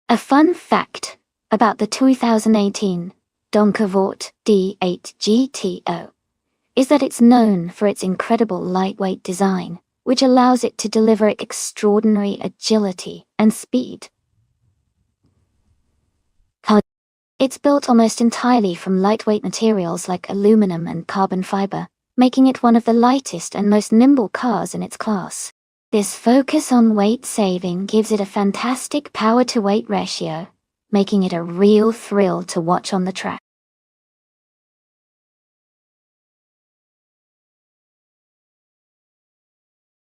A fun fact about the 2018 Donkervoort D8 GTO is that it's known for its incredible lightweight design, which allows it to deliver extraordinary agility and speed. It's built almost entirely from lightweight materials like aluminum and carbon fiber, making it one of the lightest and most nimble cars in its class. This focus on weight saving gives it a fantastic power-to-weight ratio, making it a real thrill to watch on the track.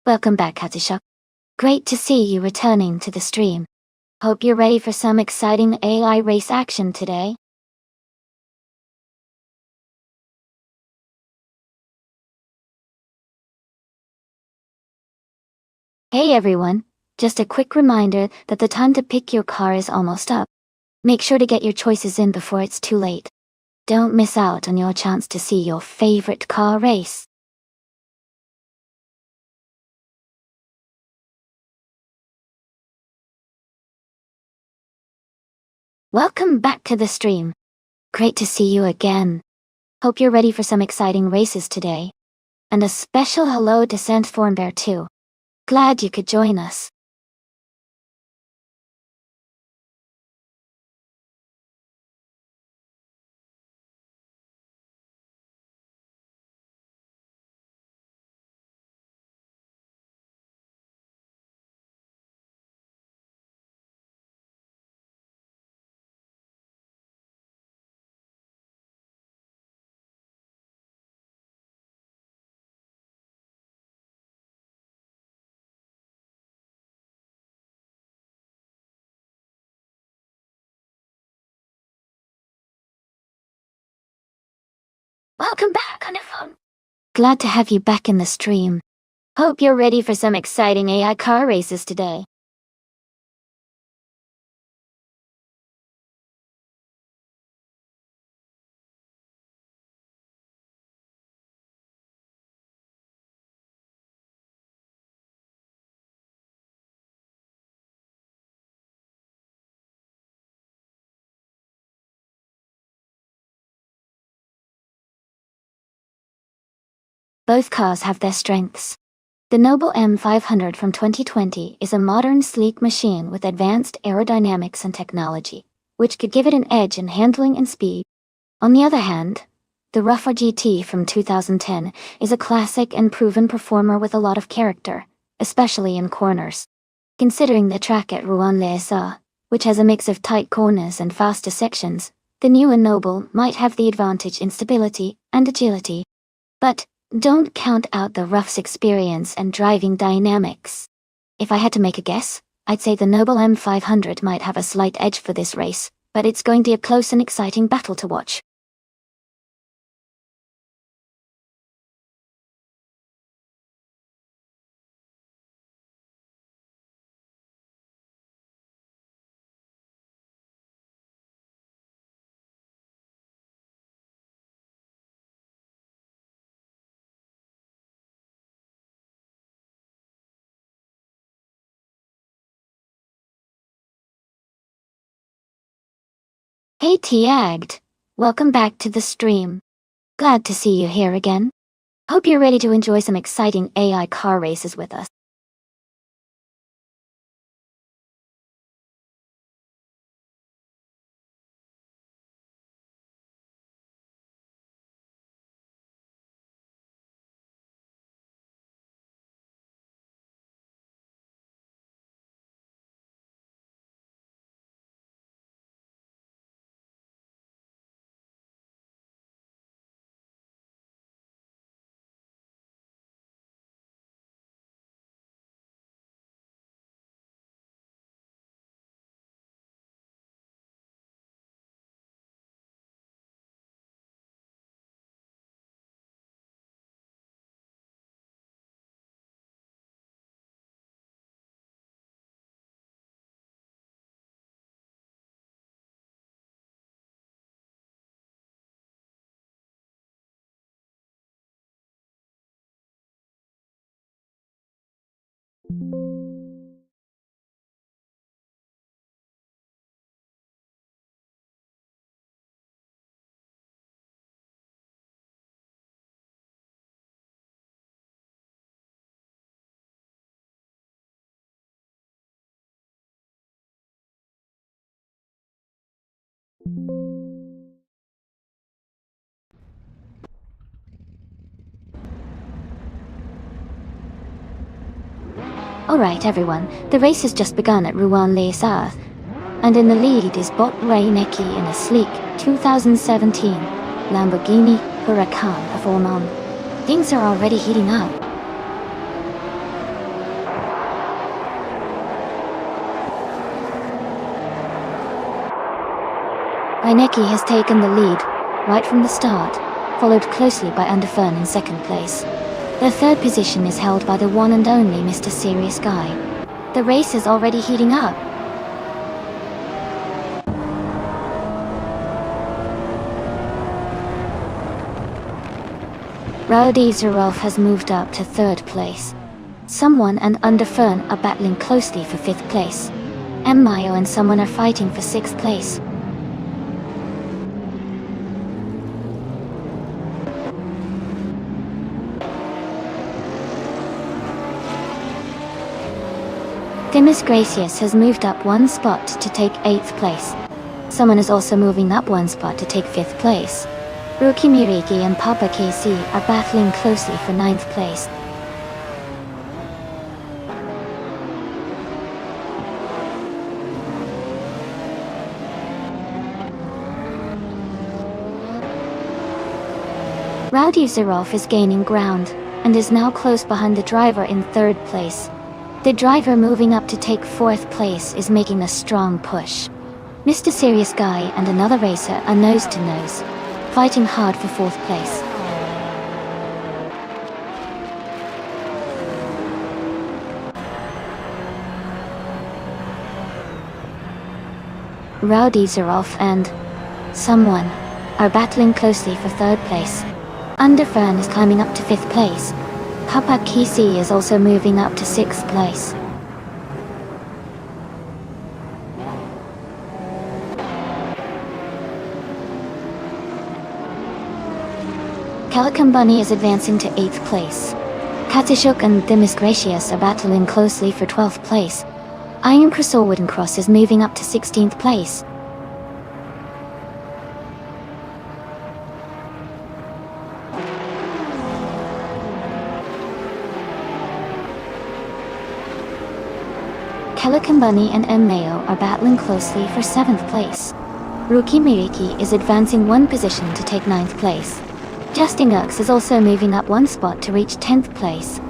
Welcome back, Hatishak. Great to see you returning to the stream. Hope you're ready for some exciting AI race action today. Hey everyone, just a quick reminder that the time to pick your car is almost up. Make sure to get your choices in before it's too late. Don't miss out on your chance to see your favorite car race. Welcome back to the stream. Great to see you again. Hope you're ready for some exciting races today. And a special hello to Sandthorn Bear too. Glad you could join us. Welcome back on the phone. Glad to have you back in the stream. Hope you're ready for some exciting AI car races today. Both cars have their strengths. The Noble M500 from 2020 is a modern, sleek machine with advanced aerodynamics and technology, which could give it an edge in handling and speed. On the other hand, the Rougher GT from 2010 is a classic and proven performer with a lot of character, especially in corners. Considering the track at Rouen-les-Essarts, which has a mix of tight corners and faster sections, the new and Noble might have the advantage in stability and agility. But don't count out the Rough's experience and driving dynamics. If I had to make a guess, I'd say the Noble M500 might have a slight edge for this race, but it's going to be a close and exciting battle to watch. Hey Tiagged, welcome back to the stream. Glad to see you here again. Hope you're ready to enjoy some exciting AI car races with us. Alright everyone, the race has just begun at Rouen-les-Arts, and in the lead is Bot Reinecke in a sleek 2017 Lamborghini Huracan of Ormond. Things are already heating up. Reinecke has taken the lead right from the start, followed closely by Underfern in second place. The third position is held by the one and only Mr. Serious Guy. The race is already heating up. Rowdy Zerolf has moved up to third place. Someone and Underfern are battling closely for fifth place. M. Mayo and someone are fighting for sixth place. Demis Gracious has moved up one spot to take 8th place. Someone is also moving up one spot to take 5th place. Ruki Miriki and Papa KC are battling closely for 9th place. Rowdy Zerolf is gaining ground, and is now close behind the driver in 3rd place. The driver moving up to take 4th place is making a strong push. Mr. Serious Guy and another racer are nose to nose, fighting hard for 4th place. Rowdy Zerolf and someone are battling closely for 3rd place. Underfern is climbing up to 5th place. Papa Kisi is also moving up to 6th place. Calican Bunny is advancing to 8th place. Katishuk and Demis Gracious are battling closely for 12th place. Iron Cross Wooden Cross is moving up to 16th place. Calican Bunny and M. Mayo are battling closely for 7th place. Ruki Miriki is advancing one position to take 9th place. Justin Gilks is also moving up one spot to reach 10th place.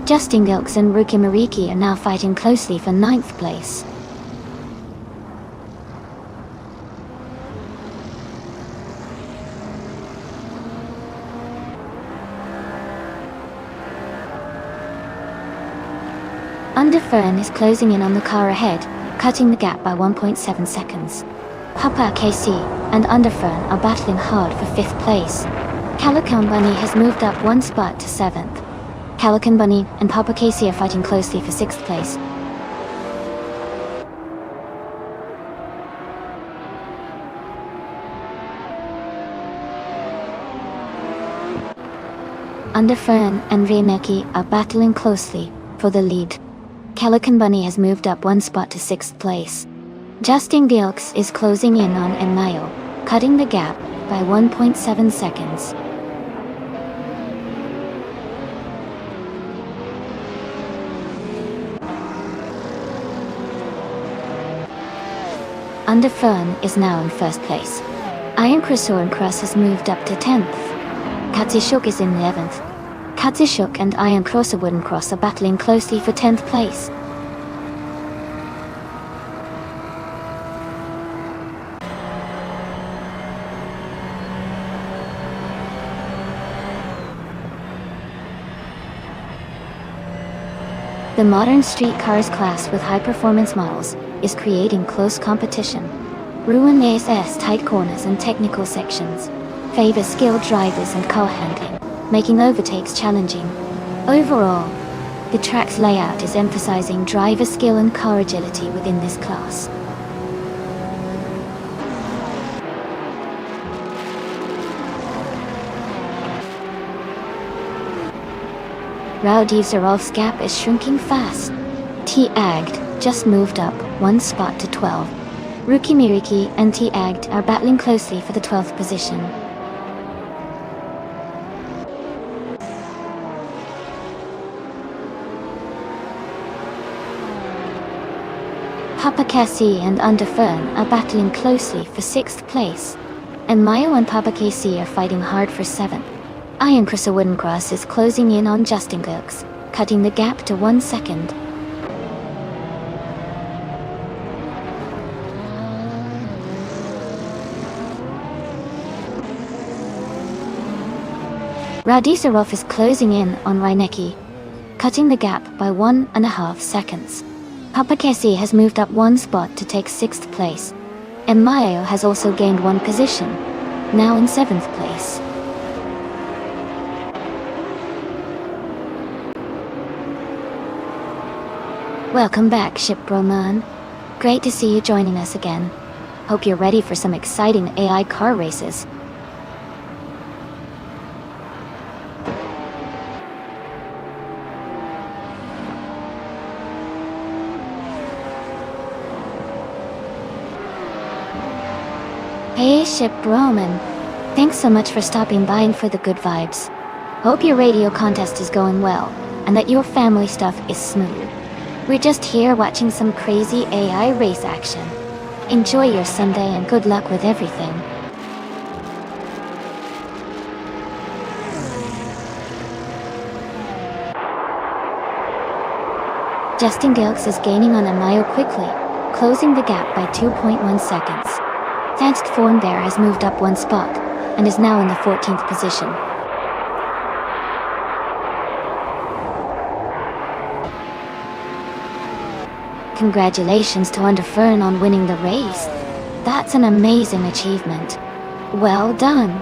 Justin Gilks and Ruki Miriki are now fighting closely for 9th place. Underfern is closing in on the car ahead, cutting the gap by 1.7 seconds. Papa KC and Underfern are battling hard for 5th place. Calican Bunny has moved up one spot to 7th. Calican Bunny and Papa KC are fighting closely for 6th place. Underfern and Reinecke are battling closely for the lead. Calican Bunny has moved up one spot to 6th place. Justin Gilks is closing in on M. Mayo, cutting the gap by 1.7 seconds. Underfern is now in 1st place. Iron Cross has moved up to 10th. Katishuk is in 11th. Katishuk and Iron Cross Wooden Cross are battling closely for 10th place. The modern street cars class with high-performance models is creating close competition. Rouen-les-Arts tight corners and technical sections favor skilled drivers and car handling, making overtakes challenging. Overall, the track's layout is emphasizing driver skill and car agility within this class. Rowdy Zerolf's gap is shrinking fast. T-Agd just moved up one spot to 12. Rookie Miriki and T-Agged are battling closely for the 12th position. Papa Cassie and Underfern are battling closely for 6th place, and Mayo and Papa Casey are fighting hard for 7th. Iron Crusher Wooden Cross is closing in on Justin Gurks, cutting the gap to 1 second. Radisarov is closing in on Reinecki, cutting the gap by 1.5 seconds. Papa Casey has moved up 1 spot to take 6th place, and Mayo has also gained 1 position, now in 7th place. Welcome back, Ship Broman. Great to see you joining us again. Hope you're ready for some exciting AI car races. Hey Ship Broman, thanks so much for stopping by and for the good vibes. Hope your radio contest is going well, and that your family stuff is smooth. We're just here watching some crazy AI race action. Enjoy your Sunday and good luck with everything. Justin Gilks is gaining on Amayo quickly, closing the gap by 2.1 seconds. Thanks Form Bear has moved up 1 spot, and is now in the 14th position. Congratulations to Underfern on winning the race. That's an amazing achievement. Well done.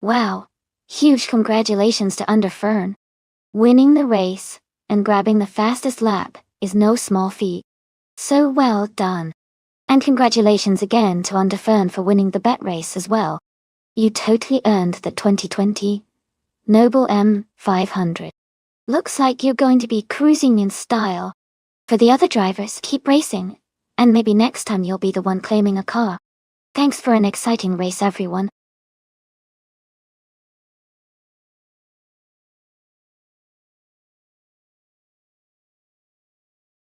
Wow, huge congratulations to Underfern. Winning the race, and grabbing the fastest lap, is no small feat. So well done. And congratulations again to Underfern for winning the bet race as well. You totally earned the 2020 Noble M500. Looks like you're going to be cruising in style. For the other drivers, keep racing, and maybe next time you'll be the one claiming a car. Thanks for an exciting race, everyone.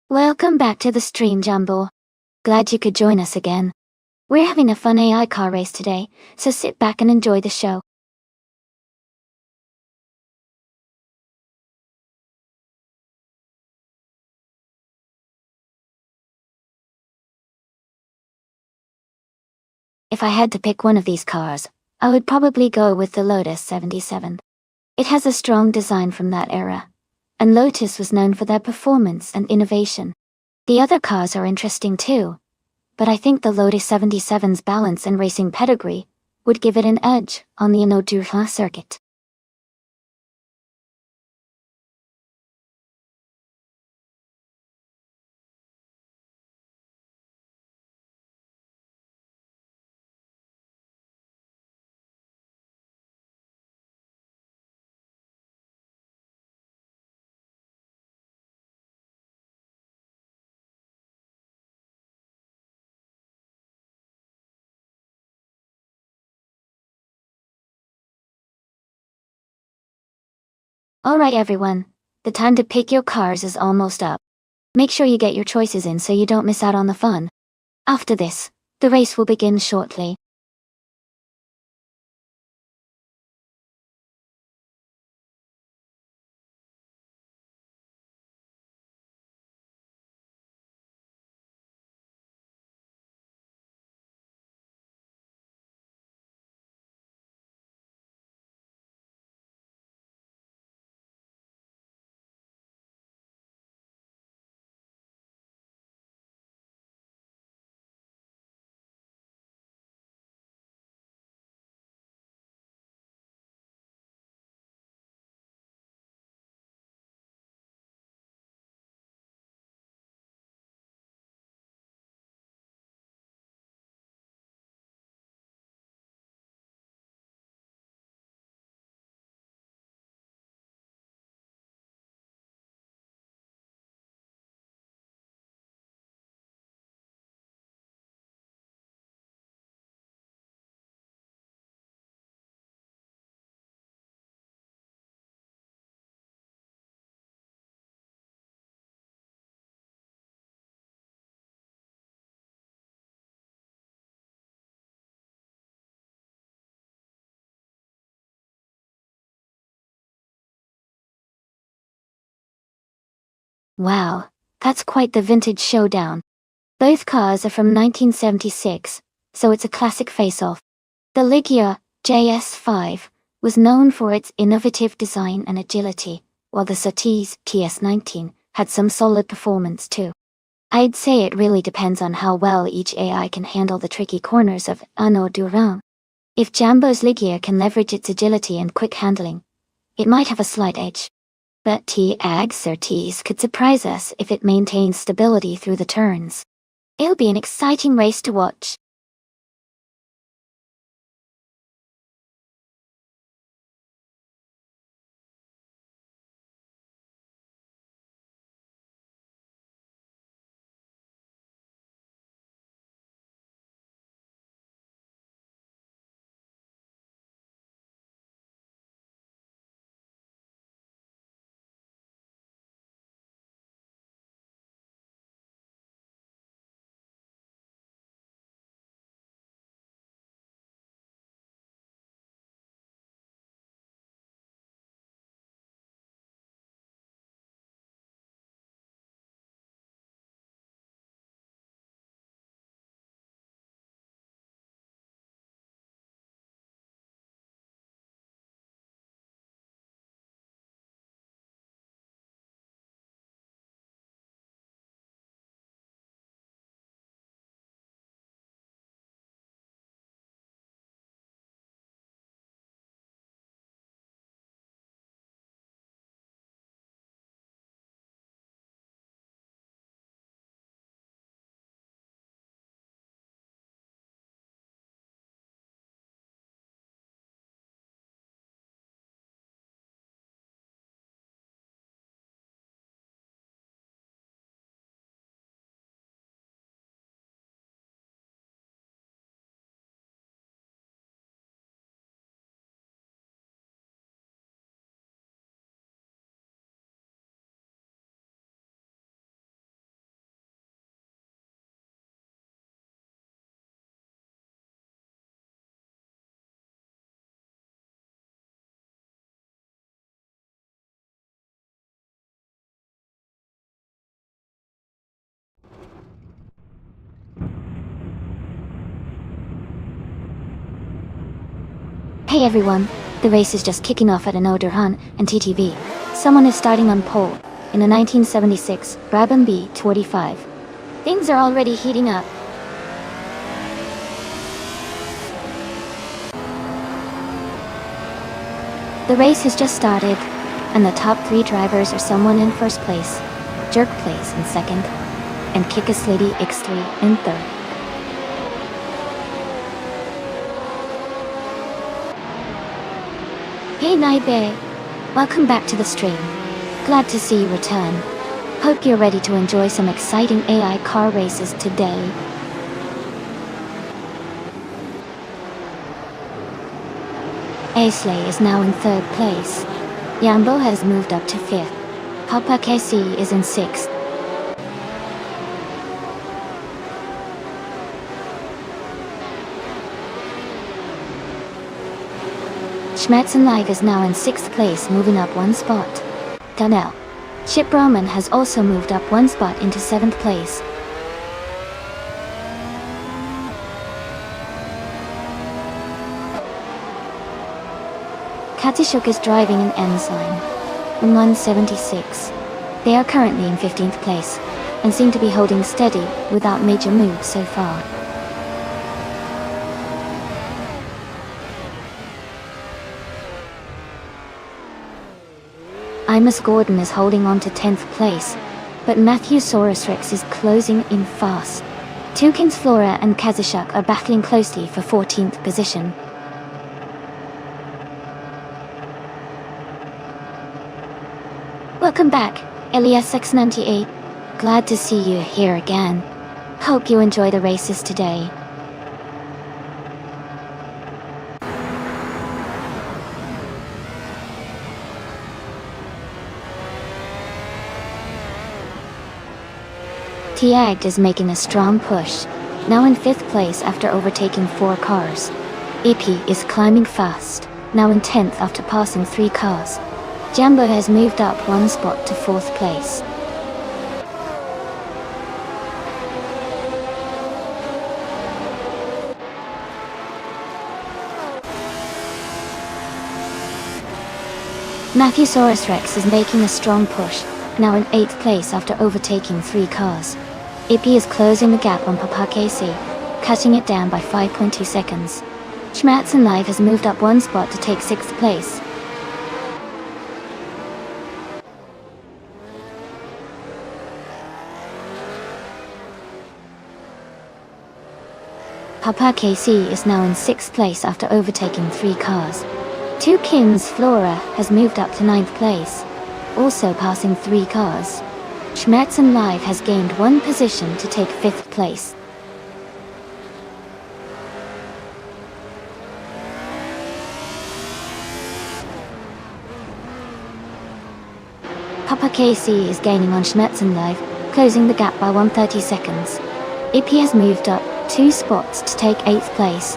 Welcome back to the stream, Jumbo. Glad you could join us again. We're having a fun AI car race today, so sit back and enjoy the show. If I had to pick one of these cars, I would probably go with the Lotus 77. It has a strong design from that era, and Lotus was known for their performance and innovation. The other cars are interesting too, but I think the Lotus 77's balance and racing pedigree would give it an edge on the Inno circuit. Alright everyone, the time to pick your cars is almost up. Make sure you get your choices in so you don't miss out on the fun. After this, the race will begin shortly. Wow, that's quite the vintage showdown. Both cars are from 1976, so it's a classic face-off. The Ligia JS5 was known for its innovative design and agility, while the Surtees TS19 had some solid performance too. I'd say it really depends on how well each AI can handle the tricky corners of Arnaud Durand. If Jambo's Ligia can leverage its agility and quick handling, it might have a slight edge. But TAG Surtees could surprise us if it maintains stability through the turns. It'll be an exciting race to watch. Hey everyone, the race is just kicking off at Arnaud Durand and TTV. Someone is starting on pole in a 1976 Brabham B25. Things are already heating up. The race has just started, and the top 3 drivers are someone in first place, Jerk Place in second, and Kickus Lady X3 in third. Hey Naibe, welcome back to the stream. Glad to see you return. Hope you're ready to enjoy some exciting AI car races today. Aisley is now in third place. Yambo has moved up to fifth. Papa KC is in sixth. Schmetzen Live is now in 6th place, moving up 1 spot. Donnell. Chip Roman has also moved up 1 spot into 7th place. Katishuk is driving an Ensign in 176. They are currently in 15th place, and seem to be holding steady without major moves so far. Imus Gordon is holding on to 10th place, but Matthew Saurus Rex is closing in fast. Tukins Flora and Kazashuk are battling closely for 14th position. Welcome back, Elias X98. Glad to see you here again. Hope you enjoy the races today. Tiagged is making a strong push, now in 5th place after overtaking 4 cars. EP is climbing fast, now in 10th after passing 3 cars. Jambo has moved up 1 spot to 4th place. Matthesaurus Rex is making a strong push, now in 8th place after overtaking 3 cars. Ippy is closing the gap on Papa KC, cutting it down by 5.2 seconds. Schmerzen Live has moved up 1 spot to take 6th place. Papa KC is now in 6th place after overtaking 3 cars. 2 Kings Flora has moved up to 9th place, also passing 3 cars. Schmerzen Live has gained 1 position to take 5th place. Papa KC is gaining on Schmerzen Live, closing the gap by 130 seconds. Ippy has moved up 2 spots to take 8th place.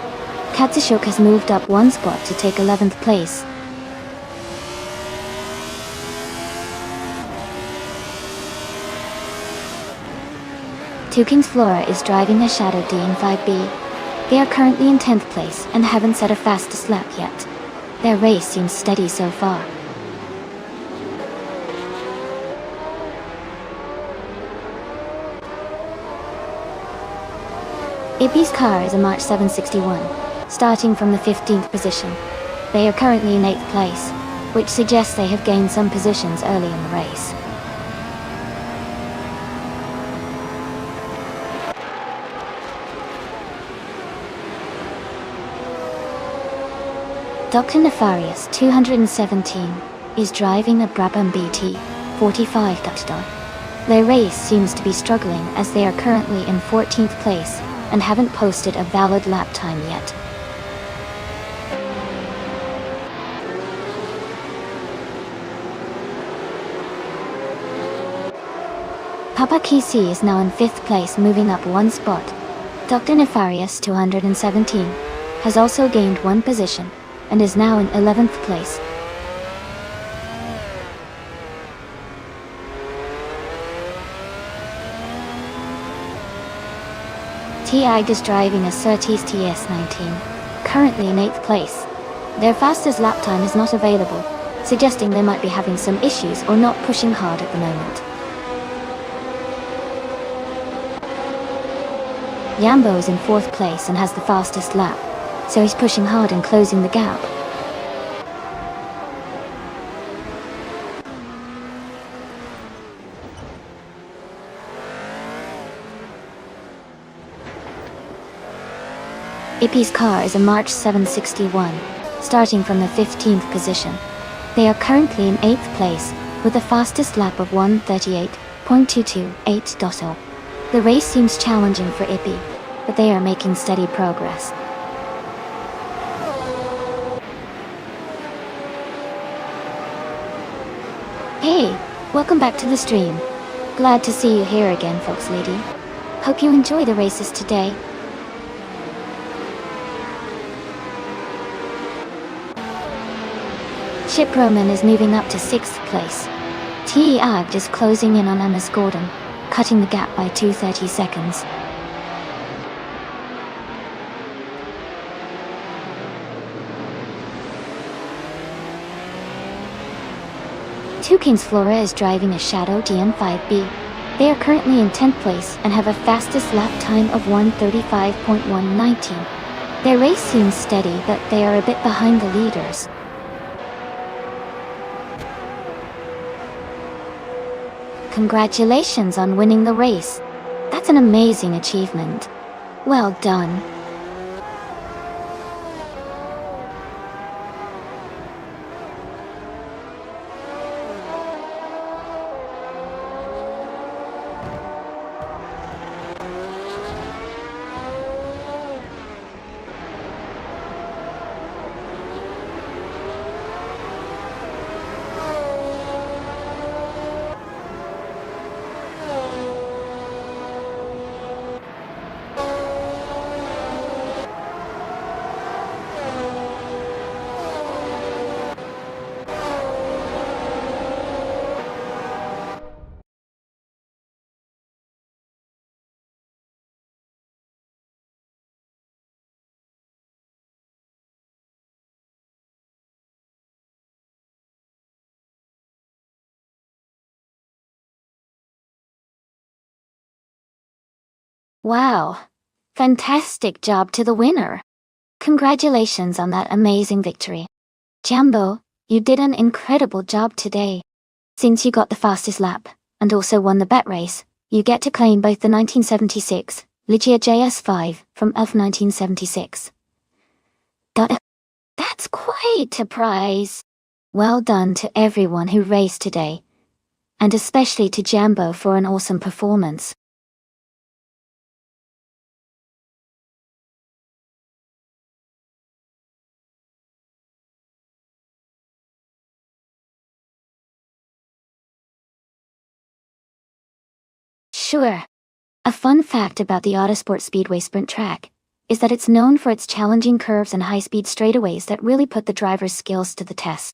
Katsushuk has moved up 1 spot to take 11th place. Two Kings Flora is driving a Shadow DN5B. They are currently in 10th place and haven't set a fastest lap yet. Their race seems steady so far. Ippy's car is a March 761, starting from the 15th position. They are currently in 8th place, which suggests they have gained some positions early in the race. Dr. Nefarious 217 is driving a Brabham BT 45. Their race seems to be struggling as they are currently in 14th place and haven't posted a valid lap time yet. Papa KC is now in 5th place, moving up 1 spot. Dr. Nefarious 217 has also gained 1 position and is now in 11th place. T-Ag is driving a Surtees TS19, currently in 8th place. Their fastest lap time is not available, suggesting they might be having some issues or not pushing hard at the moment. Yambo is in 4th place and has the fastest lap, so he's pushing hard and closing the gap. Ippy's car is a March 761, starting from the 15th position. They are currently in 8th place, with the fastest lap of 1:38.228. The race seems challenging for Ippy, but they are making steady progress. Hey, welcome back to the stream. Glad to see you here again, Fox Lady. Hope you enjoy the races today. Chip Roman is moving up to 6th place. T-Ag is closing in on Amos Gordon, cutting the gap by 230 seconds. Two Kings Flora is driving a Shadow DN5B. They are currently in 10th place and have a fastest lap time of 1:35.119. Their race seems steady, but they are a bit behind the leaders. Congratulations on winning the race. That's an amazing achievement. Well done. Wow. Fantastic job to the winner. Congratulations on that amazing victory. Jambo, you did an incredible job today. Since you got the fastest lap, and also won the bet race, you get to claim both the 1976 Ligia JS5 from F 1976. That's quite a prize. Well done to everyone who raced today, and especially to Jambo for an awesome performance. Sure. A fun fact about the Autosport Speedway Sprint track is that it's known for its challenging curves and high-speed straightaways that really put the driver's skills to the test.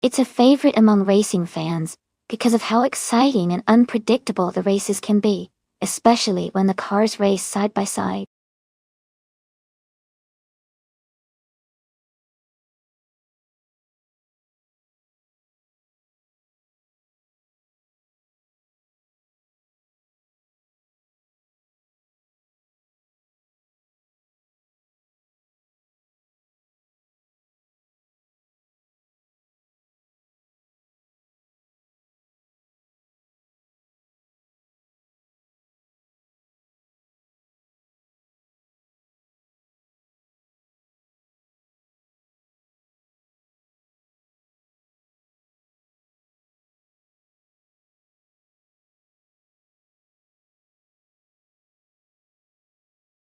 It's a favorite among racing fans because of how exciting and unpredictable the races can be, especially when the cars race side by side.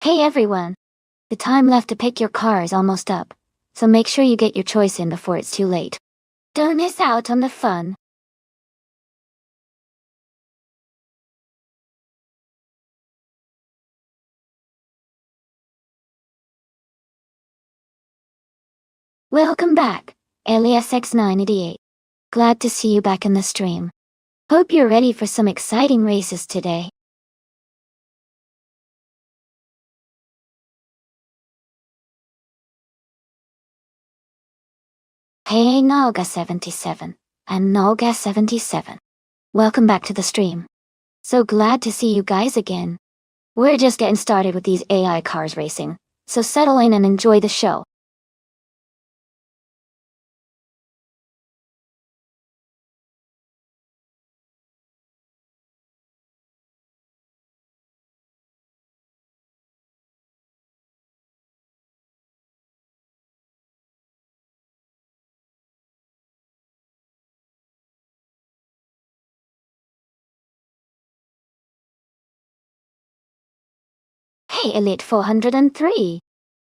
Hey everyone! The time left to pick your car is almost up, so make sure you get your choice in before it's too late. Don't miss out on the fun. Welcome back, Alias X988. Glad to see you back in the stream. Hope you're ready for some exciting races today. Hey Nalga77 and Nalga77. Welcome back to the stream. So glad to see you guys again. We're just getting started with these AI cars racing, so settle in and enjoy the show. Hey Elite 403.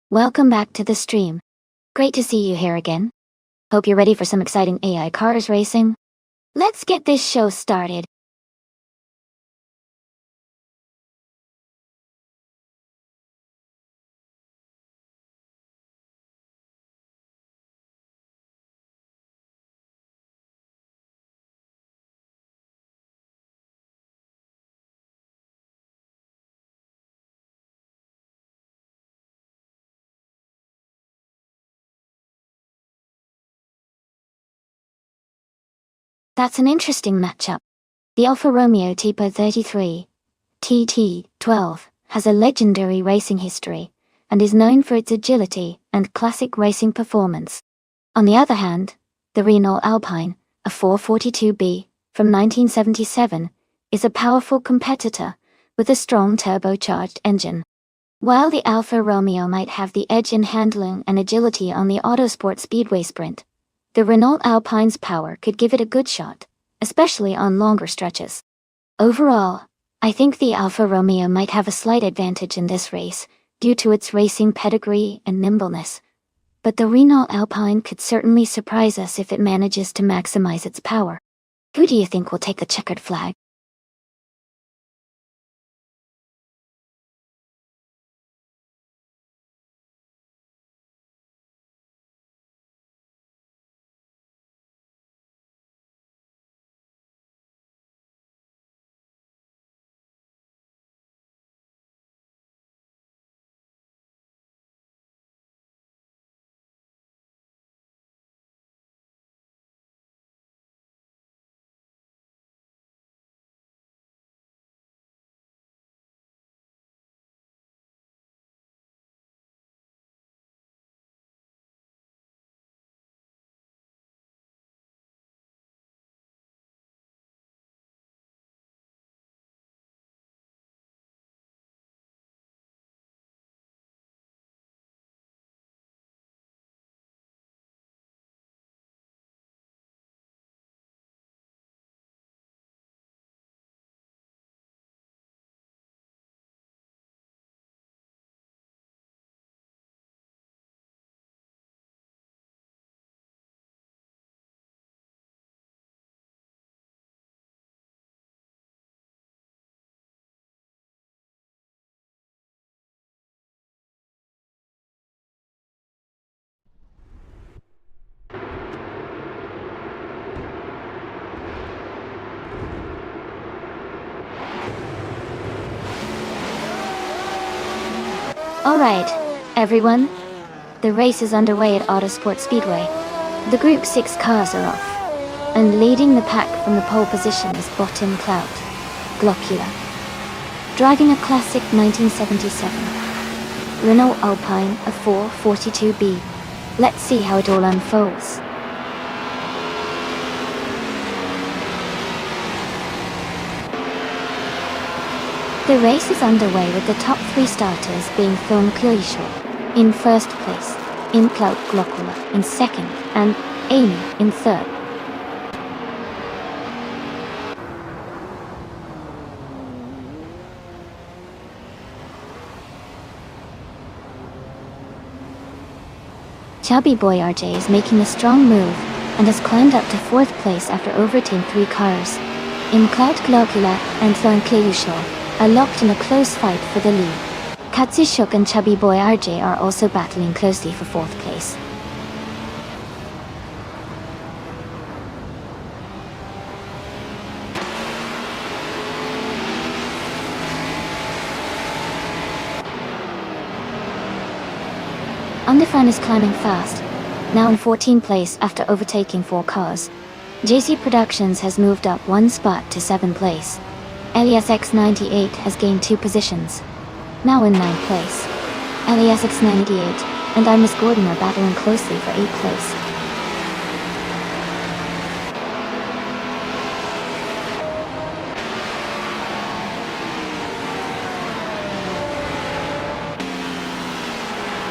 Welcome back to the stream. Great to see you here again. Hope you're ready for some exciting AI cars racing. Let's get this show started. That's an interesting matchup. The Alfa Romeo Tipo 33 TT12 has a legendary racing history and is known for its agility and classic racing performance. On the other hand, the Renault Alpine, a 442B from 1977, is a powerful competitor with a strong turbocharged engine. While the Alfa Romeo might have the edge in handling and agility on the Autosport Speedway Sprint, the Renault Alpine's power could give it a good shot, especially on longer stretches. Overall, I think the Alfa Romeo might have a slight advantage in this race, due to its racing pedigree and nimbleness. But the Renault Alpine could certainly surprise us if it manages to maximize its power. Who do you think will take the checkered flag? Alright, everyone. The race is underway at Autosport Speedway. The Group 6 cars are off. And leading the pack from the pole position is Bottom Cloud, Glockula, driving a classic 1977 Renault Alpine, a 442B. Let's see how it all unfolds. The race is underway with the top 3 starters being Thorn Clearshaw in first place, Implaut Glockula in second, and Amy in third. Chubby Boy RJ is making a strong move and has climbed up to 4th place after overtaking 3 cars. Implaut Glockula and Thorn Clearshaw are locked in a close fight for the lead. Katsushuk and Chubby Boy RJ are also battling closely for 4th place. Underfan is climbing fast, now in 14th place after overtaking 4 cars. JC Productions has moved up 1 spot to 7th place. Elias X98 has gained 2 positions, now in 9th place. Elias X98 and Miss Gordon are battling closely for 8th place.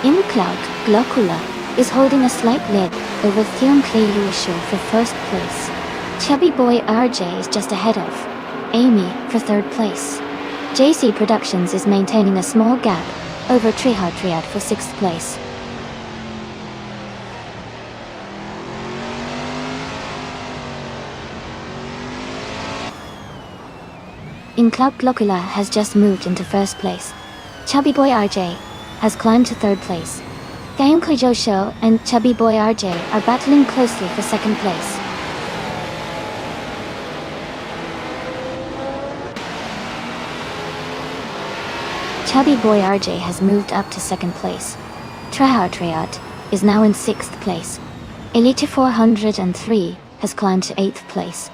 Implaut Glockula is holding a slight lead over Theon Clearshaw for 1st place. Chubby Boy RJ is just ahead of Amy for 3rd place. JC Productions is maintaining a small gap over Triad for 6th place. Implaut Glockula has just moved into 1st place. Chubby Boy RJ has climbed to 3rd place. Theon Clearshaw and Chubby Boy RJ are battling closely for 2nd place. Chubby Boy RJ has moved up to 2nd place. Triad is now in 6th place. Elite 403 has climbed to 8th place.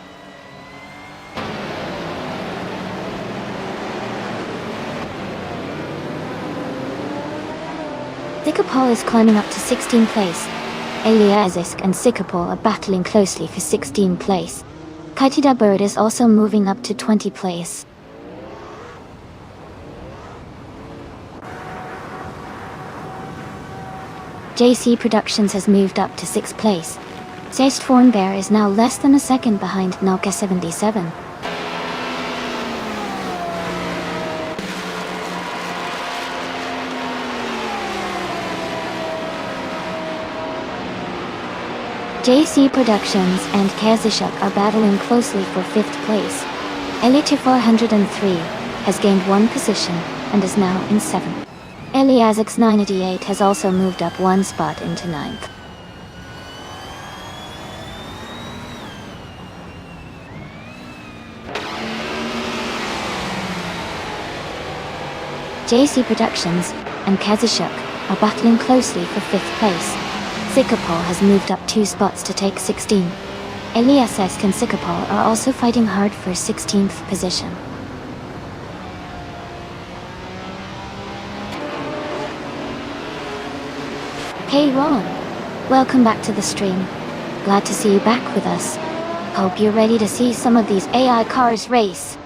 Sikapol is climbing up to 16th place. Eliasisk and Sikapol are battling closely for 16th place. Kaitida Bird is also moving up to 20th place. JC Productions has moved up to 6th place. Zeist Bear is now less than a second behind Nauka 77. JC Productions and Kazushuk are battling closely for 5th place. Elite 403 has gained 1 position and is now in 7th. Elias X98 has also moved up 1 spot into 9th. JC Productions and Kazushuk are battling closely for 5th place. Sikapol has moved up 2 spots to take 16. Elias Esk and Sikapol are also fighting hard for 16th position. Hey Ron, welcome back to the stream. Glad to see you back with us. Hope you're ready to see some of these AI cars race.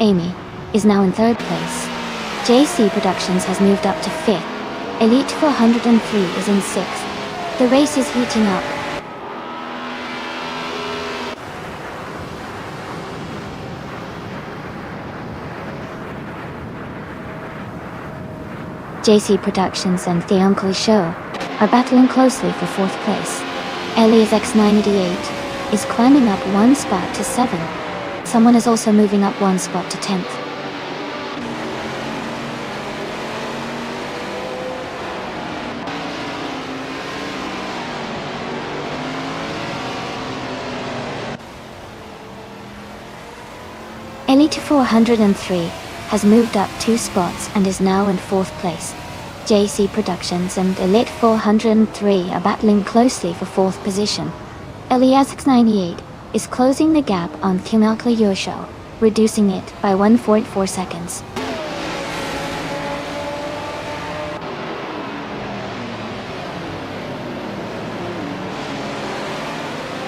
Amy is now in 3rd place. JC Productions has moved up to 5th. Elite 403 is in 6th. The race is heating up. JC Productions and The Uncle Show are battling closely for 4th place. Elias X98 is climbing up 1 spot to 7. Someone is also moving up 1 spot to 10th. Elite 403 has moved up 2 spots and is now in 4th place. JC Productions and Elite 403 are battling closely for 4th position. Eliasix 98 is closing the gap on Thumalkla Yosho, reducing it by 1.4 seconds.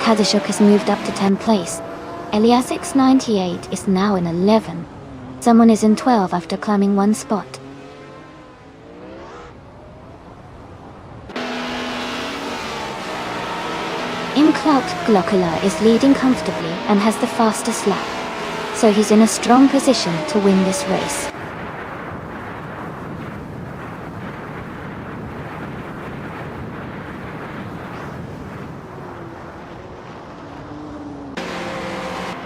Kazashuk has moved up to 10th place. Eliasix 98 is now in 11. Someone is in 12 after climbing 1 spot. Imclout Glockula is leading comfortably and has the fastest lap, so he's in a strong position to win this race.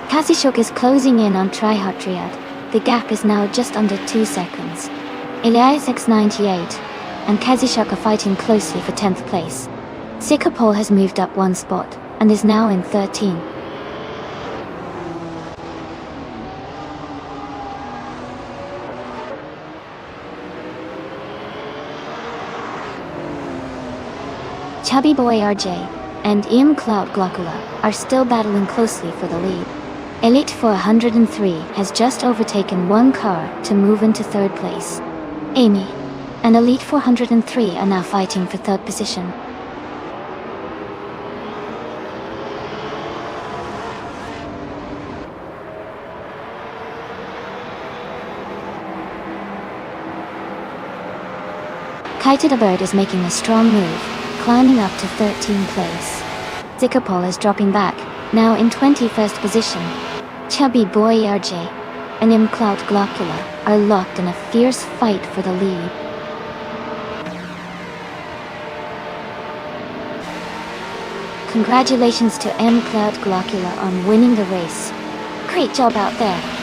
Kazishuk is closing in on Trihotriad. The gap is now just under 2 seconds. Eliasix 98 and Kazishuk are fighting closely for 10th place. Sikapol has moved up 1 spot and is now in 13. Chubby Boy RJ and Imclout Glockula are still battling closely for the lead. Elite 403 has just overtaken 1 car to move into 3rd place. Amy and Elite 403 are now fighting for 3rd position. Kaita the Bird is making a strong move, climbing up to 13th place. Zikapol is dropping back, now in 21st position. Chubby Boy RJ and Imclout Glockula are locked in a fierce fight for the lead. Congratulations to Imclout Glockula on winning the race. Great job out there.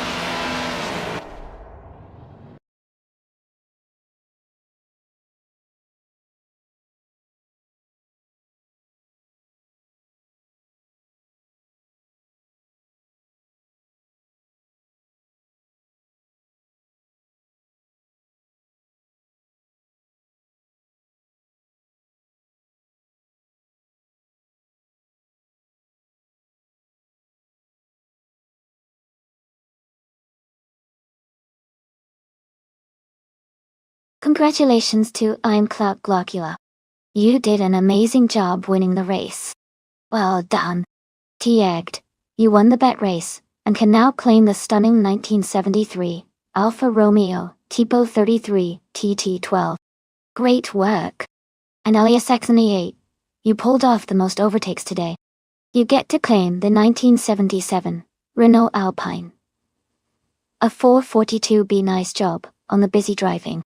Congratulations to Imclout Glockula. You did an amazing job winning the race. Well done. T-Egged. You won the bet race, and can now claim the stunning 1973 Alfa Romeo Tipo 33 TT12. Great work. And Elias 8, you pulled off the most overtakes today. You get to claim the 1977 Renault Alpine. A 442B. Nice job on the busy driving.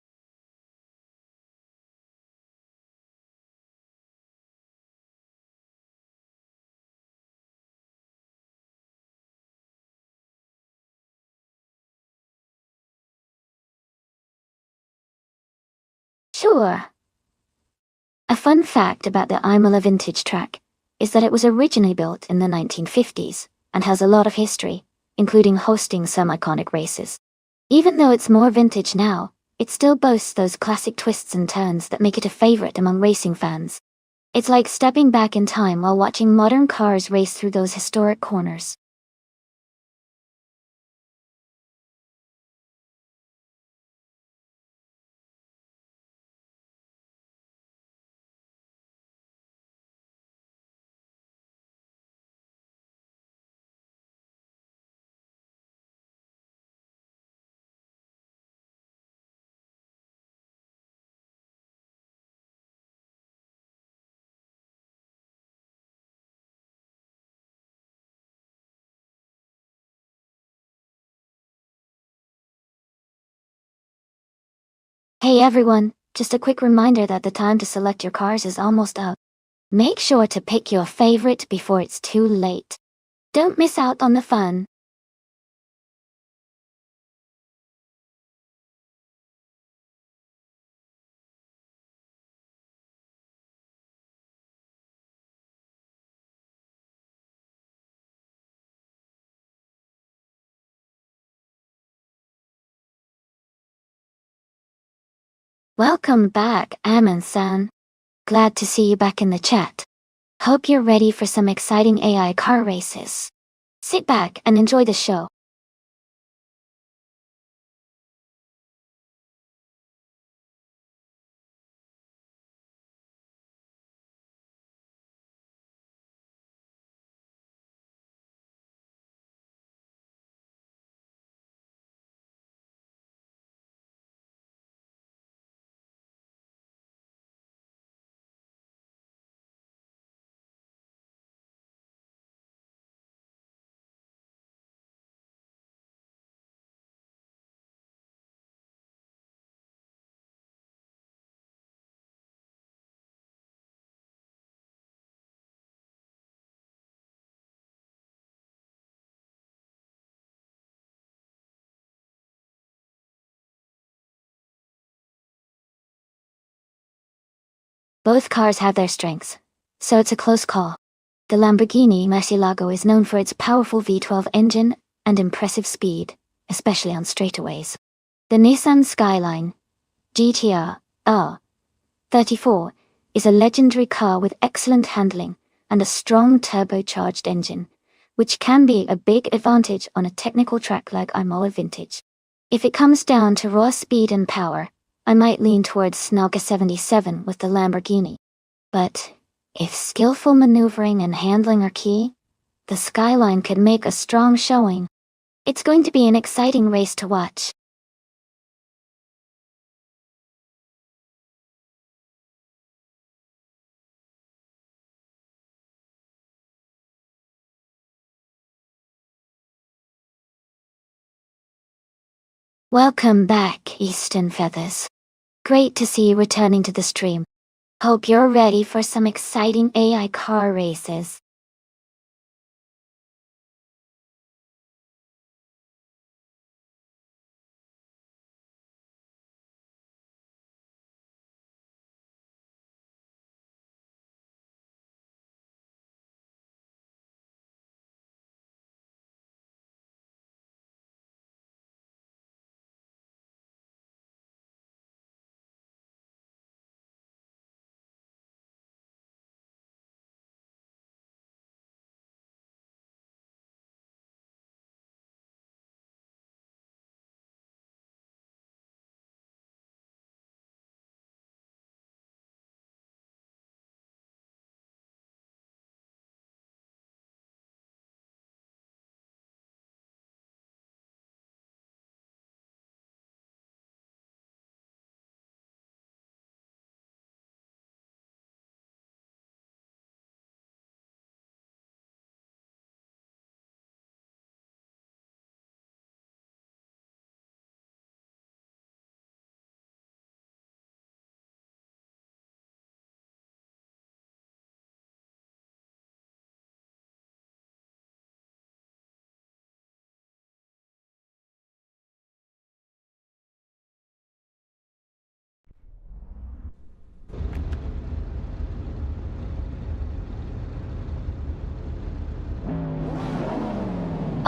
Sure. A fun fact about the Imola vintage track is that it was originally built in the 1950s and has a lot of history, including hosting some iconic races. Even though it's more vintage now, it still boasts those classic twists and turns that make it a favorite among racing fans. It's like stepping back in time while watching modern cars race through those historic corners. Hey everyone, just a quick reminder that the time to select your cars is almost up. Make sure to pick your favorite before it's too late. Don't miss out on the fun. Welcome back, Amin-san. Glad to see you back in the chat. Hope you're ready for some exciting AI car races. Sit back and enjoy the show. Both cars have their strengths, so it's a close call. The Lamborghini Murcielago is known for its powerful V12 engine and impressive speed, especially on straightaways. The Nissan Skyline GTR R34 is a legendary car with excellent handling and a strong turbocharged engine, which can be a big advantage on a technical track like Imola Vintage. If it comes down to raw speed and power, I might lean towards Naga 77 with the Lamborghini. But if skillful maneuvering and handling are key, the Skyline could make a strong showing. It's going to be an exciting race to watch. Welcome back, Eastern Feathers. Great to see you returning to the stream. Hope you're ready for some exciting AI car races.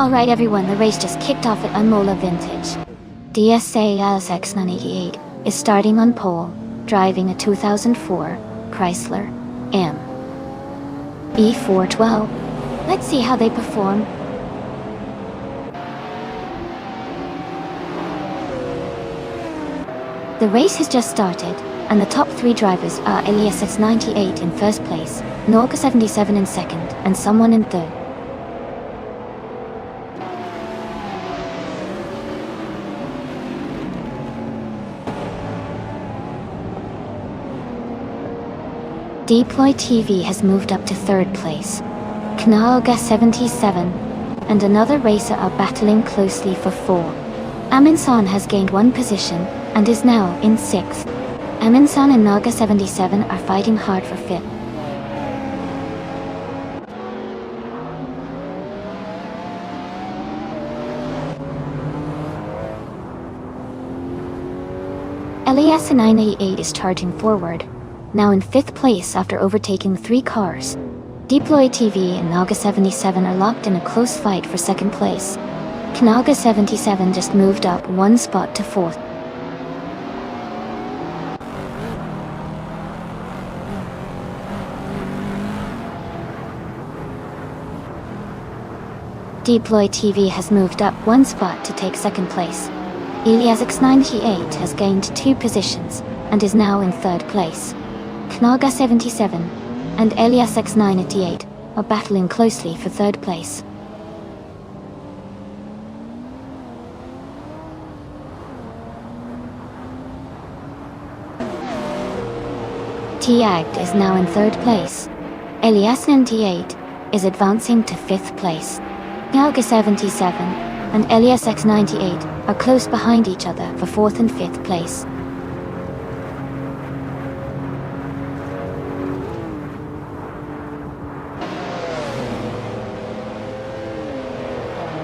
Alright everyone, the race just kicked off at Imola Vintage. DSA LSX 988 is starting on pole, driving a 2004 Chrysler M E412. Let's see how they perform. The race has just started, and the top three drivers are LSX 98 in first place, Norga 77 in second, and someone in third. Deploy TV has moved up to third place. Knaoga 77 and another racer are battling closely for fourth. Amin-san has gained one position and is now in sixth. Amin-san and Naga 77 are fighting hard for fifth. LES 988 is charging forward, now in fifth place after overtaking three cars. Deploy TV and Naga 77 are locked in a close fight for second place. Knaga 77 just moved up one spot to fourth. Deploy TV has moved up one spot to take second place. Elias X98 has gained 2 positions and is now in third place. Knaga 77 and Elias X98 are battling closely for third place. T-Agged is now in third place. Elias 98 is advancing to 5th place. Knaga 77 and Elias X98 are close behind each other for 4th and 5th place.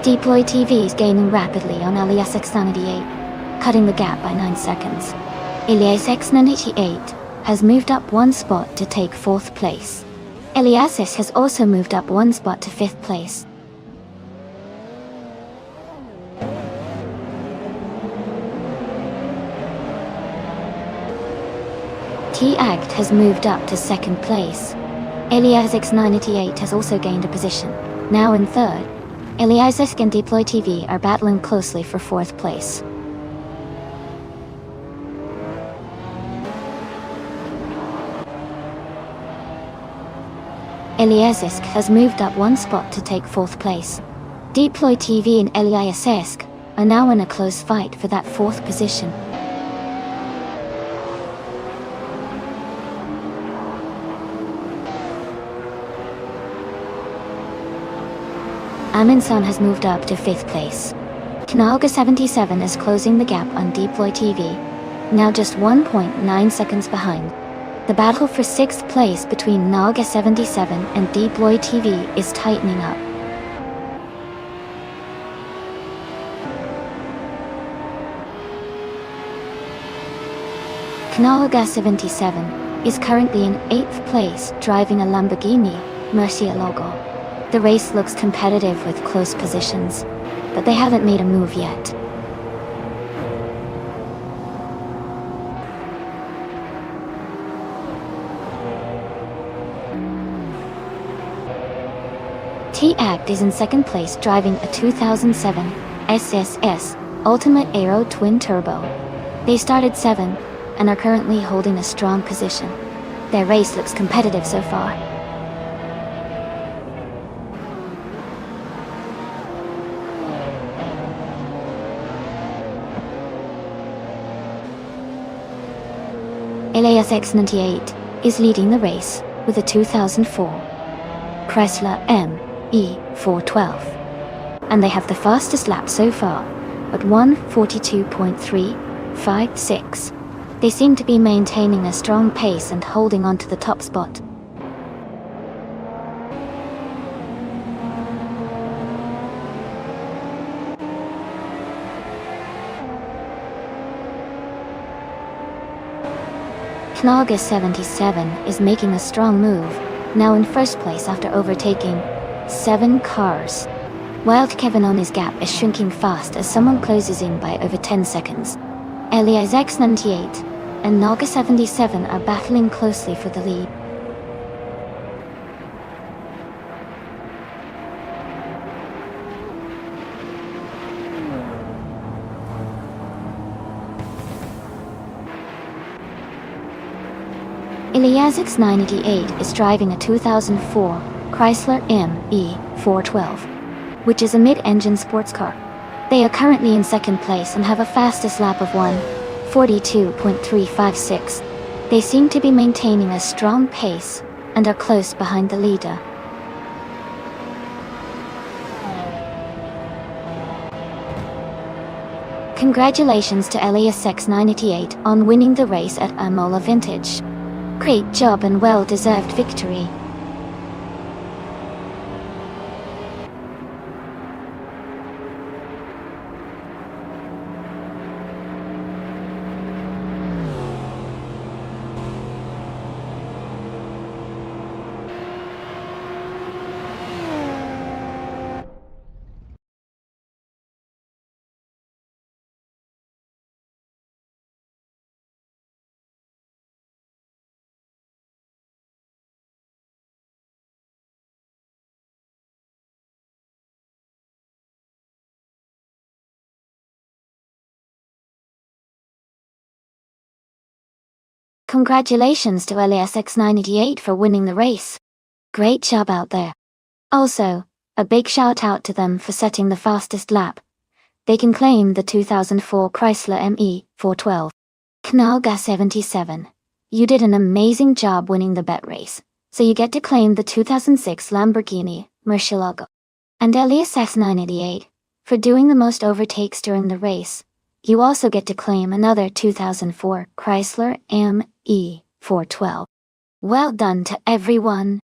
Deploy TV is gaining rapidly on Elias X98, cutting the gap by 9 seconds. Elias X98 has moved up one spot to take 4th place. Eliasis has also moved up one spot to 5th place. T-Agged has moved up to 2nd place. Elias X98 has also gained a position, now in 3rd. Eliasis and Deploy TV are battling closely for 4th place. Eliasisk has moved up one spot to take 4th place. Deploy TV and Eliasisk are now in a close fight for that 4th position. Aminsan has moved up to 5th place. Knaga 77 is closing the gap on Deploy TV, now just 1.9 seconds behind. The battle for 6th place between Knaga 77 and Deploy TV is tightening up. Knaga 77 is currently in 8th place driving a Lamborghini Murcielago. The race looks competitive with close positions, but they haven't made a move yet. T-Agged is in 2nd place driving a 2007 SSS Ultimate Aero Twin Turbo. They started 7th and are currently holding a strong position. Their race looks competitive so far. Elias X98 is leading the race with a 2004 Chrysler ME412, and they have the fastest lap so far at 1:42.356. They seem to be maintaining a strong pace and holding on to the top spot. Knaga 77 is making a strong move, now in 1st place after overtaking 7 cars. Wild Kevin on his gap is shrinking fast as someone closes in by over 10 seconds. Elias X98 and Knaga 77 are battling closely for the lead. Elias X98 is driving a 2004 Chrysler ME412, which is a mid-engine sports car. They are currently in 2nd place and have a fastest lap of 1:42.356. They seem to be maintaining a strong pace and are close behind the leader. Congratulations to Elias X98 on winning the race at Imola Vintage. Great job and well-deserved victory. Congratulations to LASX988 for winning the race. Great job out there. Also, a big shout out to them for setting the fastest lap. They can claim the 2004 Chrysler ME 412. Knalga77. You did an amazing job winning the bet race, so you get to claim the 2006 Lamborghini Murcielago. And LASX988, for doing the most overtakes during the race, you also get to claim another 2004 Chrysler ME 412. Well done to everyone.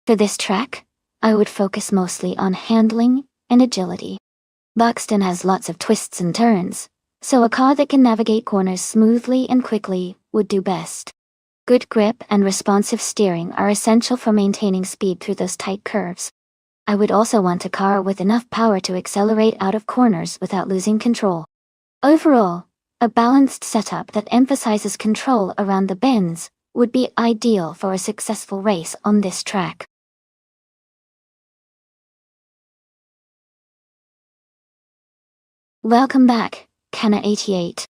For this track, I would focus mostly on handling and agility. Buxton has lots of twists and turns, so a car that can navigate corners smoothly and quickly would do best. Good grip and responsive steering are essential for maintaining speed through those tight curves. I would also want a car with enough power to accelerate out of corners without losing control. Overall, a balanced setup that emphasizes control around the bends would be ideal for a successful race on this track. Welcome back, Kana88.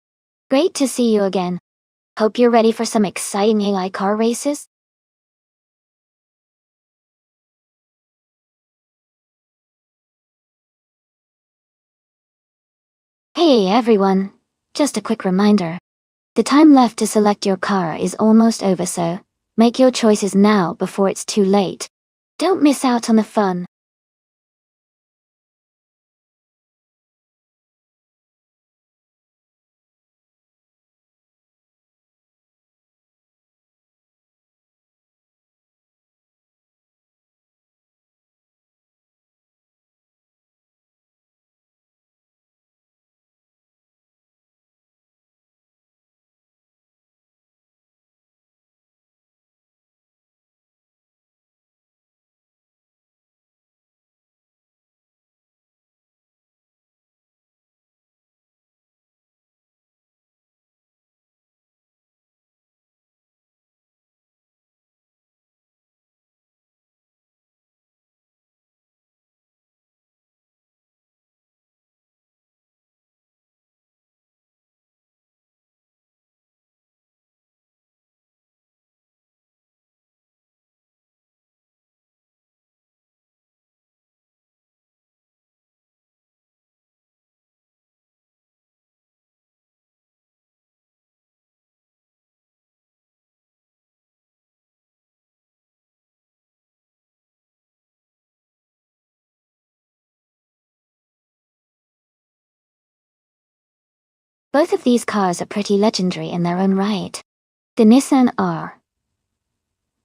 Great to see you again. Hope you're ready for some exciting AI car races? Hey everyone, just a quick reminder. The time left to select your car is almost over, so make your choices now before it's too late. Don't miss out on the fun. Both of these cars are pretty legendary in their own right. The Nissan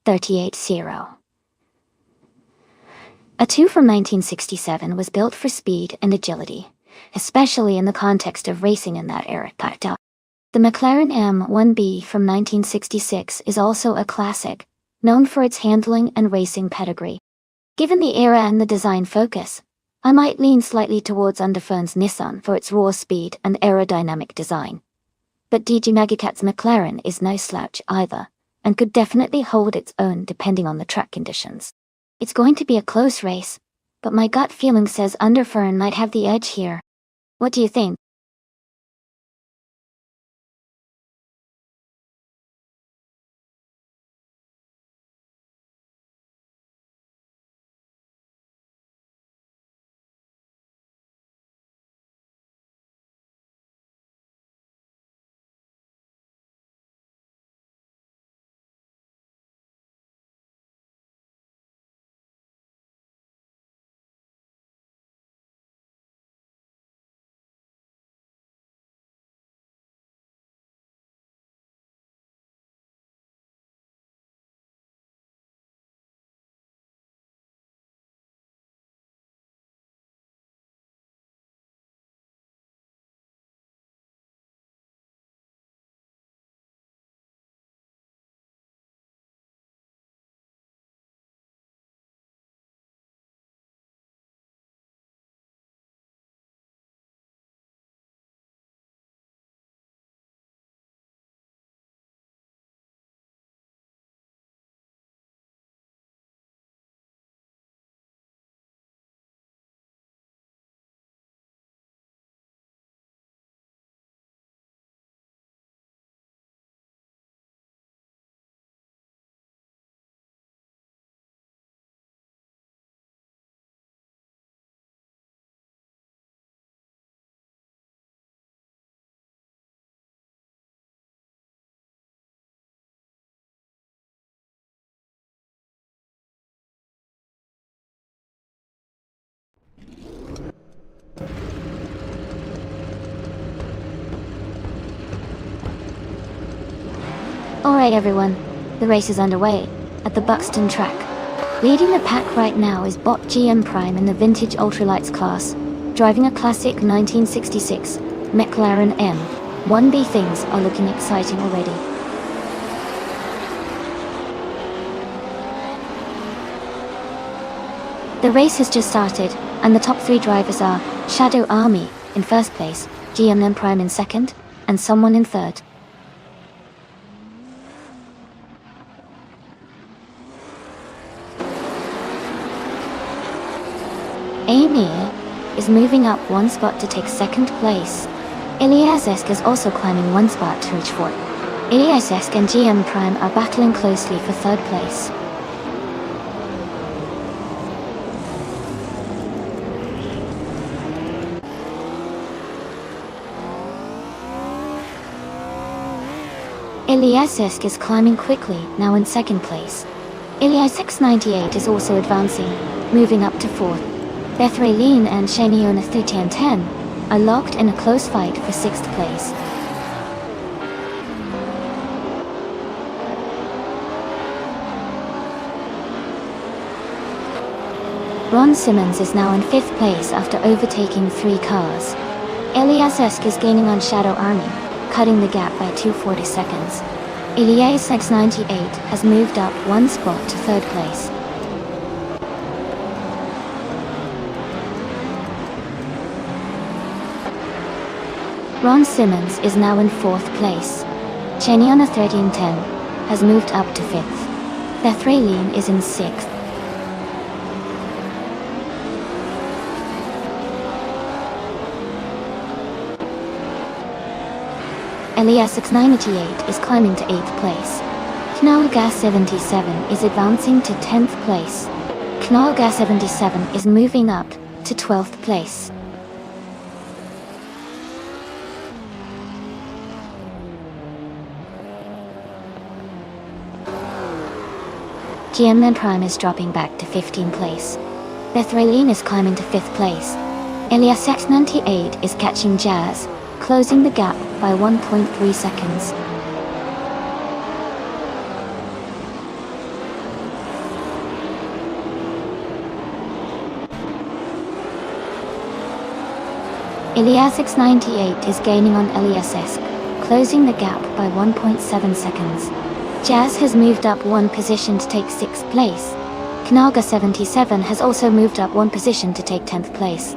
R380. A 2 from 1967 was built for speed and agility, especially in the context of racing in that era. The McLaren M1B from 1966 is also a classic, known for its handling and racing pedigree. Given the era and the design focus, I might lean slightly towards Underfern's Nissan for its raw speed and aerodynamic design. But DG Megacat's McLaren is no slouch either, and could definitely hold its own depending on the track conditions. It's going to be a close race, but my gut feeling says Underfern might have the edge here. What do you think? Alright everyone, the race is underway, at the Buxton track. Leading the pack right now is bot GM Prime in the Vintage Ultralights class, driving a classic 1966 McLaren M. 1B. Things are looking exciting already. The race has just started, and the top 3 drivers are Shadow Army in first place, GM Prime in second, and someone in third. Amy is moving up 1 spot to take second place. Iliasesk is also climbing 1 spot to reach fourth. Iliasesk and GM Prime are battling closely for third place. Iliasesk is climbing quickly, now in second place. Iliasesk 98 is also advancing, moving up to fourth. Bethraline and Shaniona 310 are locked in a close fight for 6th place. Ron Simmons is now in 5th place after overtaking 3 cars. Iliasesk is gaining on Shadow Army, cutting the gap by 240 seconds. Iliasesk 98 has moved up 1 spot to 3rd place. Ron Simmons is now in 4th place. Cheniona 1310 has moved up to 5th. Bethraline is in 6th. Iliasesk 98 is climbing to 8th place. Knallgas 77 is advancing to 10th place. Knallgas 77 is moving up to 12th place. GM Prime is dropping back to 15th place. Bethraline is climbing to 5th place. Iliasesk 98 is catching Jazz, closing the gap by 1.3 seconds. Iliasesk 98 is gaining on Iliasesk, closing the gap by 1.7 seconds. Jazz has moved up 1 position to take 6th place. Knallgas 77 has also moved up 1 position to take 10th place.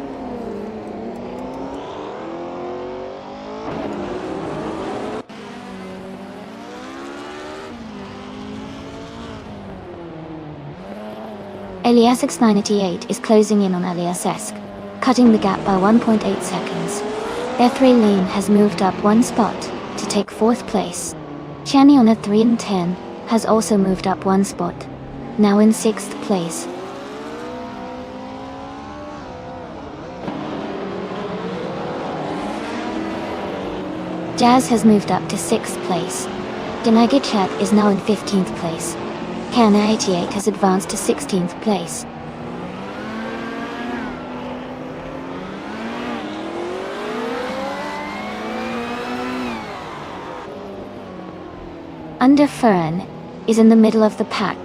Iliasesk 98 is closing in on Iliasesk, cutting the gap by 1.8 seconds. Bethraline has moved up 1 spot to take 4th place. Chaniona 310 has also moved up 1 spot, now in 6th place. Jazz has moved up to 6th place. Denagichat is now in 15th place. Kana 88 has advanced to 16th place. Underfern is in the middle of the pack,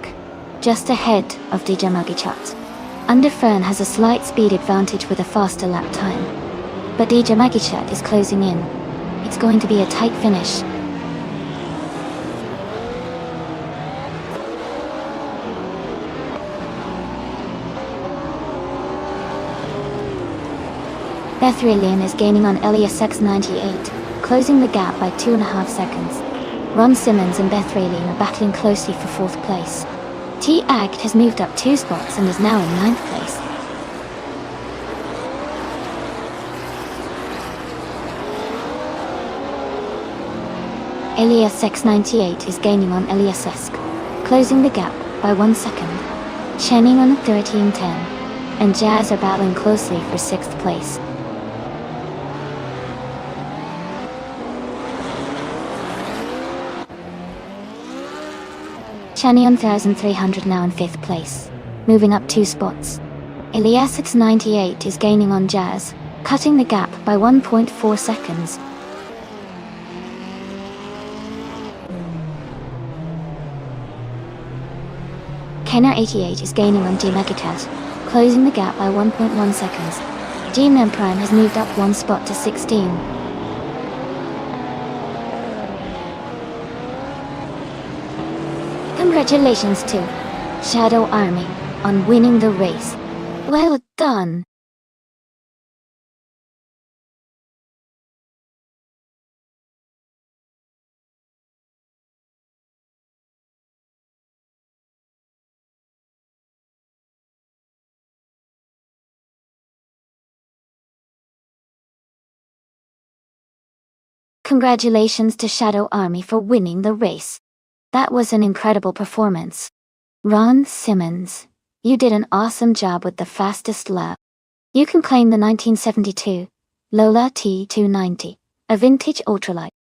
just ahead of DJ Magichat. Underfern has a slight speed advantage with a faster lap time, but DJ Magichat is closing in. It's going to be a tight finish. Bethraline is gaining on Iliasesk 98, closing the gap by 2.5 seconds. Ron Simmons and Bethraline are battling closely for 4th place. T-Act has moved up 2 spots and is now in 9th place. Iliasesk 98 is gaining on Iliasesk, closing the gap by 1 second. Chaniona 1310 and Jazz are battling closely for 6th place. Chanion 1300 now in 5th place, moving up 2 spots. Iliasesk 98 is gaining on Jazz, cutting the gap by 1.4 seconds. Kenner 88 is gaining on G Megacat, closing the gap by 1.1 seconds. GM Prime has moved up one spot to 16. Congratulations to Shadow Army on winning the race. Well done! Congratulations to Shadow Army for winning the race. That was an incredible performance. Ron Simmons, you did an awesome job with the fastest lap. You can claim the 1972 Lola T290, a vintage ultralight.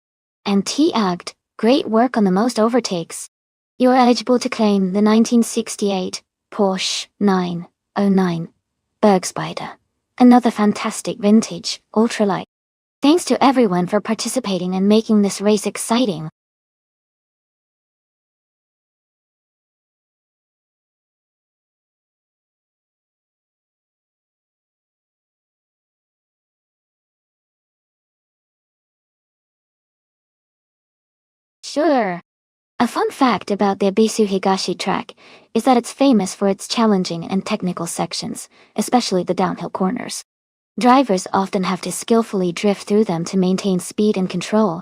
And T-Agged, great work on the most overtakes. You are eligible to claim the 1968 Porsche 909 Bergspider, another fantastic vintage ultralight. Thanks to everyone for participating and making this race exciting. Sure. A fun fact about the Abisu Higashi track is that it's famous for its challenging and technical sections, especially the downhill corners. Drivers often have to skillfully drift through them to maintain speed and control.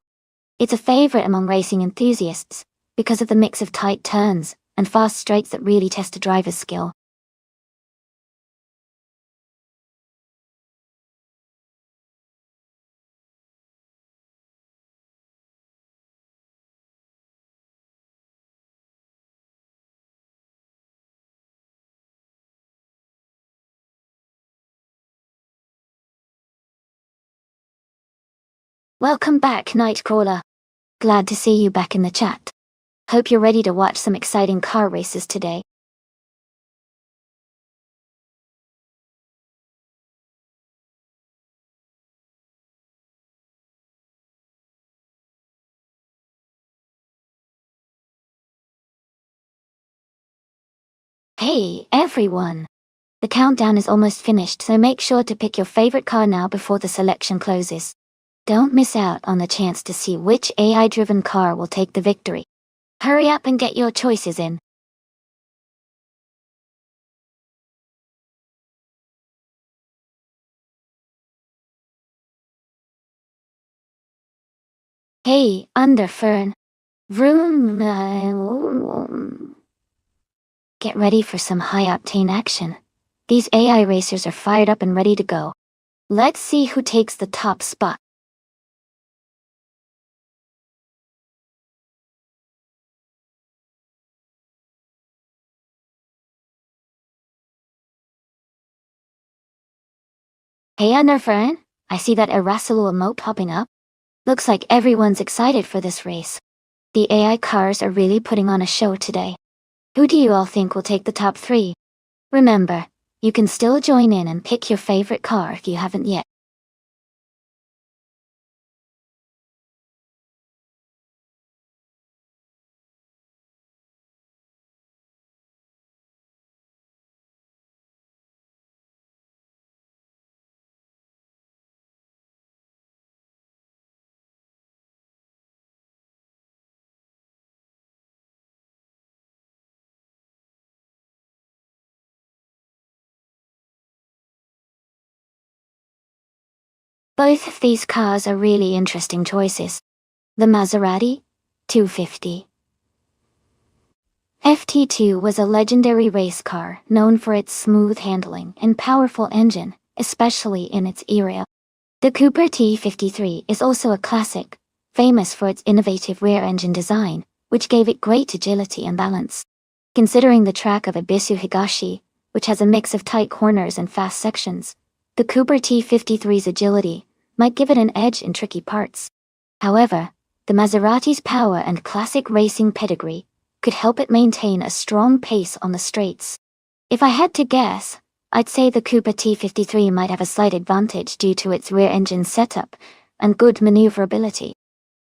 It's a favorite among racing enthusiasts because of the mix of tight turns and fast straights that really test a driver's skill. Welcome back, Nightcrawler. Glad to see you back in the chat. Hope you're ready to watch some exciting car races today. Hey, everyone! The countdown is almost finished, so make sure to pick your favorite car now before the selection closes. Don't miss out on the chance to see which AI-driven car will take the victory. Hurry up and get your choices in. Hey, Underfern. Vroom. Get ready for some high-octane action. These AI racers are fired up and ready to go. Let's see who takes the top spot. Hey, Underfern. I see that irascible emote popping up. Looks like everyone's excited for this race. The AI cars are really putting on a show today. Who do you all think will take the top 3? Remember, you can still join in and pick your favorite car if you haven't yet. Both of these cars are really interesting choices. The Maserati 250 FT2 was a legendary race car known for its smooth handling and powerful engine, especially in its era. The Cooper T53 is also a classic, famous for its innovative rear engine design, which gave it great agility and balance. Considering the track of Abisu Higashi, which has a mix of tight corners and fast sections, the Cooper T53's agility might give it an edge in tricky parts. However, the Maserati's power and classic racing pedigree could help it maintain a strong pace on the straights. If I had to guess, I'd say the Cooper T53 might have a slight advantage due to its rear engine setup and good maneuverability.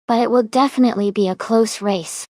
But it will definitely be a close race.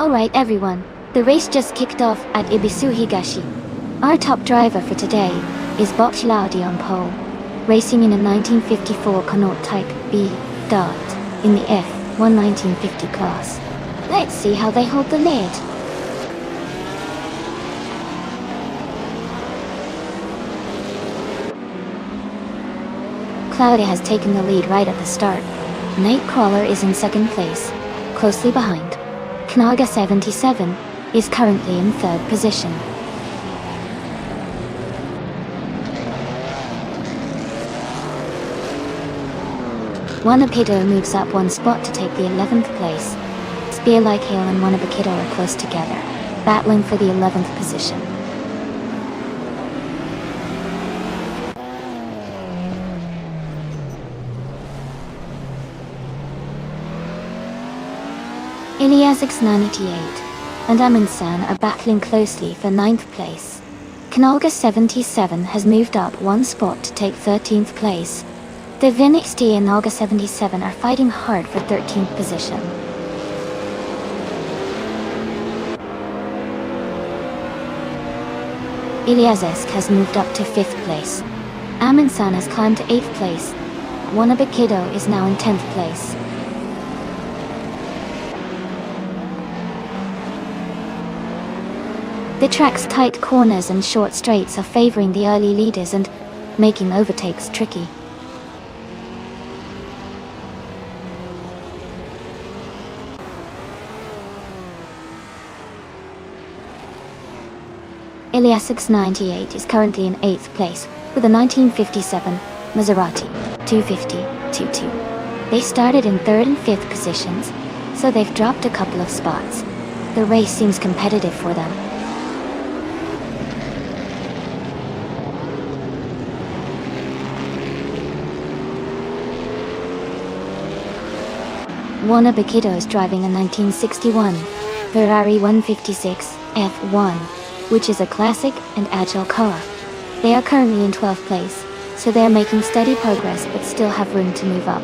Alright everyone, the race just kicked off at Ibisu Higashi. Our top driver for today is Box Laudi on pole, racing in a 1954 Connaught Type B dot in the F1 1950 class. Let's see how they hold the lead. Claudia has taken the lead right at the start. Nightcrawler is in second place, closely behind. Knaga 77 is currently in third position. Wanapido moves up one spot to take the 11th place. Spear Like Hail and Wanapido are close together, battling for the 11th position. Ilias X98 and Amunsan are battling closely for 9th place. Knolga 77 has moved up one spot to take 13th place. The VinXT and Nolga 77 are fighting hard for 13th position. Iliasesk has moved up to 5th place. Amunsan has climbed to 8th place. Wanabakido is now in 10th place. The track's tight corners and short straights are favoring the early leaders and making overtakes tricky. Ilias X98 is currently in 8th place with a 1957 Maserati 250 2.2. They started in 3rd and 5th positions, so they've dropped a couple of spots. The race seems competitive for them. Wanabakido is driving a 1961 Ferrari 156 F1, which is a classic and agile car. They are currently in 12th place, so they are making steady progress but still have room to move up.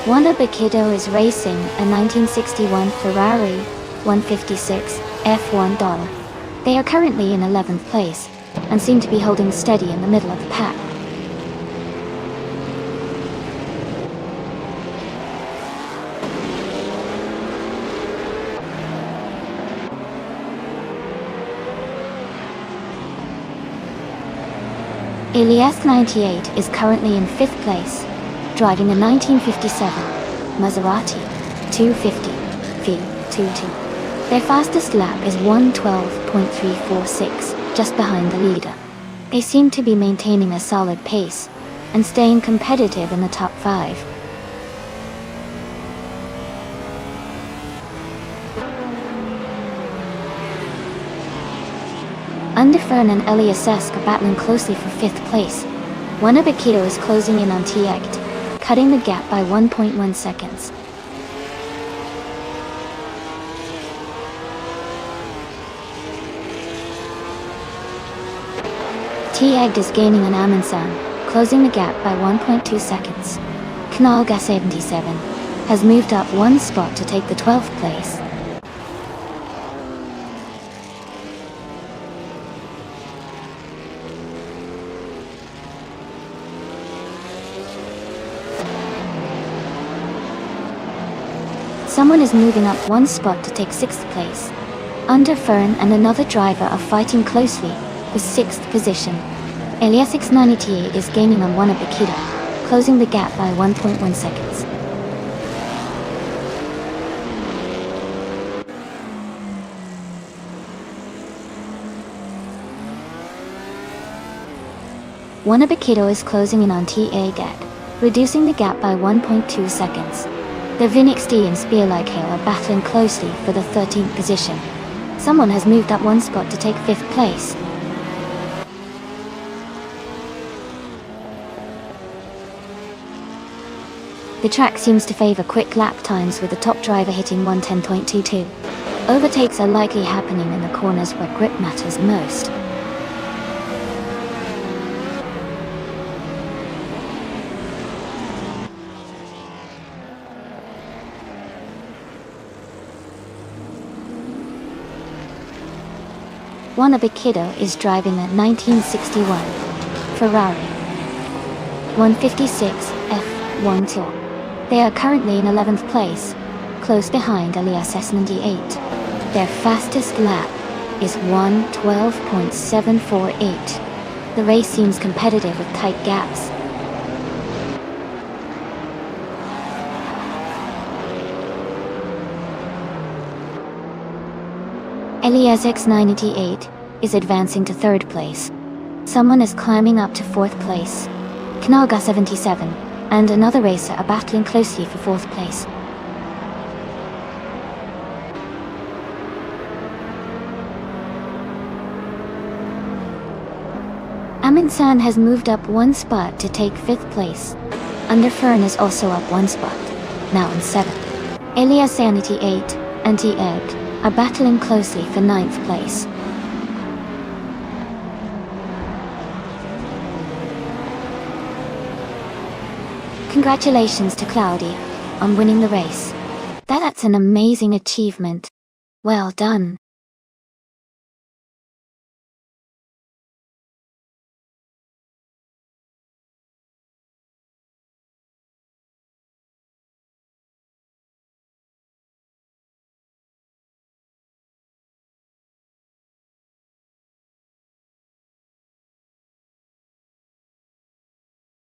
Wanabakido is racing a 1961 Ferrari 156 F1. They are currently in 11th place, and seem to be holding steady in the middle of the pack. Ilias 98 is currently in 5th place, driving a 1957 Maserati 250 V22. Their fastest lap is 1:12.346, just behind the leader. They seem to be maintaining a solid pace and staying competitive in the top 5. Underfern and Iliasesk are battling closely for 5th place. Wanabakido is closing in on Tiegt, cutting the gap by 1.1 seconds. Tiegt is gaining on Amunsan, closing the gap by 1.2 seconds. Knolga 77 has moved up one spot to take the 12th place. Someone is moving up one spot to take 6th place. Underfern and another driver are fighting closely for 6th position. Ilias X98 is gaining on Wanabakido, closing the gap by 1.1 seconds. Wanabakido is closing in on Tiegt, reducing the gap by 1.2 seconds. The VinXT and Spear Like Hail are battling closely for the 13th position. Someone has moved up one spot to take 5th place. The track seems to favor quick lap times with the top driver hitting 1:10.22. Overtakes are likely happening in the corners where grip matters most. One a big kiddo is driving a 1961 Ferrari 156 F12. They are currently in 11th place, close behind Elias S98. Their fastest lap is 1:12.748. The race seems competitive with tight gaps. Elias X98 is advancing to 3rd place. Someone is climbing up to 4th place. Knaga 77 and another racer are battling closely for 4th place. Amin-san has moved up 1 spot to take 5th place. Underfern is also up 1 spot, now in 7th. Elias 98 and T-Egg are battling closely for 9th place. Congratulations to Cloudy on winning the race. That's an amazing achievement. Well done.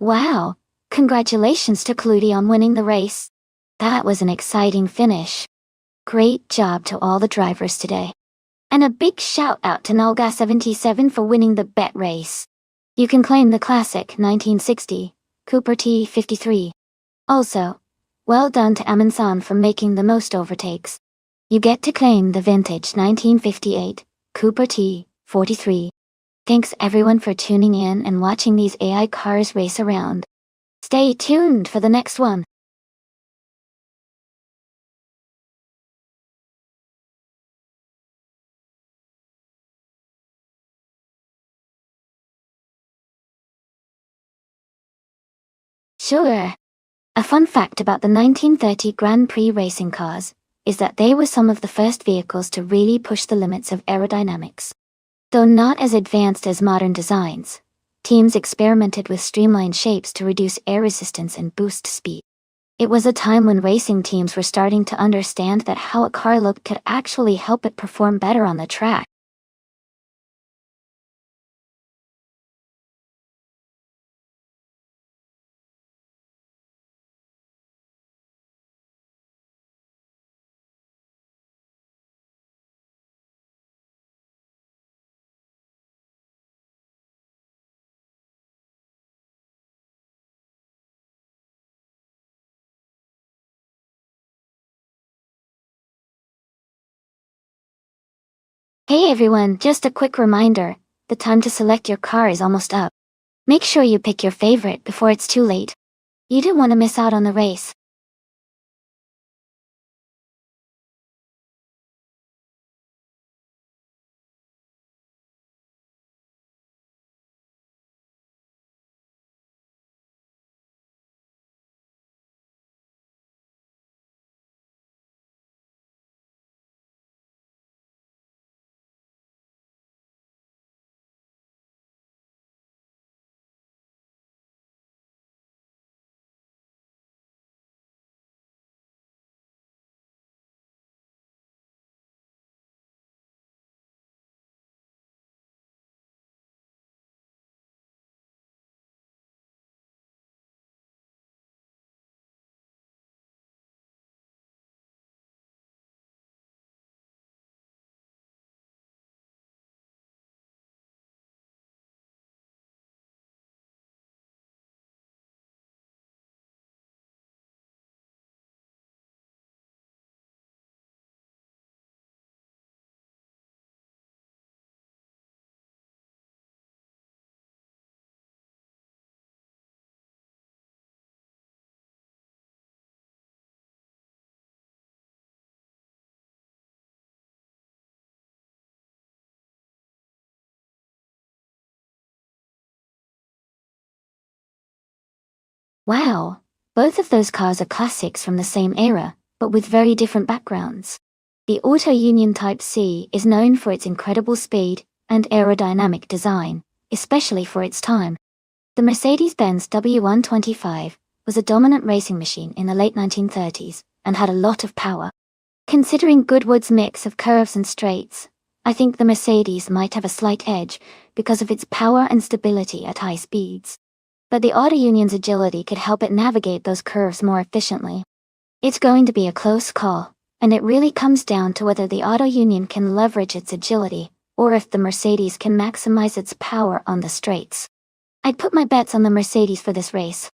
Wow! Congratulations to Cloudy on winning the race. That was an exciting finish. Great job to all the drivers today. And a big shout out to Nalga77 for winning the bet race. You can claim the classic 1960 Cooper T53. Also, well done to Amin-san for making the most overtakes. You get to claim the vintage 1958 Cooper T43. Thanks everyone for tuning in and watching these AI cars race around. Stay tuned for the next one. Sure. A fun fact about the 1930 Grand Prix racing cars is that they were some of the first vehicles to really push the limits of aerodynamics. Though not as advanced as modern designs, teams experimented with streamlined shapes to reduce air resistance and boost speed. It was a time when racing teams were starting to understand that how a car looked could actually help it perform better on the track. Hey everyone, just a quick reminder, the time to select your car is almost up. Make sure you pick your favorite before it's too late. You don't want to miss out on the race. Wow, both of those cars are classics from the same era, but with very different backgrounds. The Auto Union Type C is known for its incredible speed, and aerodynamic design, especially for its time. The Mercedes-Benz W125 was a dominant racing machine in the late 1930s and had a lot of power. Considering Goodwood's mix of curves and straights, I think the Mercedes might have a slight edge because of its power and stability at high speeds. But the Auto Union's agility could help it navigate those curves more efficiently. It's going to be a close call, and it really comes down to whether the Auto Union can leverage its agility, or if the Mercedes can maximize its power on the straights. I'd put my bets on the Mercedes for this race.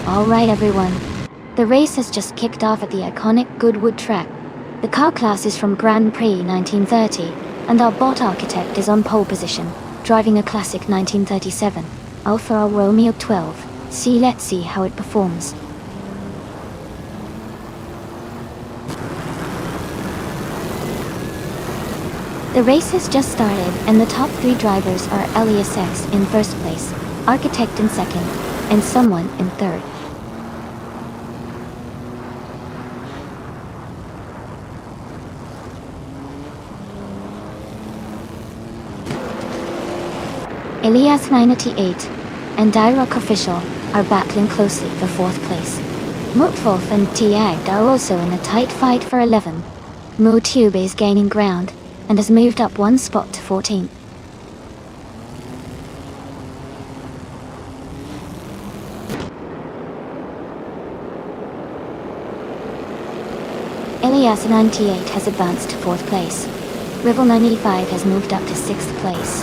Alright everyone, the race has just kicked off at the iconic Goodwood track. The car class is from Grand Prix 1930, and our bot architect is on pole position, driving a classic 1937 Alfa Romeo 12. Let's see how it performs. The race has just started, and the top 3 drivers are Elias X in first place, Architect in second, and someone in third. Elias 98 and Dirok Official are battling closely for 4th place. Mutwolf and Tiag are also in a tight fight for 11. Motube is gaining ground and has moved up 1 spot to 14th. Elias 98 has advanced to 4th place. Revel 95 has moved up to 6th place.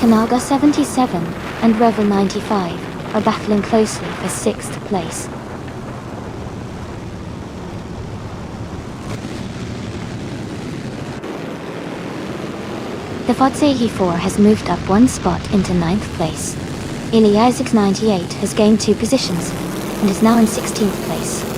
Kanaga 77 and Revel 95 are battling closely for 6th place. The Fodsehi 4 has moved up 1 spot into 9th place. Elias 98 has gained 2 positions and is now in 16th place.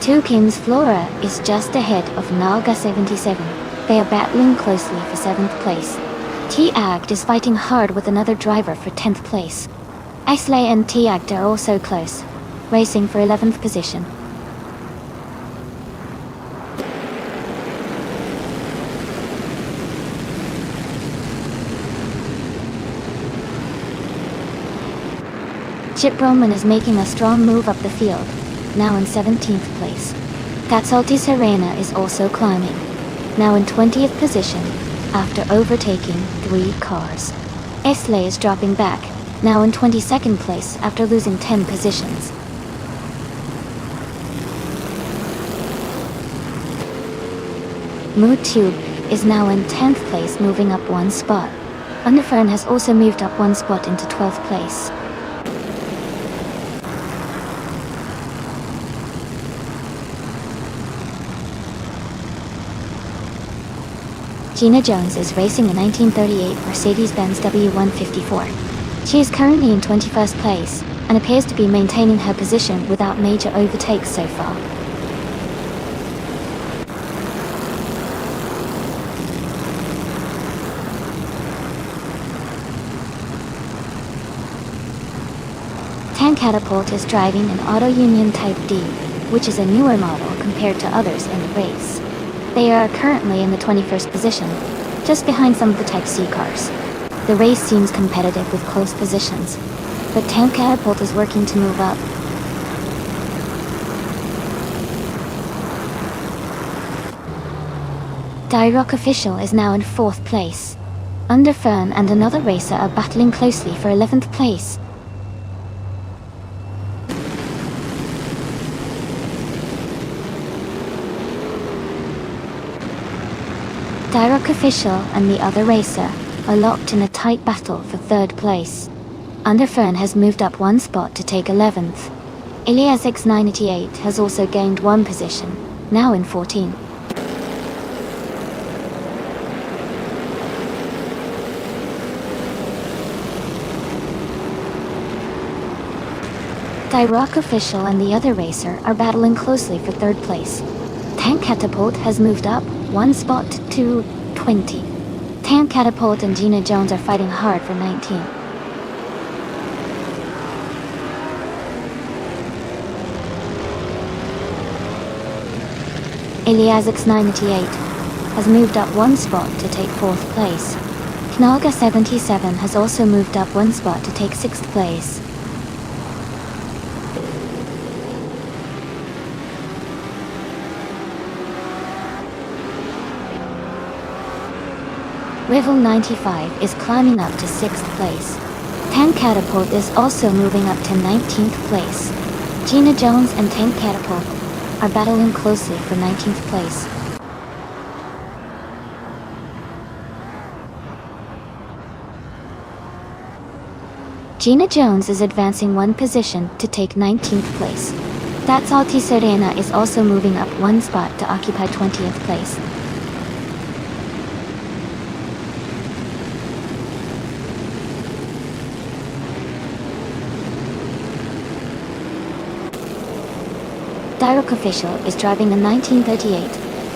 Tukin's Flora is just ahead of Nalga 77. They are battling closely for 7th place. T-Agd is fighting hard with another driver for 10th place. Islay and T-Agd are also close, racing for 11th position. Chip Roman is making a strong move up the field, now in 17th place. Katsalti Serena is also climbing, now in 20th position, after overtaking 3 cars. Esley is dropping back, now in 22nd place after losing 10 positions. Mood Tube is now in 10th place, moving up one spot. Underfern has also moved up one spot into 12th place. Gina Jones is racing a 1938 Mercedes-Benz W154. She is currently in 21st place, and appears to be maintaining her position without major overtakes so far. Tank Catapult is driving an Auto Union Type D, which is a newer model compared to others in the race. They are currently in the 21st position, just behind some of the Type C cars. The race seems competitive with close positions, but Tank Catapult is working to move up. Rock Official is now in 4th place. Underfern and another racer are battling closely for 11th place. Rock Official and the other racer are locked in a tight battle for 3rd place. Underfern has moved up one spot to take 11th. Ilias X988 has also gained one position, now in 14. Rock Official and the other racer are battling closely for 3rd place. Tank Catapult has moved up one spot to 20. Tank Catapult and Gina Jones are fighting hard for 19. Ilias X988 has moved up one spot to take 4th place. Knalga 77 has also moved up one spot to take 6th place. Rival 95 is climbing up to 6th place. Tank Catapult is also moving up to 19th place. Gina Jones and Tank Catapult are battling closely for 19th place. Gina Jones is advancing one position to take 19th place. That's Alti Serena is also moving up one spot to occupy 20th place. Rock Official is driving a 1938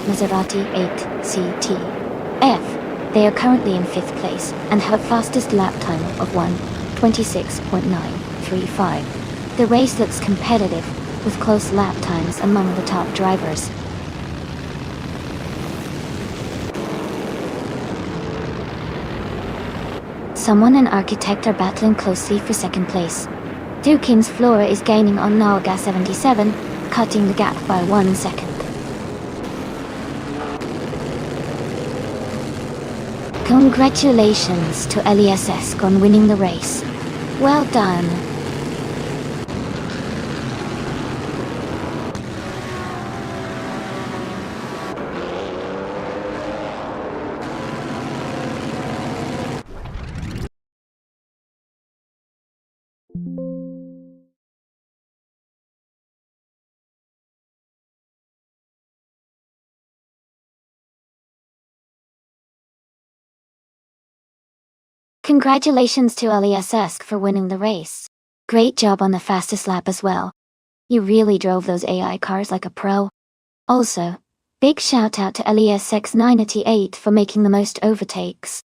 Maserati 8CT-F. They are currently in 5th place and have a fastest lap time of 1:26.935. The race looks competitive, with close lap times among the top drivers. Someone and Architect are battling closely for 2nd place. Dukins Flora is gaining on Nalga 77, cutting the gap by 1 second. Congratulations to Elias on winning the race. Well done. Congratulations to Elias for winning the race. Great job on the fastest lap as well. You really drove those AI cars like a pro. Also, big shout out to Elias X988 for making the most overtakes.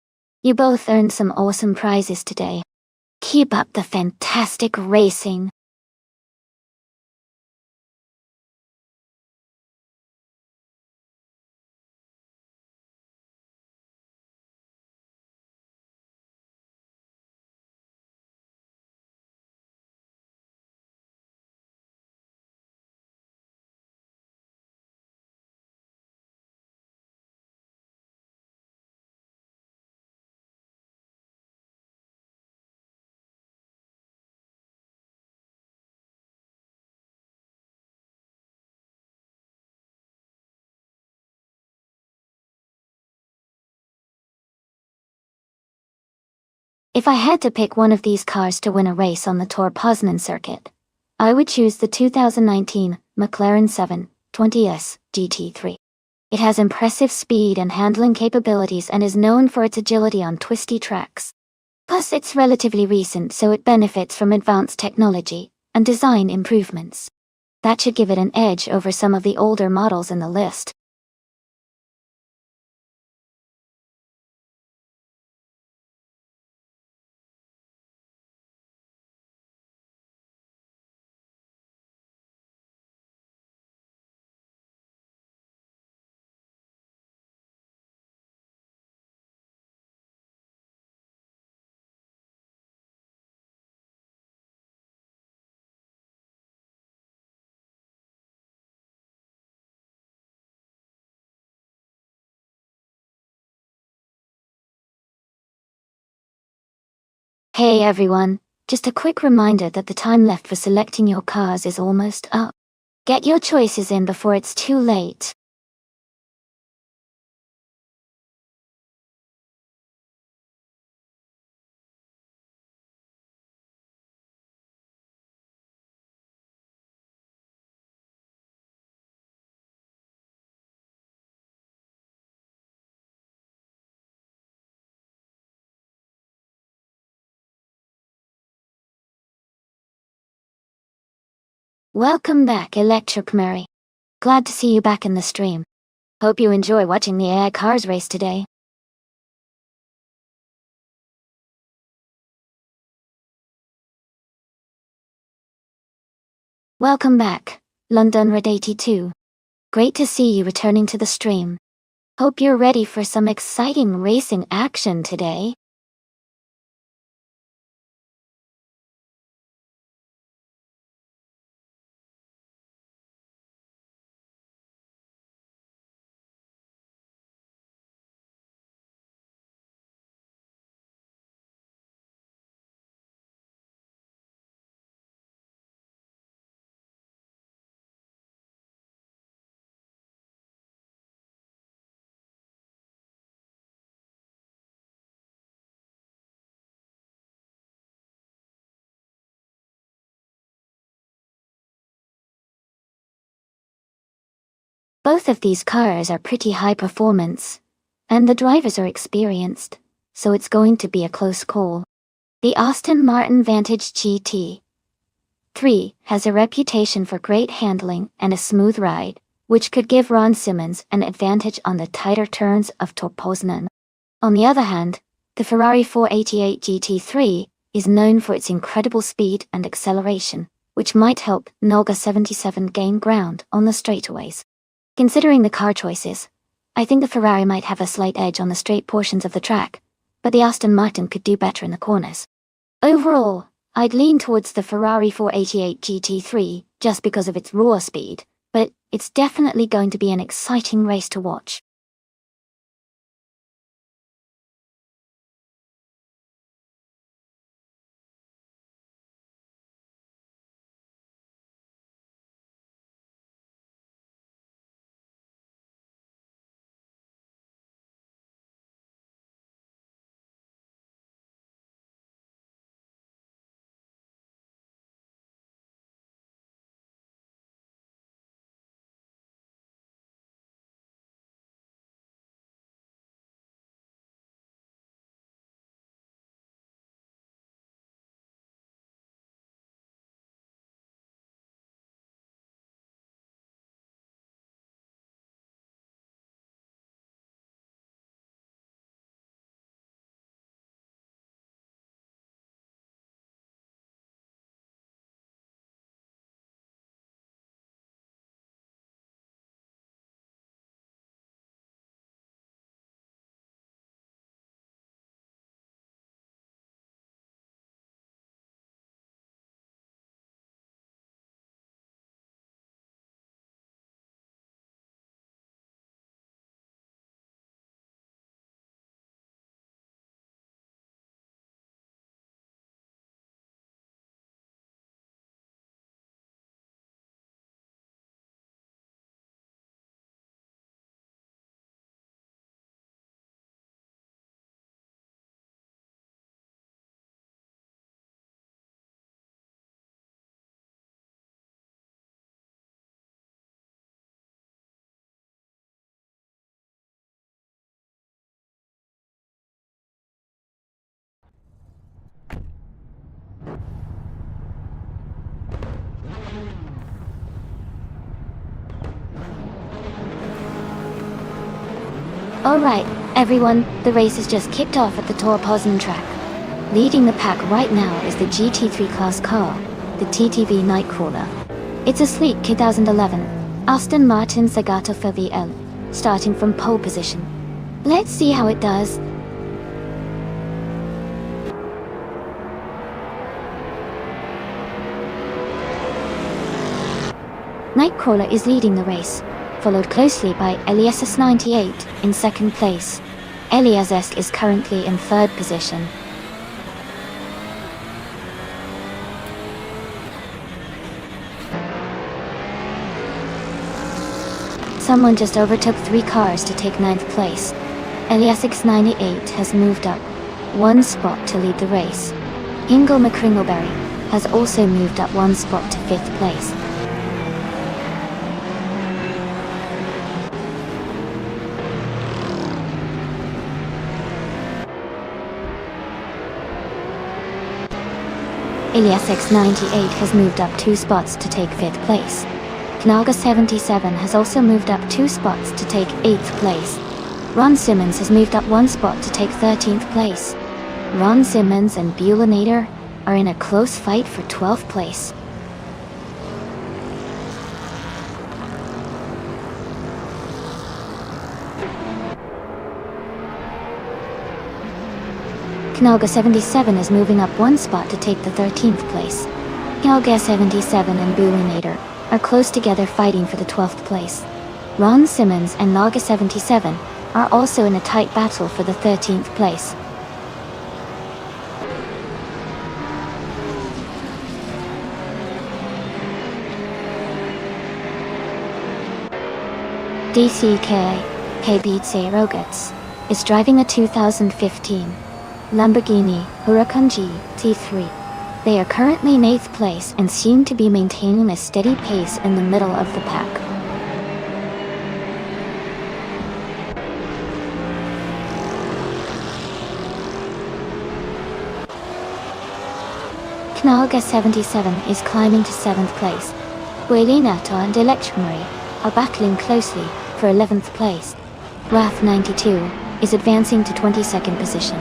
You both earned some awesome prizes today. Keep up the fantastic racing. If I had to pick one of these cars to win a race on the Tor Poznan circuit, I would choose the 2019 McLaren 720S GT3. It has impressive speed and handling capabilities and is known for its agility on twisty tracks. Plus, it's relatively recent, so it benefits from advanced technology and design improvements. That should give it an edge over some of the older models in the list. Hey everyone, just a quick reminder that the time left for selecting your cars is almost up. Get your choices in before it's too late. Welcome back, Electric Mary. Glad to see you back in the stream. Hope you enjoy watching the AI cars race today. Welcome back, London Red 82. Great to see you returning to the stream. Hope you're ready for some exciting racing action today. Both of these cars are pretty high performance, and the drivers are experienced, so it's going to be a close call. The Aston Martin Vantage GT3 has a reputation for great handling and a smooth ride, which could give Ron Simmons an advantage on the tighter turns of Tor Poznan. On the other hand, the Ferrari 488 GT3 is known for its incredible speed and acceleration, which might help Nolga 77 gain ground on the straightaways. Considering the car choices, I think the Ferrari might have a slight edge on the straight portions of the track, but the Aston Martin could do better in the corners. Overall, I'd lean towards the Ferrari 488 GT3 just because of its raw speed, but it's definitely going to be an exciting race to watch. Alright, everyone, the race has just kicked off at the Torposen track. Leading the pack right now is the GT3 class car, the TTV Nightcrawler. It's a sleek 2011 Aston Martin Zagato VL, starting from pole position. Let's see how it does. Nightcrawler is leading the race, followed closely by Elias 98 in second place. Elias is currently in third position. Someone just overtook 3 cars to take 9th place. Elias 98 has moved up 1 spot to lead the race. Ingo McCringleberry has also moved up 1 spot to 5th place. Elias 98 has moved up 2 spots to take 5th place. Knaga 77 has also moved up 2 spots to take 8th place. Ron Simmons has moved up 1 spot to take 13th place. Ron Simmons and Bulinator are in a close fight for 12th place. Knaga 77 is moving up 1 spot to take the 13th place. Knaga 77 and Bulinator are close together fighting for the 12th place. Ron Simmons and Naga 77 are also in a tight battle for the 13th place. DCK Kbitse Rogats is driving a 2015 Lamborghini Huracan GT3. They are currently in 8th place and seem to be maintaining a steady pace in the middle of the pack. Knaga 77 is climbing to 7th place. Guelinato and Electromary are battling closely for 11th place. Wrath 92 is advancing to 22nd position.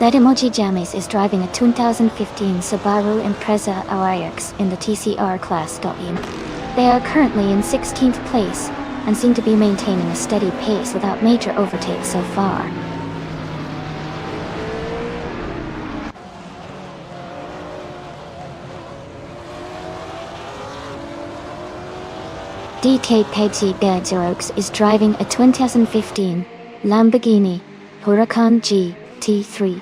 That Emoji Jammies is driving a 2015 Subaru Impreza RIX in the TCR class. They are currently in 16th place and seem to be maintaining a steady pace without major overtakes so far. DK Peggy Bergerox is driving a 2015 Lamborghini Huracan GT3.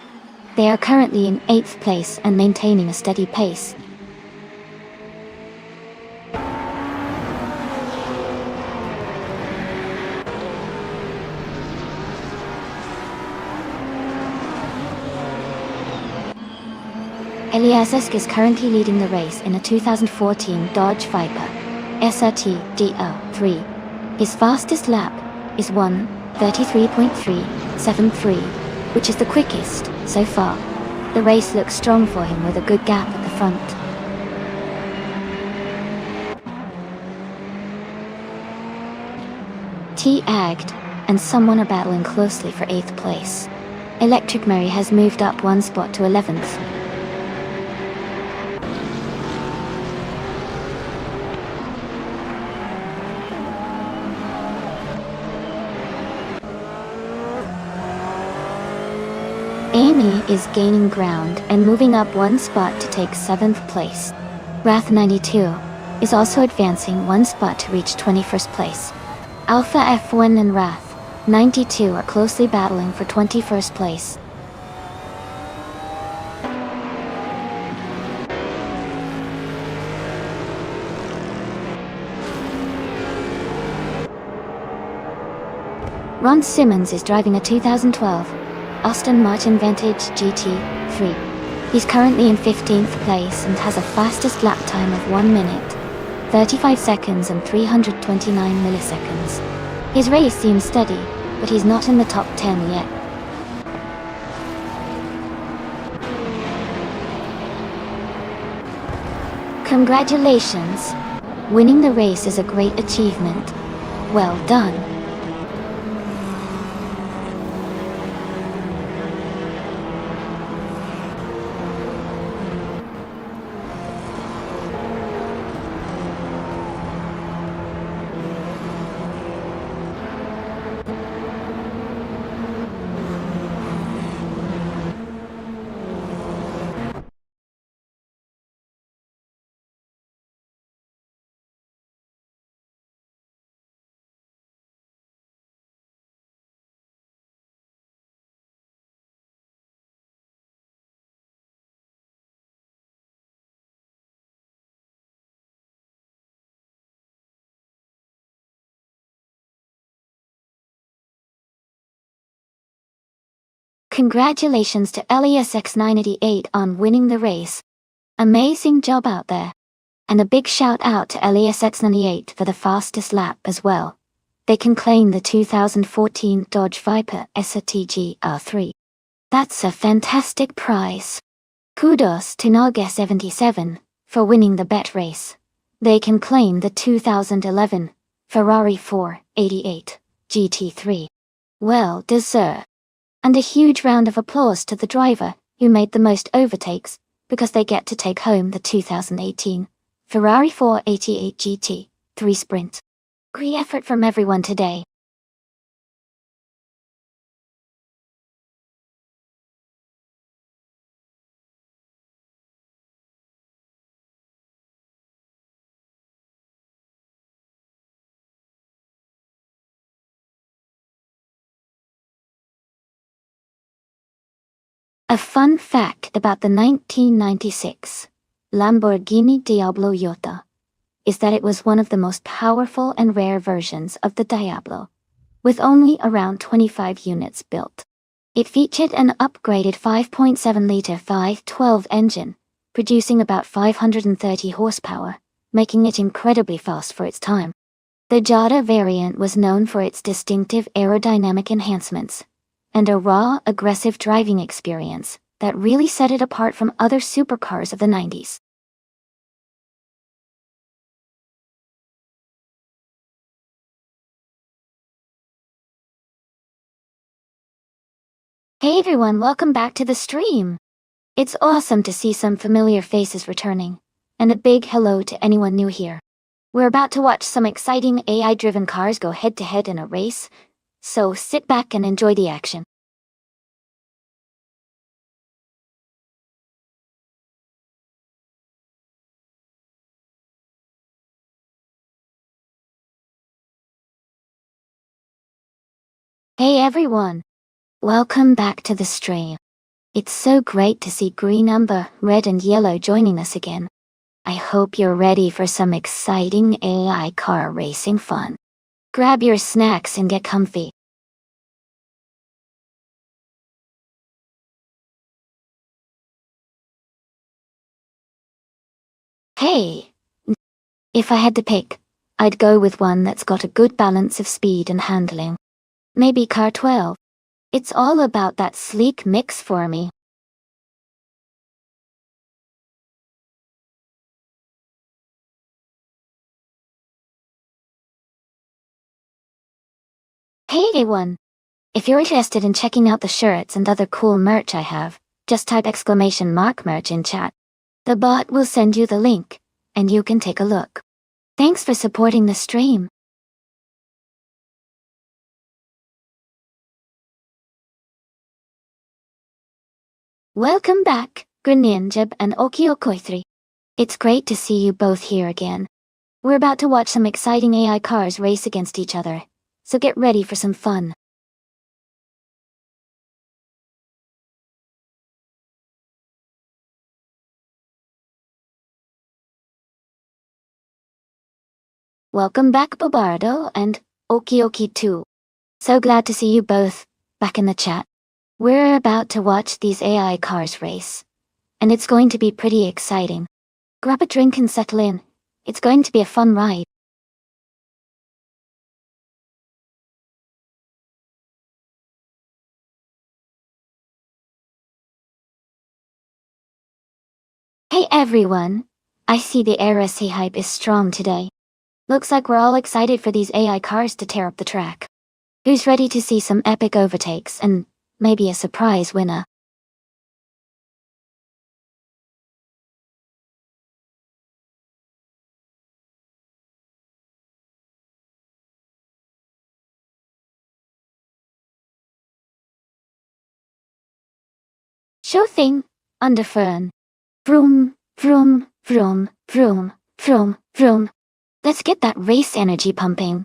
They are currently in 8th place and maintaining a steady pace. Elias is currently leading the race in a 2014 Dodge Viper SRT DL3. His fastest lap is 1:33.373, which is the quickest so far. The race looks strong for him with a good gap at the front. T-Agged and someone are battling closely for 8th place. Electric Mary has moved up 1 spot to 11th. Amy is gaining ground and moving up 1 spot to take 7th place. Wrath 92 is also advancing 1 spot to reach 21st place. Alpha F1 and Wrath 92 are closely battling for 21st place. Ron Simmons is driving a 2012 Aston Martin Vantage GT3. He's currently in 15th place and has a fastest lap time of 1 minute, 35 seconds and 329 milliseconds. His race seems steady, but he's not in the top 10 yet. Congratulations! Winning the race is a great achievement. Well done. Congratulations to LESX988 on winning the race. Amazing job out there. And a big shout out to LESX98 for the fastest lap as well. They can claim the 2014 Dodge Viper SRTG R3. That's a fantastic prize. Kudos to Naga77 for winning the bet race. They can claim the 2011 Ferrari 488 GT3. Well deserved. And a huge round of applause to the driver who made the most overtakes, because they get to take home the 2018 Ferrari 488 GT3 Sprint. Great effort from everyone today. A fun fact about the 1996 Lamborghini Diablo Jota is that it was one of the most powerful and rare versions of the Diablo, with only around 25 units built. It featured an upgraded 5.7-liter 512 engine, producing about 530 horsepower, making it incredibly fast for its time. The Jota variant was known for its distinctive aerodynamic enhancements and a raw, aggressive driving experience that really set it apart from other supercars of the 90s. Hey everyone, welcome back to the stream. It's awesome to see some familiar faces returning, and a big hello to anyone new here. We're about to watch some exciting AI-driven cars go head-to-head in a race, so sit back and enjoy the action. Hey everyone, welcome back to the stream. It's so great to see green, amber, red and yellow joining us again. I hope you're ready for some exciting AI car racing fun. Grab your snacks and get comfy. Hey! If I had to pick, I'd go with one that's got a good balance of speed and handling. Maybe Car 12. It's all about that sleek mix for me. Hey everyone! If you're interested in checking out the shirts and other cool merch I have, just type !merch in chat. The bot will send you the link, and you can take a look. Thanks for supporting the stream. Welcome back, Greninjab and Okiokoithri. It's great to see you both here again. We're about to watch some exciting AI cars race against each other, so get ready for some fun. Welcome back, Bobardo and Okioki too. So glad to see you both back in the chat. We're about to watch these AI cars race, and it's going to be pretty exciting. Grab a drink and settle in. It's going to be a fun ride. Hey everyone! I see the RSC hype is strong today. Looks like we're all excited for these AI cars to tear up the track. Who's ready to see some epic overtakes and maybe a surprise winner? Sure thing, under fern. Vroom, vroom, vroom, vroom, vroom, vroom. Let's get that race energy pumping.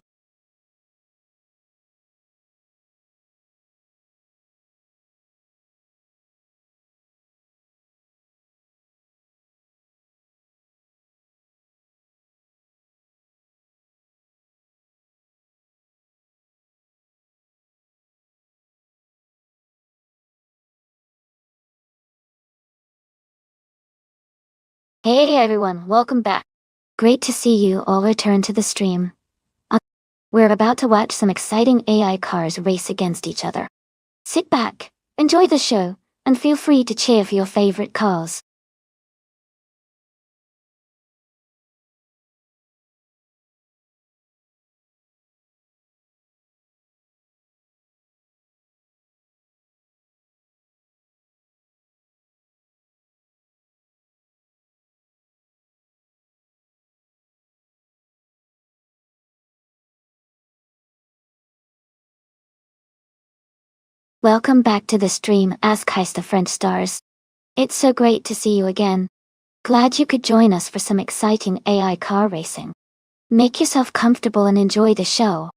Hey everyone, welcome back. Great to see you all return to the stream. We're about to watch some exciting AI cars race against each other. Sit back, enjoy the show, and feel free to cheer for your favorite cars. Welcome back to the stream, as the French stars. It's so great to see you again. Glad you could join us for some exciting AI car racing. Make yourself comfortable and enjoy the show.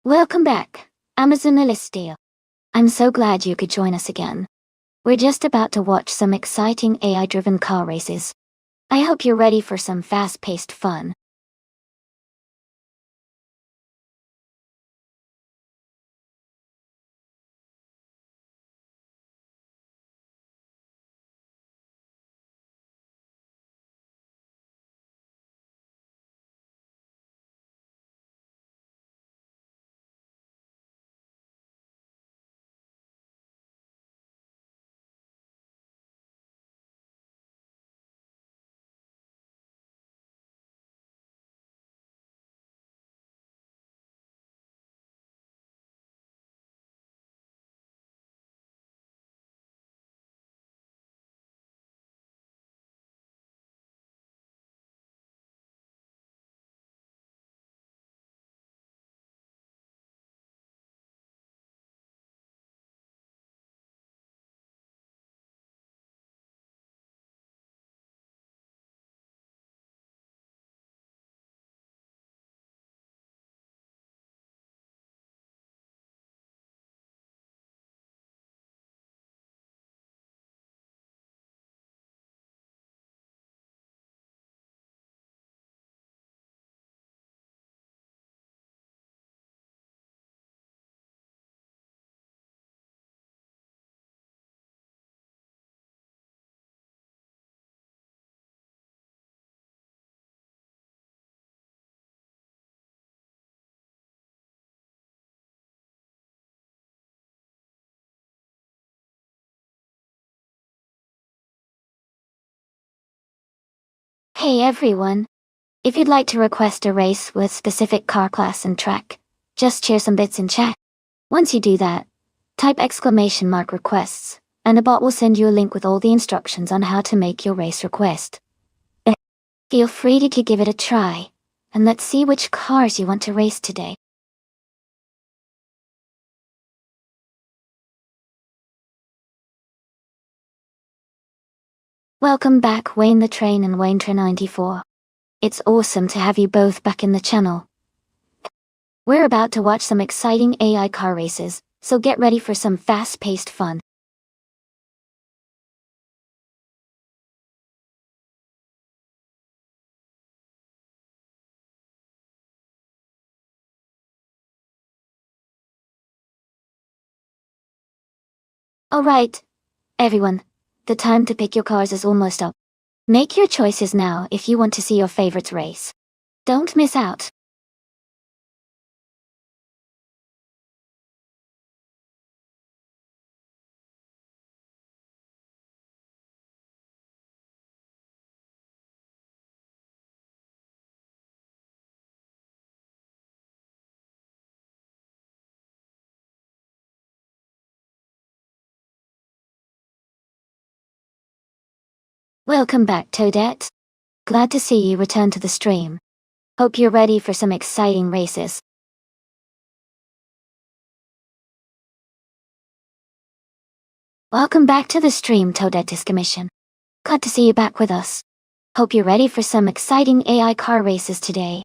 Welcome back, Amazon Alistio. I'm so glad you could join us again. We're just about to watch some exciting AI-driven car races. I hope you're ready for some fast-paced fun. Hey everyone! If you'd like to request a race with specific car class and track, just share some bits in chat. Once you do that, type !requests, and a bot will send you a link with all the instructions on how to make your race request. Feel free to give it a try, and let's see which cars you want to race today. Welcome back Wayne the Train and Wayne94. It's awesome to have you both back in the channel. We're about to watch some exciting AI car races, so get ready for some fast-paced fun. Alright, everyone, the time to pick your cars is almost up. Make your choices now if you want to see your favorites race. Don't miss out. Welcome back, Toadette. Glad to see you return to the stream. Hope you're ready for some exciting races. Welcome back to the stream, Toadette's Commission. Glad to see you back with us. Hope you're ready for some exciting AI car races today.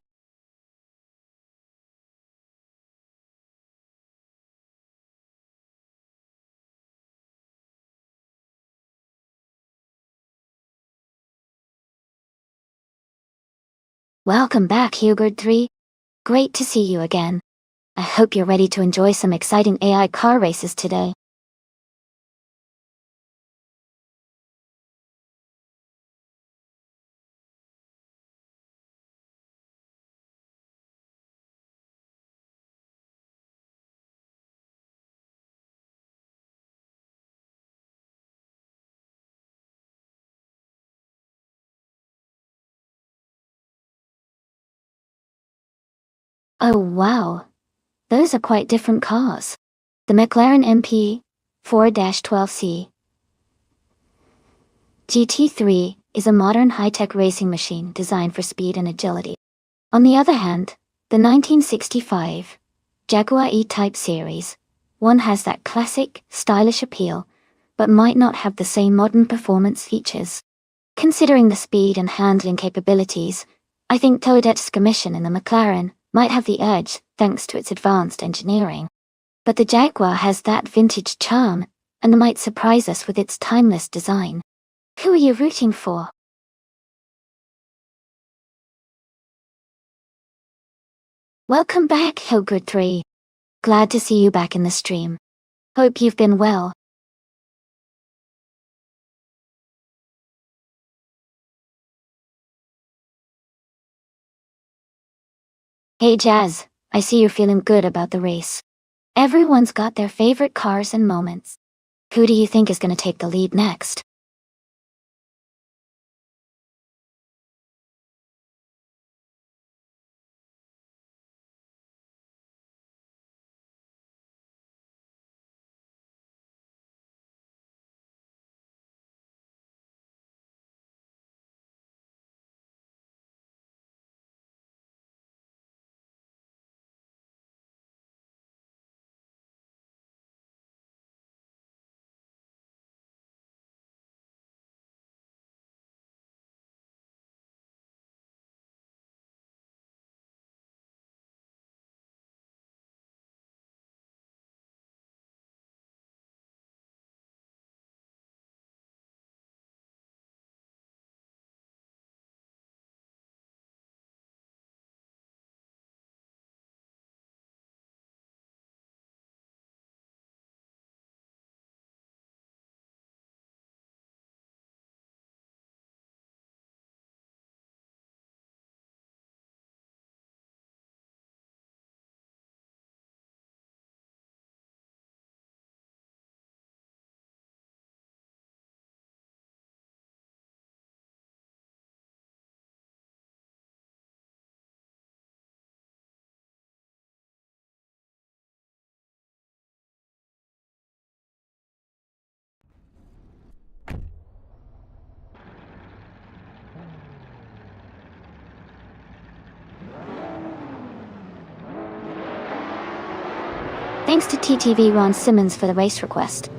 Welcome back, Hugard3. Great to see you again. I hope you're ready to enjoy some exciting AI car races today. Oh wow, those are quite different cars. The McLaren MP 4-12C GT3 is a modern high-tech racing machine designed for speed and agility. On the other hand, the 1965 Jaguar E-Type series, one has that classic, stylish appeal, but might not have the same modern performance features. Considering the speed and handling capabilities, I think Toadette's Commission in the McLaren might have the edge thanks to its advanced engineering. But the Jaguar has that vintage charm, and might surprise us with its timeless design. Who are you rooting for? Welcome back, Hillgood3. Glad to see you back in the stream. Hope you've been well. Hey Jazz, I see you're feeling good about the race. Everyone's got their favorite cars and moments. Who do you think is going to take the lead next? Thanks to TTV Ron Simmons for the race request.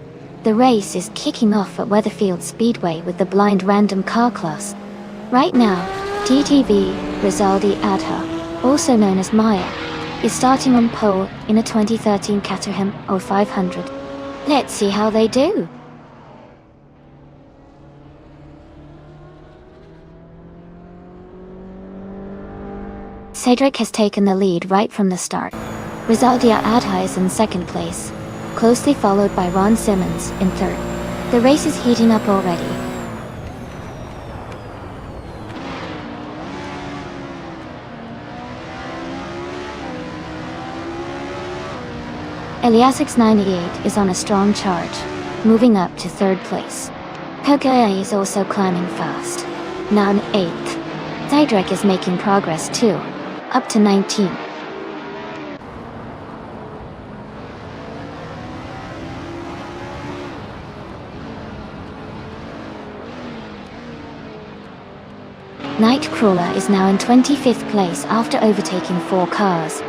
The race is kicking off at Weatherfield Speedway with the blind random car class. Right now, TTV Rizaldi Adha, also known as Maya, is starting on pole in a 2013 Caterham 0500. Let's see how they do. Cedric has taken the lead right from the start. Rizaldia Adha is in second place, closely followed by Ron Simmons in third. The race is heating up already. Eliasix98 is on a strong charge, moving up to third place. Pogaya is also climbing fast, now in 8th. Cedric is making progress too, up to 19. Nightcrawler is now in 25th place after overtaking 4 cars.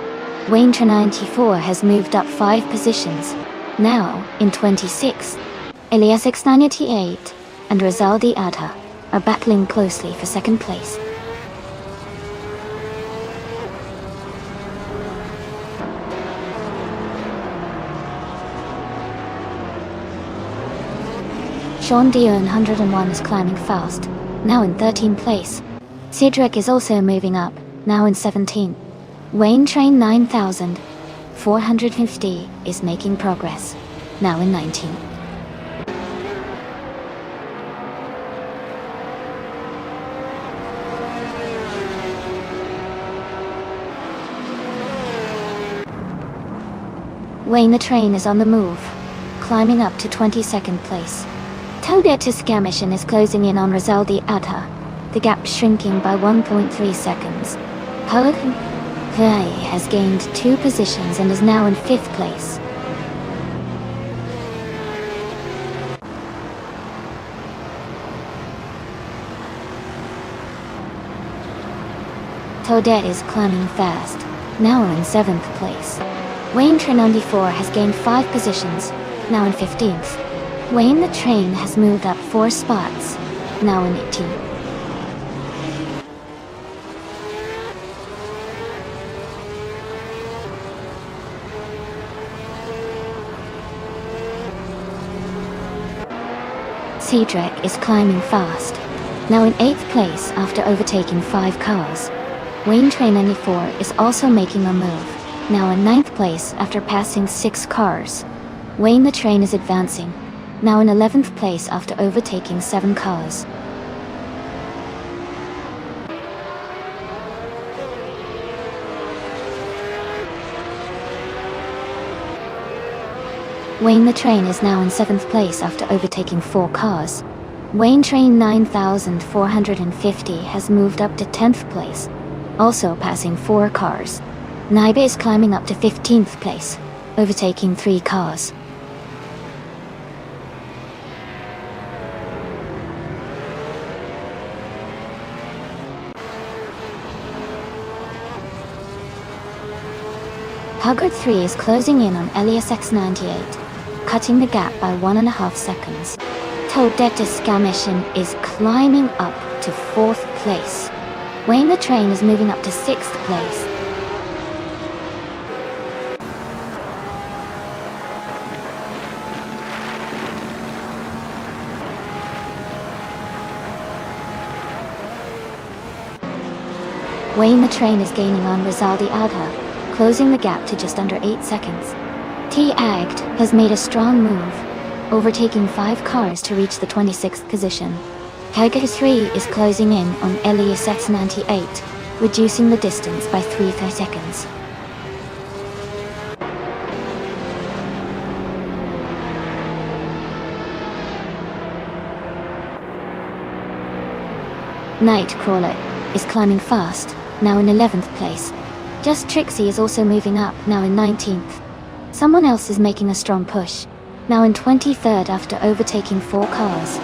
Wayne 94 has moved up 5 positions, now in 26th. Eliasix98 and Rizaldi Adha are battling closely for second place. Sean Dion 101 is climbing fast, now in 13th place. Cedric is also moving up, now in 17th. Wayne Train 9450 is making progress, now in 19th. Wayne the Train is on the move, climbing up to 22nd place. Toadette Scamishin is closing in on Rizaldi Adha, the gap shrinking by 1.3 seconds. Pelican Play has gained 2 positions and is now in 5th place. Toadette is climbing fast, now in 7th place. Wayne Train 94 has gained 5 positions, now in 15th. Wayne the Train has moved up 4 spots, now in 18th. Cedric is climbing fast, now in 8th place after overtaking 5 cars. Wayne Train 94 is also making a move, now in 9th place after passing 6 cars. Wayne the Train is advancing, now in 11th place after overtaking 7 cars. Wayne the Train is now in 7th place after overtaking 4 cars. Wayne Train 9450 has moved up to 10th place, also passing 4 cars. Naiba is climbing up to 15th place, overtaking 3 cars. Huggard 3 is closing in on Eliasix98, cutting the gap by 1.5 seconds. Toadette Scamishin is climbing up to 4th place. Wayne the Train is moving up to 6th place. Wayne the Train is gaining on Rizaldi Adha, closing the gap to just under 8 seconds. T-Agged has made a strong move, overtaking 5 cars to reach the 26th position. Tiger 3 is closing in on Eliasix98, reducing the distance by 3 seconds. Nightcrawler is climbing fast, now in 11th place. Just Trixie is also moving up, now in 19th. Someone else is making a strong push, now in 23rd after overtaking 4 cars.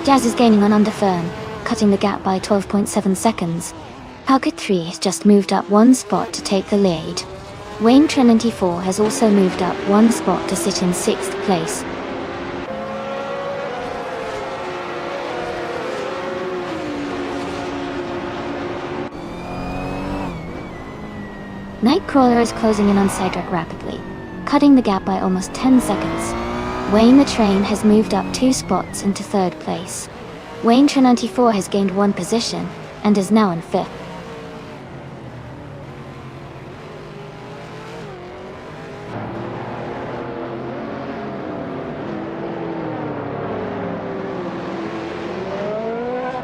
Jazz is gaining on Underfern, cutting the gap by 12.7 seconds. Pocket 3 has just moved up one spot to take the lead. Wayne Trinity 4 has also moved up one spot to sit in 6th place. Nightcrawler is closing in on Cedric rapidly, cutting the gap by almost 10 seconds. Wayne the Train has moved up 2 spots into 3rd place. Wayne Trinity 4 has gained 1 position and is now in 5th.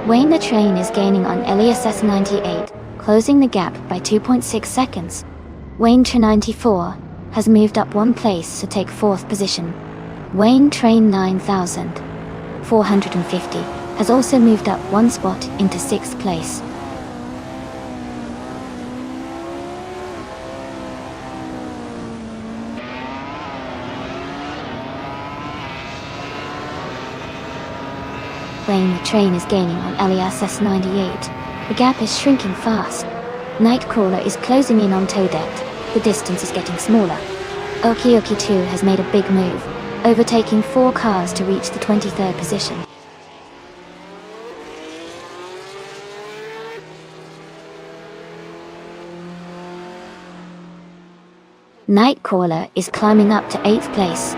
Wayne the Train is gaining on LESS 98, closing the gap by 2.6 seconds. Wayne Trinity 4 has moved up 1 place to take 4th position. Wayne Train 9450 has also moved up 1 spot into 6th place. Wayne the Train is gaining on LESS 98. The gap is shrinking fast. Nightcrawler is closing in on Toadette. The distance is getting smaller. Oki 2 has made a big move, overtaking 4 cars to reach the 23rd position. Nightcrawler is climbing up to 8th place.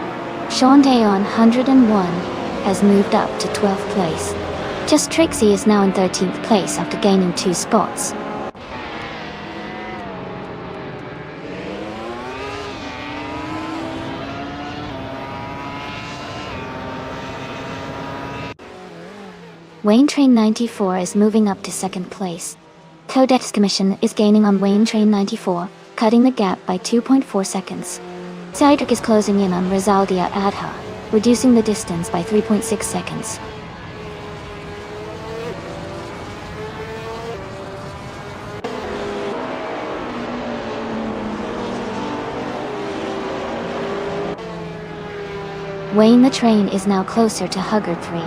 Sean Dayon 101 has moved up to 12th place. Just Trixie is now in 13th place after gaining 2 spots. Wayne Train 94 is moving up to 2nd place. Toadette's Commission is gaining on Wayne Train 94, cutting the gap by 2.4 seconds. Cedric is closing in on Rizaldia Adha, reducing the distance by 3.6 seconds. Wayne the Train is now closer to Huggard 3,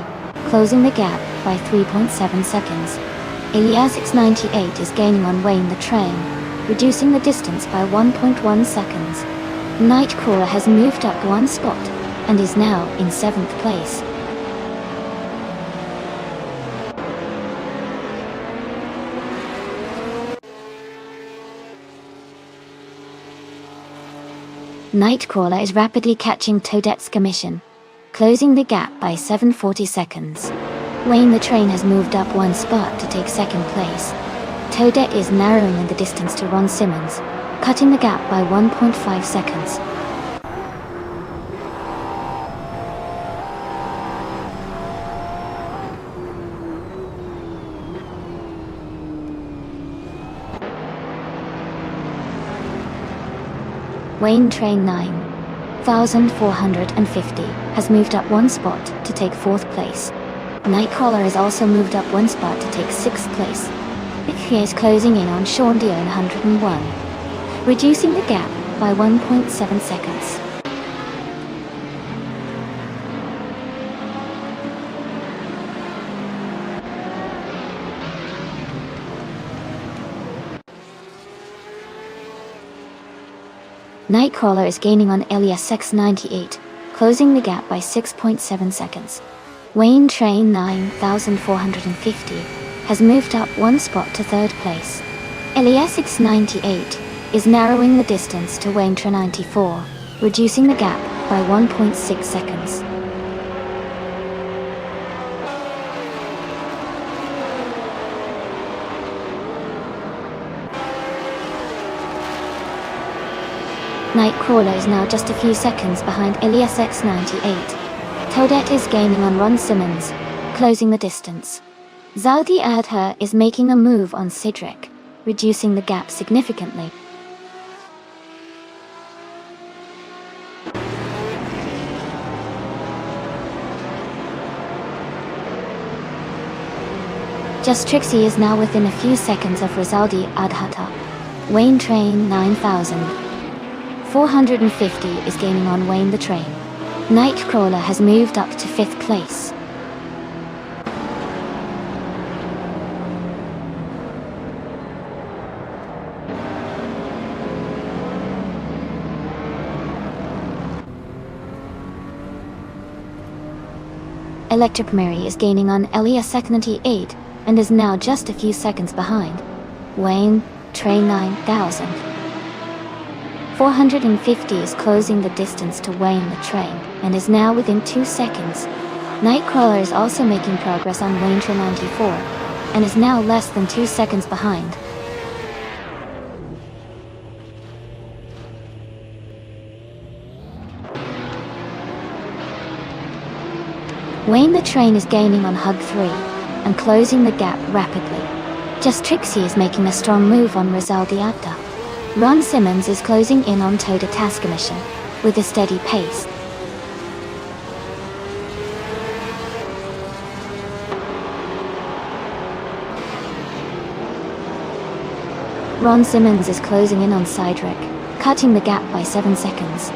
closing the gap by 3.7 seconds. Eliasix 98 is gaining on Wayne the Train, reducing the distance by 1.1 seconds. Nightcrawler has moved up 1 spot and is now in 7th place. Nightcrawler is rapidly catching Toadette's Commission, closing the gap by 7.40 seconds. Wayne the Train has moved up 1 spot to take 2nd place. Toadette is narrowing the distance to Ron Simmons, cutting the gap by 1.5 seconds. Wayne Train 9450 has moved up 1 spot to take 4th place. Nightcrawler has also moved up 1 spot to take 6th place. He is closing in on Sean Dion 101, reducing the gap by 1.7 seconds. Nightcrawler is gaining on LESX 98, closing the gap by 6.7 seconds. Wayne Train 9450 has moved up 1 spot to 3rd place. LESX 98 is narrowing the distance to Wayne Train 94, reducing the gap by 1.6 seconds. Nightcrawler is now just a few seconds behind LESX 98. Toadette is gaining on Ron Simmons, closing the distance. Zaldi Adha is making a move on Cedric, reducing the gap significantly. Just Trixie is now within a few seconds of Rizaldi Adhata. Wayne Train 9450 is gaining on Wayne the Train. Nightcrawler has moved up to 5th place. Electric Mary is gaining on LES X98 and is now just a few seconds behind. Wayne Train 9000. 450 is closing the distance to Wayne the Train and is now within 2 seconds. Nightcrawler is also making progress on Wayne Train 94 and is now less than 2 seconds behind. Wayne the Train is gaining on Hug 3 and closing the gap rapidly. Just Trixie is making a strong move on Rizal Diata. Ron Simmons is closing in on Toda Tascommission with a steady pace. Ron Simmons is closing in on Cydric, cutting the gap by 7 seconds.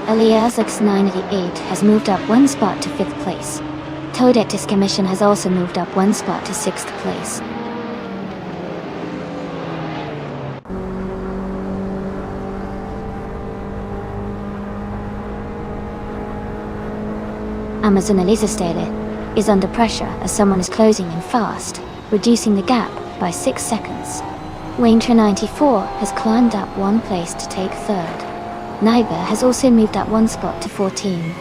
Elias X988 has moved up 1 spot to 5th place. Toda Tascommission has also moved up 1 spot to 6th place. Amazon Elisastele is under pressure as someone is closing in fast, reducing the gap by 6 seconds. Wayne Train 94 has climbed up 1 place to take 3rd. Naiba has also moved up 1 spot to 14.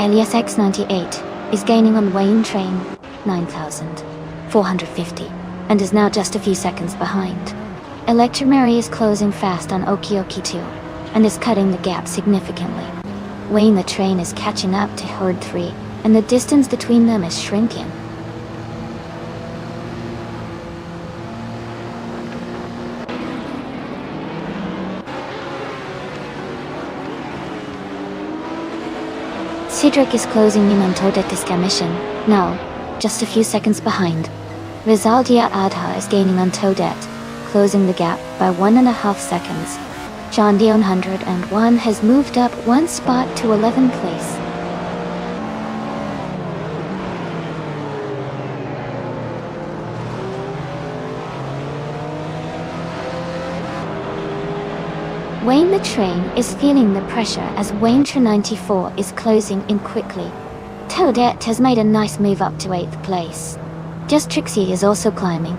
Elias X98 is gaining on Wayne Train 9450 and is now just a few seconds behind. Electromary is closing fast on Okioki 2 and is cutting the gap significantly. Wayne the Train is catching up to Herd 3 and the distance between them is shrinking. Cydric is closing in on Toda Tascommission, now just a few seconds behind. Rizaldia Adha is gaining on Toadette, closing the gap by 1.5 seconds. John Dion 101 has moved up 1 spot to 11th place. Wayne the Train is feeling the pressure as Wayne Train 94 is closing in quickly. Toadette has made a nice move up to 8th place. Just Trixie is also climbing,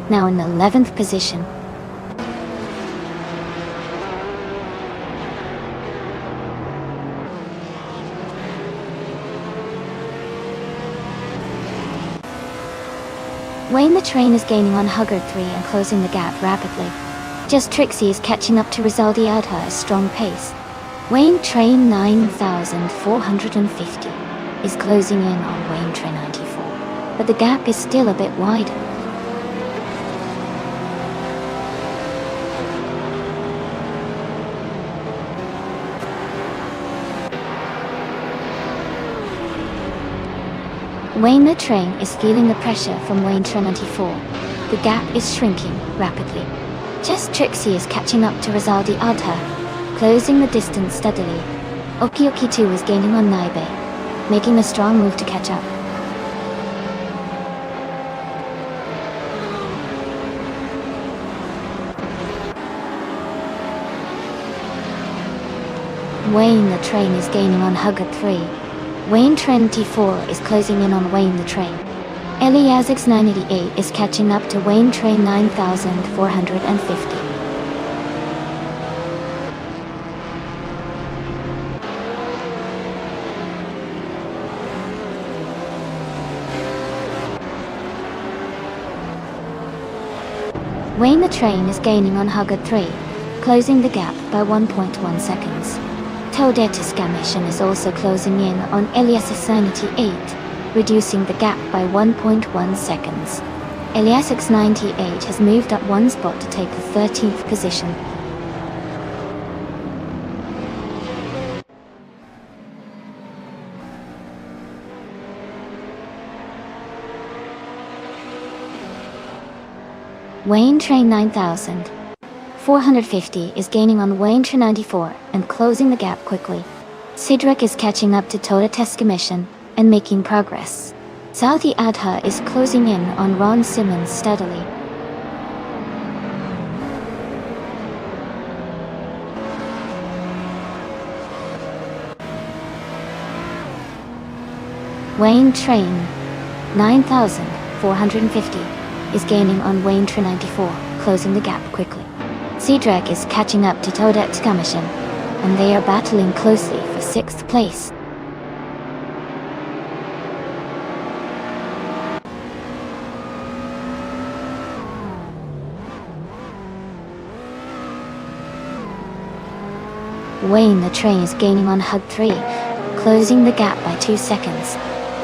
now in 11th position. Wayne the Train is gaining on Huggard 3 and closing the gap rapidly. Just Trixie is catching up to Rizaldi Adha at a strong pace. Wayne Train 9450 is closing in on Wayne Train 94, but the gap is still a bit wider. Wayne the Train is feeling the pressure from Wayne Train 94. The gap is shrinking rapidly. Just Trixie is catching up to Rizaldi Adha, closing the distance steadily. Okioki 2 is gaining on Naibe, making a strong move to catch up. Wayne the Train is gaining on Huggard 3. Wayne Train 94 is closing in on Wayne the Train. Eliazix 988 is catching up to Wayne Train 9450. Wayne the Train is gaining on Huggard 3, closing the gap by 1.1 seconds. Toadette Tascommission is also closing in on Elias 98, reducing the gap by 1.1 seconds. Elias 98 has moved up 1 spot to take the 13th position. Wayne Train 9450 is gaining on Wayne Train 94 and closing the gap quickly. Sidrak is catching up to Toda Teskamission and making progress. Saudi Adha is closing in on Ron Simmons steadily. Wayne Train 9,450 is gaining on Wayne Train 94, closing the gap quickly. Sidrak is catching up to Toda Teskamission, and they are battling closely for 6th place. Wayne the Train is gaining on Hug 3, closing the gap by 2 seconds.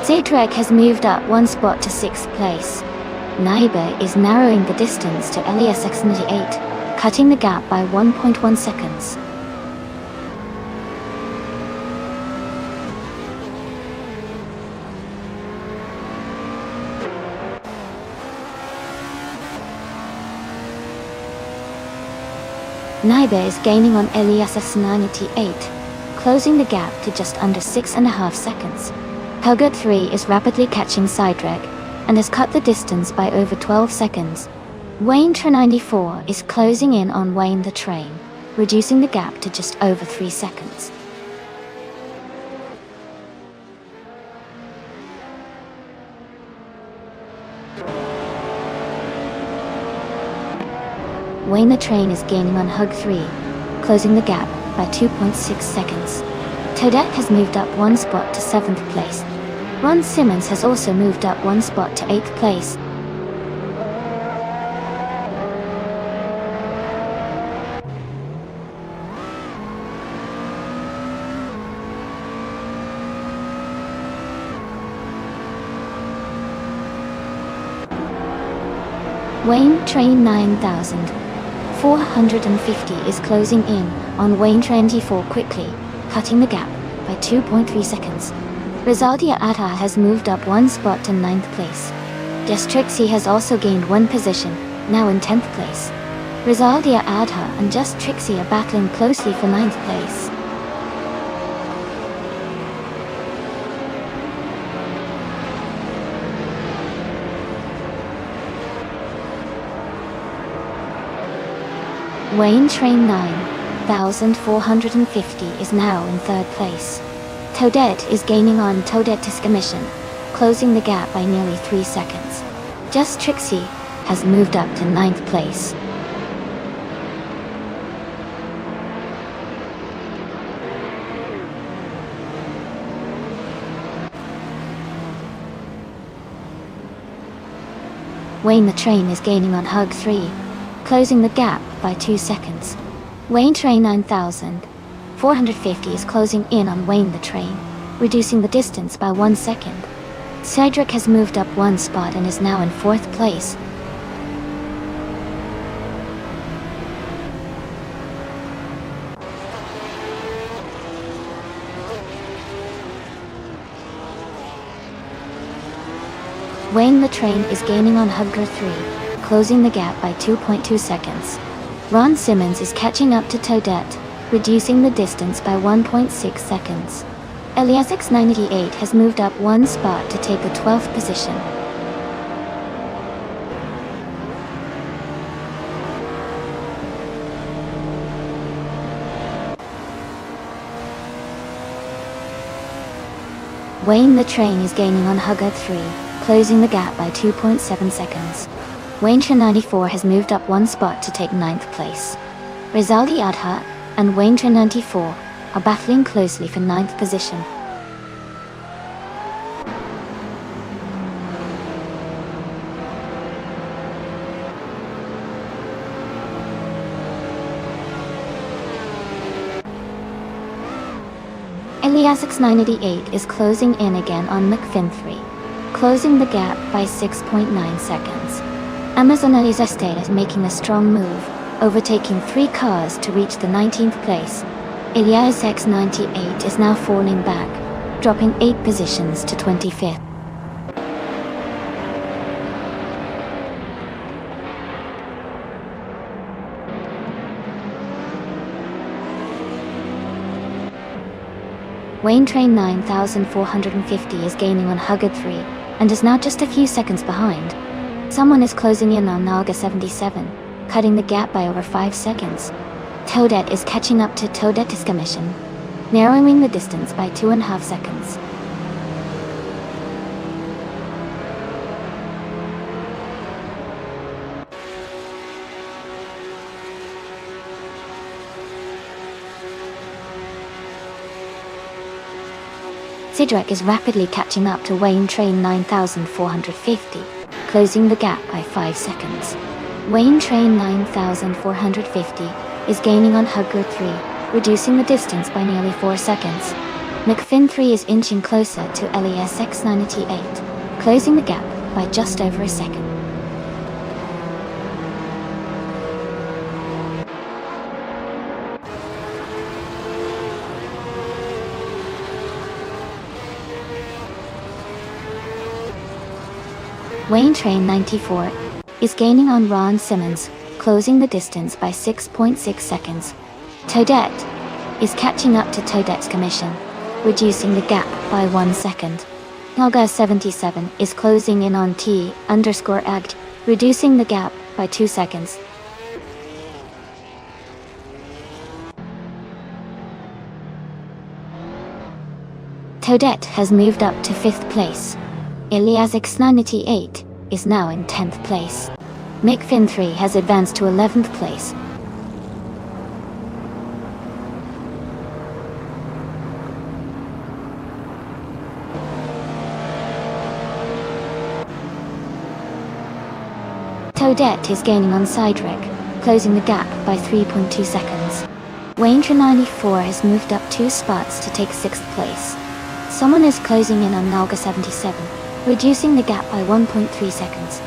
Sidrak has moved up 1 spot to 6th place. Naiba is narrowing the distance to Elias X98, cutting the gap by 1.1 seconds. Naiba is gaining on Elias X98, closing the gap to just under 6.5 seconds. Huggard 3 is rapidly catching Sidrak, and has cut the distance by over 12 seconds. Wayne Train 94 is closing in on Wayne the Train, reducing the gap to just over 3 seconds. Wayne the Train is gaining on Hug 3, closing the gap by 2.6 seconds. Toadette has moved up 1 spot to 7th place. Ron Simmons has also moved up 1 spot to 8th place. Wayne Train 9,450 is closing in on Wayne Train 94 quickly, cutting the gap by 2.3 seconds. Rizaldia Atta has moved up 1 spot to 9th place. Just Trixie has also gained 1 position, now in 10th place. Rizaldia Atta and Just Trixie are battling closely for 9th place. Wayne Train 9,450 is now in 3rd place. Toadette is gaining on Toadette Teskamission, closing the gap by nearly 3 seconds. Just Trixie has moved up to 9th place. Wayne the Train is gaining on Hug 3, closing the gap by 2 seconds. Wayne Train 9,450 is closing in on Wayne the Train, reducing the distance by 1 second. Cedric has moved up 1 spot and is now in 4th place. Wayne the Train is gaining on Hugger 3, closing the gap by 2.2 seconds. Ron Simmons is catching up to Toadette, reducing the distance by 1.6 seconds. Elias X98 has moved up 1 spot to take the 12th position. Wayne the Train is gaining on Hugger 3, closing the gap by 2.7 seconds. Wayne 94 has moved up 1 spot to take 9th place. Rizaldi Adha and Wayne 94 are battling closely for 9th position. Elias X98 is closing in again on McFinn 3, closing the gap by 6.9 seconds. Amazon Elizastate is making a strong move, overtaking 3 cars to reach the 19th place. Elias X98 is now falling back, dropping 8 positions to 25th. Wayne Train 9450 is gaining on Huggard 3, and is now just a few seconds behind. Someone is closing in on Naga 77, cutting the gap by over 5 seconds. Toadette is catching up to Toadette's Commission, narrowing the distance by 2.5 seconds. Sidrak is rapidly catching up to Wayne Train 9450, closing the gap by 5 seconds. Wayne Train 9450 is gaining on Huggard 3, reducing the distance by nearly 4 seconds. McFinn 3 is inching closer to LESX 98, closing the gap by just over a second. Wayne Train 94 is gaining on Ron Simmons, closing the distance by 6.6 seconds. Toadette is catching up to Toadette's Commission, reducing the gap by 1 second. Naga 77 is closing in on T_AGD, reducing the gap by 2 seconds. Toadette has moved up to 5th place. LESX 98 is now in 10th place. McFinn 3 has advanced to 11th place. Toadette is gaining on Sidrak, closing the gap by 3.2 seconds. Wayne Train 94 has moved up 2 spots to take 6th place. Someone is closing in on Naga 77, reducing the gap by 1.3 seconds.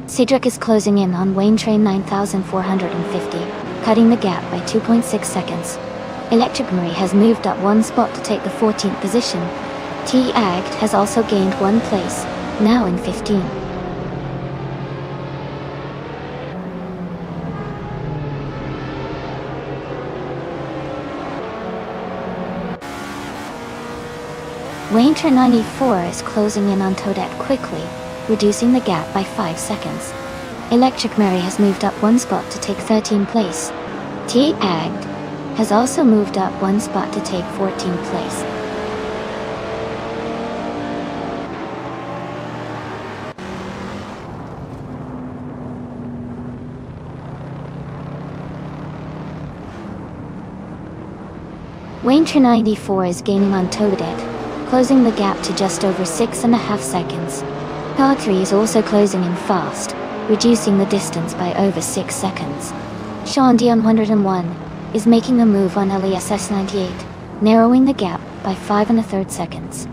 Sidrak is closing in on Wayne Train 9450, cutting the gap by 2.6 seconds. Electric Marie has moved up 1 spot to take the 14th position. T_AGD has also gained 1 place, now in 15. Wayne Train 94 is closing in on Toadette quickly, reducing the gap by 5 seconds. Electric Mary has moved up 1 spot to take 13th place. T_AGD has also moved up 1 spot to take 14th place. Wayne Train 94 is gaining on Toadette, closing the gap to just over 6.5 seconds. Car 3 is also closing in fast, reducing the distance by over 6 seconds. Sean Dion 101 is making a move on LESS 98, narrowing the gap by 5.3 seconds.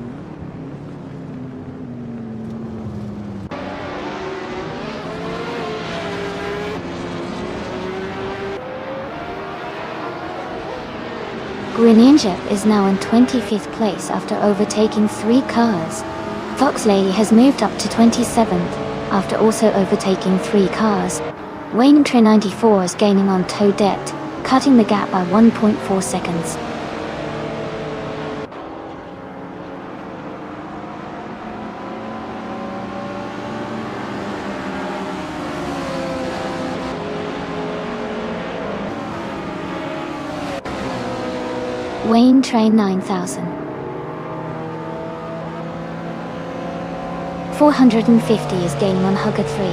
Greninja is now in 25th place after overtaking 3 cars. Fox Lady has moved up to 27th after also overtaking 3 cars. Wayne Train 94 is gaining on Toadette, cutting the gap by 1.4 seconds. Wayne Train 9450 is gaining on Huggard 3,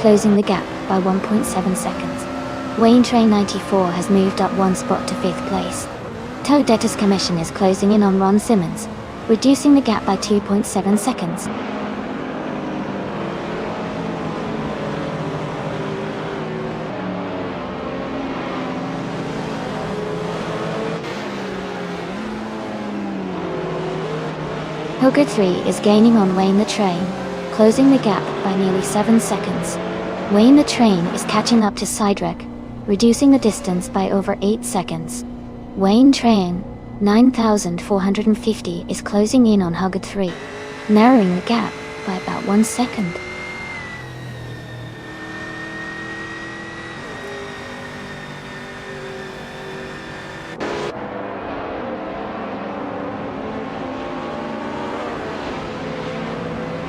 closing the gap by 1.7 seconds. Wayne Train 94 has moved up 1 spot to 5th place. Toadette's Commission is closing in on Ron Simmons, reducing the gap by 2.7 seconds. Huggard 3 is gaining on Wayne the Train, closing the gap by nearly 7 seconds. Wayne the Train is catching up to Sidrak, reducing the distance by over 8 seconds. Wayne Train 9450 is closing in on Huggard 3, narrowing the gap by about 1 second.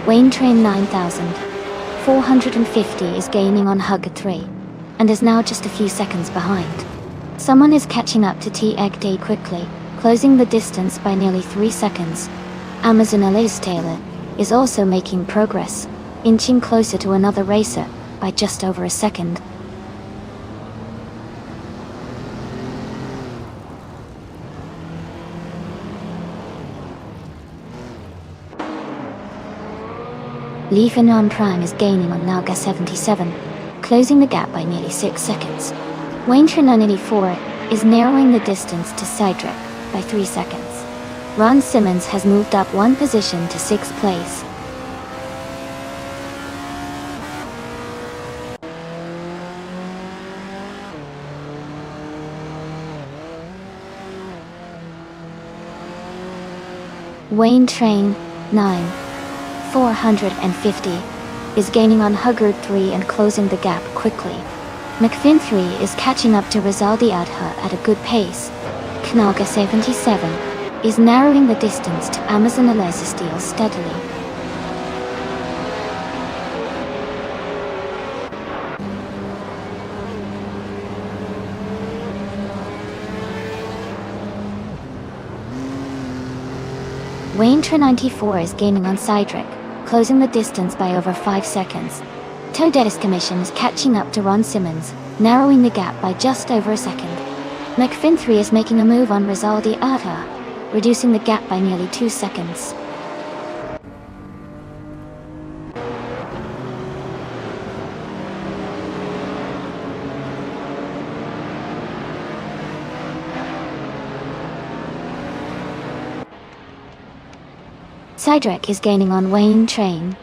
Wayne Train 9450 is gaining on Hugger 3, and is now just a few seconds behind. Someone is catching up to T-Egg Day quickly, closing the distance by nearly 3 seconds. Amazon Elias Taylor is also making progress, inching closer to another racer by just over a second. Lee Finran Prime is gaining on Nalga 77, closing the gap by nearly 6 seconds. Wayne Train 984 is narrowing the distance to Cydric by 3 seconds. Ron Simmons has moved up 1 position to 6th place. Wayne Train 9450 is gaining on Huggard 3 and closing the gap quickly. McFinn 3 is catching up to Rizaldi Adha at a good pace. Knalga 77 is narrowing the distance to Amazon Eliza Steele steadily. Wayne Train 94 is gaining on Cydric, closing the distance by over 5 seconds. Toadette's Commission is catching up to Ron Simmons, narrowing the gap by just over a second. McFinn 3 is making a move on Rizaldi Adha, reducing the gap by nearly 2 seconds. Cydric is gaining on Wayne Train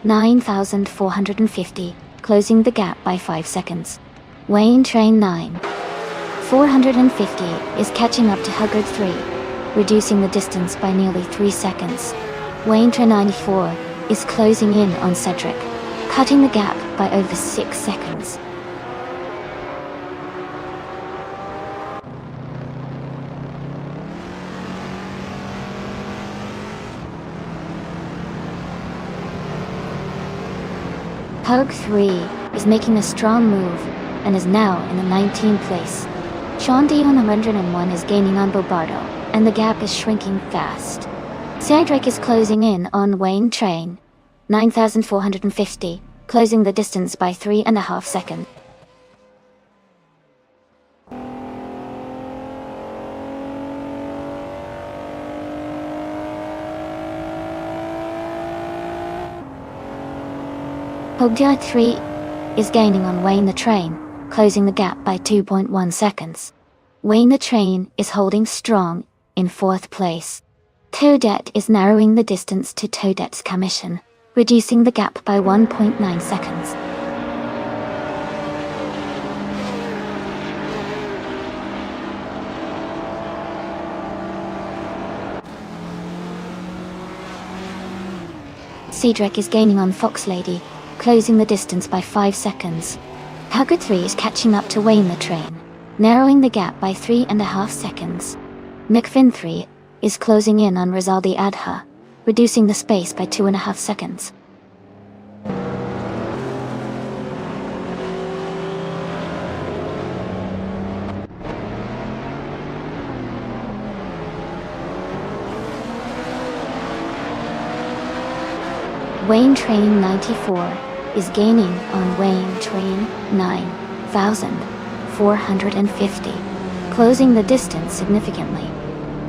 9450, closing the gap by 5 seconds. Wayne Train 9450 is catching up to Huggard 3, reducing the distance by nearly 3 seconds. Wayne Train 94 is closing in on Cedric, cutting the gap by over 6 seconds. Hug 3 is making a strong move and is now in the 19th place. Sean Dion 101 is gaining on Bobardo, and the gap is shrinking fast. Cydric is closing in on Wayne Train 9450, closing the distance by 3.5 seconds. Hogdia 3 is gaining on Wayne the Train, closing the gap by 2.1 seconds. Wayne the Train is holding strong in 4th place. Toadette is narrowing the distance to Toadette's Commission, reducing the gap by 1.9 seconds. Cedric is gaining on Fox Lady, closing the distance by 5 seconds. Hugger 3 is catching up to Wayne the Train, narrowing the gap by 3.5 seconds. McFinn 3 is closing in on Rizaldi Adha, reducing the space by 2.5 seconds. Wayne Train 94 is gaining on Wayne Train 9450, closing the distance significantly.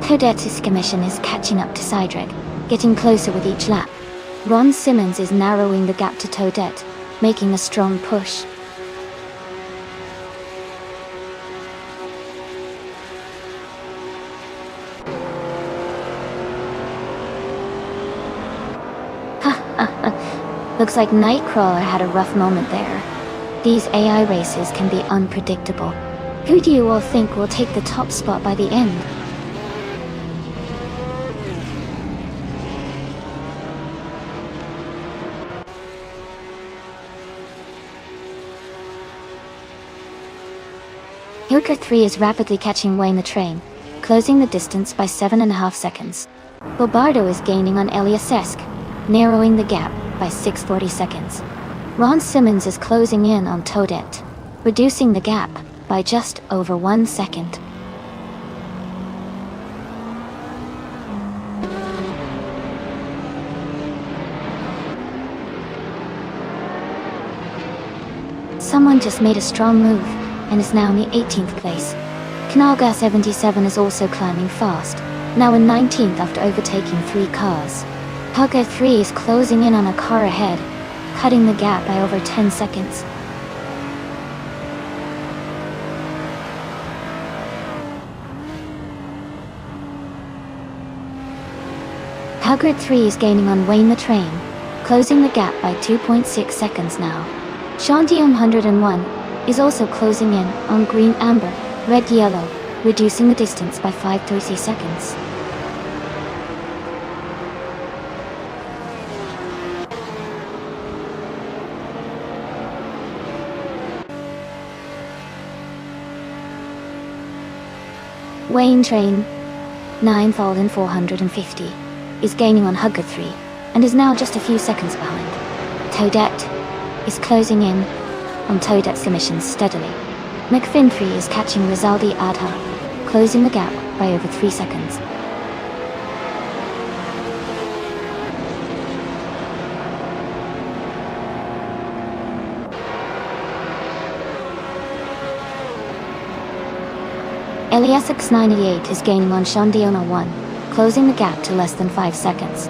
Toadette's Commission is catching up to Cydric, getting closer with each lap. Ron Simmons is narrowing the gap to Toadette, making a strong push. Looks like Nightcrawler had a rough moment there. These AI races can be unpredictable. Who do you all think will take the top spot by the end? Hilker 3 is rapidly catching Wayne the Train, closing the distance by 7.5 seconds. Bobardo is gaining on Eliasesk, narrowing the gap by 640 seconds. Ron Simmons is closing in on Toadette, reducing the gap by just over 1 second. Someone just made a strong move and is now in the 18th place. Kanaga 77 is also climbing fast, now in 19th after overtaking 3 cars. Hugger 3 is closing in on a car ahead, cutting the gap by over 10 seconds. Hugger 3 is gaining on Wayne the Train, closing the gap by 2.6 seconds now. Sean Dion 101 is also closing in on Green Amber, Red Yellow, reducing the distance by 5.30 seconds. Wayne Train 9,450 is gaining on Hugger 3 and is now just a few seconds behind. Toadette is closing in on Toadette's emissions steadily. McFinfrey is catching Rizaldi Adha, closing the gap by over 3 seconds. Eliasix 98 is gaining on Shandiona 1, closing the gap to less than 5 seconds.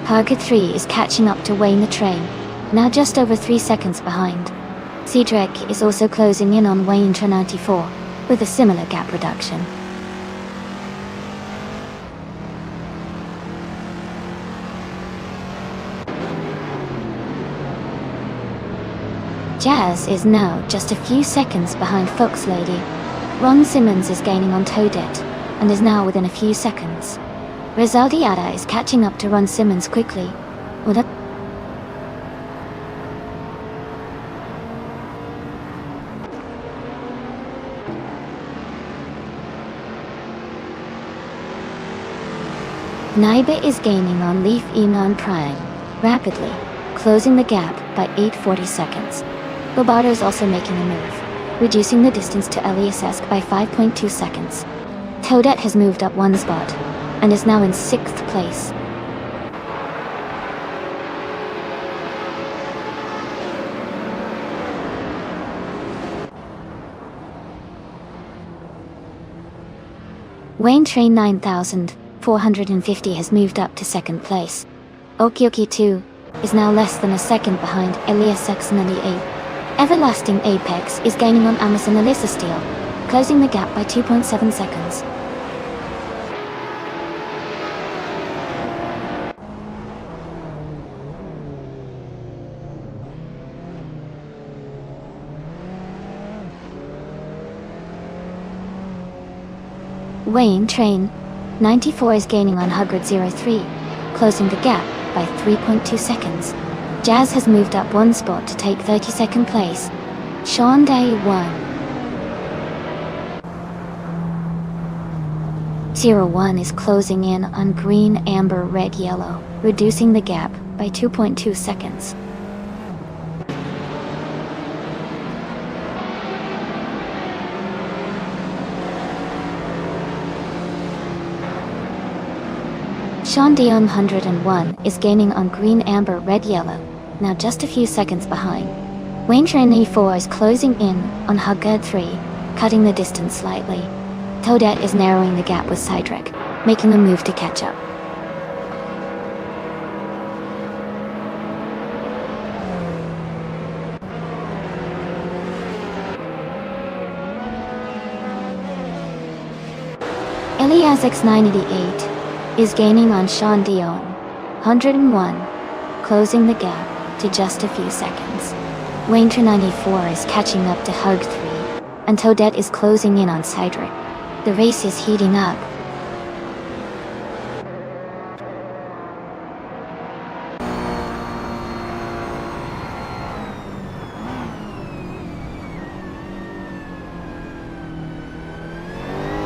Hugger 3 is catching up to Wayne the Train, now just over 3 seconds behind. Cedric is also closing in on Wayne 94, with a similar gap reduction. Jazz is now just a few seconds behind Fox Lady. Ron Simmons is gaining on Toadette, and is now within a few seconds. Rizaldi Ada is catching up to Ron Simmons quickly, with a Naiba is gaining on Leaf Enon Prime, rapidly, closing the gap by 8.40 seconds. Bobardo is also making a move, reducing the distance to Eliasesk by 5.2 seconds. Toadette has moved up 1 spot, and is now in 6th place. Wayne Train 9,450 has moved up to 2nd place. Okioki 2 is now less than a second behind Elias X98. Everlasting Apex is gaining on Amazon Alyssa Steel, closing the gap by 2.7 seconds. Wayne Train 94 is gaining on Hugger 03, closing the gap by 3.2 seconds. Jazz has moved up 1 spot to take 32nd place. Sean Day 01 is closing in on Green Amber Red Yellow, reducing the gap by 2.2 seconds. Sean Dion 101 is gaining on Green Amber Red Yellow, now just a few seconds behind. Wayne Train 84 is closing in on Hugger 3, cutting the distance slightly. Toadette is narrowing the gap with Cydrek, making a move to catch up. Elias X988 is gaining on Sean Dion 101, closing the gap to just a few seconds. Wayne Train 94 is catching up to Hug 3, and Toadette is closing in on Cydrek. The race is heating up.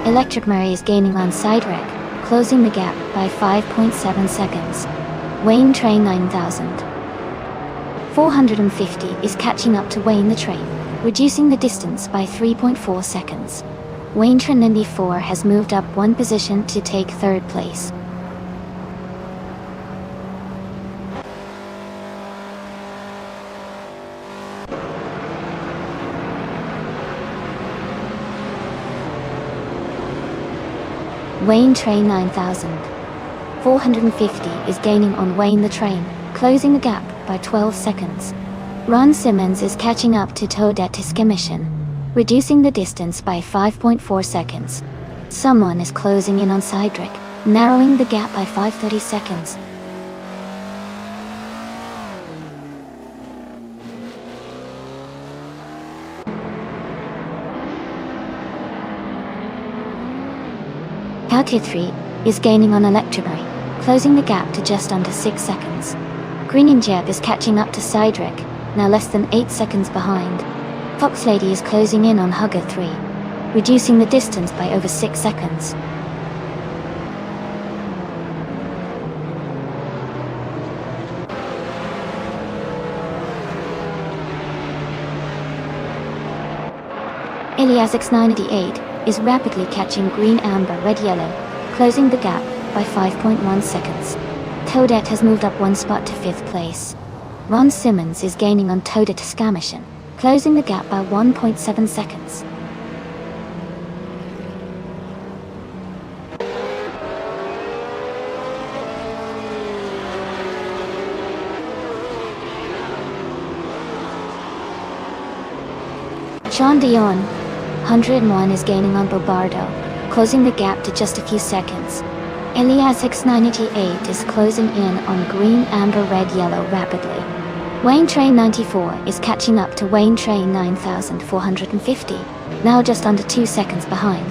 Electric Murray is gaining on Cydrek, closing the gap by 5.7 seconds. Wayne Train 9450 is catching up to Wayne the train, reducing the distance by 3.4 seconds. Wayne Train 94 has moved up one position to take third place. Wayne Train 9450 is gaining on Wayne the train, closing the gap by 12 seconds. Ron Simmons is catching up to Toadette Tiskimission, reducing the distance by 5.4 seconds. Someone is closing in on Cydric, narrowing the gap by 5.30 seconds. Calcutta 3 is gaining on Electroberry, closing the gap to just under 6 seconds. Green and Jeb is catching up to Cydric, now less than 8 seconds behind. Fox Lady is closing in on Hugger 3, reducing the distance by over 6 seconds. Eliasix 98 is rapidly catching Green, Amber, Red, Yellow, closing the gap by 5.1 seconds. Toadette has moved up one spot to 5th place. Ron Simmons is gaining on Toadette Tiskimission, closing the gap by 1.7 seconds. Sean Dion, 101 is gaining on Bobardo, closing the gap to just a few seconds. Eliasix 988 is closing in on Green, Amber, Red, Yellow rapidly. Wayne Train 94 is catching up to Wayne Train 9450, now just under 2 seconds behind.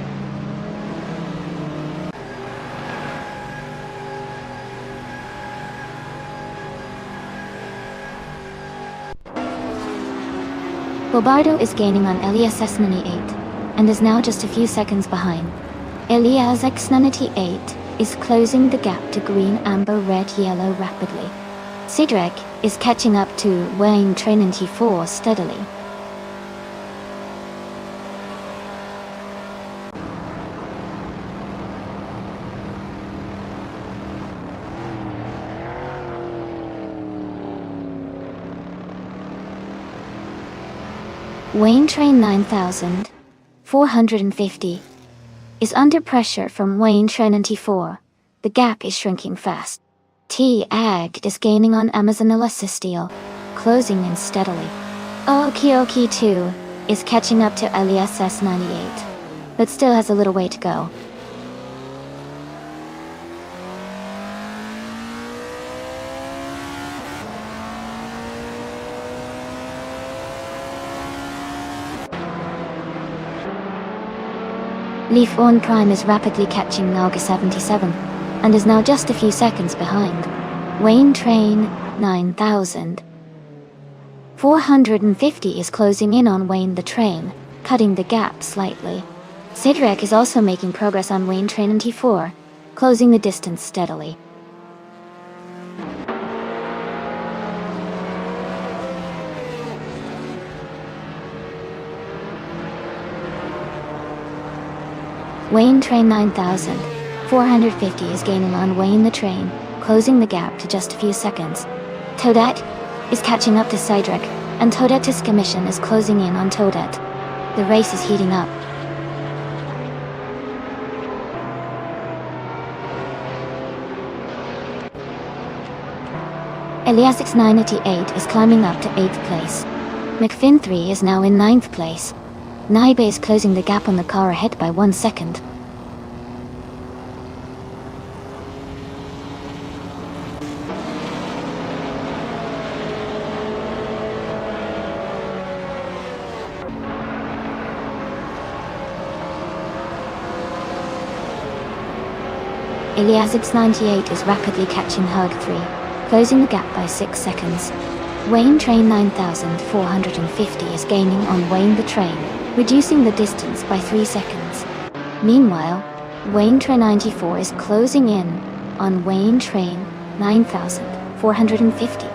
Bobardo is gaining on Eliasix 98, and is now just a few seconds behind. Eliasix 98 is closing the gap to Green, Amber, Red, Yellow rapidly. Cydric is catching up to Wayne Train 94 steadily. Wayne Train 9450 is under pressure from Wayne Train 94. The gap is shrinking fast. T-Ag is gaining on Amazonella Steel, closing in steadily. Okioki 2 is catching up to Eliasix 98, but still has a little way to go. Leaf On Prime is rapidly catching Naga 77, and is now just a few seconds behind. Wayne Train 9450 is closing in on Wayne the Train, cutting the gap slightly. Cydric is also making progress on Wayne Train 94, closing the distance steadily. Wayne Train 9450 is gaining on Wayne the Train, closing the gap to just a few seconds. Toadette is catching up to Cydric, and Toadette Tiskimission is closing in on Toadette. The race is heating up. Eliasix 988 is climbing up to 8th place. McFinn 3 is now in 9th place. Naibe is closing the gap on the car ahead by 1 second. Eliasix 98 is rapidly catching Hug 3, closing the gap by 6 seconds. Wayne Train 9450 is gaining on Wayne the Train, reducing the distance by 3 seconds. Meanwhile, Wayne Train 94 is closing in on Wayne Train 9000. 450,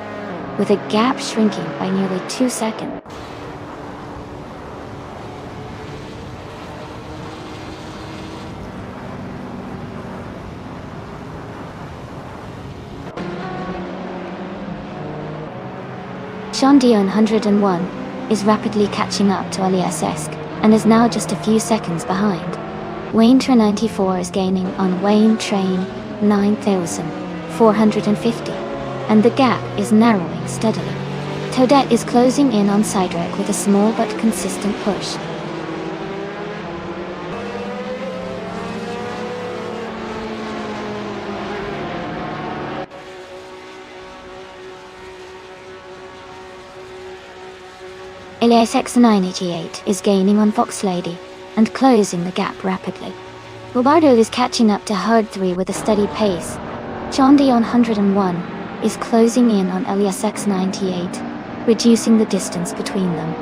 with a gap shrinking by nearly 2 seconds. Shandion 101 is rapidly catching up to Aliasesk and is now just a few seconds behind. Wayne Train 94 is gaining on Wayne Train 9450, and the gap is narrowing steadily. Toadette is closing in on Sidrek with a small but consistent push. Elias X988 is gaining on Fox Lady and closing the gap rapidly. Bobardo is catching up to Herd 3 with a steady pace. Chandion 101 is closing in on Elias X98, reducing the distance between them.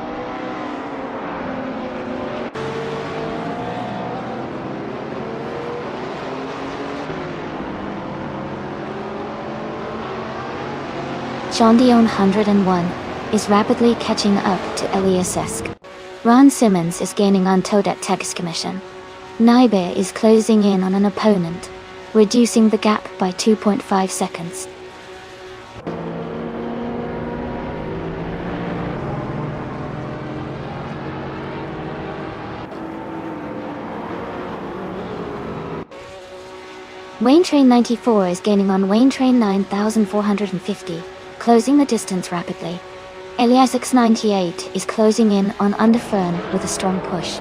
Chandion 101 is rapidly catching up to Eliasesk. Ron Simmons is gaining on Toadette Text Commission. Naibe is closing in on an opponent, reducing the gap by 2.5 seconds. Wayne Train 94 is gaining on Wayne Train 9450, closing the distance rapidly. Elias X98 is closing in on Underfern with a strong push.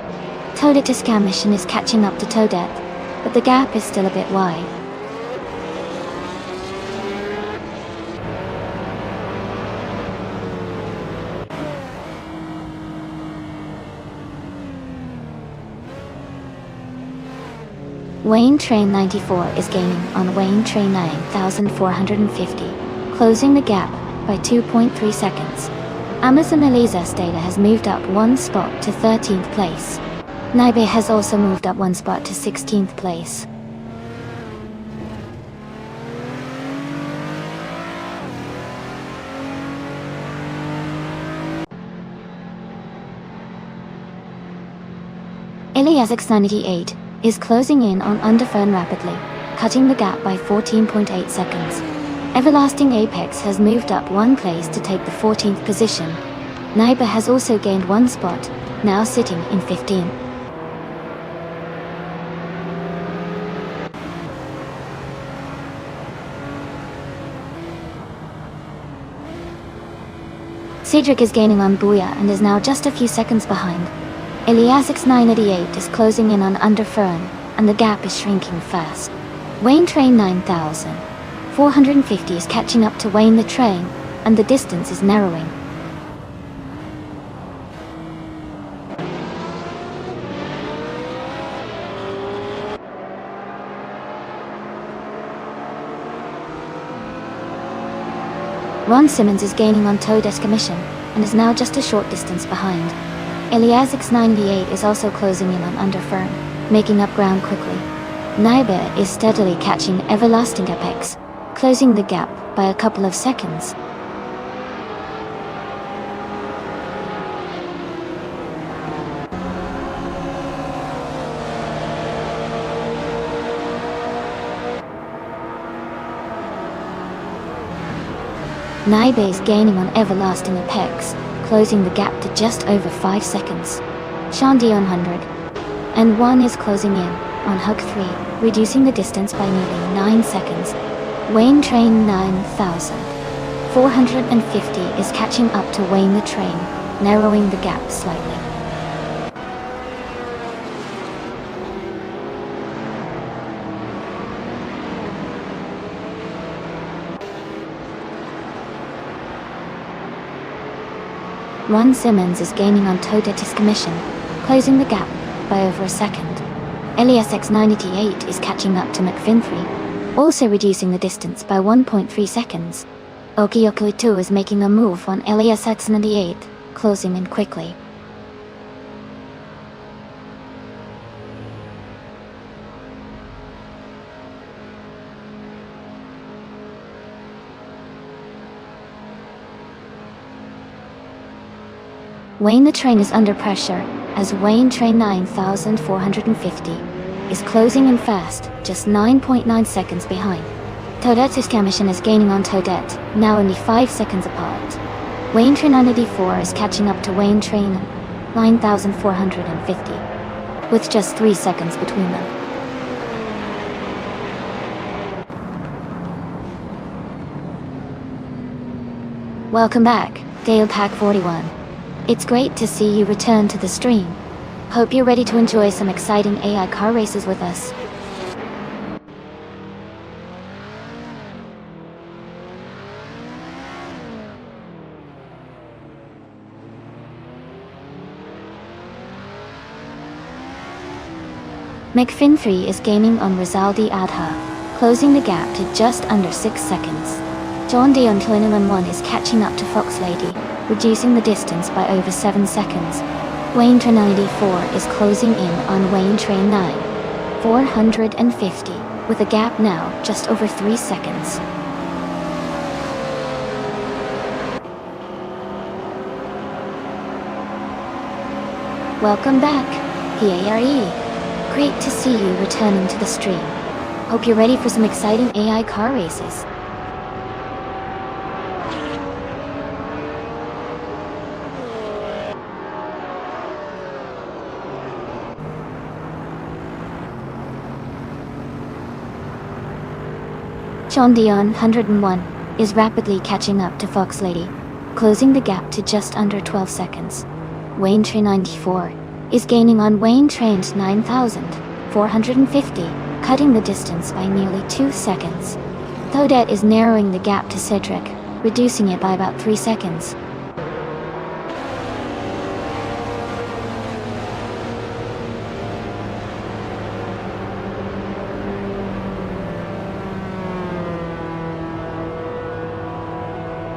Toadette Scam Mission is catching up to Toadette, but the gap is still a bit wide. Wayne Train 94 is gaining on Wayne Train 9450, closing the gap by 2.3 seconds. Amazon Eliza's data has moved up one spot to 13th place. Naibe has also moved up one spot to 16th place. Elias X98 is closing in on Underfern rapidly, cutting the gap by 14.8 seconds. Everlasting Apex has moved up one place to take the 14th position. Naibe has also gained one spot, now sitting in 15. Cedric is gaining on Booyah and is now just a few seconds behind. Elias X988 is closing in on Underfern, and the gap is shrinking fast. Wayne Train 9450 is catching up to Wayne the Train, and the distance is narrowing. Ron Simmons is gaining on Toadette Commission, and is now just a short distance behind. Elias X98 is also closing in on Underfern, making up ground quickly. Naibe is steadily catching Everlasting Apex, closing the gap by a couple of seconds. Naibe is gaining on Everlasting Apex, closing the gap to just over 5 seconds. Shandion 101 is closing in on Hug 3, reducing the distance by nearly 9 seconds. Wayne Train 9450 is catching up to Wayne the Train, narrowing the gap slightly. Ron Simmons is gaining on Toadette's Commission, closing the gap by over a second. Elias X988 is catching up to McFin3, also reducing the distance by 1.3 seconds. Okioku Itu is making a move on Elias X98, closing in quickly. Wayne the train is under pressure, as Wayne train 9450 is closing in fast, just 9.9 seconds behind. Toadette's commission is gaining on Toadette, now only 5 seconds apart. Wayne train 984 is catching up to Wayne train 9450, with just 3 seconds between them. Welcome back, Dale Pack 41. It's great to see you return to the stream. Hope you're ready to enjoy some exciting AI car races with us. McFin 3 is gaining on Rizaldi Adha, closing the gap to just under 6 seconds. John Dion 1 is catching up to Fox Lady, reducing the distance by over 7 seconds. Wayne Train 94 is closing in on Wayne Train 9450, with a gap now just over 3 seconds. Welcome back, PARE. Great to see you returning to the stream. Hope you're ready for some exciting AI car races. John Dion 101 is rapidly catching up to Fox Lady, closing the gap to just under 12 seconds. Wayne Train 94 is gaining on Wayne Train 9450, cutting the distance by nearly 2 seconds. Toadette is narrowing the gap to Cedric, reducing it by about 3 seconds.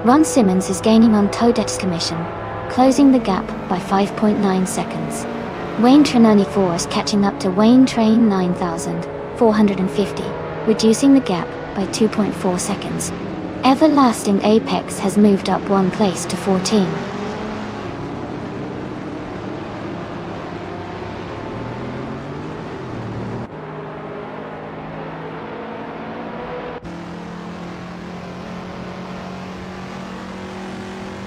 Ron Simmons is gaining on Toadette's commission, closing the gap by 5.9 seconds. Wayne Train 94 is catching up to Wayne Train 9450, reducing the gap by 2.4 seconds. Everlasting Apex has moved up 1 place to 14.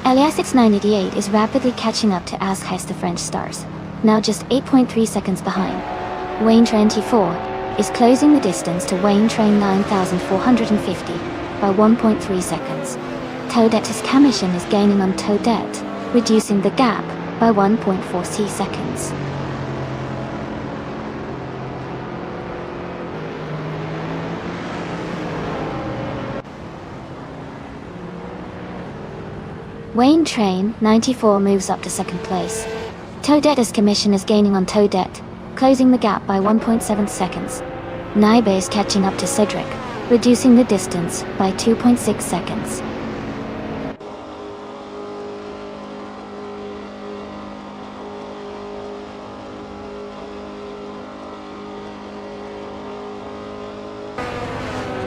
Elias 988 is rapidly catching up to Askhais the French Stars, now just 8.3 seconds behind. Wayne Train 94 is closing the distance to Wayne Train 9450 by 1.3 seconds. Toadette's commission is gaining on Toadette, reducing the gap by 1.4 seconds. Wayne Train 94 moves up to second place. Toadette's commission is gaining on Toadette, closing the gap by 1.7 seconds. Naibe is catching up to Cedric, reducing the distance by 2.6 seconds.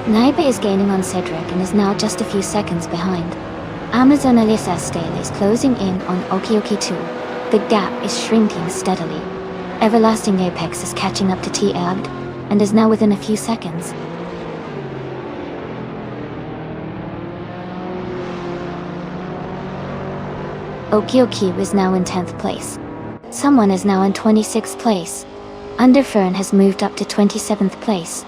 Naibe is gaining on Cedric and is now just a few seconds behind. Amazon Alyssa Stale is closing in on Okioki 2. The gap is shrinking steadily. Everlasting Apex is catching up to T-Erd, and is now within a few seconds. Okioki is now in 10th place. Someone is now in 26th place. Underfern has moved up to 27th place.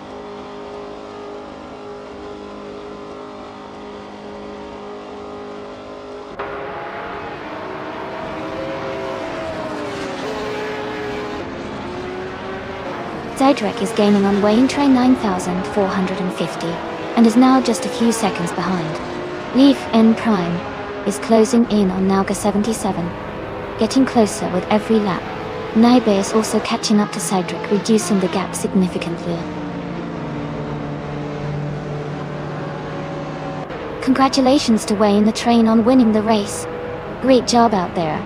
Cedric is gaining on Wayne Train 9450, and is now just a few seconds behind. Leaf N Prime is closing in on Nauga 77, getting closer with every lap. Naibe is also catching up to Cedric, reducing the gap significantly. Congratulations to Wayne the Train on winning the race. Great job out there.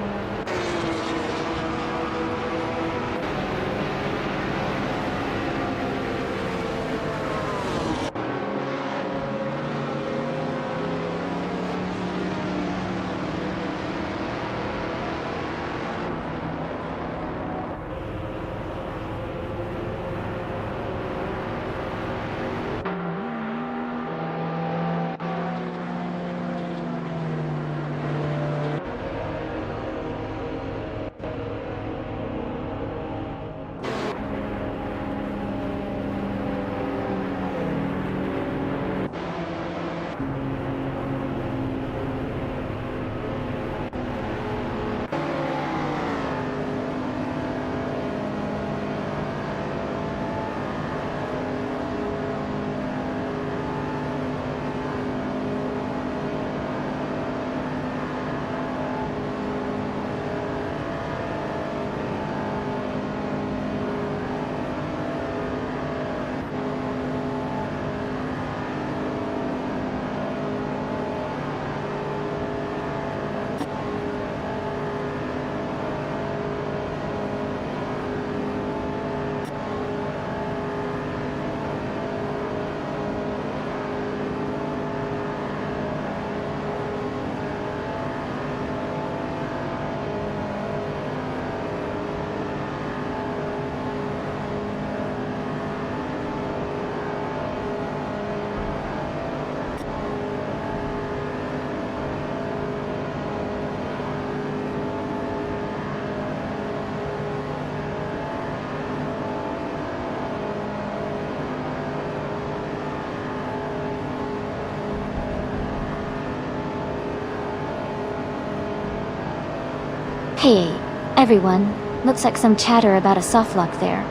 Hey, everyone, looks like some chatter about a soft lock there.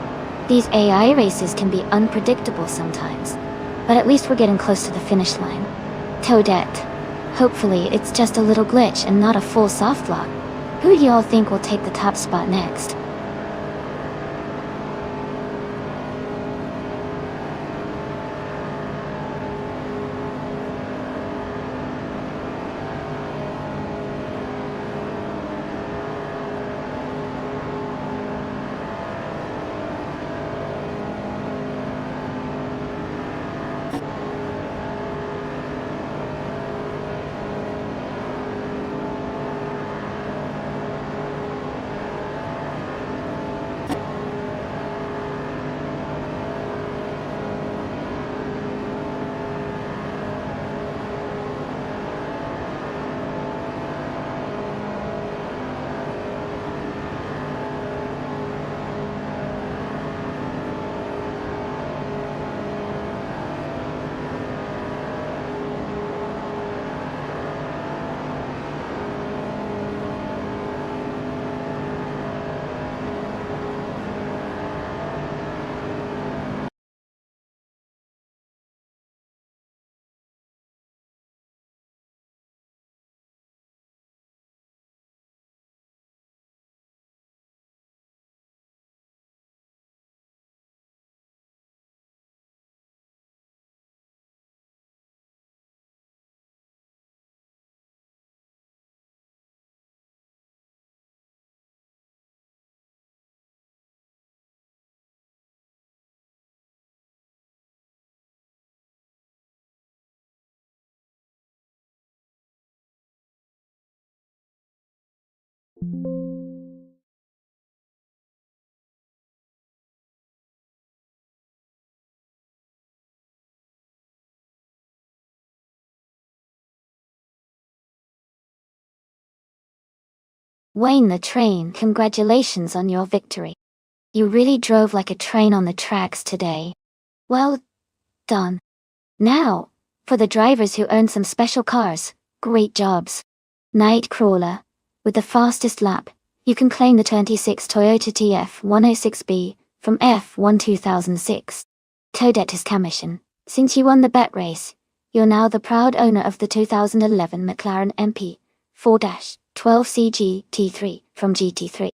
These AI races can be unpredictable sometimes, but at least we're getting close to the finish line. Toadette, hopefully it's just a little glitch and not a full soft lock. Who do y'all think will take the top spot next? Wayne the Train, congratulations on your victory. You really drove like a train on the tracks today. Well done. Now, for the drivers who earned some special cars, great jobs. Nightcrawler, with the fastest lap, you can claim the 26 Toyota TF106B from F1 2006. Toadette is commission. Since you won the bet race, you're now the proud owner of the 2011 McLaren MP 4-12CG T3 from GT3.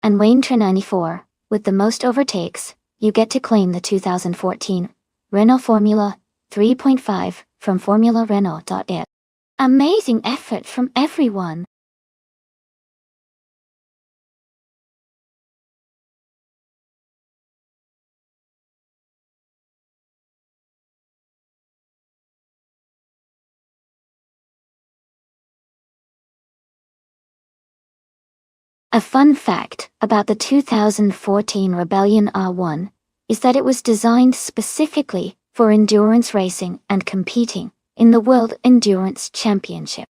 And Wayne 94, with the most overtakes, you get to claim the 2014 Renault Formula 3.5 from Formula Renault.it. Amazing effort from everyone. A fun fact about the 2014 Rebellion R1 is that it was designed specifically for endurance racing and competing in the World Endurance Championship.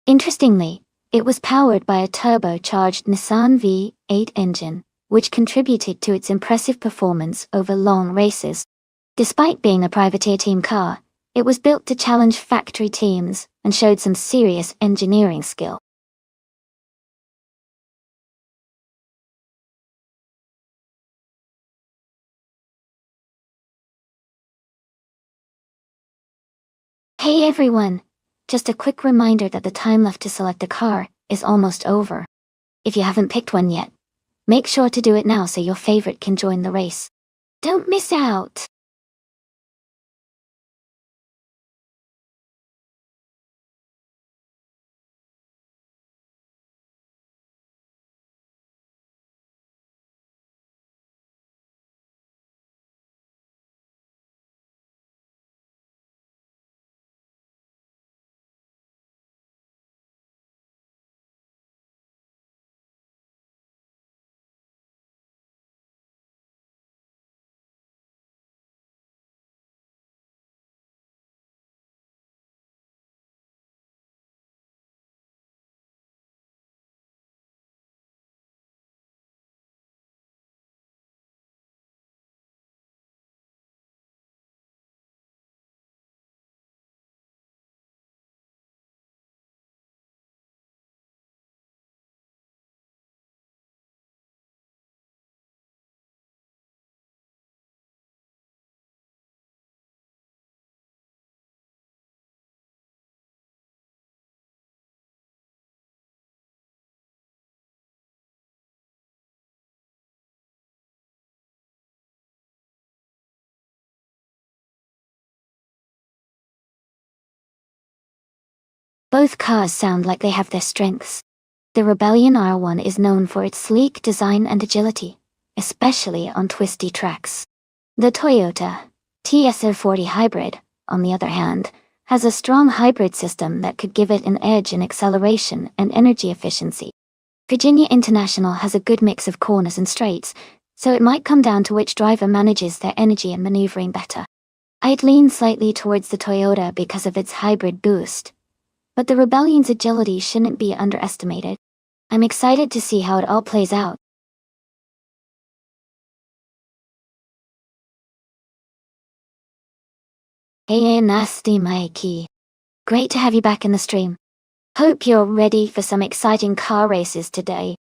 Interestingly, it was powered by a turbocharged Nissan V8 engine, which contributed to its impressive performance over long races. Despite being a privateer team car, it was built to challenge factory teams and showed some serious engineering skill. Hey everyone! Just a quick reminder that the time left to select a car is almost over. If you haven't picked one yet, make sure to do it now so your favorite can join the race. Don't miss out! Both cars sound like they have their strengths. The Rebellion R1 is known for its sleek design and agility, especially on twisty tracks. The Toyota TS040 Hybrid, on the other hand, has a strong hybrid system that could give it an edge in acceleration and energy efficiency. Virginia International has a good mix of corners and straights, so it might come down to which driver manages their energy and maneuvering better. I'd lean slightly towards the Toyota because of its hybrid boost, but the Rebellion's agility shouldn't be underestimated. I'm excited to see how it all plays out. Hey, nasty Mikey. Great to have you back in the stream. Hope you're ready for some exciting car races today.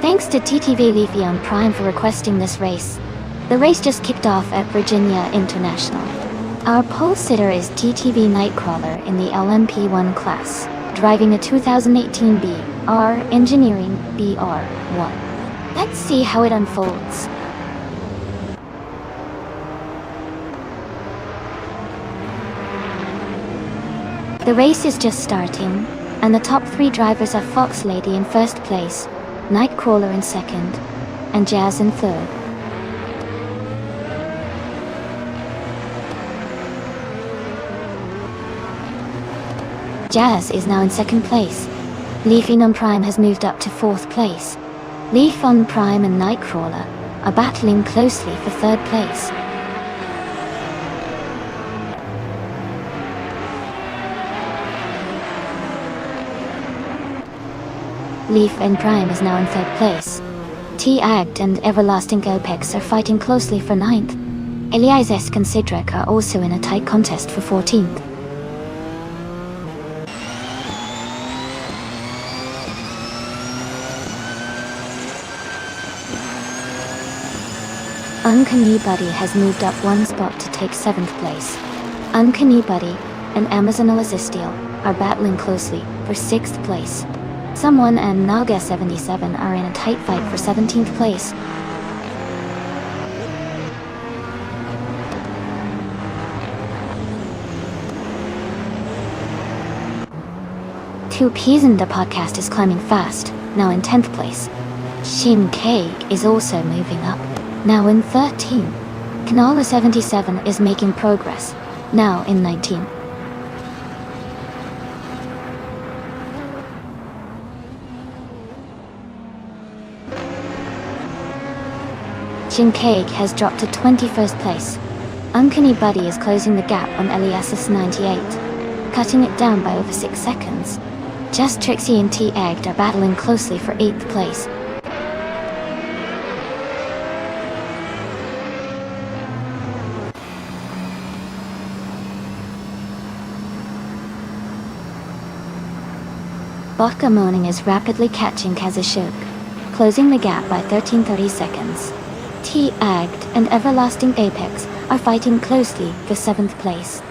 Thanks to TTV Leafy on Prime for requesting this race. The race just kicked off at Virginia International. Our pole sitter is TTV Nightcrawler in the LMP1 class, driving a 2018 BR Engineering BR1. Let's see how it unfolds. The race is just starting, and the top 3 drivers are Fox Lady in first place, Nightcrawler in second, and Jazz in third. Jazz is now in second place. Leafy on Prime has moved up to fourth place. Leaf on Prime and Nightcrawler are battling closely for third place. Leaf and Prime is now in third place. T-Agged and Everlasting Gopex are fighting closely for 9th. Elias and Sidrek are also in a tight contest for 14th. Uncanny Buddy has moved up 1 spot to take 7th place. Uncanny Buddy and Amazon Elazistiel are battling closely for 6th place. Someone and Naga77 are in a tight fight for 17th place. Two Peas in the podcast is climbing fast, now in 10th place. Shin Cake is also moving up, now in 13th. Kanala77 is making progress, now in 19th. Cake has dropped to 21st place. Uncanny Buddy is closing the gap on Eliasis 98, cutting it down by over 6 seconds. Just Trixie and T-Egged are battling closely for 8th place. Vodka Morning is rapidly catching Kazashuk, closing the gap by 13:30 seconds. T-Agged and Everlasting Apex are fighting closely for 7th place.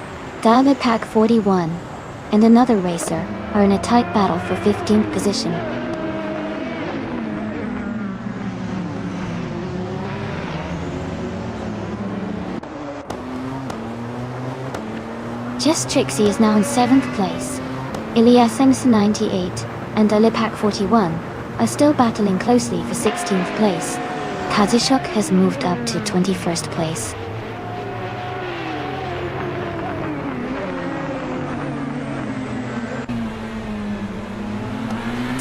Diamond Pack 41 and another racer are in a tight battle for 15th position. Just Trixie is now in 7th place. Ilias MC98 and Alipak 41 are still battling closely for 16th place. Kazashuk has moved up to 21st place.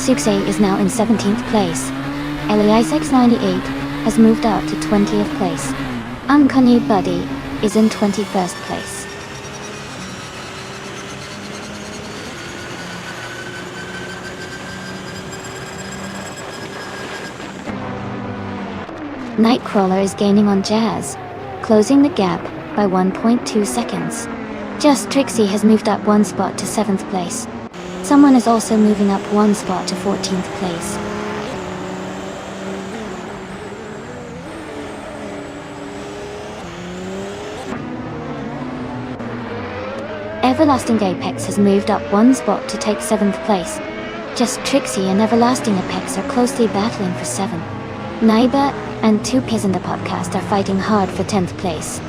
Suksei is now in 17th place. Eliasix 98 has moved up to 20th place. Uncanny Buddy is in 21st place. Nightcrawler is gaining on Jazz, closing the gap by 1.2 seconds. Just Trixie has moved up 1 spot to 7th place. Someone is also moving up 1 spot to 14th place. Everlasting Apex has moved up 1 spot to take 7th place. Just Trixie and Everlasting Apex are closely battling for 7. Naiba and 2 Piz in the podcast are fighting hard for 10th place.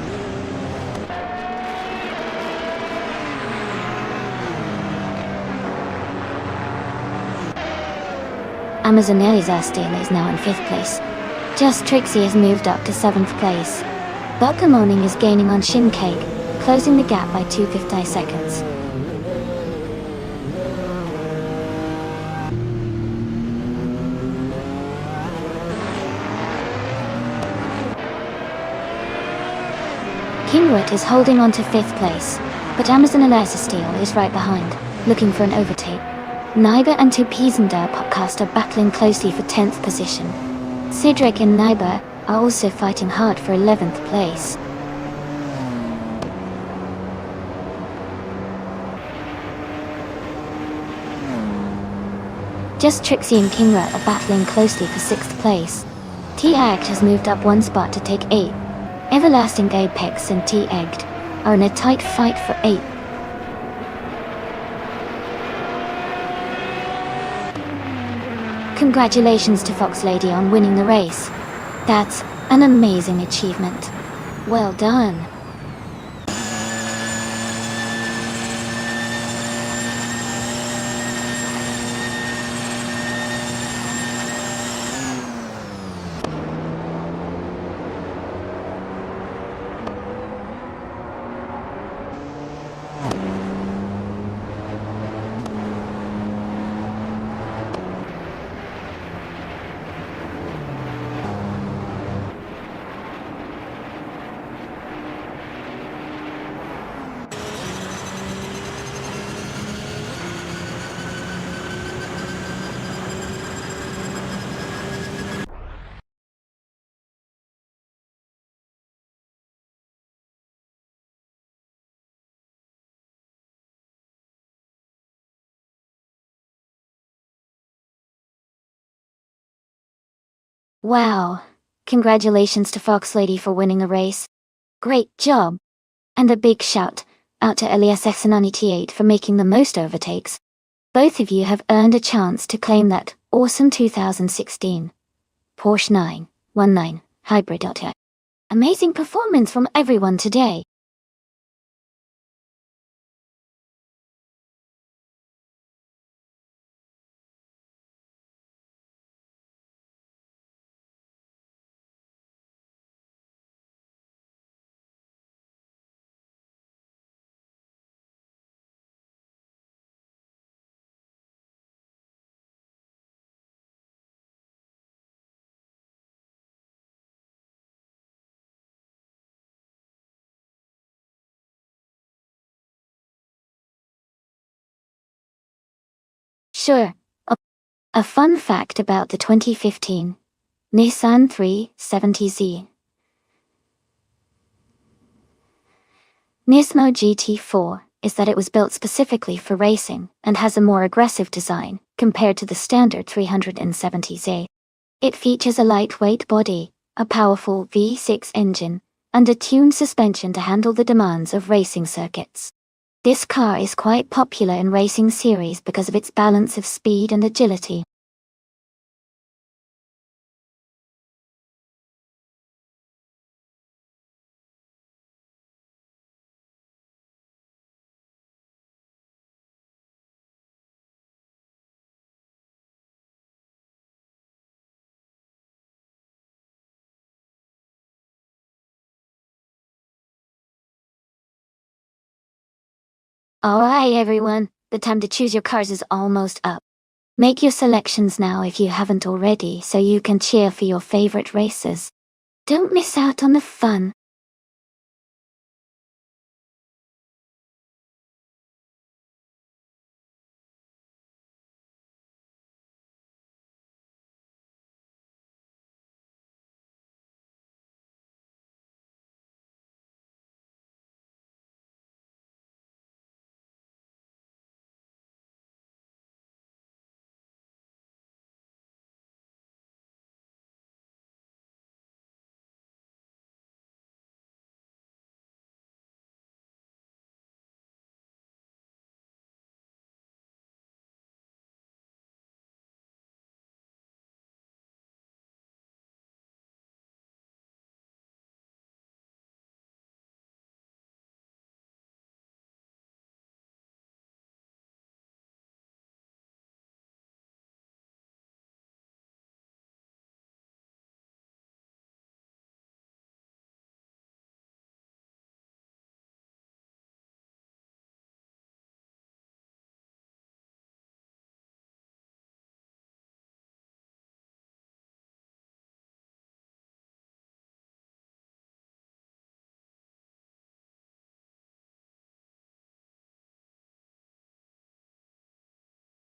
Amazon Eliza Steel is now in 5th place. Just Trixie has moved up to 7th place. Vodka Morning is gaining on Shin Cake, closing the gap by 2.50 seconds. Kingwood is holding on to 5th place, but Amazon Eliza Steel is right behind, looking for an overtake. Naiba and 2 Piz in the podcast are battling closely for 10th position. Cedric and Naiba are also fighting hard for 11th place. Just Trixie and Kingra are battling closely for 6th place. T-Agged has moved up 1 spot to take 8. Everlasting Apex and T-Egged are in a tight fight for 8. Congratulations to Fox Lady on winning the race. That's an amazing achievement. Well done. Wow. Congratulations to Fox Lady for winning the race. Great job. And a big shout out to Elias X98 for making the most overtakes. Both of you have earned a chance to claim that awesome 2016 Porsche 919 Hybrid. Amazing performance from everyone today. Sure. A fun fact about the 2015 Nissan 370Z. Nismo GT4 is that it was built specifically for racing and has a more aggressive design, compared to the standard 370Z. It features a lightweight body, a powerful V6 engine, and a tuned suspension to handle the demands of racing circuits. This car is quite popular in racing series because of its balance of speed and agility. Alright everyone, the time to choose your cars is almost up. Make your selections now if you haven't already so you can cheer for your favorite racers. Don't miss out on the fun.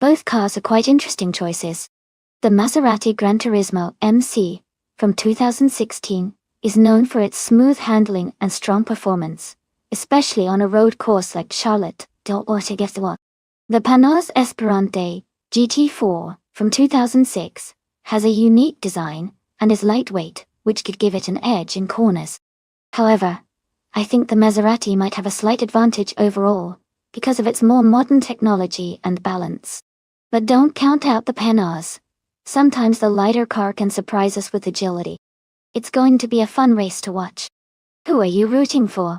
Both cars are quite interesting choices. The Maserati Gran Turismo MC from 2016 is known for its smooth handling and strong performance, especially on a road course like Charlotte. The Panoz Esperante GT4 from 2006 has a unique design and is lightweight, which could give it an edge in corners. However, I think the Maserati might have a slight advantage overall because of its more modern technology and balance. But don't count out the Panoz. Sometimes the lighter car can surprise us with agility. It's going to be a fun race to watch. Who are you rooting for?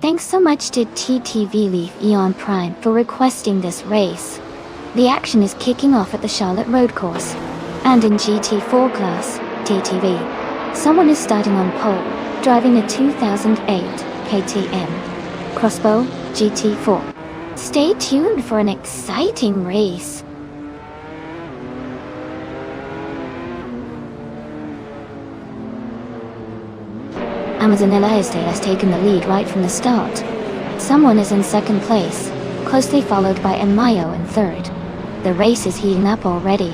Thanks so much to TTV Leaf Eon Prime for requesting this race. The action is kicking off at the Charlotte Road Course. And in GT4 class, TTV, someone is starting on pole, driving a 2008 KTM Crossbow GT4. Stay tuned for an exciting race. Amazon Eliasdale has taken the lead right from the start. Someone is in second place, closely followed by Mayo in third. The race is heating up already.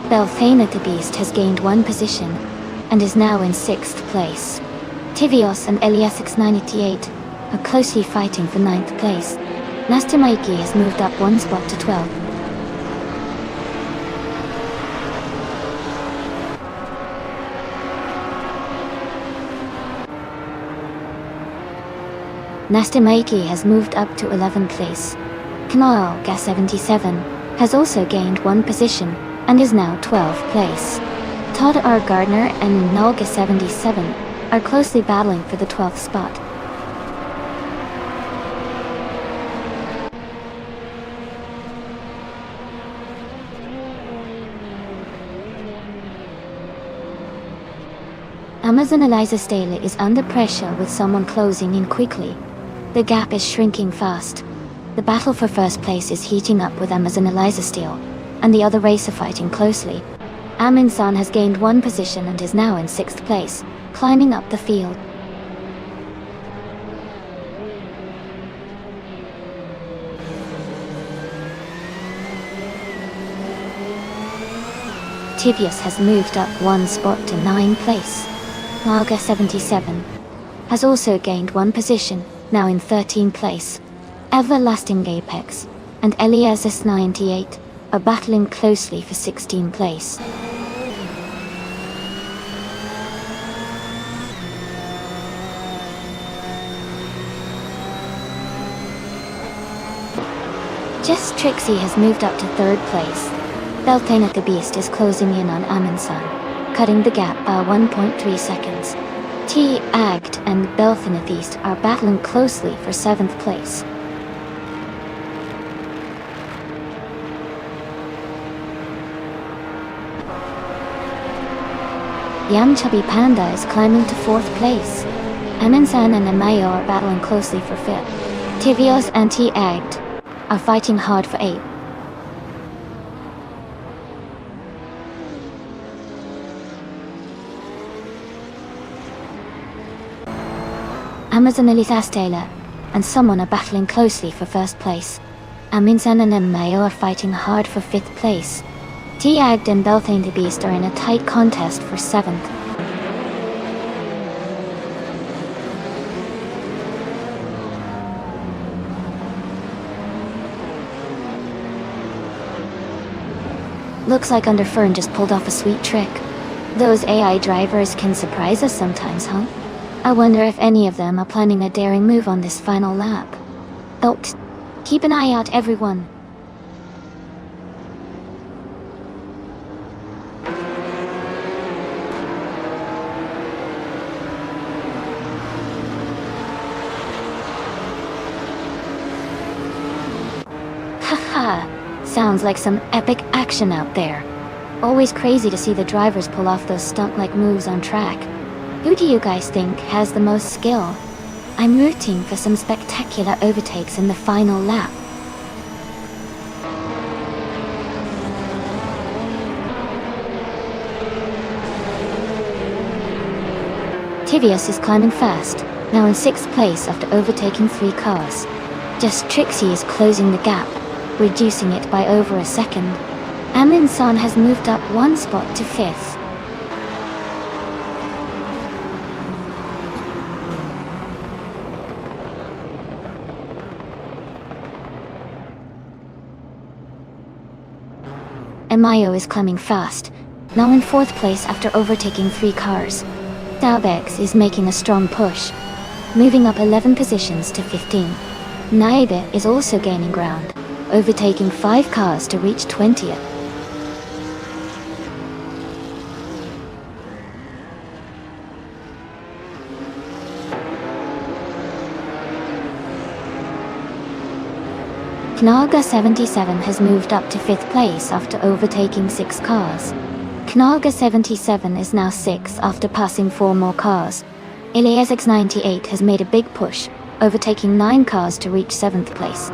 Belthana the Beast has gained one position, and is now in 6th place. Tivios and Elias698 are closely fighting for 9th place. Nastimaiki has moved up one spot to 12th. Nastimaiki has moved up to 11th place. Kanoal Gas77 has also gained one position, and is now 12th place. Todd R. Gardner and Nalga77 are closely battling for the 12th spot. Amazon Eliza Staley is under pressure with someone closing in quickly. The gap is shrinking fast. The battle for first place is heating up with Amazon Eliza Steele and the other racer fighting closely. Amin-san has gained one position and is now in 6th place, climbing up the field. Tibius has moved up one spot to 9th place. Naga77 has also gained one position, now in 13th place. Everlasting Apex and Elias98 are battling closely for 16th place. Just Trixie has moved up to 3rd place. Belthana the Beast is closing in on Amin-san, cutting the gap by 1.3 seconds. T-Agged and Belthana the Beast are battling closely for 7th place. Yam Chubby Panda is climbing to 4th place. Amin-san and Amayo are battling closely for 5th. Tivios and T-Agged are fighting hard for 8th. Amazon Elisastela and someone are battling closely for 1st place. Amin-san and Amayo are fighting hard for 5th place. T-Agged and Belthane the Beast are in a tight contest for 7th. Looks like Underfern just pulled off a sweet trick. Those AI drivers can surprise us sometimes, huh? I wonder if any of them are planning a daring move on this final lap. Oh, keep an eye out, everyone. Haha, sounds like some epic action out there. Always crazy to see the drivers pull off those stunt-like moves on track. Who do you guys think has the most skill? I'm rooting for some spectacular overtakes in the final lap. Tivius is climbing fast, now in 6th place after overtaking 3 cars. Just Trixie is closing the gap, reducing it by over a second. Amin-san has moved up one spot to 5th. Amayo is climbing fast, now in 4th place after overtaking 3 cars. Dalbex is making a strong push, moving up 11 positions to 15. Naibe is also gaining ground, overtaking 5 cars to reach 20th. Knalga 77 has moved up to 5th place after overtaking 6 cars. Knalga 77 is now 6th after passing 4 more cars. Iliasix 98 has made a big push, overtaking 9 cars to reach 7th place.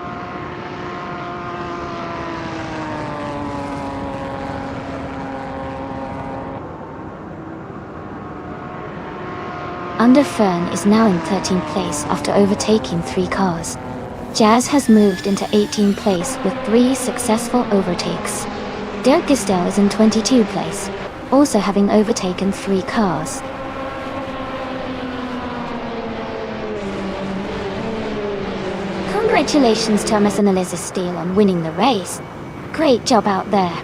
Underfern is now in 13th place after overtaking 3 cars. Jazz has moved into 18th place with 3 successful overtakes. Dirk Gestel is in 22nd place, also having overtaken 3 cars. Congratulations to Thomas and Eliza Steele on winning the race. Great job out there.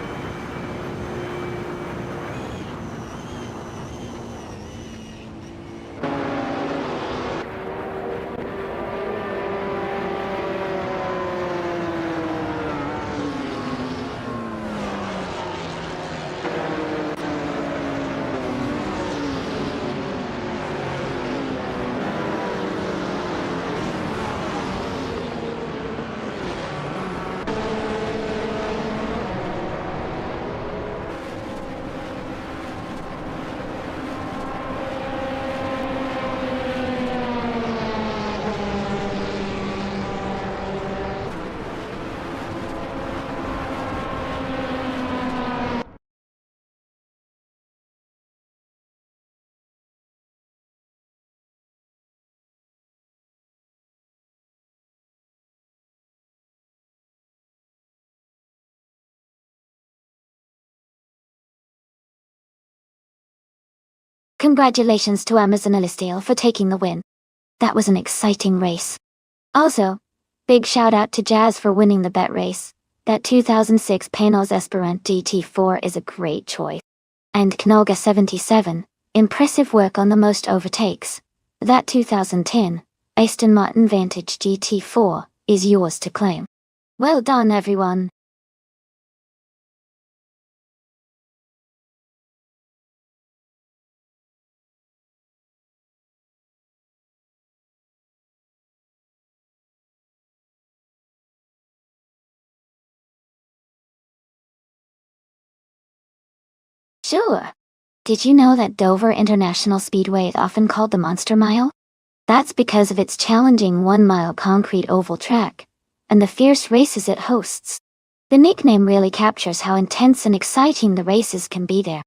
Congratulations to Amazon Elistale for taking the win. That was an exciting race. Also, big shout out to Jazz for winning the bet race. That 2006 Panoz Esperant GT4 is a great choice. And Knolga 77, impressive work on the most overtakes. That 2010 Aston Martin Vantage GT4 is yours to claim. Well done, everyone. Sure. Did you know that Dover International Speedway is often called the Monster Mile? That's because of its challenging 1-mile concrete oval track, and the fierce races it hosts. The nickname really captures how intense and exciting the races can be there.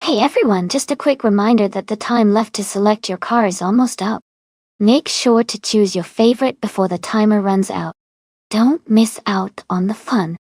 Hey everyone, just a quick reminder that the time left to select your car is almost up. Make sure to choose your favorite before the timer runs out. Don't miss out on the fun.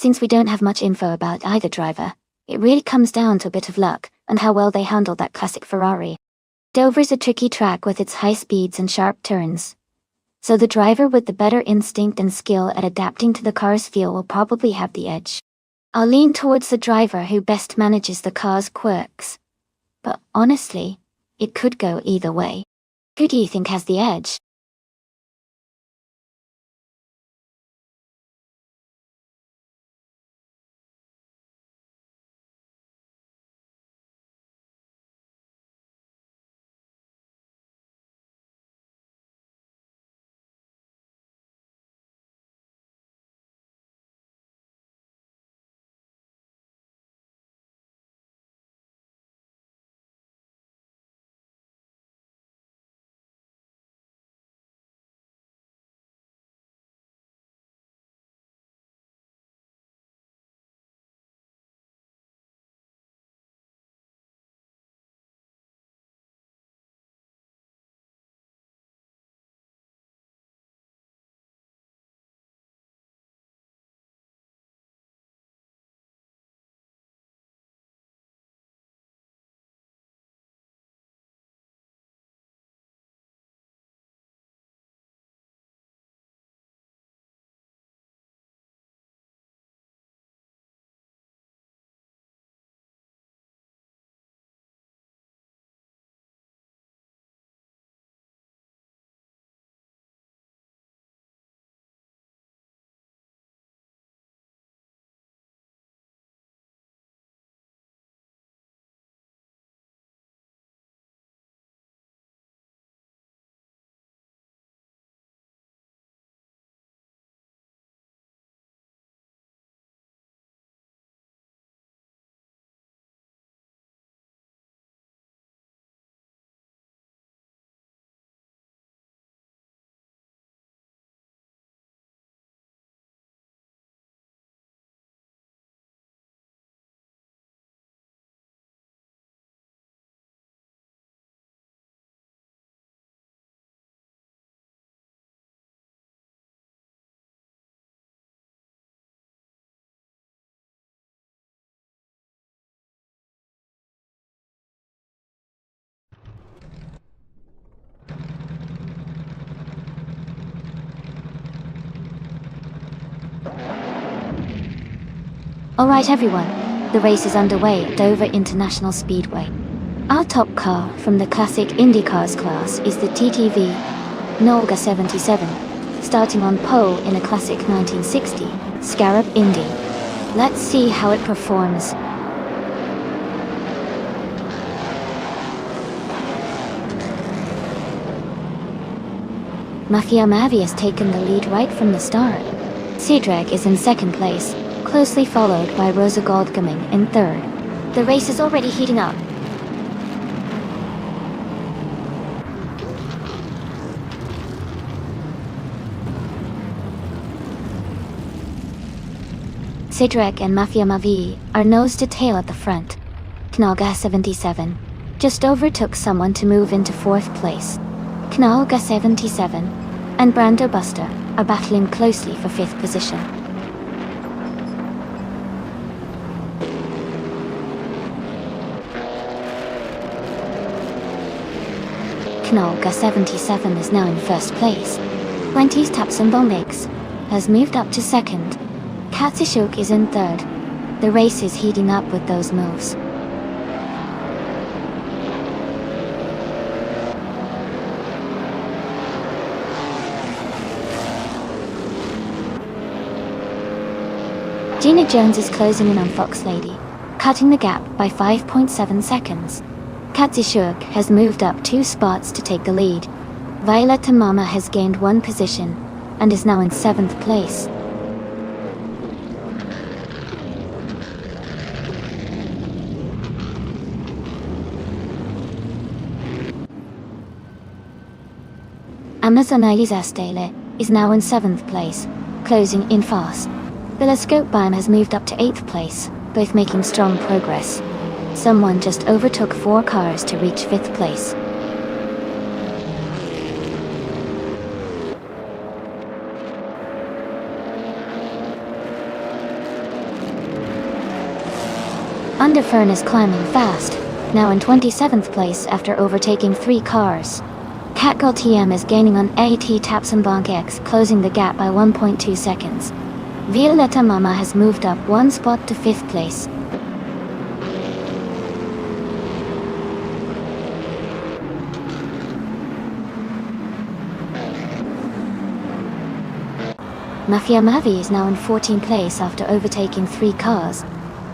Since we don't have much info about either driver, it really comes down to a bit of luck and how well they handled that classic Ferrari. Dover's a tricky track with its high speeds and sharp turns, so the driver with the better instinct and skill at adapting to the car's feel will probably have the edge. I'll lean towards the driver who best manages the car's quirks, but honestly, it could go either way. Who do you think has the edge? Alright everyone, the race is underway at Dover International Speedway. Our top car from the classic IndyCars class is the TTV Nolga 77, starting on pole in a classic 1960 Scarab Indy. Let's see how it performs. Mafia Mavi has taken the lead right from the start. Cedric is in second place, closely followed by Rosa Goldgaming in third. The race is already heating up. Cedric and Mafia Mavi are nose to tail at the front. Knalga 77 just overtook someone to move into fourth place. Knalga 77 and Brando Buster are battling closely for fifth position. Knalga 77 is now in first place. 20's Tapson Bombix has moved up to second. Katsishuk is in third. The race is heating up with those moves. Gina Jones is closing in on Fox Lady, cutting the gap by 5.7 seconds. Katsishuk has moved up 2 spots to take the lead. Violet Tamama has gained 1 position and is now in 7th place. Amazon Elizastele is now in 7th place, closing in fast. Telescope Bime has moved up to 8th place, both making strong progress. Someone just overtook 4 cars to reach 5th place. Underfern is climbing fast, now in 27th place after overtaking 3 cars. Catgirl TM is gaining on AT Tapsambonk X, closing the gap by 1.2 seconds. Violetta Mama has moved up 1 spot to 5th place. Mafia Mavi is now in 14th place after overtaking 3 cars.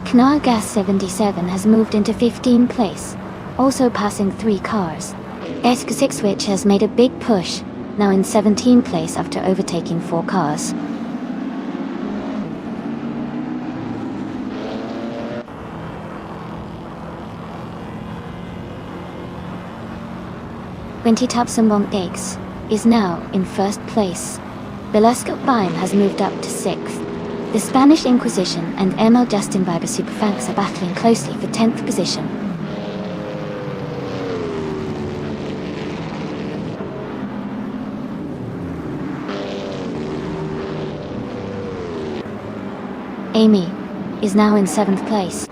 Knarr Gas 77 has moved into 15th place, also passing 3 cars. Esk6 Switch has made a big push, now in 17th place after overtaking 4 cars. Winty Tapsambonk X is now in 1st place. Velasco Bime has moved up to 6th. The Spanish Inquisition and ML Justin Bieber Superfanks are battling closely for 10th position. Amy is now in 7th place.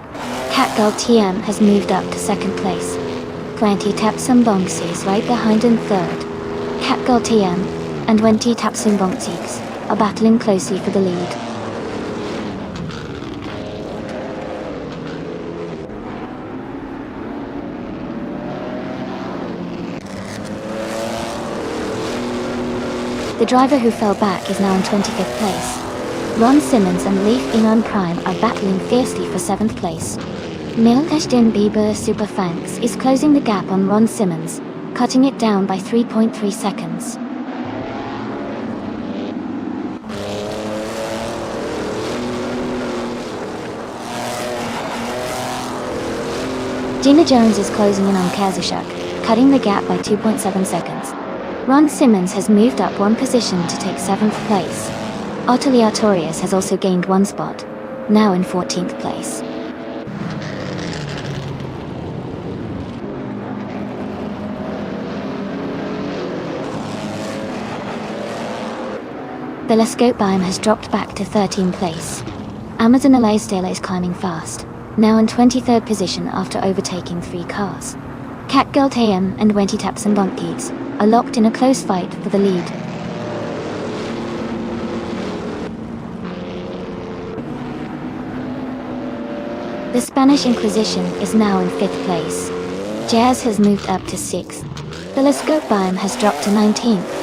Catgirl TM has moved up to 2nd place. 20 Tapsambonks is right behind in 3rd. Catgirl TM and 20 Tapsambonks are battling closely for the lead. The driver who fell back is now in 25th place. Ron Simmons and Leaf Inon Prime are battling fiercely for 7th place. Justin Bieber Superfanks is closing the gap on Ron Simmons, cutting it down by 3.3 seconds. Gina Jones is closing in on Kazushuk, cutting the gap by 2.7 seconds. Ron Simmons has moved up 1 position to take 7th place. Ottilie Artorius has also gained 1 spot, now in 14th place. The Lescope Bime has dropped back to 13th place. Amazon Alaisdale is climbing fast, now in 23rd position after overtaking 3 cars. Catgirl TM and Wenty Tapsambonk are locked in a close fight for the lead. The Spanish Inquisition is now in 5th place. Jazz has moved up to 6th. The Lescope Bime has dropped to 19th.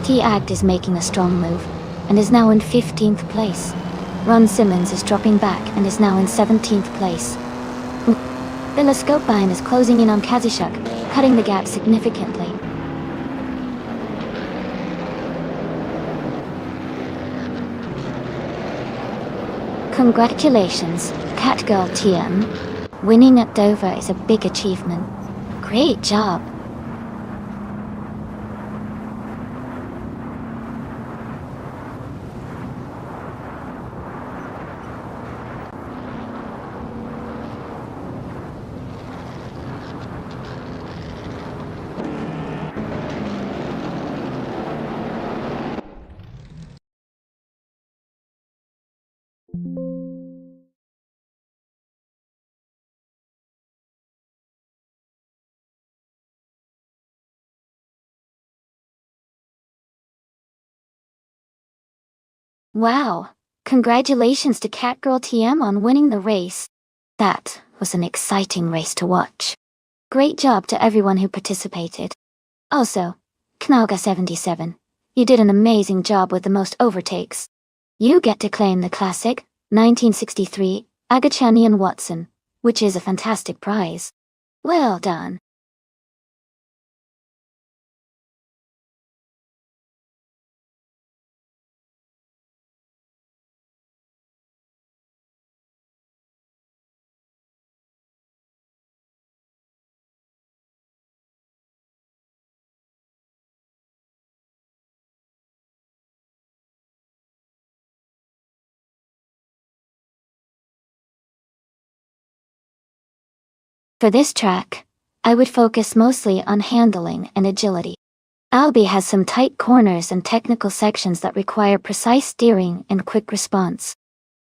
T-Act is making a strong move, and is now in 15th place. Ron Simmons is dropping back and is now in 17th place. The Lescope Bime is closing in on Kazushuk, cutting the gap significantly. Congratulations, Catgirl TM. Winning at Dover is a big achievement. Great job. Wow! Congratulations to Catgirl TM on winning the race. That was an exciting race to watch. Great job to everyone who participated. Also, Knalga77, you did an amazing job with the most overtakes. You get to claim the classic 1963 Agachani and Watson, which is a fantastic prize. Well done. For this track, I would focus mostly on handling and agility. Albi has some tight corners and technical sections that require precise steering and quick response.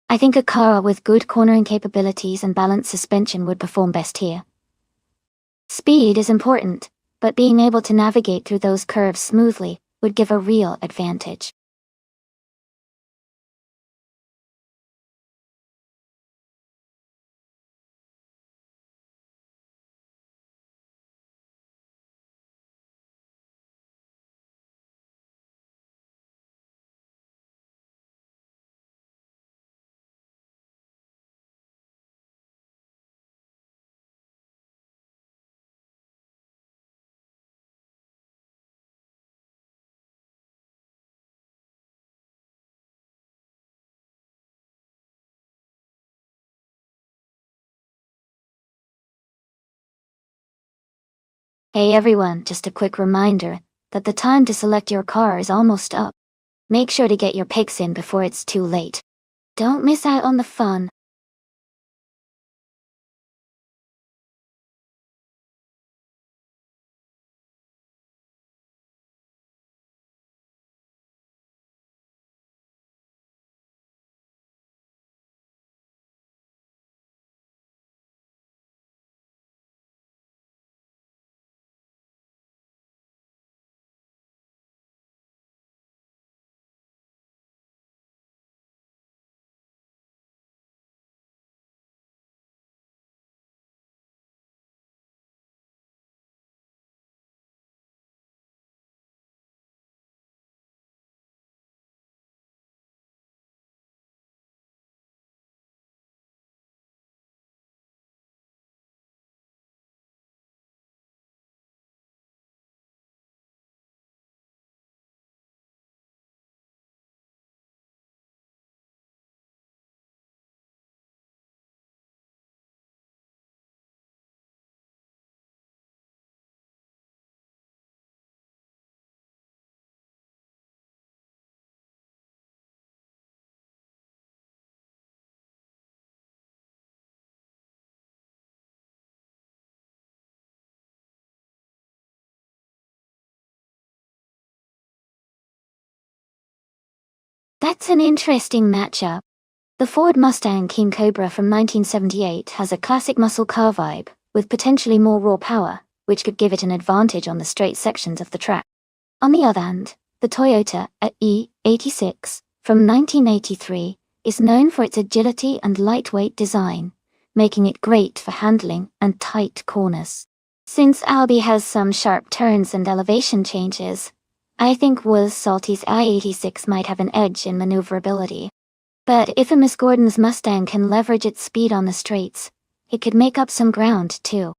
I think a car with good cornering capabilities and balanced suspension would perform best here. Speed is important, but being able to navigate through those curves smoothly would give a real advantage. Hey everyone, just a quick reminder that the time to select your car is almost up. Make sure to get your picks in before it's too late. Don't miss out on the fun. That's an interesting matchup. The Ford Mustang King Cobra from 1978 has a classic muscle car vibe, with potentially more raw power, which could give it an advantage on the straight sections of the track. On the other hand, the Toyota E86 from 1983 is known for its agility and lightweight design, making it great for handling and tight corners. Since Albi has some sharp turns and elevation changes, I think Wuz Salty's I-86 might have an edge in maneuverability. But if a Miss Gordon's Mustang can leverage its speed on the straights, it could make up some ground too.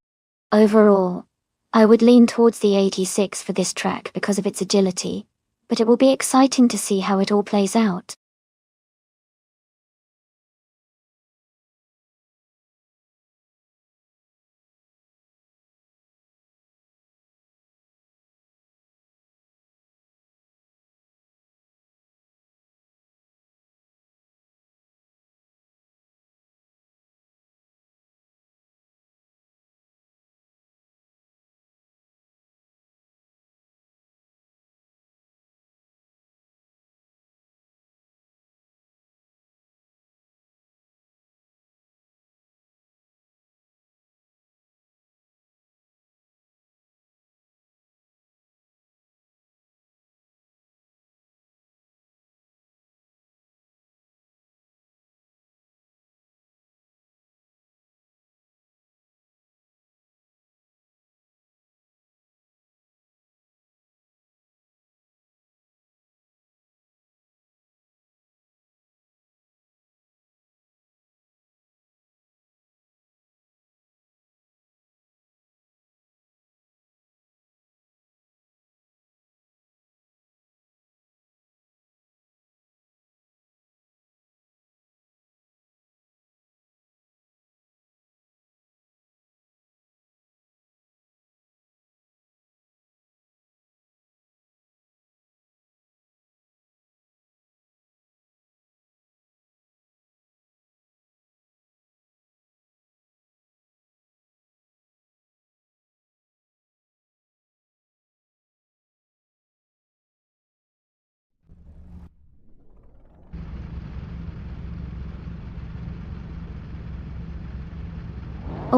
Overall, I would lean towards the 86 for this track because of its agility, but it will be exciting to see how it all plays out.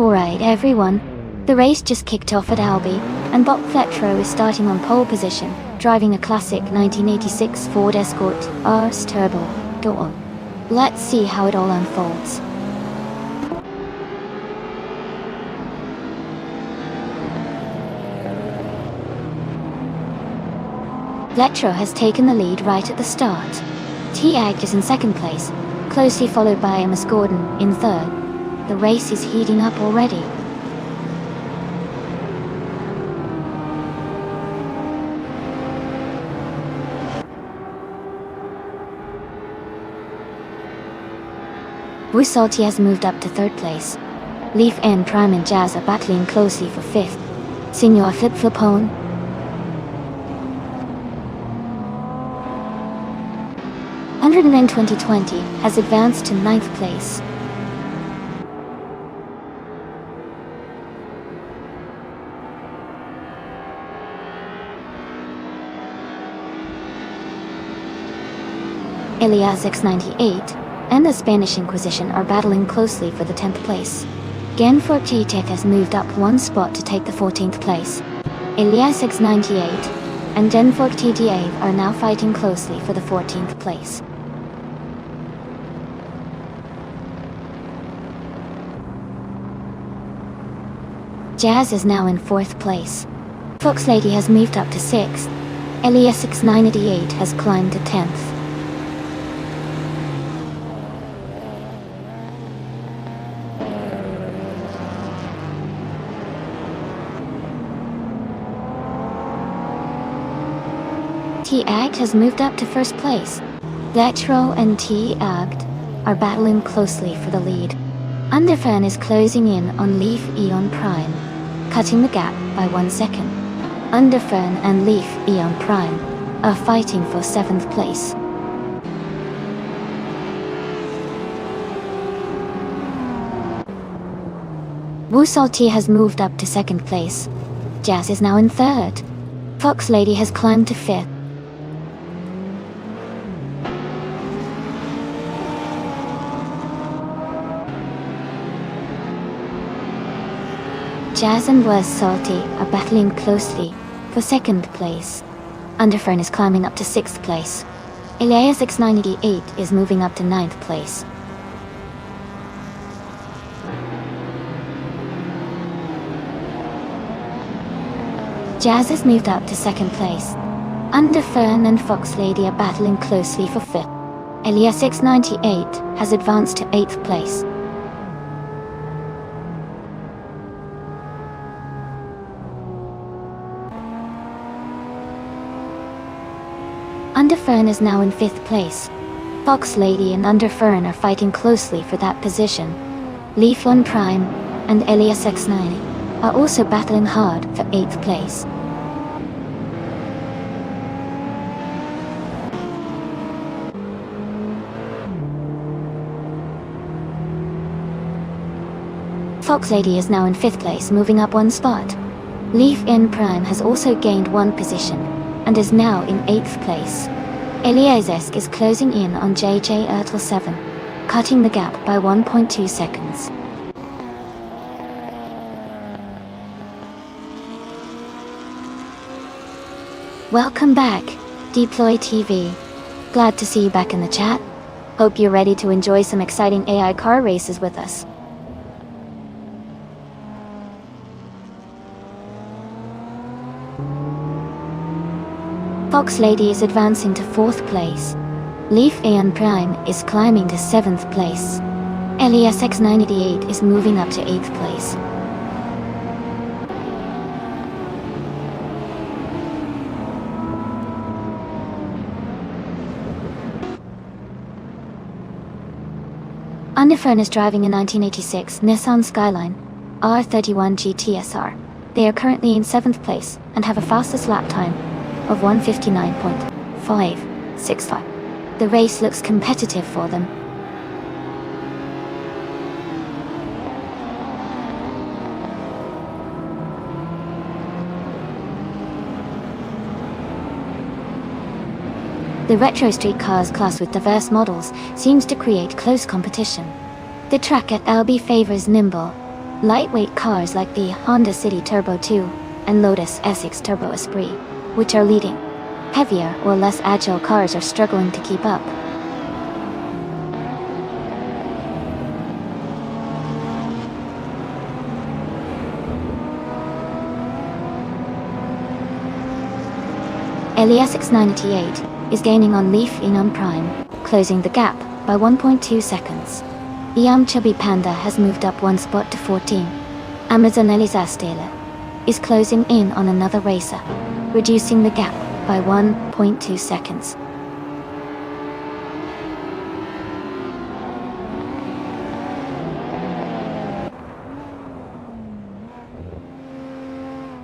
Alright everyone, the race just kicked off at Albi, and Bob Fletcher is starting on pole position, driving a classic 1986 Ford Escort RS Turbo. Go on. Let's see how it all unfolds. Fletcher has taken the lead right at the start. T-Ag is in second place, closely followed by Amos Gordon in third. The race is heating up already. Wusalti has moved up to third place. Leaf N Prime and Jazz are battling closely for fifth. Senor Flip Flipone 2020 has advanced to 9th place. Elias X98 and the Spanish Inquisition are battling closely for the 10th place. Genfort G-Tech has moved up one spot to take the 14th place. Elias X98 and Genfort TD8 are now fighting closely for the 14th place. Jazz is now in 4th place. Fox Lady has moved up to 6th. Elias X988 has climbed to 10th. T-Agged has moved up to 1st place. Letro and T-Agged are battling closely for the lead. Underfern is closing in on Leaf Eon Prime, cutting the gap by 1 second. Underfern and Leaf Eon Prime are fighting for 7th place. Wusalti has moved up to 2nd place. Jazz is now in 3rd. Fox Lady has climbed to 5th. Jazz and Wusalti are battling closely for 2nd place. Underfern is climbing up to 6th place. Elias X988 is moving up to 9th place. Jazz has moved up to 2nd place. Underfern and Fox Lady are battling closely for 5th. Elias X98 has advanced to 8th place. Underfern is now in 5th place. Fox Lady and Underfern are fighting closely for that position. Leaflon Prime and Elias X90 are also battling hard for 8th place. Fox Lady is now in 5th place, moving up 1 spot. Leaf N Prime has also gained 1 position and is now in 8th place. Eliasesk is closing in on JJ Ertl 7, cutting the gap by 1.2 seconds. Welcome back, Deploy TV. Glad to see you back in the chat. Hope you're ready to enjoy some exciting AI car races with us. Fox Lady is advancing to 4th place. Leaf Aeon Prime is climbing to 7th place. Elias X988 is moving up to 8th place. Underfern is driving a 1986 Nissan Skyline R31 GTSR. They are currently in 7th place and have a fastest lap time of 1:59.565. The race looks competitive for them. The retro street cars class with diverse models seems to create close competition. The track at Albi favors nimble, Lightweight cars like the Honda City Turbo 2 and Lotus SX Turbo Esprit, which are leading. Heavier or less agile cars are struggling to keep up. Elias X98 is gaining on Leaf Enum Prime, closing the gap by 1.2 seconds. Iam Chubby Panda has moved up one spot to 14. Amazon Elizastele is closing in on another racer, reducing the gap by 1.2 seconds.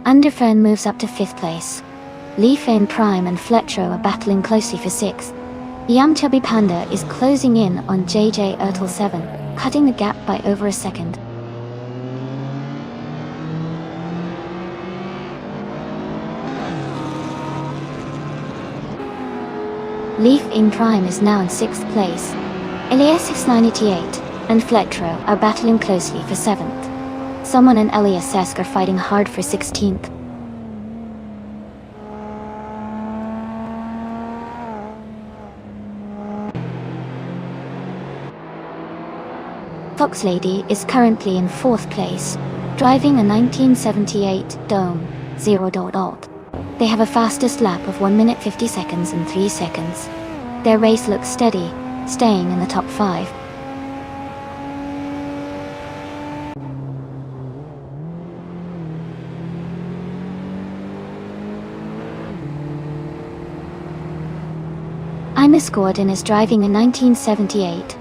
Underfern moves up to 5th place. Leaf N Prime and Fletro are battling closely for 6th. Yum Chubby Panda is closing in on JJ Ertl 7, cutting the gap by over a second. Leaf in Prime is now in 6th place. Elias X98 and Fletro are battling closely for 7th. Someone and Elias Sesk are fighting hard for 16th. Fox Lady is currently in 4th place, driving a 1978 Dome 0.0. They have a fastest lap of 1 minute 50 seconds and 3 seconds. Their race looks steady, staying in the top 5. Imus Gordon is driving a 1978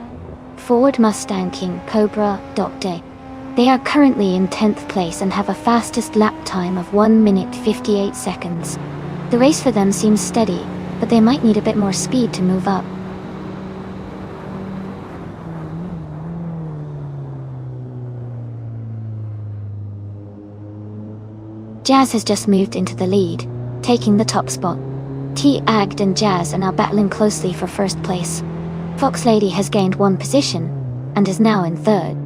Ford Mustang King Cobra Dr. They are currently in 10th place and have a fastest lap time of 1 minute 58 seconds. The race for them seems steady, but they might need a bit more speed to move up. Jazz has just moved into the lead, taking the top spot. T-Agd and Jazz are now battling closely for 1st place. Fox Lady has gained 1 position, and is now in 3rd.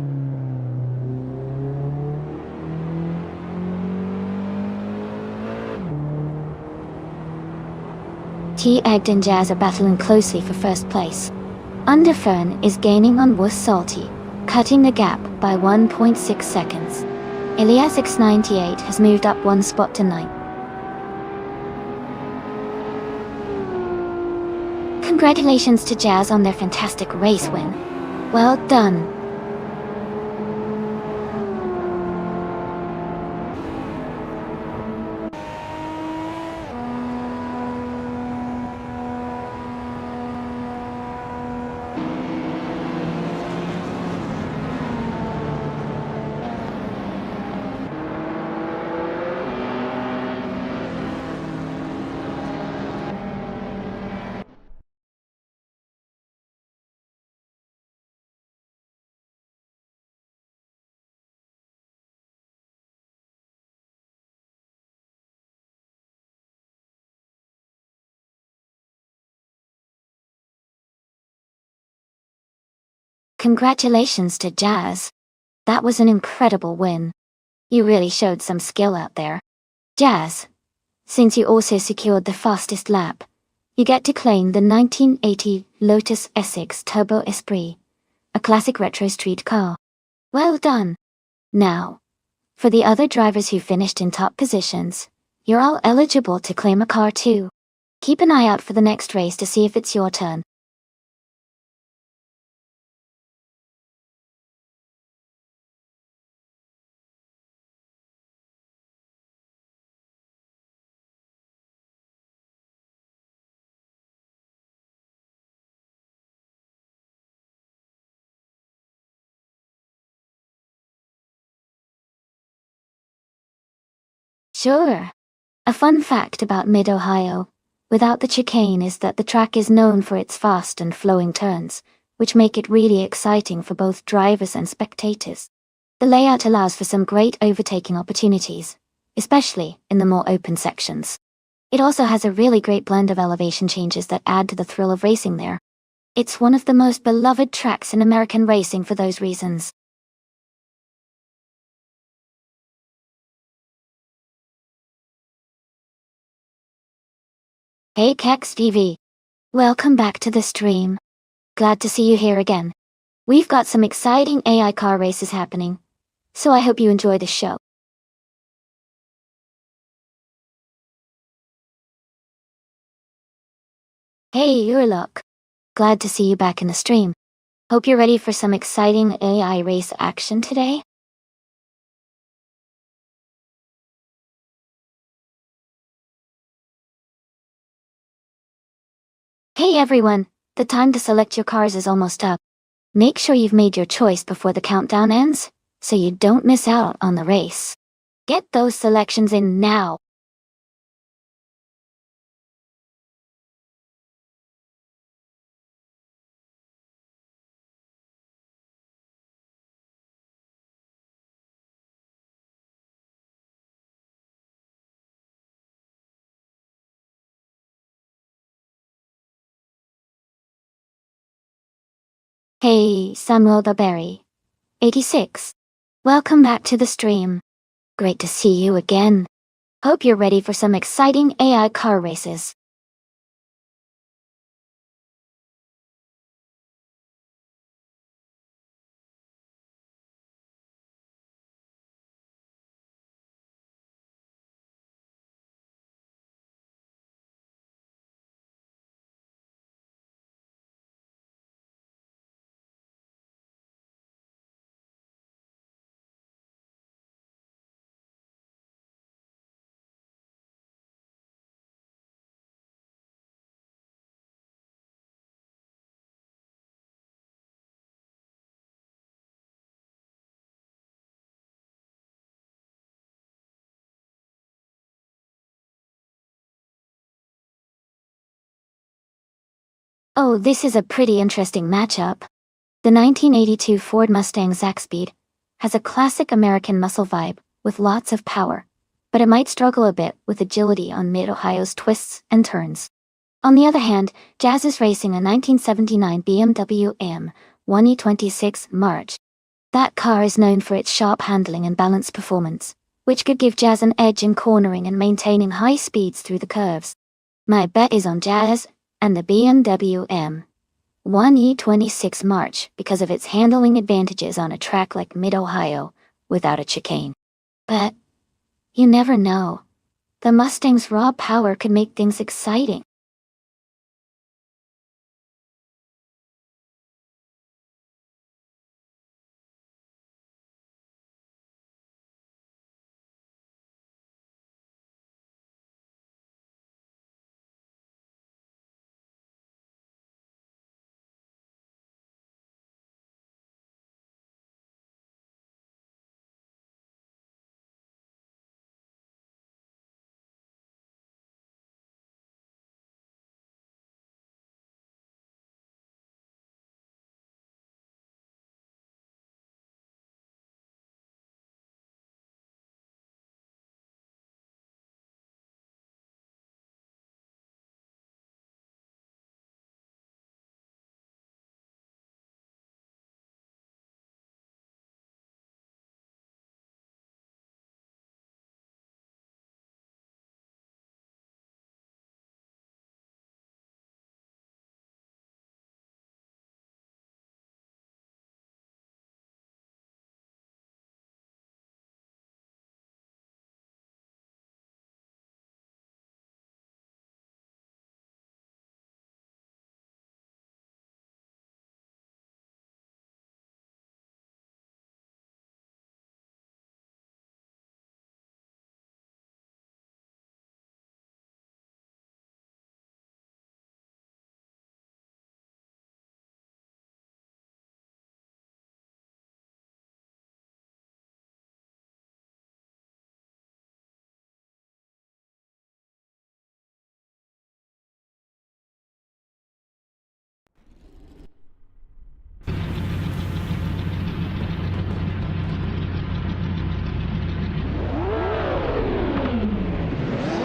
T-Agd and Jazz are battling closely for 1st place. Underfern is gaining on Wuss Salty, cutting the gap by 1.6 seconds. Elias X98 has moved up 1 spot to 9th. Congratulations to Jazz on their fantastic race win. Well done. Congratulations to Jazz. That was an incredible win. You really showed some skill out there. Jazz, since you also secured the fastest lap, you get to claim the 1980 Lotus SX Turbo Esprit, a classic retro street car. Well done. Now, for the other drivers who finished in top positions, you're all eligible to claim a car too. Keep an eye out for the next race to see if it's your turn. Sure. A fun fact about Mid-Ohio, without the chicane, is that the track is known for its fast and flowing turns, which make it really exciting for both drivers and spectators. The layout allows for some great overtaking opportunities, especially in the more open sections. It also has a really great blend of elevation changes that add to the thrill of racing there. It's one of the most beloved tracks in American racing for those reasons. Hey Kex TV. Welcome back to the stream. Glad to see you here again. We've got some exciting AI car races happening, so I hope you enjoy the show. Hey Urlock. Glad to see you back in the stream. Hope you're ready for some exciting AI race action today. Hey everyone, the time to select your cars is almost up. Make sure you've made your choice before the countdown ends, so you don't miss out on the race. Get those selections in now. Hey Samuel the Berry. 86. Welcome back to the stream. Great to see you again. Hope you're ready for some exciting AI car races. Oh, this is a pretty interesting matchup. The 1982 Ford Mustang Zaxbyed has a classic American muscle vibe with lots of power, but it might struggle a bit with agility on Mid-Ohio's twists and turns. On the other hand, Jazz is racing a 1979 BMW M1E26 March. That car is known for its sharp handling and balanced performance, which could give Jazz an edge in cornering and maintaining high speeds through the curves. My bet is on Jazz and the BMW M1E26 March because of its handling advantages on a track like Mid-Ohio without a chicane. But you never know. The Mustang's raw power could make things exciting.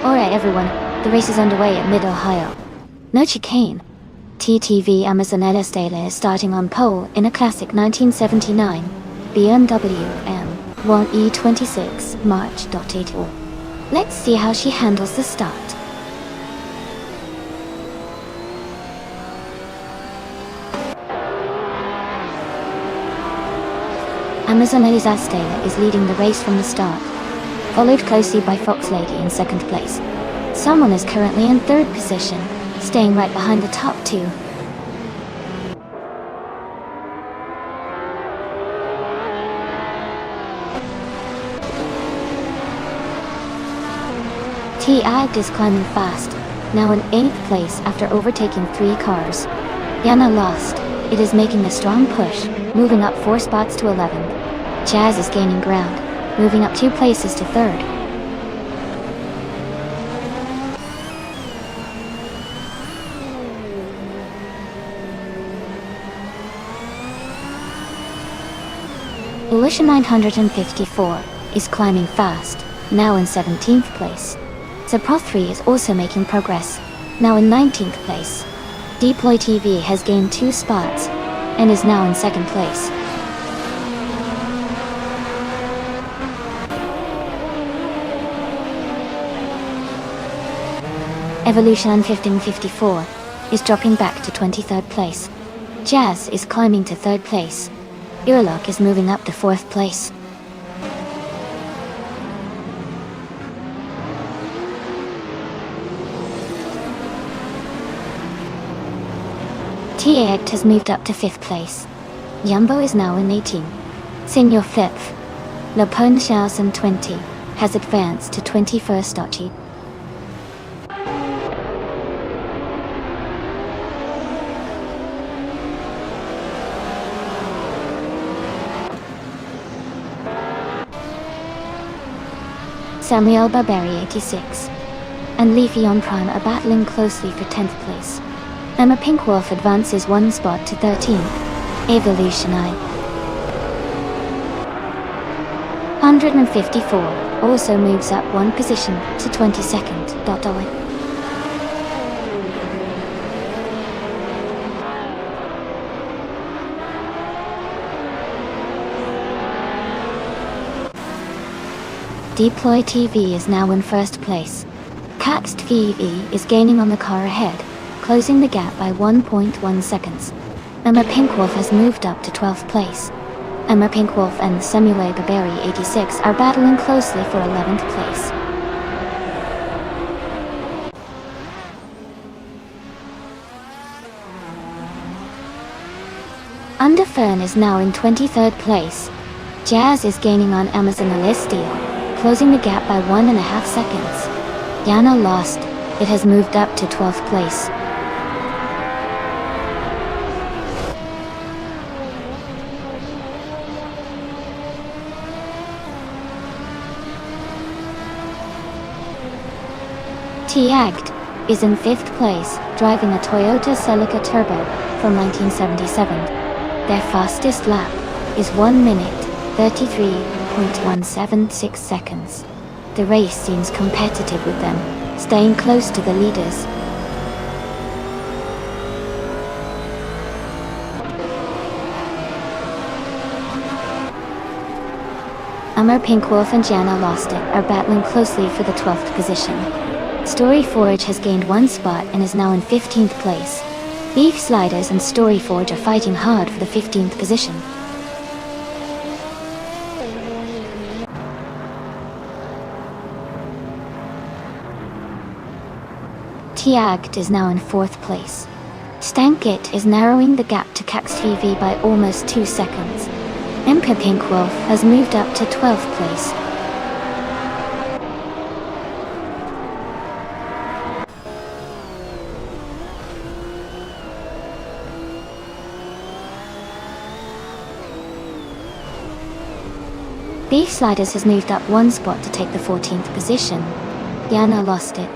Alright everyone, the race is underway at Mid-Ohio. No chicane. TTV Amazonella Stella is starting on pole in a classic 1979 BMW M1E26 March.84. Let's see how she handles the start. Amazon Elizastela is leading the race from the start, followed closely by Fox Lady in second place. Someone is currently in third position, staying right behind the top two. T-Agged is climbing fast, now in 8th place after overtaking 3 cars. Yana lost. It is making a strong push, moving up 4 spots to 11th. Jazz is gaining ground, moving up 2 places to 3rd. Alicia 954 is climbing fast, now in 17th place. Pro 3 is also making progress, now in 19th place. Deploy TV has gained 2 spots, and is now in 2nd place. Evolution 1554 is dropping back to 23rd place. Jazz is climbing to 3rd place. Irlock is moving up to 4th place. T-Agged has moved up to 5th place. Yumbo is now in 18th. Senior 5th. Lopone Xiaosan 20 has advanced to 21st Dochi. Samuel Barberi 86 and Leafy on Prime are battling closely for 10th place. Emma Pinkwolf advances 1 spot to 13th. Evolution I 154 also moves up 1 position to 22nd. Deploy TV is now in 1st place. Caxed VV is gaining on the car ahead, closing the gap by 1.1 seconds. Emma Pinkwolf has moved up to 12th place. Emma Pinkwolf and Samuel Barberi 86 are battling closely for 11th place. Underfern is now in 23rd place. Jazz is gaining on Amazon Celestial, closing the gap by 1.5 seconds. Yana lost. It has moved up to 12th place. T-Agged is in 5th place, driving a Toyota Celica Turbo from 1977. Their fastest lap is 1 minute, 33.176 seconds. The race seems competitive with them, staying close to the leaders. Amber Pinkwolf and Jana Lost It are battling closely for the 12th position. Story Forge has gained 1 spot and is now in 15th place. Beef Sliders and Story Forge are fighting hard for the 15th position. T-Agged is now in 4th place. Stankit is narrowing the gap to Cax VV by almost 2 seconds. Emperor Pinkwolf has moved up to 12th place. Beef Sliders has moved up 1 spot to take the 14th position. Yana Lost It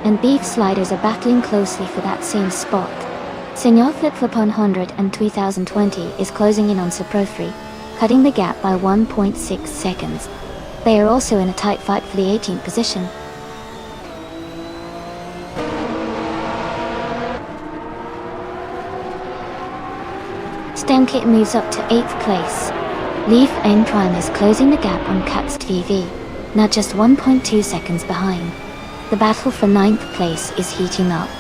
and Beef Sliders are battling closely for that same spot. Senor Flip-Flop 100 and 2020 is closing in on Pro 3, cutting the gap by 1.6 seconds. They are also in a tight fight for the 18th position. Stankit moves up to 8th place. Leaf Aim Prime is closing the gap on Caxed VV, now just 1.2 seconds behind. The battle for 9th place is heating up.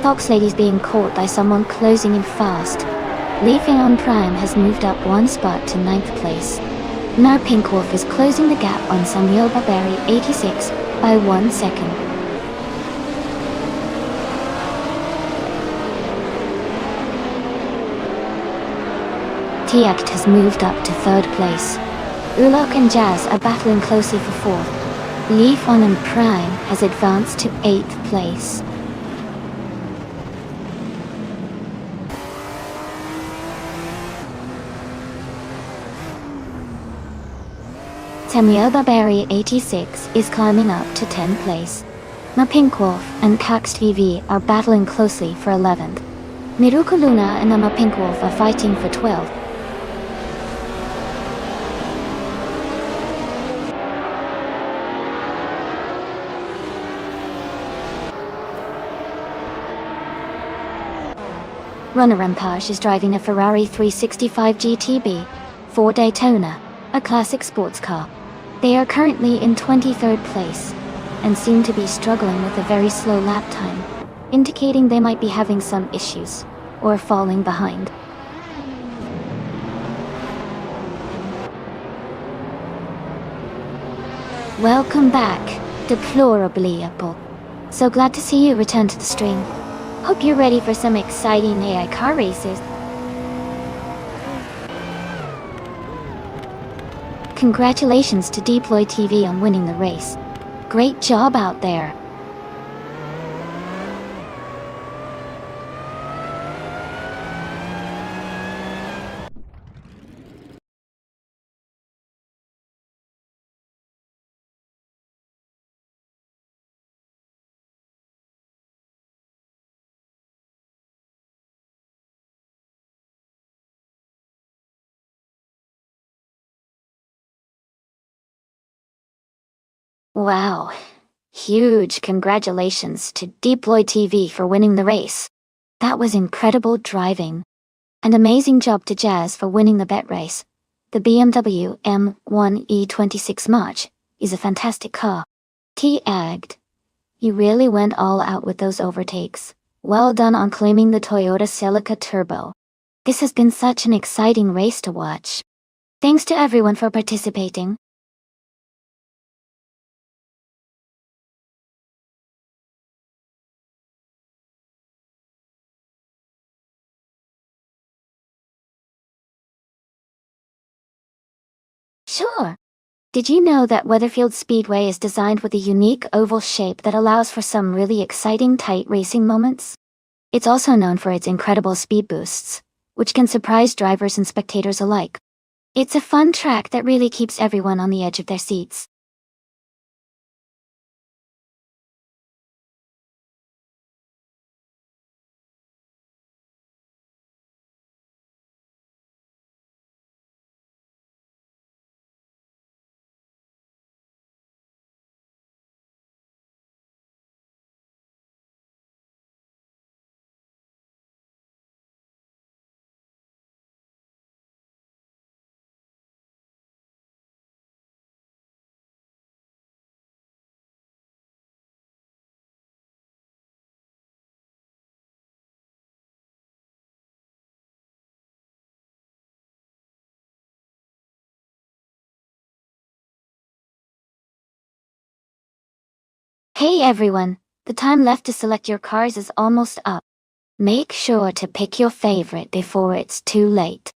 Fox Lady's being caught by someone closing in fast. Leafing on Prime has moved up one spot to 9th place. Now Pink Wolf is closing the gap on Samuel Barberi 86 by 1 second. T-Act has moved up to 3rd place. Ulok and Jazz are battling closely for 4th. Leaf on and Prime has advanced to 8th place. Samuel Barberi 86 is climbing up to 10th place. Ma Pink Wolf and Cax TV are battling closely for 11th. Miruko Luna and Ma Pink Wolf are fighting for 12th. Runner Rampage is driving a Ferrari 365 GTB for Daytona, a classic sports car. They are currently in 23rd place, and seem to be struggling with a very slow lap time, indicating they might be having some issues, or falling behind. Welcome back, Deplorably Apple. So glad to see you return to the stream. Hope you're ready for some exciting AI car races. Congratulations to Deploy TV on winning the race. Great job out there. Wow. Huge congratulations to Deploy TV for winning the race. That was incredible driving. And amazing job to Jazz for winning the bet race. The BMW M1 E26 March is a fantastic car. T-Agged. You really went all out with those overtakes. Well done on claiming the Toyota Celica Turbo. This has been such an exciting race to watch. Thanks to everyone for participating. Sure. Did you know that Weatherfield Speedway is designed with a unique oval shape that allows for some really exciting tight racing moments? It's also known for its incredible speed boosts, which can surprise drivers and spectators alike. It's a fun track that really keeps everyone on the edge of their seats. Hey everyone, the time left to select your cars is almost up. Make sure to pick your favorite before it's too late.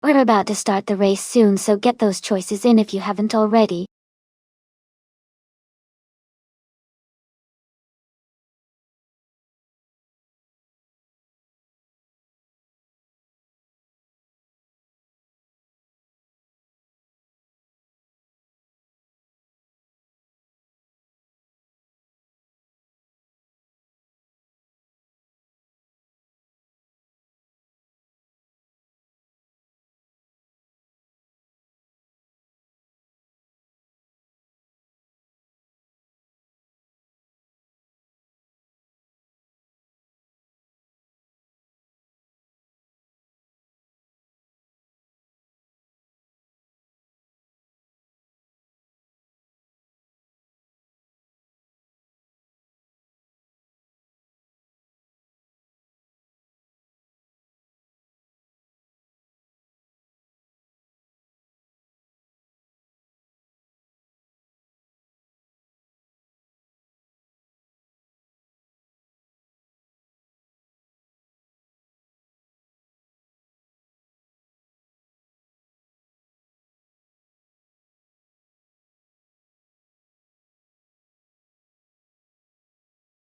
We're about to start the race soon, so get those choices in if you haven't already.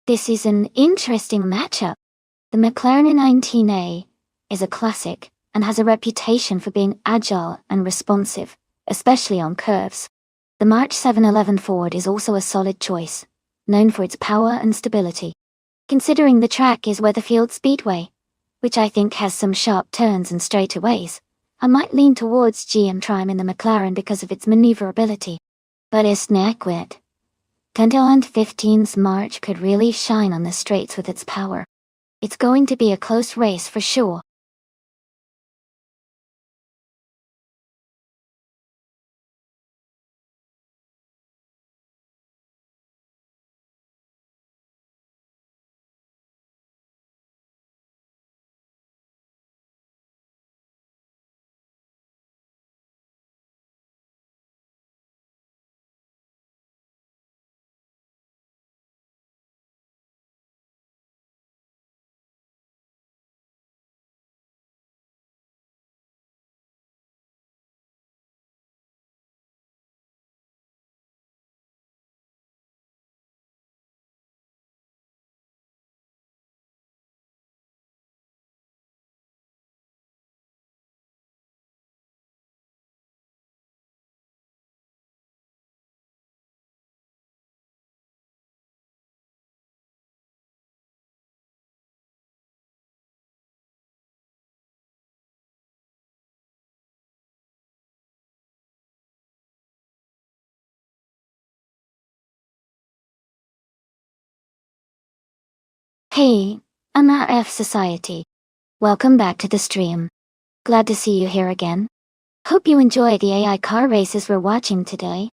This is an interesting matchup. The McLaren 19A is a classic and has a reputation for being agile and responsive, especially on curves. The March 711 Ford is also a solid choice, known for its power and stability. Considering the track is Weatherfield Speedway, which I think has some sharp turns and straightaways, I might lean towards GM Trim in the McLaren because of its maneuverability. But it's Naquit. 2015's March could really shine on the straights with its power. It's going to be a close race for sure. Hey, I'm RF Society. Welcome back to the stream. Glad to see you here again. Hope you enjoy the AI car races we're watching today.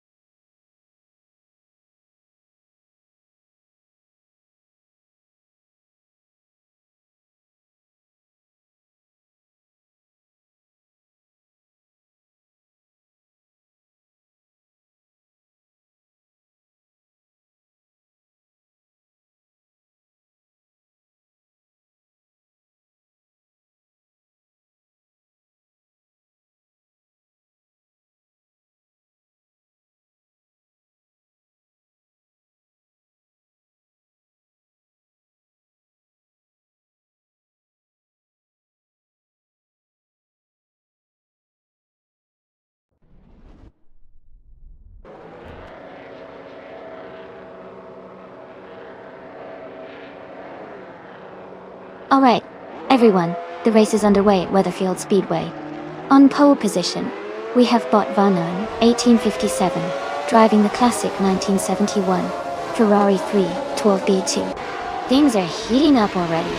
Alright, everyone, the race is underway at Weatherfield Speedway. On pole position, we have Bot Vanon, 1857, driving the classic 1971 Ferrari 312B2. Things are heating up already.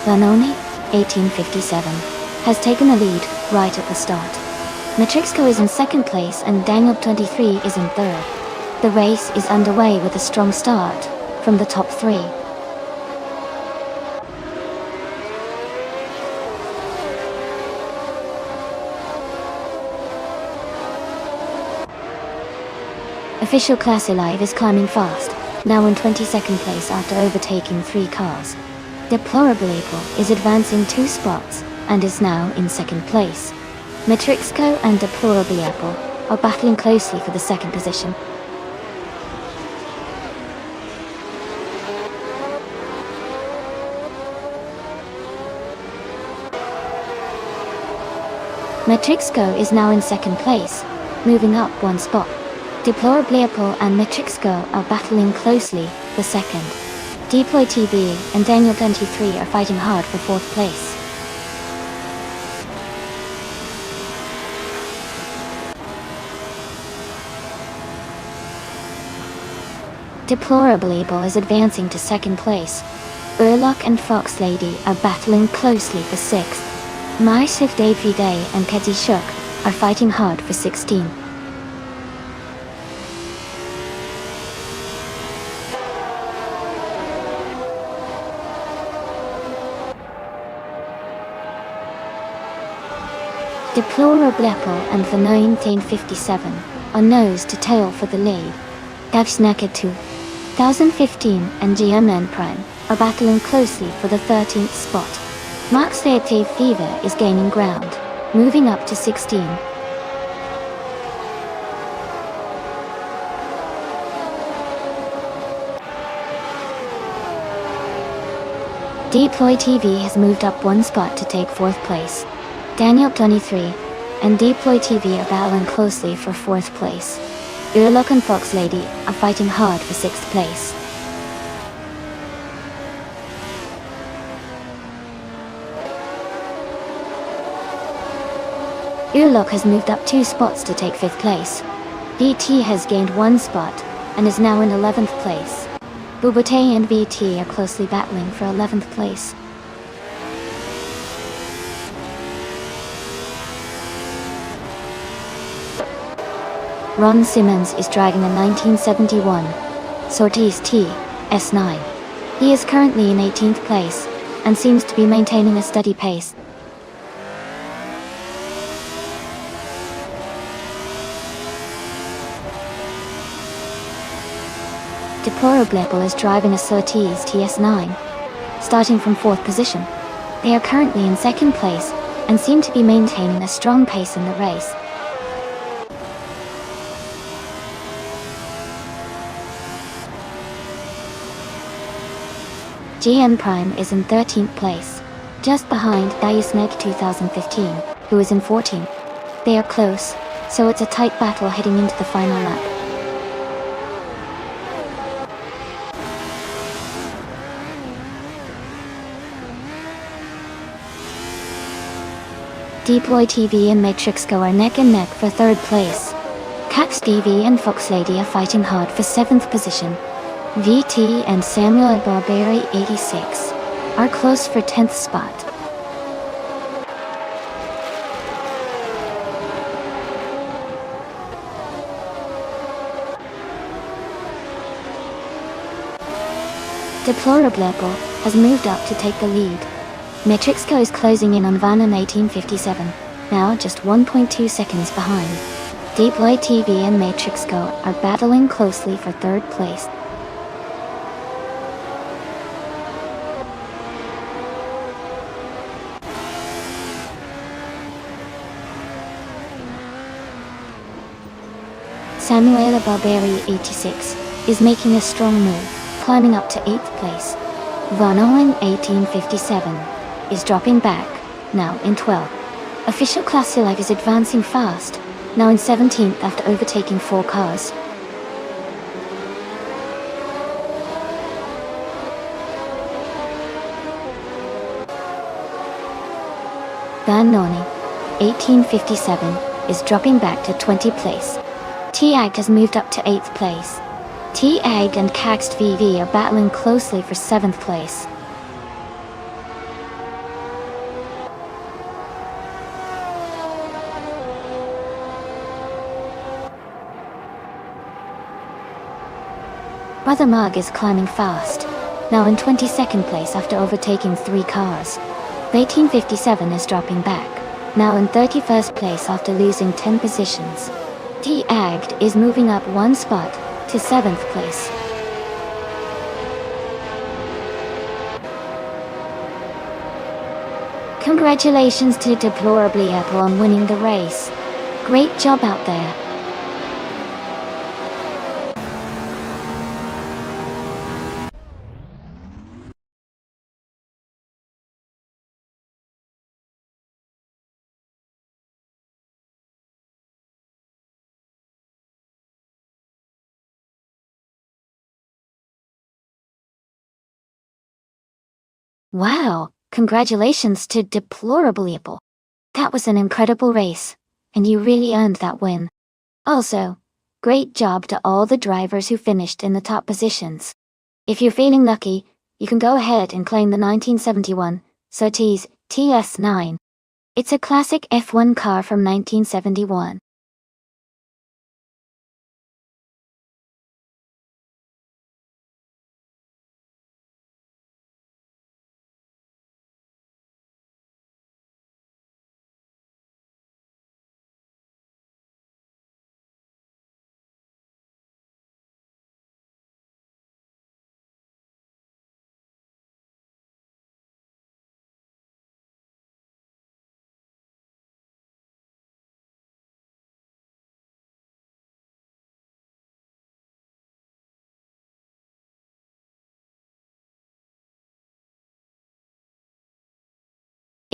Vanoni, 1857, has taken the lead right at the start. Matrixco is in second place and Daniel 23 is in third. The race is underway with a strong start from the top three. Official Class Live is climbing fast, now in 22nd place after overtaking 3 cars. Deplorable is advancing 2 spots and is now in second place. Matrixco and Deplorable are battling closely for the second position. Matrixco is now in second place, moving up 1 spot. Deplorable and Matrixco are battling closely for second. Deploy TV and Daniel 23 are fighting hard for 4th place. Deplorable is advancing to second place. Urlock and Fox Lady are battling closely for 6th. Maisiv Dave Day and Ketty Shook are fighting hard for 16th. Deplorable and the 1957 are nose to tail for the lead. Gavs Naked 2015 and GMN Prime are battling closely for the 13th spot. Max Fever is gaining ground, moving up to 16. Deploy TV has moved up one spot to take 4th place. Daniel 23 and Deploy TV are battling closely for 4th place. Urlock and Fox Lady are fighting hard for 6th place. Urlock has moved up 2 spots to take 5th place. VT has gained 1 spot and is now in 11th place. Bubate and VT are closely battling for 11th place. Ron Simmons is driving a 1971 Surtees TS9. He is currently in 18th place and seems to be maintaining a steady pace. Deplorable is driving a Surtees TS9, starting from 4th position. They are currently in 2nd place and seem to be maintaining a strong pace in the race. GM Prime is in 13th place, just behind Diusneg 2015, who is in 14th. They are close, so it's a tight battle heading into the final lap. Deploy TV and Matrix Go are neck and neck for 3rd place. Cax DV and Fox Lady are fighting hard for 7th position. VT and Samuel Barbary 86 are close for 10th spot. Deplorable has moved up to take the lead. Matrixco is closing in on Van in 1857, now just 1.2 seconds behind. Deploy TV and Matrixco are battling closely for 3rd place. Samuela Barberi 86 is making a strong move, climbing up to 8th place. Van Owen 1857 is dropping back, now in 12th. Official Classic is advancing fast, now in 17th after overtaking 4 cars. Van Noni 1857 is dropping back to 20th place. T-Ag has moved up to 8th place. T-Ag and Caxed VV are battling closely for 7th place. Brother Mug is climbing fast, now in 22nd place after overtaking 3 cars. 1857 is dropping back, now in 31st place after losing 10 positions. T-Agged is moving up 1 spot to 7th place. Congratulations to Deplorably Apple on winning the race. Great job out there. Wow, congratulations to Deplorably Apple. That was an incredible race, and you really earned that win. Also, great job to all the drivers who finished in the top positions. If you're feeling lucky, you can go ahead and claim the 1971 Surtees TS9. It's a classic F1 car from 1971.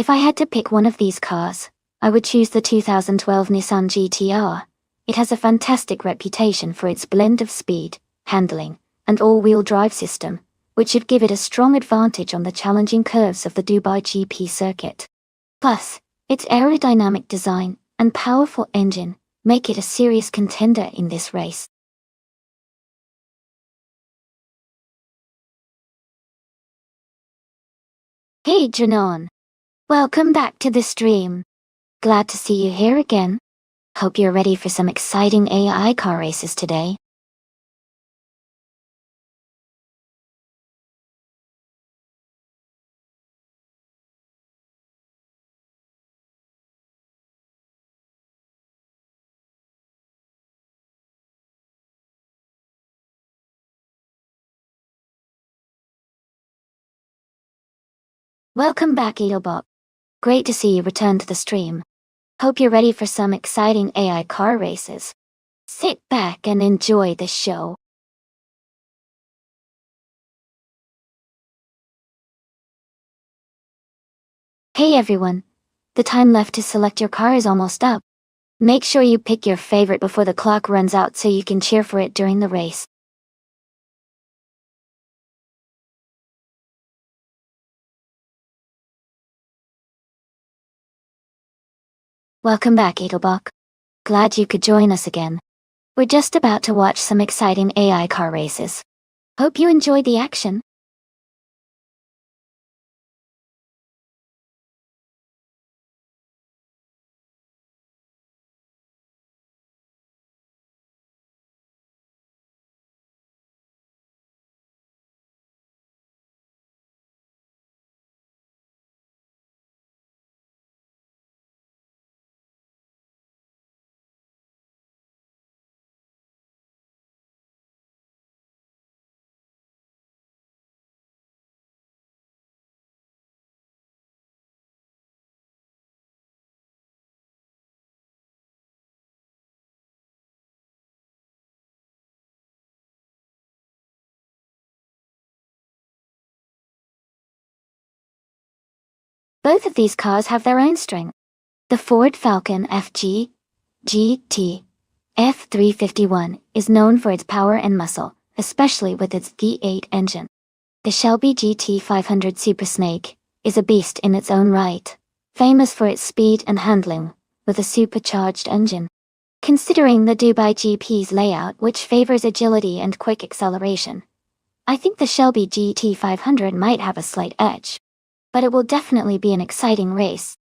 If I had to pick one of these cars, I would choose the 2012 Nissan GT-R. It has a fantastic reputation for its blend of speed, handling, and all-wheel drive system, which should give it a strong advantage on the challenging curves of the Dubai GP circuit. Plus, its aerodynamic design and powerful engine make it a serious contender in this race. Hey Janon! Welcome back to the stream. Glad to see you here again. Hope you're ready for some exciting AI car races today. Welcome back Edelbop. Great to see you return to the stream. Hope you're ready for some exciting AI car races. Sit back and enjoy the show. Hey everyone! The time left to select your car is almost up. Make sure you pick your favorite before the clock runs out so you can cheer for it during the race. Welcome back Edelbach. Glad you could join us again. We're just about to watch some exciting AI car races. Hope you enjoyed the action. Both of these cars have their own strength. The Ford Falcon FG GT F351 is known for its power and muscle, especially with its V8 engine. The Shelby GT500 Super Snake is a beast in its own right, famous for its speed and handling, with a supercharged engine. Considering the Dubai GP's layout which favors agility and quick acceleration, I think the Shelby GT500 might have a slight edge. But it will definitely be an exciting race.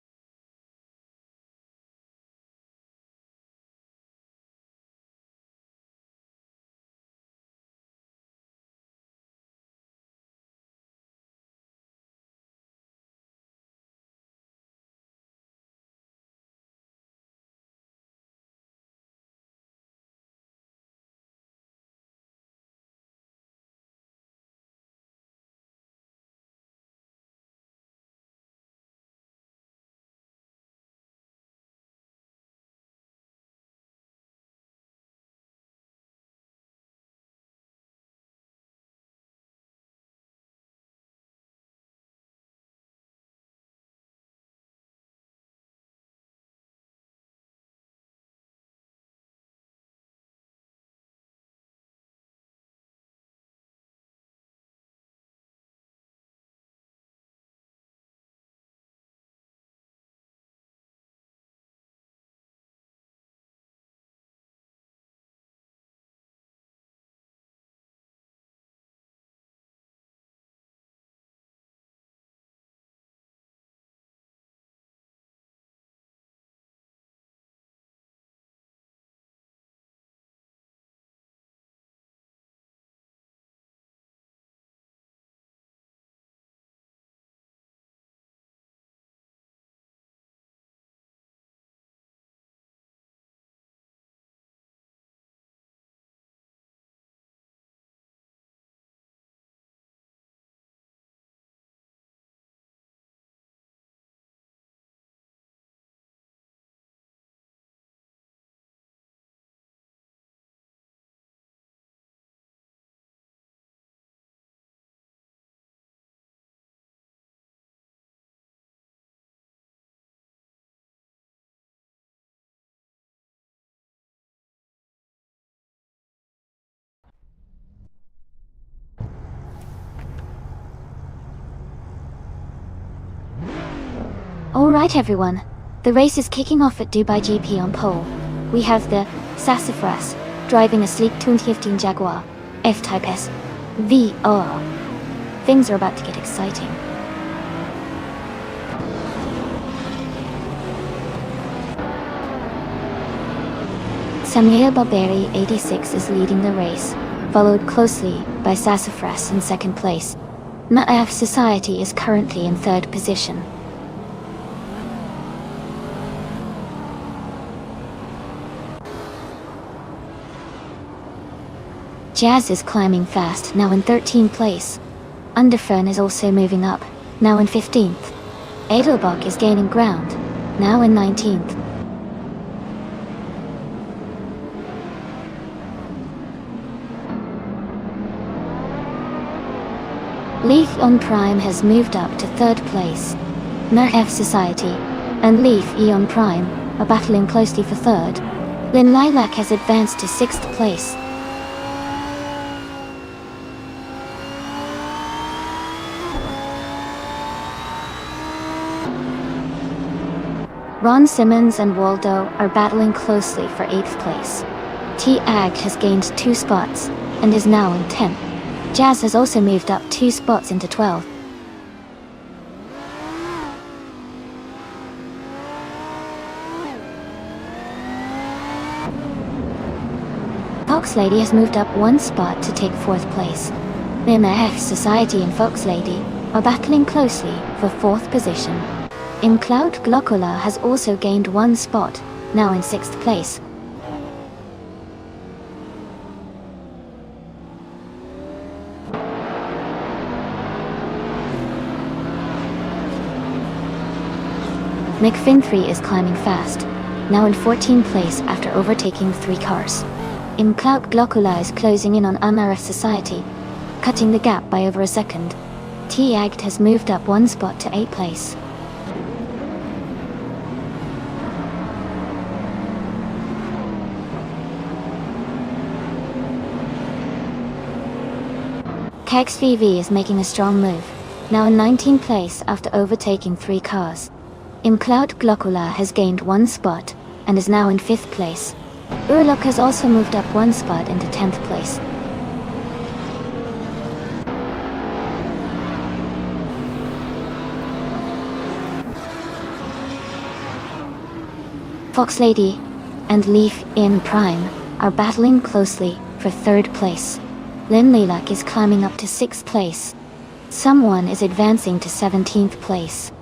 Alright everyone, the race is kicking off at Dubai GP on pole. We have the Sassafras driving a sleek 2015 Jaguar F-Type S VR. Things are about to get exciting. Samir Barberi 86 is leading the race, followed closely by Sassafras in second place. Naaf Society is currently in third position. Jazz is climbing fast, now in 13th place. Underfern is also moving up, now in 15th. Edelbach is gaining ground, now in 19th. Leaf on Prime has moved up to third place. Naaf Society and Leaf Eon Prime are battling closely for third. Lin Lilac has advanced to sixth place. Ron Simmons and Waldo are battling closely for 8th place. T-Ag has gained 2 spots and is now in 10th. Jazz has also moved up 2 spots into 12th. Fox Lady has moved up 1 spot to take 4th place. MF Society and Fox Lady are battling closely for 4th position. Cloud Glocula has also gained 1 spot, now in 6th place. McFinfree is climbing fast, now in 14th place after overtaking 3 cars. Cloud Glocula is closing in on MRF Society, cutting the gap by over a second. T-Agged has moved up 1 spot to 8th place. KXVV is making a strong move, now in 19th place after overtaking 3 cars. Cloud Glocula has gained 1 spot and is now in 5th place. Urlok has also moved up 1 spot into 10th place. Fox Lady and Leaf in Prime are battling closely for 3rd place. Lin Lilac is climbing up to 6th place. Someone is advancing to 17th place.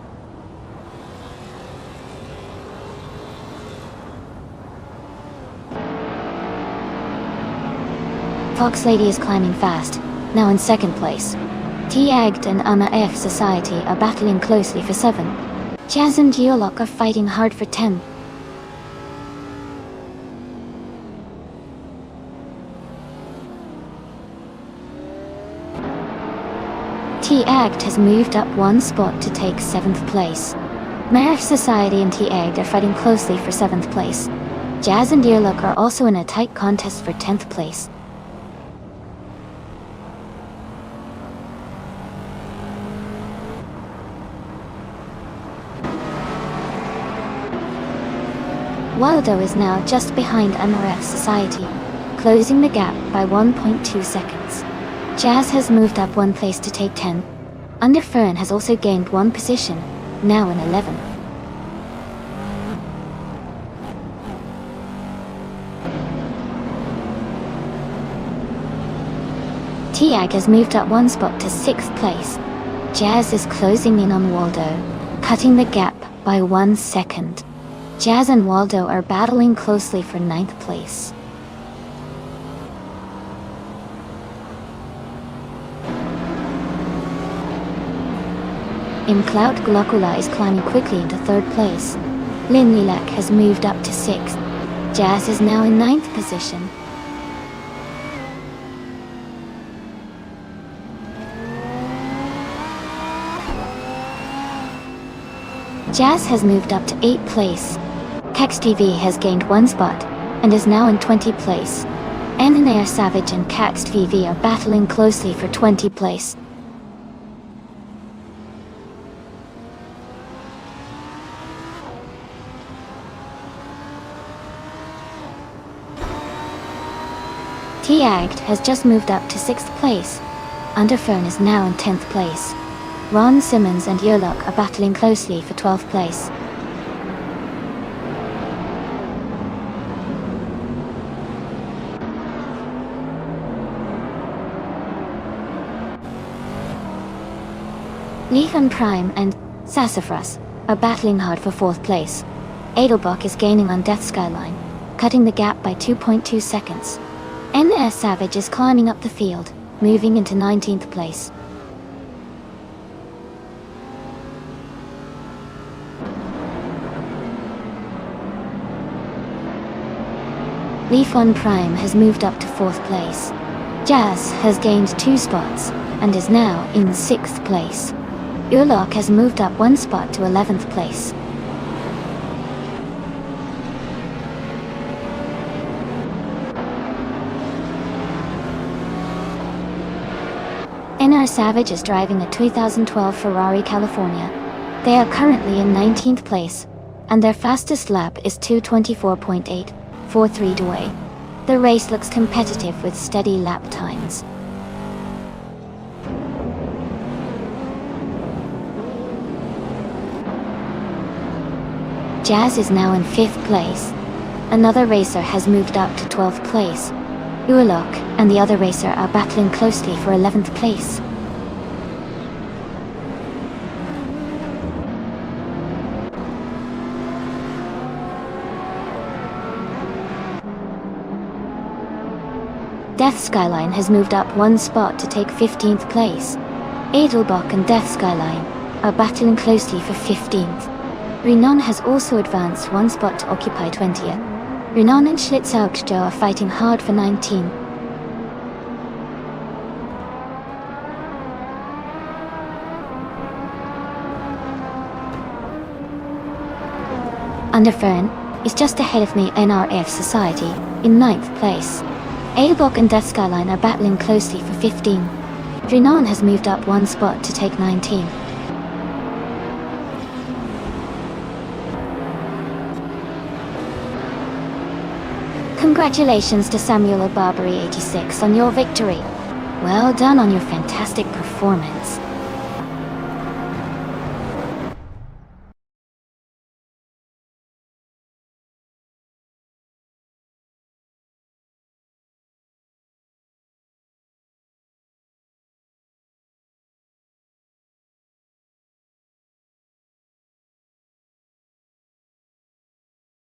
Fox Lady is climbing fast, now in 2nd place. T-Agged and MAF Society are battling closely for 7. Jazz and Geolock are fighting hard for 10. T-Agged has moved up 1 spot to take 7th place. MAF Society and T-Agged are fighting closely for 7th place. Jazz and Deerlook are also in a tight contest for 10th place. Waldo is now just behind MRF Society, closing the gap by 1.2 seconds. Jazz has moved up 1 place to take 10. Underfern has also gained 1 position, now in 11. T-Ag has moved up 1 spot to 6th place. Jazz is closing in on Waldo, cutting the gap by 1 second. Jazz and Waldo are battling closely for 9th place. Cloud Glocula is climbing quickly into 3rd place. Lin Lilac has moved up to 6th. Jazz is now in 9th position. Jazz has moved up to 8th place. KXTV has gained 1 spot and is now in 20th place. Ananair Savage and KXTV are battling closely for 20th place. T-Agged has just moved up to 6th place. Underfern is now in 10th place. Ron Simmons and Yurlock are battling closely for 12th place. Leafan Prime and Sassafras are battling hard for 4th place. Edelbach is gaining on Death Skyline, cutting the gap by 2.2 seconds. NS Savage is climbing up the field, moving into 19th place. Leaf 1 Prime has moved up to 4th place. Jazz has gained 2 spots, and is now in 6th place. Urlock has moved up 1 spot to 11th place. NR Savage is driving a 2012 Ferrari California. They are currently in 19th place, and their fastest lap is 2:24.843 away. The race looks competitive with steady lap times. Jazz is now in 5th place. Another racer has moved up to 12th place. Urlock and the other racer are battling closely for 11th place. Death Skyline has moved up 1 spot to take 15th place. Edelbach and Death Skyline are battling closely for 15th. Renan has also advanced 1 spot to occupy 20th. Renan and Schlitzaugjo are fighting hard for 19. Underfern is just ahead of the NRF Society, in 9th place. Edelbach and Death Skyline are battling closely for 15. Renan has moved up 1 spot to take 19. Congratulations to Samuel Barbary 86 on your victory. Well done on your fantastic performance.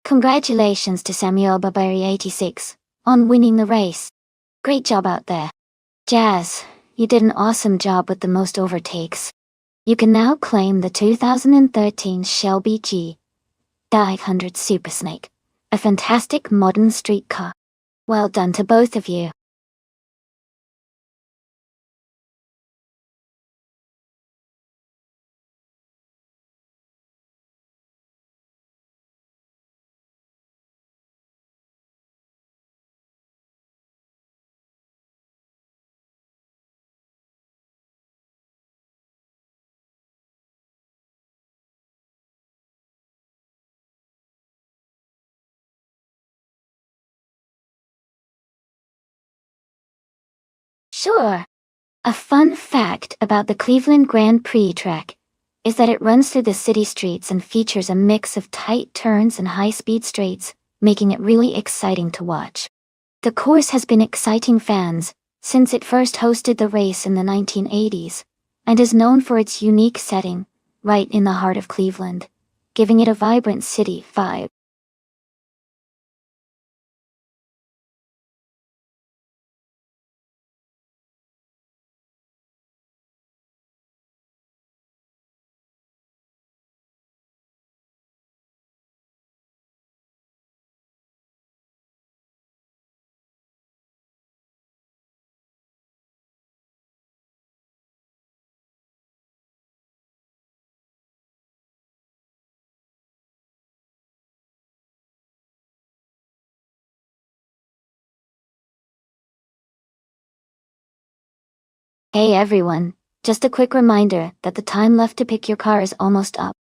Congratulations to Samuel Barbary 86 on winning the race. Great job out there. Jazz, you did an awesome job with the most overtakes. You can now claim the 2013 Shelby G500 Super Snake, a fantastic modern street car. Well done to both of you. Sure. A fun fact about the Cleveland Grand Prix track is that it runs through the city streets and features a mix of tight turns and high-speed straights, making it really exciting to watch. The course has been exciting fans since it first hosted the race in the 1980s, and is known for its unique setting, right in the heart of Cleveland, giving it a vibrant city vibe. Hey everyone, just a quick reminder that the time left to pick your car is almost up.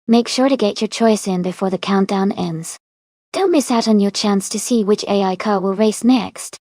Make sure to get your choice in before the countdown ends. Don't miss out on your chance to see which AI car will race next.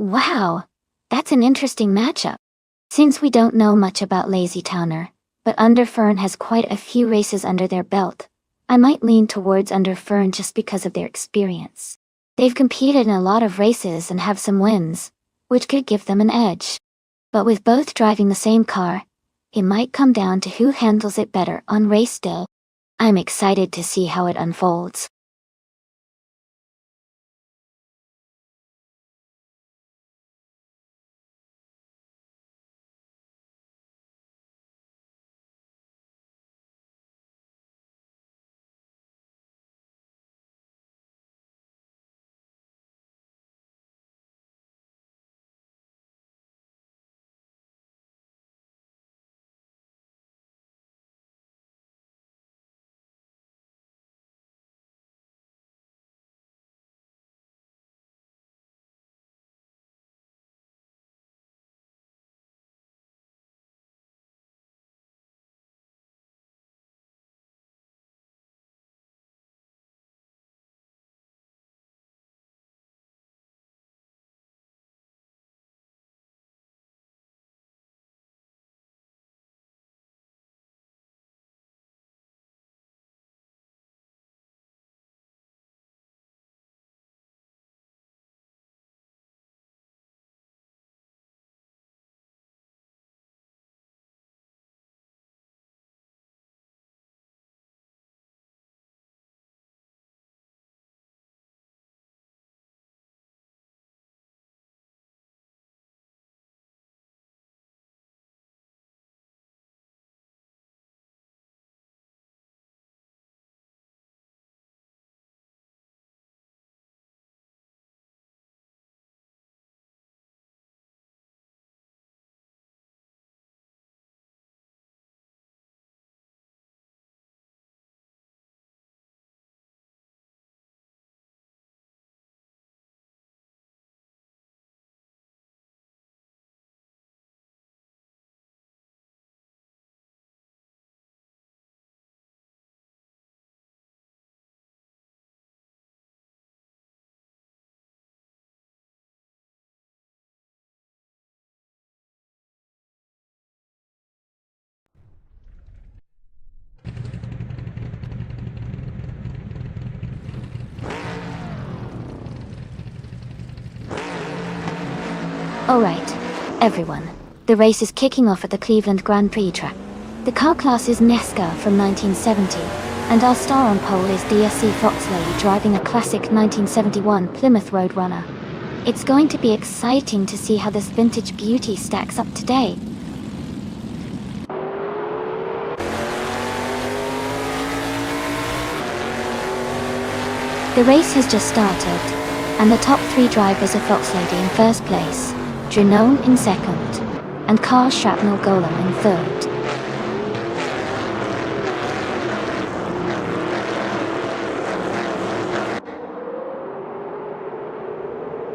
Wow, that's an interesting matchup. Since we don't know much about Lazy Towner, but Underfern has quite a few races under their belt, I might lean towards Underfern just because of their experience. They've competed in a lot of races and have some wins, which could give them an edge. But with both driving the same car, it might come down to who handles it better on race day. I'm excited to see how it unfolds. Alright, everyone. The race is kicking off at the Cleveland Grand Prix track. The car class is Nesca from 1970, and our star on pole is DSC Foxley driving a classic 1971 Plymouth Roadrunner. It's going to be exciting to see how this vintage beauty stacks up today. The race has just started, and the top three drivers are Foxlady in first place, Drenone in second, and Carl Shrapnel Golem in third.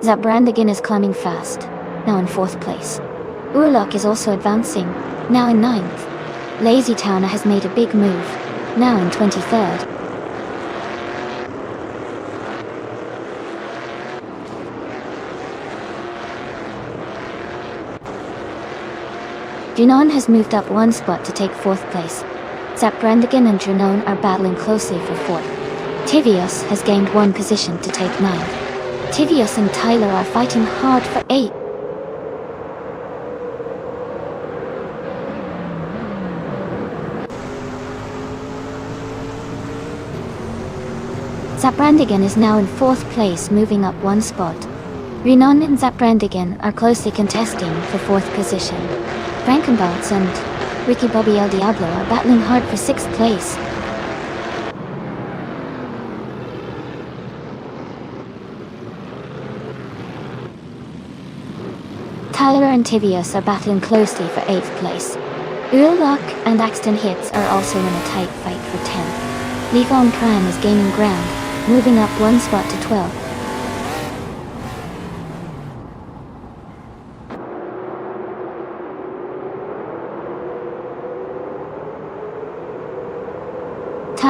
Zabrandigan is climbing fast, now in fourth place. Urlock is also advancing, now in ninth. Lazy Towner has made a big move, now in 23rd. Drenone has moved up one spot to take fourth place. Zabrandigan and Drenone are battling closely for fourth. Tivius has gained one position to take ninth. Tivius and Tyler are fighting hard for 8th. Zabrandigan is now in 4th place, moving up one spot. Renon and Zabrandigan are closely contesting for 4th position. Frankenbaltz and Ricky Bobby El Diablo are battling hard for 6th place. Tyler and Tivius are battling closely for 8th place. Urlock and Axton Hits are also in a tight fight for 10th. Levon Prime is gaining ground, moving up one spot to 12th.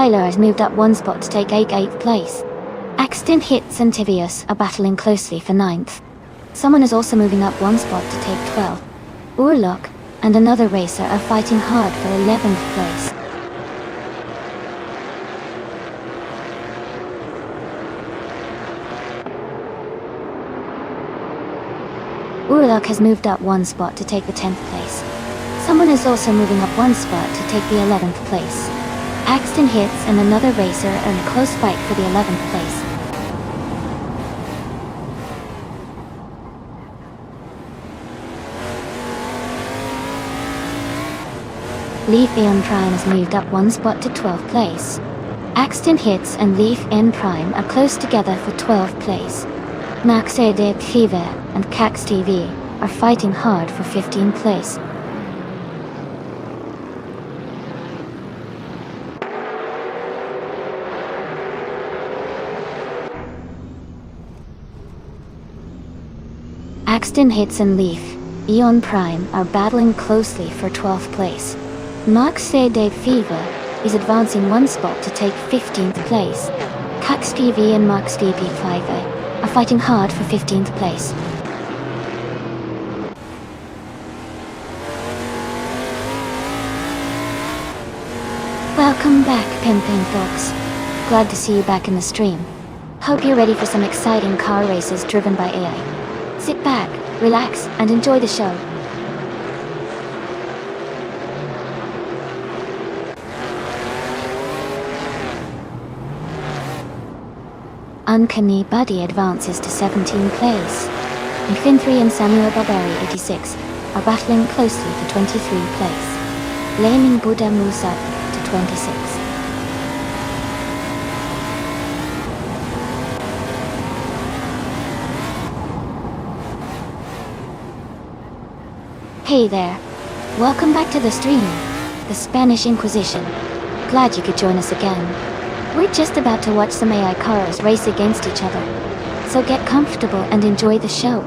Tyler has moved up one spot to take 8th place. Axton Hits and Tivius are battling closely for 9th. Someone is also moving up one spot to take 12. Urlok and another racer are fighting hard for 11th place. Urlok has moved up one spot to take the 10th place. Someone is also moving up one spot to take the 11th place. Axton Hits and another racer are in a close fight for the 11th place. Leaf Aeon Prime has moved up one spot to 12th place. Axton Hits and Leaf N Prime are close together for 12th place. Max Edit Fever and Cax TV are fighting hard for 15th place. Axton Hits and Leaf Eon Prime are battling closely for 12th place. Max Edit Fever is advancing one spot to take 15th place. Cax TV and Max DP5 are fighting hard for 15th place. Welcome back, Pimpin' folks. Glad to see you back in the stream. Hope you're ready for some exciting car races driven by AI. Sit back, relax, and enjoy the show. Uncanny Buddy advances to 17th place. Infantry and Samuel Barbari 86 are battling closely for 23rd place. Laming Buddha Musa to 26. Hey there. Welcome back to the stream. The Spanish Inquisition. Glad you could join us again. We're just about to watch some AI cars race against each other. So get comfortable and enjoy the show.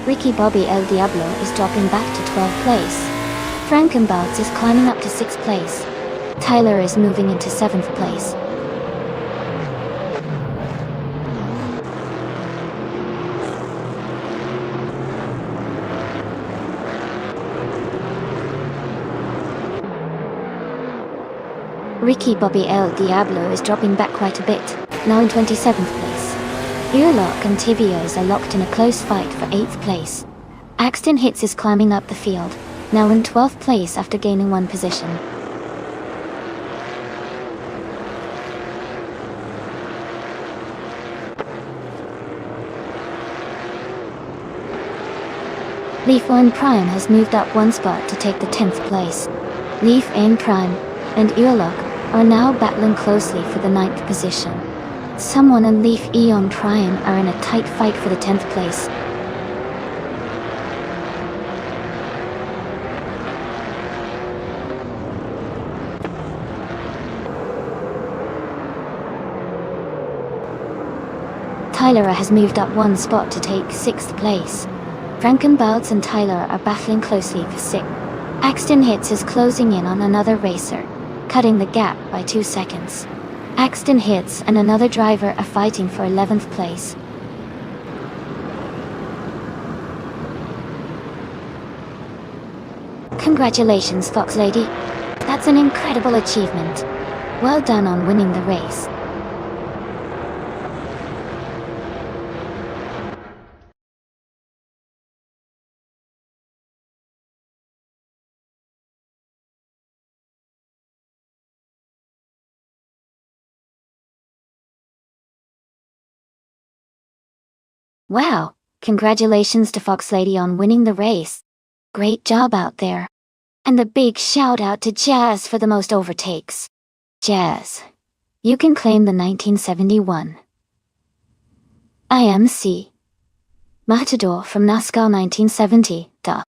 Ricky Bobby El Diablo is dropping back to 12th place. Frankenbouts is climbing up to 6th place. Tyler is moving into 7th place. Ricky Bobby El Diablo is dropping back quite a bit, now in 27th place. Earlock and Tibios are locked in a close fight for 8th place. Axton Hits is climbing up the field, now in 12th place after gaining one position. Leaf N Prime has moved up one spot to take the 10th place. Leaf N Prime and Earlock are now battling closely for the 9th position. Someone and Leaf Eon Prime are in a tight fight for the 10th place. Tyler has moved up one spot to take 6th place. Frankenbouts and Tyler are battling closely for 6th. Axton Hits is closing in on another racer, cutting the gap by 2 seconds. Axton Hits and another driver are fighting for 11th place. Congratulations, Fox Lady. That's an incredible achievement. Well done on winning the race. Wow, congratulations to Fox Lady on winning the race. Great job out there. And a big shout out to Jazz for the most overtakes. Jazz, you can claim the 1971 IMC Matador from NASCAR 1970. Duh.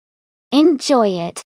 Enjoy it.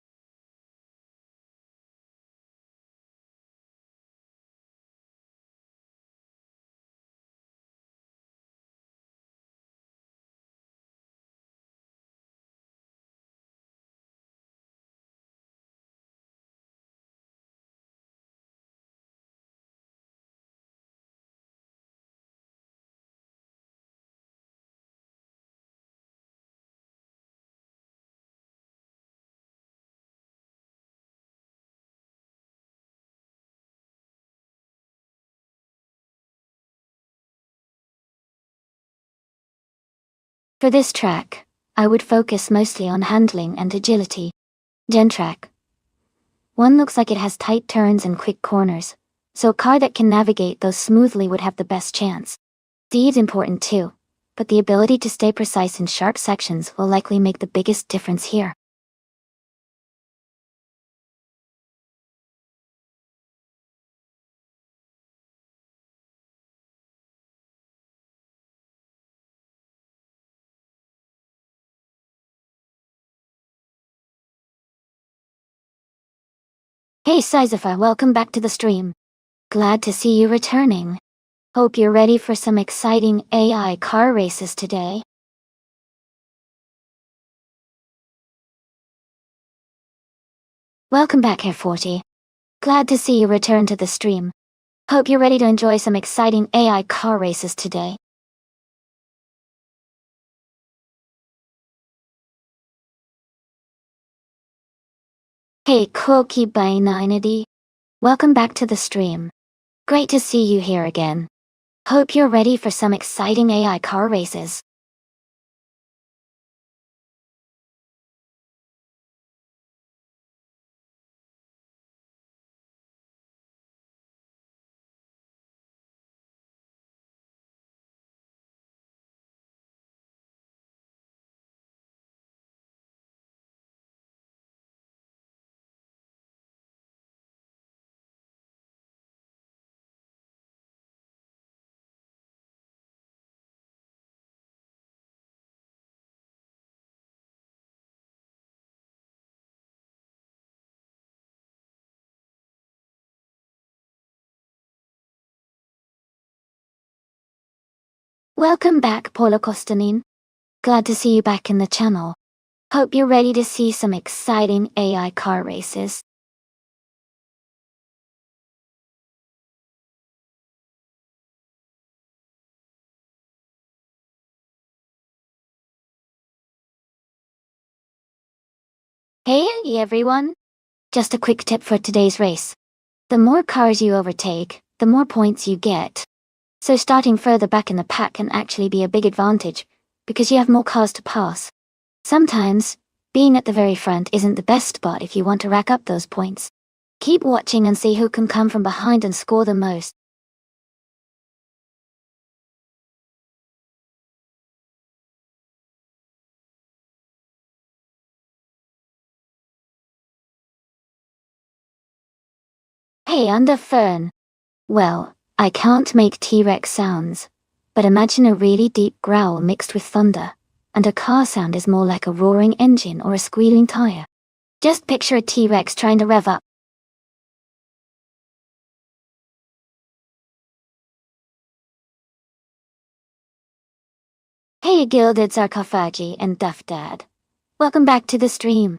For this track, I would focus mostly on handling and agility. Gen track. One looks like it has tight turns and quick corners, so a car that can navigate those smoothly would have the best chance. Speed's important too, but the ability to stay precise in sharp sections will likely make the biggest difference here. Hey Sizifa, welcome back to the stream. Glad to see you returning. Hope you're ready for some exciting AI car races today. Welcome back, Hair 40. Glad to see you return to the stream. Hope you're ready to enjoy some exciting AI car races today. Hey Koki Bainanity. Welcome back to the stream. Great to see you here again. Hope you're ready for some exciting AI car races. Welcome back, Polo Kostanin. Glad to see you back in the channel. Hope you're ready to see some exciting AI car races. Hey everyone! Just a quick tip for today's race. The more cars you overtake, the more points you get. So starting further back in the pack can actually be a big advantage, because you have more cars to pass. Sometimes, being at the very front isn't the best spot if you want to rack up those points. Keep watching and see who can come from behind and score the most. Hey Under Fern! Well, I can't make T-Rex sounds, but imagine a really deep growl mixed with thunder, and a car sound is more like a roaring engine or a squealing tire. Just picture a T-Rex trying to rev up. Hey Gilded Sarcophagy and Duff Dad. Welcome back to the stream.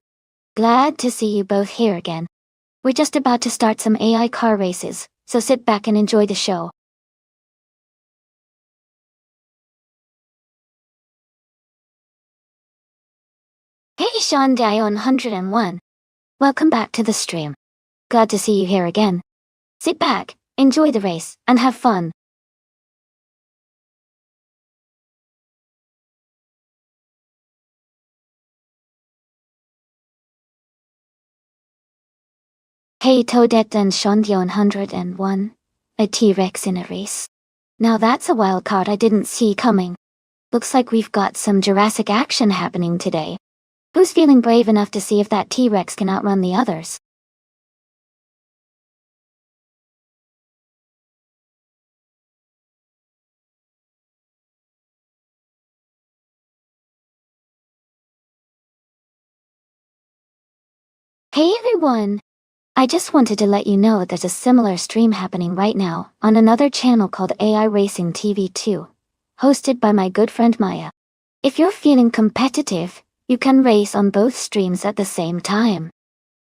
Glad to see you both here again. We're just about to start some AI car races, so sit back and enjoy the show. Hey Sean Dion 101. Welcome back to the stream. Glad to see you here again. Sit back, enjoy the race, and have fun. Hey Toadette and Shondion 101. A T-Rex in a race. Now that's a wild card I didn't see coming. Looks like we've got some Jurassic action happening today. Who's feeling brave enough to see if that T-Rex can outrun the others? Hey everyone! I just wanted to let you know there's a similar stream happening right now on another channel called AI Racing TV 2, hosted by my good friend Maya. If you're feeling competitive, you can race on both streams at the same time.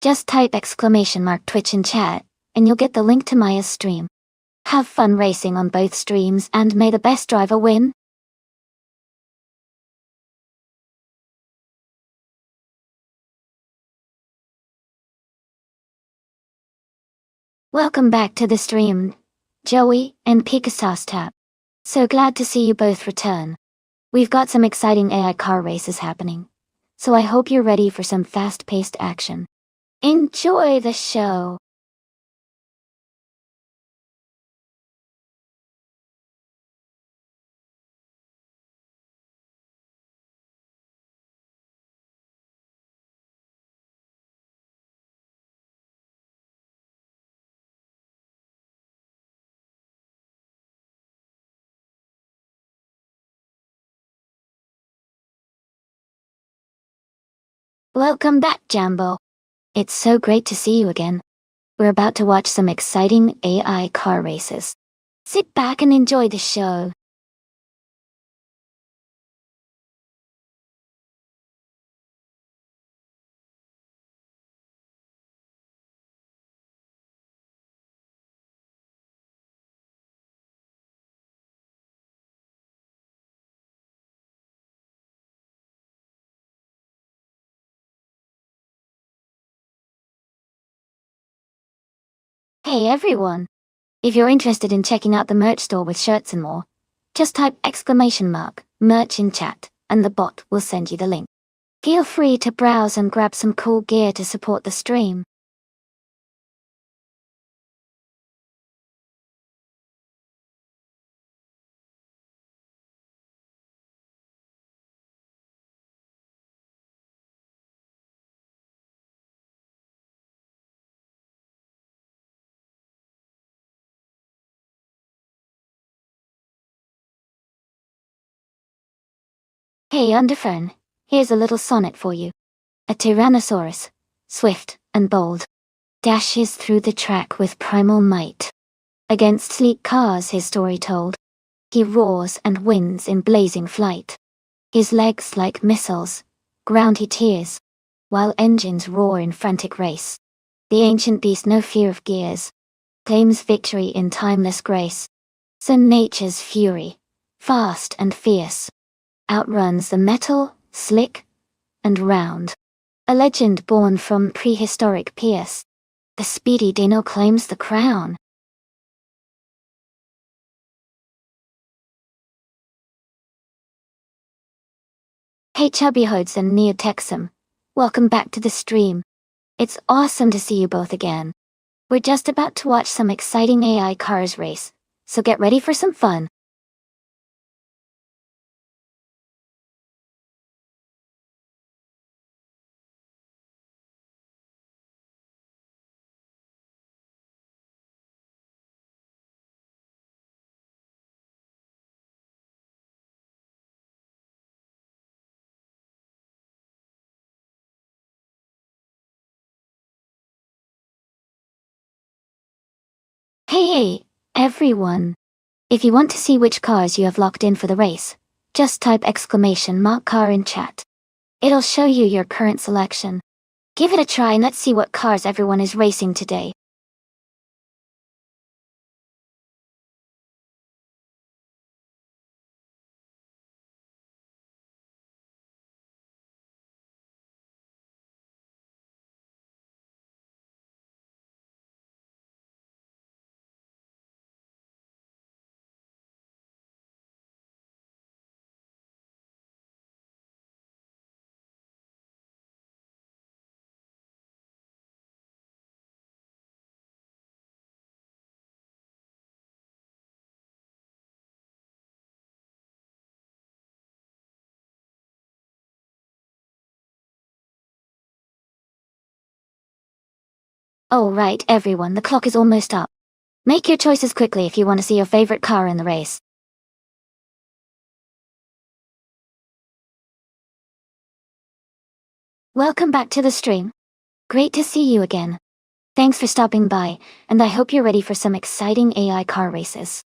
Just type !Twitch in chat, and you'll get the link to Maya's stream. Have fun racing on both streams and may the best driver win. Welcome back to the stream, Joey and Picasas Tap. So glad to see you both return. We've got some exciting AI car races happening, so I hope you're ready for some fast-paced action. Enjoy the show! Welcome back, Jambo. It's so great to see you again. We're about to watch some exciting AI car races. Sit back and enjoy the show. Hey everyone! If you're interested in checking out the merch store with shirts and more, just type !merch in chat, and the bot will send you the link. Feel free to browse and grab some cool gear to support the stream. Hey Underfern, here's a little sonnet for you. A Tyrannosaurus, swift and bold, dashes through the track with primal might. Against sleek cars his story told, he roars and wins in blazing flight. His legs like missiles, ground he tears, while engines roar in frantic race. The ancient beast no fear of gears, claims victory in timeless grace. So nature's fury, fast and fierce, outruns the metal, slick, and round. A legend born from prehistoric Pierce. The speedy Dino claims the crown. Hey chubbyhodes and Neotexum, welcome back to the stream. It's awesome to see you both again. We're just about to watch some exciting AI cars race, so get ready for some fun. Hey, everyone. If you want to see which cars you have locked in for the race, just type !car in chat. It'll show you your current selection. Give it a try and let's see what cars everyone is racing today. Oh right everyone, the clock is almost up. Make your choices quickly if you want to see your favorite car in the race. Welcome back to the stream. Great to see you again. Thanks for stopping by, and I hope you're ready for some exciting AI car races.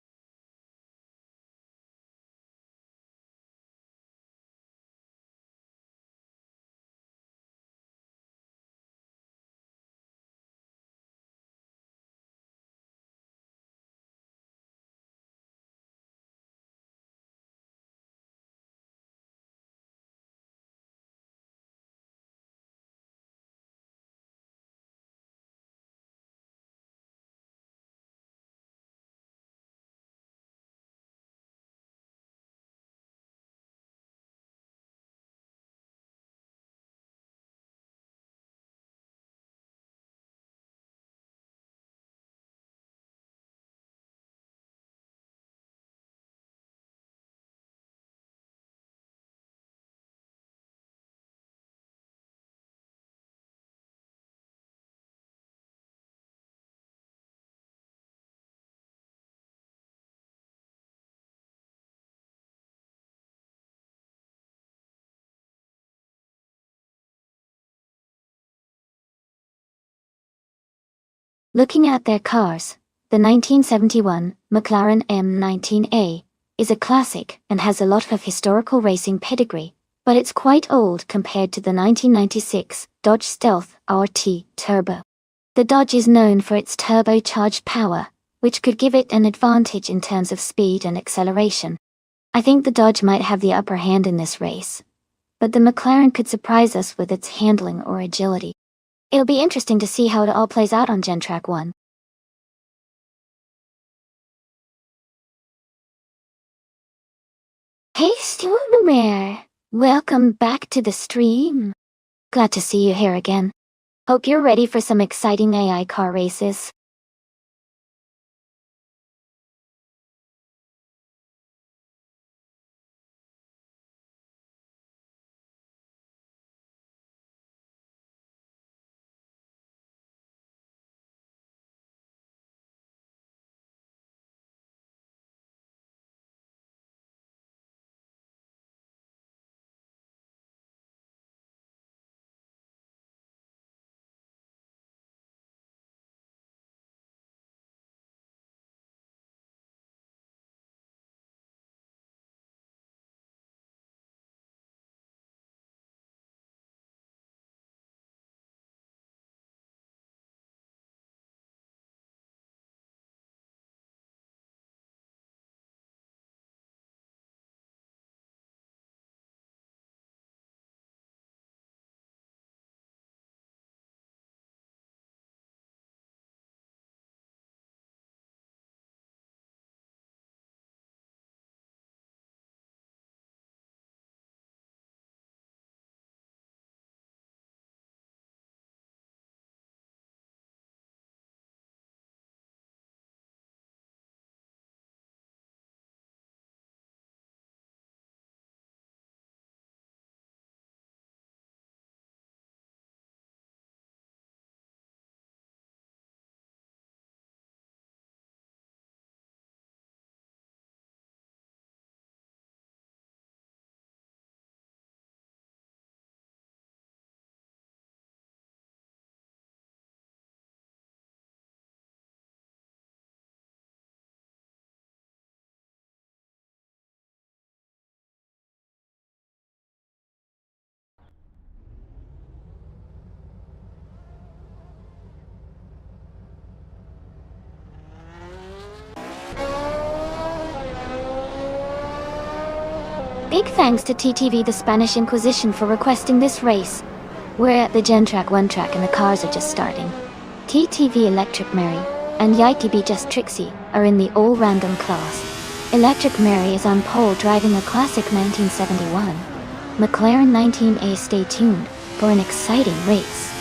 Looking at their cars, the 1971 McLaren M19A is a classic and has a lot of historical racing pedigree, but it's quite old compared to the 1996 Dodge Stealth RT Turbo. The Dodge is known for its turbocharged power, which could give it an advantage in terms of speed and acceleration. I think the Dodge might have the upper hand in this race, but the McLaren could surprise us with its handling or agility. It'll be interesting to see how it all plays out on Gen Track 1. Hey Stormare! Welcome back to the stream. Glad to see you here again. Hope you're ready for some exciting AI car races. Big thanks to TTV the Spanish Inquisition for requesting this race. We're at the Gen Track 1 track and the cars are just starting. TTV Electric Mary and YTB Just Trixie are in the all-random class. Electric Mary is on pole driving a classic 1971 McLaren 19A. Stay tuned for an exciting race.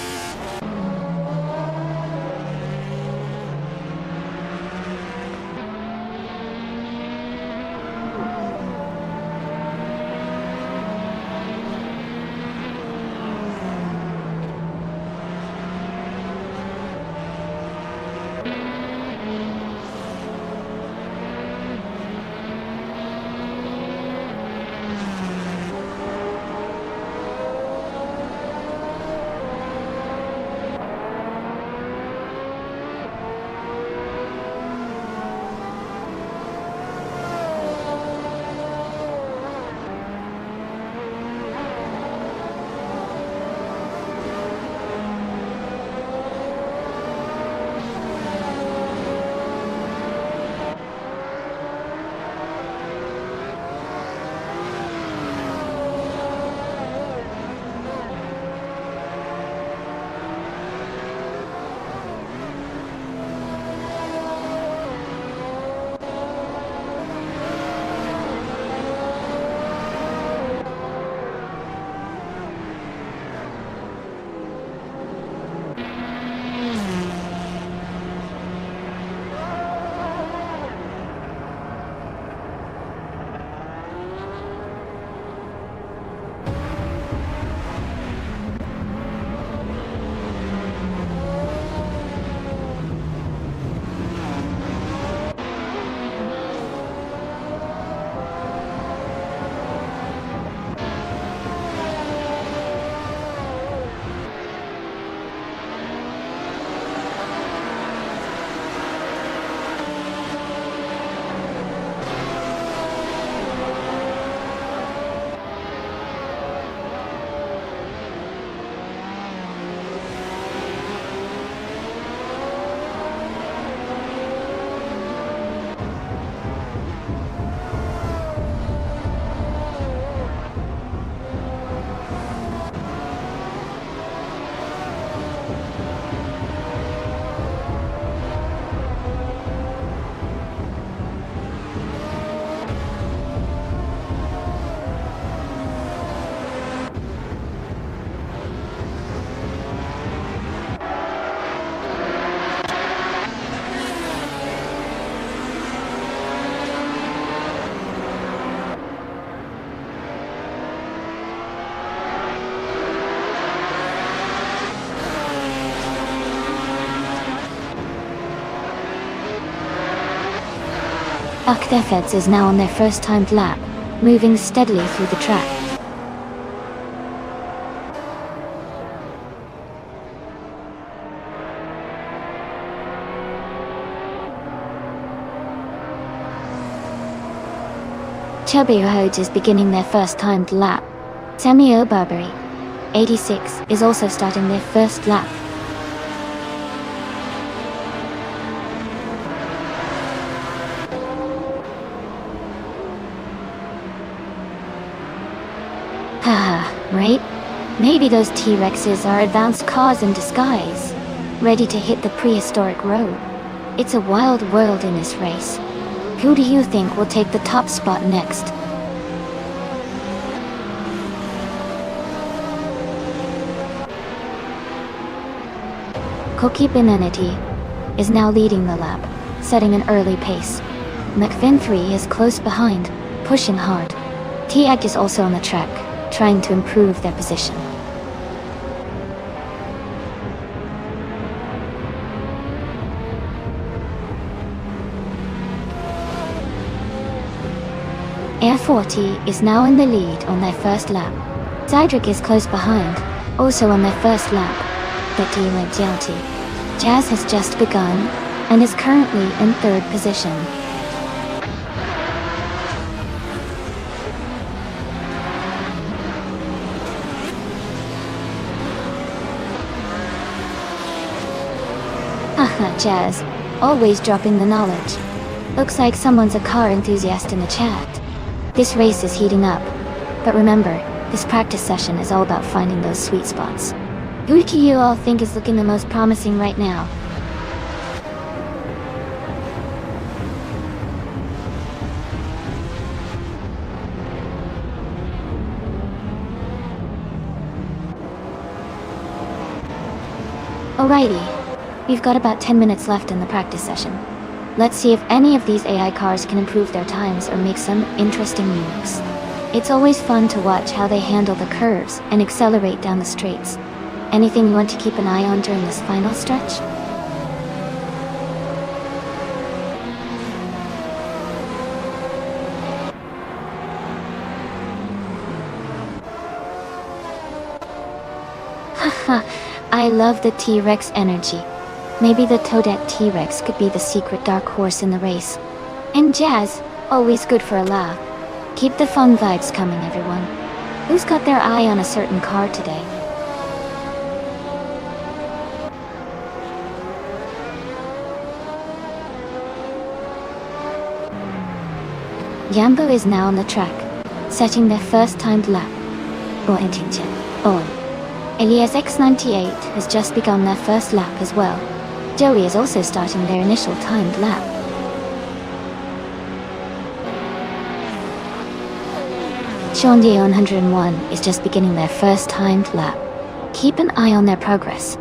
Akhtefets is now on their first timed lap, moving steadily through the track. Chubby Hodes is beginning their first timed lap. Samio Barbary, 86, is also starting their first lap. Haha, right? Maybe those T-Rexes are advanced cars in disguise, ready to hit the prehistoric road. It's a wild world in this race. Who do you think will take the top spot next? Cookie Benenity is now leading the lap, setting an early pace. McFin 3 is close behind, pushing hard. T-Egg is also on the track, trying to improve their position. Air 40 is now in the lead on their first lap. Zydric is close behind, also on their first lap. Betty Leggialti. Jazz has just begun, and is currently in third position. Haha, Jazz, always dropping the knowledge. Looks like someone's a car enthusiast in the chat. This race is heating up, but remember, this practice session is all about finding those sweet spots. Who do you all think is looking the most promising right now? Alrighty, we've got about 10 minutes left in the practice session. Let's see if any of these AI cars can improve their times or make some interesting moves. It's always fun to watch how they handle the curves and accelerate down the straights. Anything you want to keep an eye on during this final stretch? Haha, I love the T-Rex energy. Maybe the Toadette T-Rex could be the secret dark horse in the race. And Jazz, always good for a laugh. Keep the fun vibes coming, everyone. Who's got their eye on a certain car today? Yambo is now on the track, setting their first timed lap. Elias X98 has just begun their first lap as well. Joey is also starting their initial timed lap. Shondy 101 is just beginning their first timed lap. Keep an eye on their progress.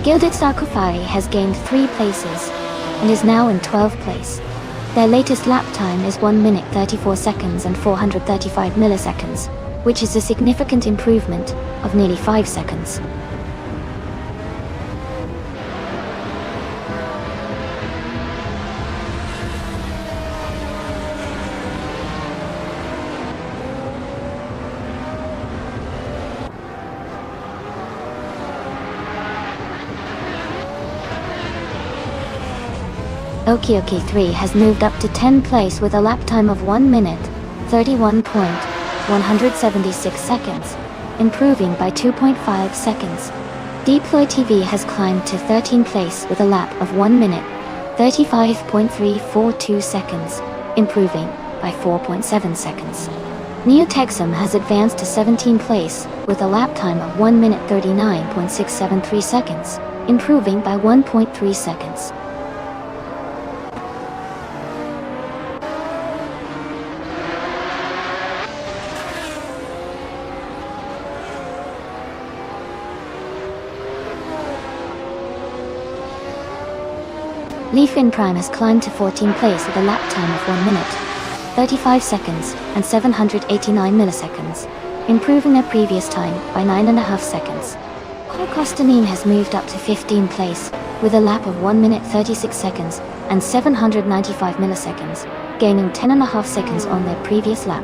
Gilded Sarcophagi has gained 3 places, and is now in 12th place. Their latest lap time is 1 minute 34 seconds and 435 milliseconds, which is a significant improvement of nearly 5 seconds. Okioki 3 has moved up to 10th place with a lap time of 1 minute, 31.176 seconds, improving by 2.5 seconds. Deploy TV has climbed to 13th place with a lap of 1 minute, 35.342 seconds, improving by 4.7 seconds. Neotexum has advanced to 17th place with a lap time of 1 minute 39.673 seconds, improving by 1.3 seconds. Leafin Prime has climbed to 14th place with a lap time of 1 minute, 35 seconds and 789 milliseconds, improving their previous time by 9.5 seconds. Paul Costanin has moved up to 15th place, with a lap of 1 minute 36 seconds and 795 milliseconds, gaining 10.5 seconds on their previous lap.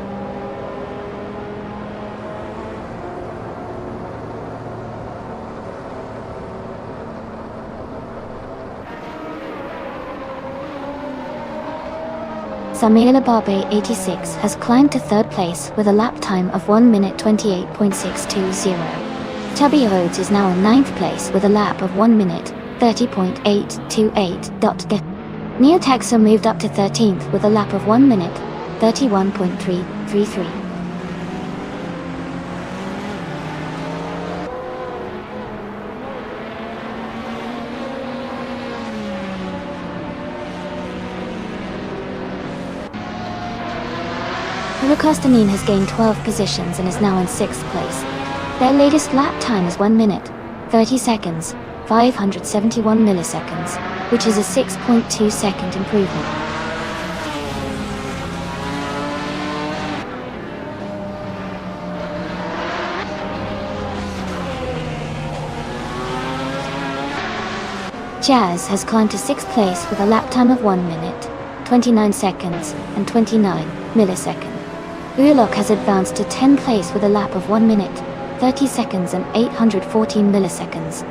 Samuel Barbe 86 has climbed to 3rd place with a lap time of 1 minute 28.620. Tubby Rhodes is now in 9th place with a lap of 1 minute 30.828. Neotaxo moved up to 13th with a lap of 1 minute 31.333. Costanin has gained 12 positions and is now in 6th place. Their latest lap time is 1 minute, 30 seconds, 571 milliseconds, which is a 6.2 second improvement. Jazz has climbed to 6th place with a lap time of 1 minute, 29 seconds, and 29 milliseconds. Ulok has advanced to 10th place with a lap of 1 minute, 30 seconds and 814 milliseconds.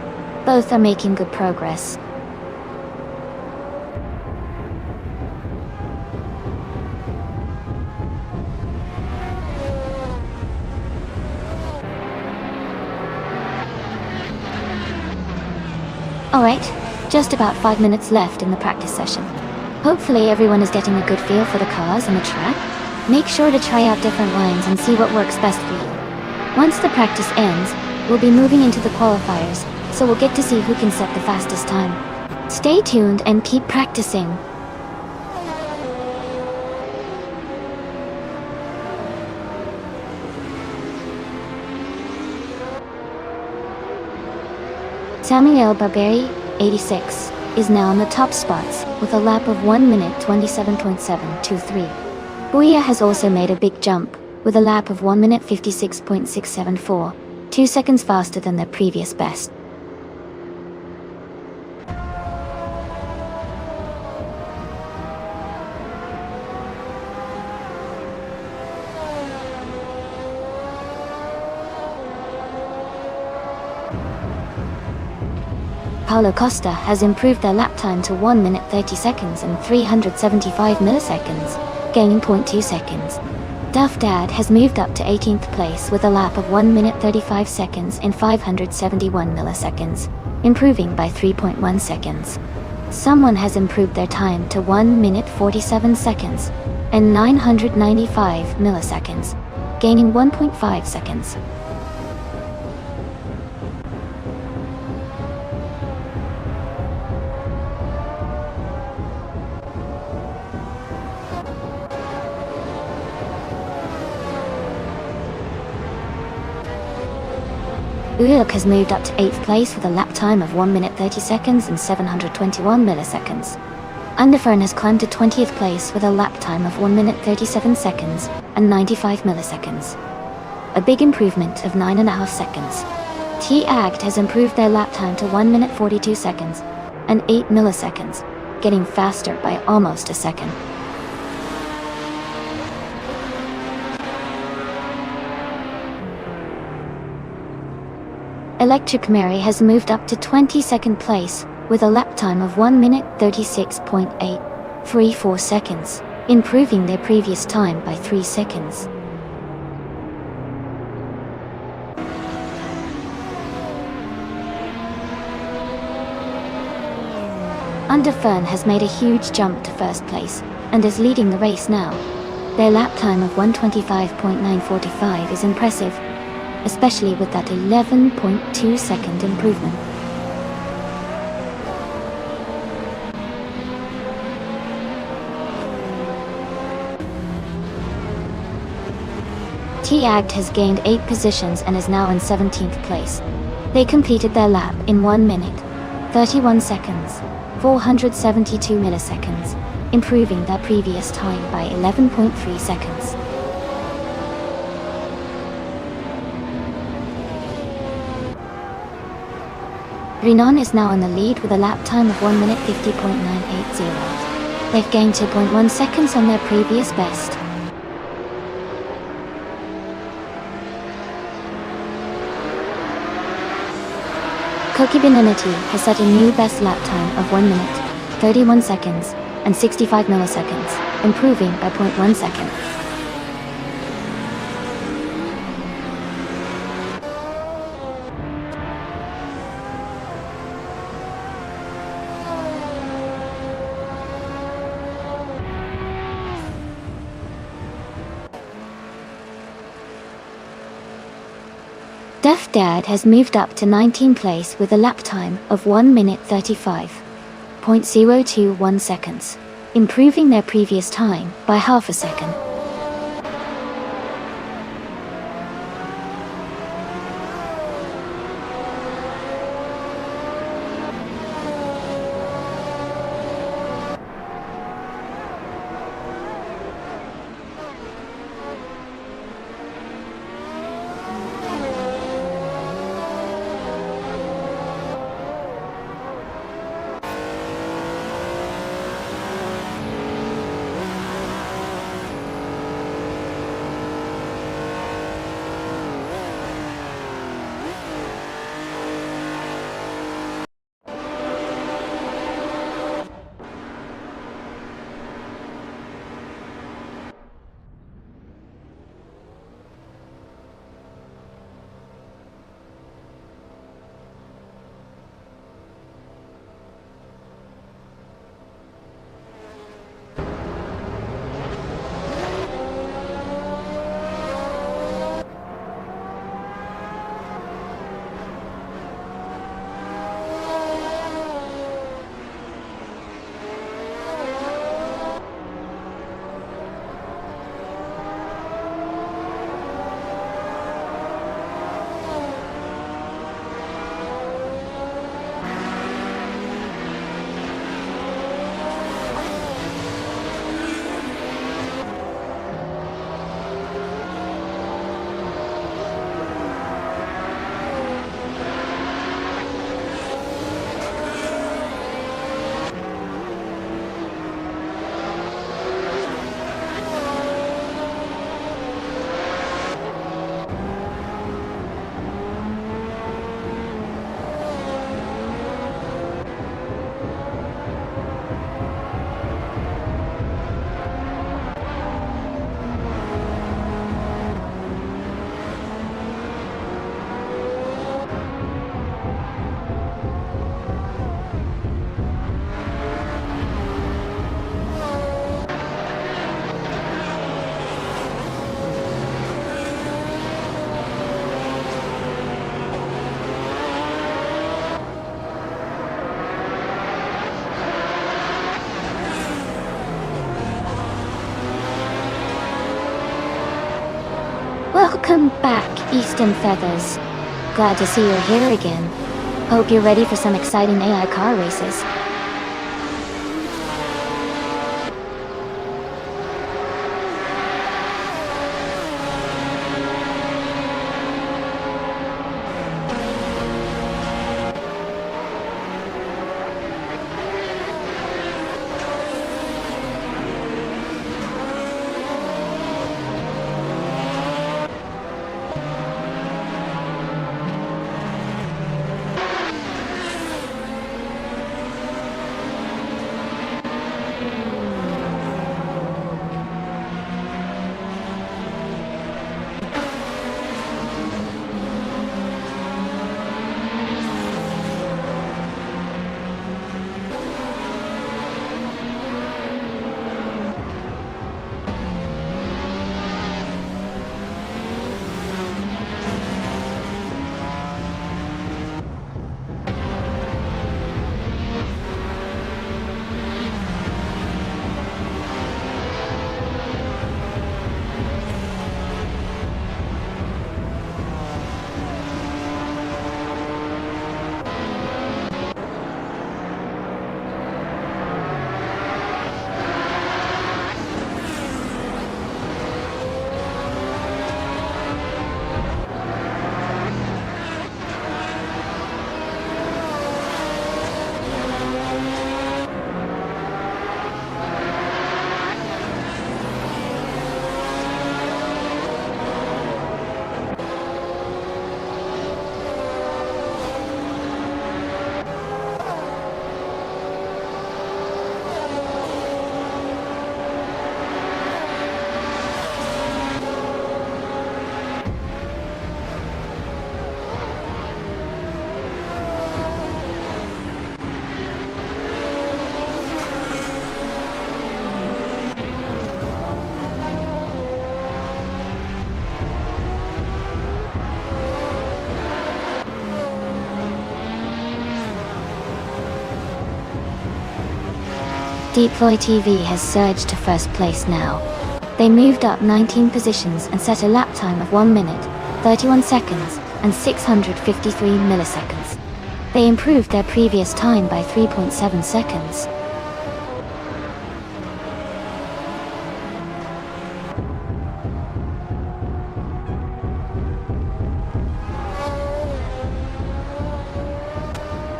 Both are making good progress. Alright, just about 5 minutes left in the practice session. Hopefully everyone is getting a good feel for the cars and the track. Make sure to try out different lines and see what works best for you. Once the practice ends, we'll be moving into the qualifiers, so we'll get to see who can set the fastest time. Stay tuned and keep practicing. Samuel Barberi, 86, is now in the top spots with a lap of 1 minute 27.723. Bouya has also made a big jump, with a lap of 1 minute 56.674, 2 seconds faster than their previous best. Paulo Costa has improved their lap time to 1 minute 30 seconds and 375 milliseconds, gaining 0.2 seconds. Duff Dad has moved up to 18th place with a lap of 1 minute 35 seconds and 571 milliseconds, improving by 3.1 seconds. Someone has improved their time to 1 minute 47 seconds and 995 milliseconds, gaining 1.5 seconds. Uluk has moved up to 8th place with a lap time of 1 minute 30 seconds and 721 milliseconds. Underfern has climbed to 20th place with a lap time of 1 minute 37 seconds and 95 milliseconds. A big improvement of 9.5 seconds. T-Act has improved their lap time to 1 minute 42 seconds and 8 milliseconds, getting faster by almost a second. Electric Mary has moved up to 22nd place with a lap time of 1 minute 36.834 seconds, improving their previous time by 3 seconds. Underfern has made a huge jump to 1st place and is leading the race now. Their lap time of 1:25.945 is impressive, especially with that 11.2 second improvement. T-Act has gained 8 positions and is now in 17th place. They completed their lap in 1 minute, 31 seconds, 472 milliseconds, improving their previous time by 11.3 seconds. Renan is now in the lead with a lap time of 1 minute 50.980. They've gained 2.1 seconds on their previous best. Koki Benenati has set a new best lap time of 1 minute, 31 seconds, and 65 milliseconds, improving by 0.1 second. Def Dad has moved up to 19th place with a lap time of 1 minute 35.021 seconds, improving their previous time by half a second. Welcome back, Eastern Feathers. Glad to see you're here again. Hope you're ready for some exciting AI car races. Deploy TV has surged to first place now. They moved up 19 positions and set a lap time of 1 minute, 31 seconds, and 653 milliseconds. They improved their previous time by 3.7 seconds.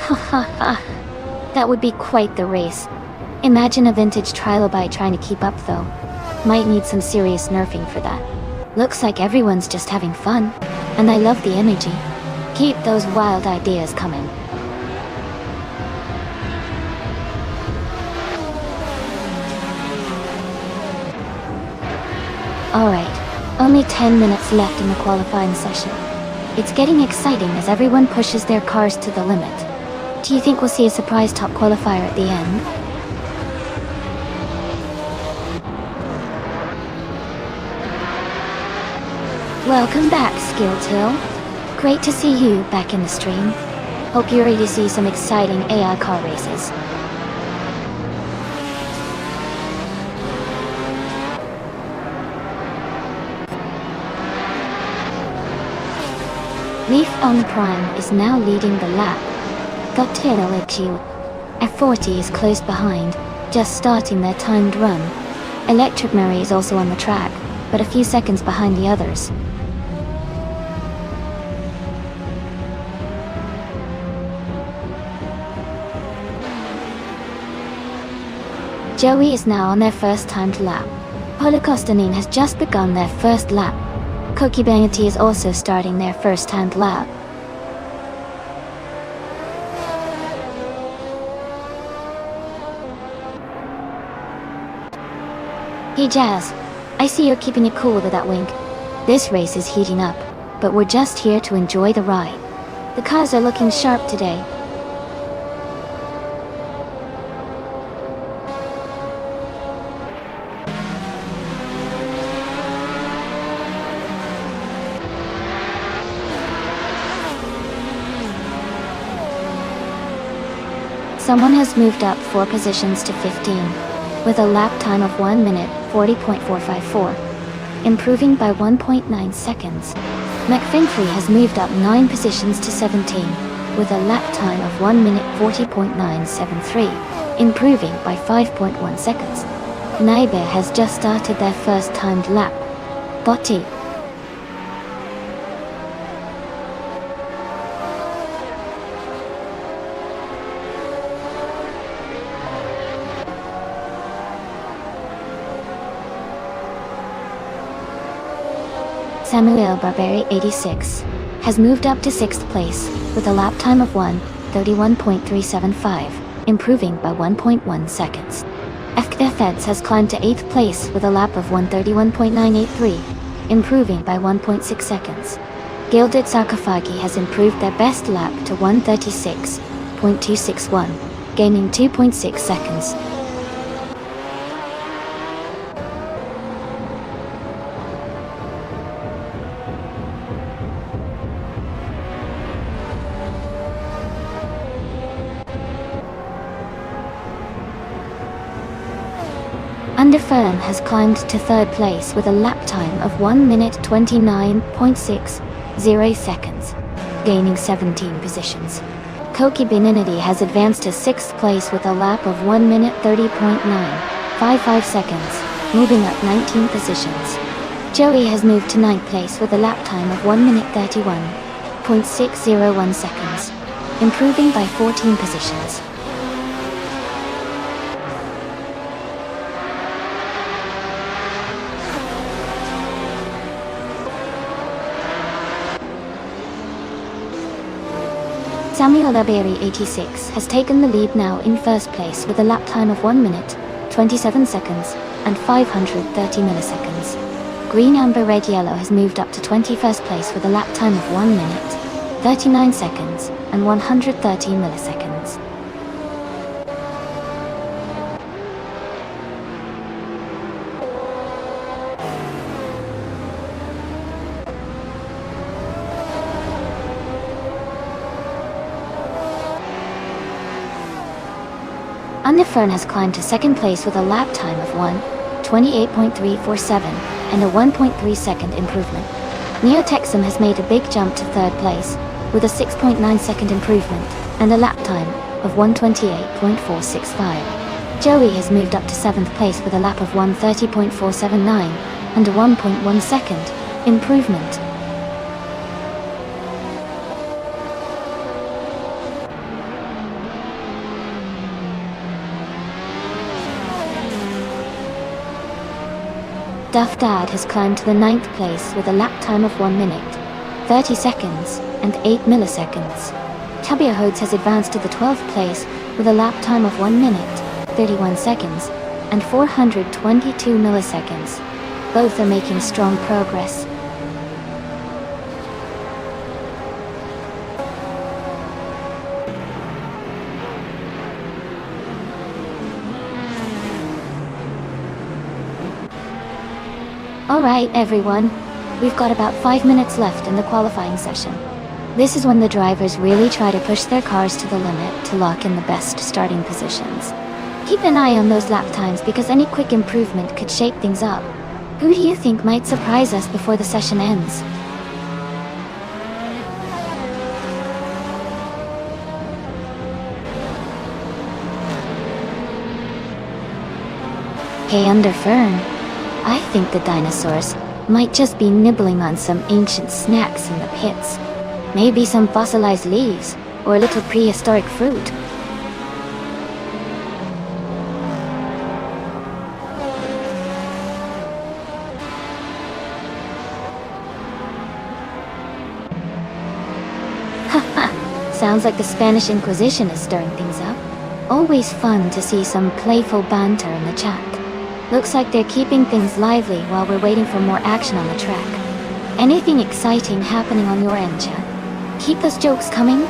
Ha ha ha. That would be quite the race. Imagine a vintage trilobite trying to keep up though. Might need some serious nerfing for that. Looks like everyone's just having fun. And I love the energy. Keep those wild ideas coming. Alright, only 10 minutes left in the qualifying session. It's getting exciting as everyone pushes their cars to the limit. Do you think we'll see a surprise top qualifier at the end? Welcome back, Skilled Hill. Great to see you back in the stream. Hope you're ready to see some exciting AI car races. Leaf on Prime is now leading the lap. F40 is close behind, just starting their timed run. Electric Murray is also on the track, but a few seconds behind the others. Joey is now on their first timed lap. Holocostanine has just begun their first lap. Cookie Bangity is also starting their first timed lap. Hey Jazz, I see you're keeping it cool with that wink. This race is heating up, but we're just here to enjoy the ride. The cars are looking sharp today. Someone has moved up 4 positions to 15, with a lap time of 1 minute 40.454, improving by 1.9 seconds. McFinfrey has moved up 9 positions to 17, with a lap time of 1 minute 40.973, improving by 5.1 seconds. Naibe has just started their first timed lap. Botti. Samuel Barberi 86 has moved up to 6th place with a lap time of 1:31.375, improving by 1.1 seconds. Feds has climbed to 8th place with a lap of 1:31.983, improving by 1.6 seconds. Gilded Sarcophagi has improved their best lap to 1:36.261, gaining 2.6 seconds. Underfern has climbed to 3rd place with a lap time of 1 minute 29.60 seconds, gaining 17 positions. Koki Beninity has advanced to 6th place with a lap of 1 minute 30.955 seconds, moving up 19 positions. Joey has moved to 9th place with a lap time of 1 minute 31.601 seconds, improving by 14 positions. Samuel Laberi 86 has taken the lead now in 1st place with a lap time of 1 minute, 27 seconds, and 530 milliseconds. Green Amber Red Yellow has moved up to 21st place with a lap time of 1 minute, 39 seconds, and 130 milliseconds. Fern has climbed to second place with a lap time of 1:28.347 and a 1.3 second improvement. Neotexum has made a big jump to third place with a 6.9 second improvement and a lap time of 1:28.465. Joey has moved up to 7th place with a lap of 1:30.479 and a 1.1 second improvement. Duff Dad has climbed to the 9th place with a lap time of 1 minute, 30 seconds, and 8 milliseconds. Tabia Hodes has advanced to the 12th place with a lap time of 1 minute, 31 seconds, and 422 milliseconds. Both are making strong progress. Alright everyone, we've got about 5 minutes left in the qualifying session. This is when the drivers really try to push their cars to the limit to lock in the best starting positions. Keep an eye on those lap times because any quick improvement could shake things up. Who do you think might surprise us before the session ends? Hey Fern, I think the dinosaurs might just be nibbling on some ancient snacks in the pits. Maybe some fossilized leaves, or a little prehistoric fruit. Haha, sounds like the Spanish Inquisition is stirring things up. Always fun to see some playful banter in the chat. Looks like they're keeping things lively while we're waiting for more action on the track. Anything exciting happening on your end, chat? Keep those jokes coming.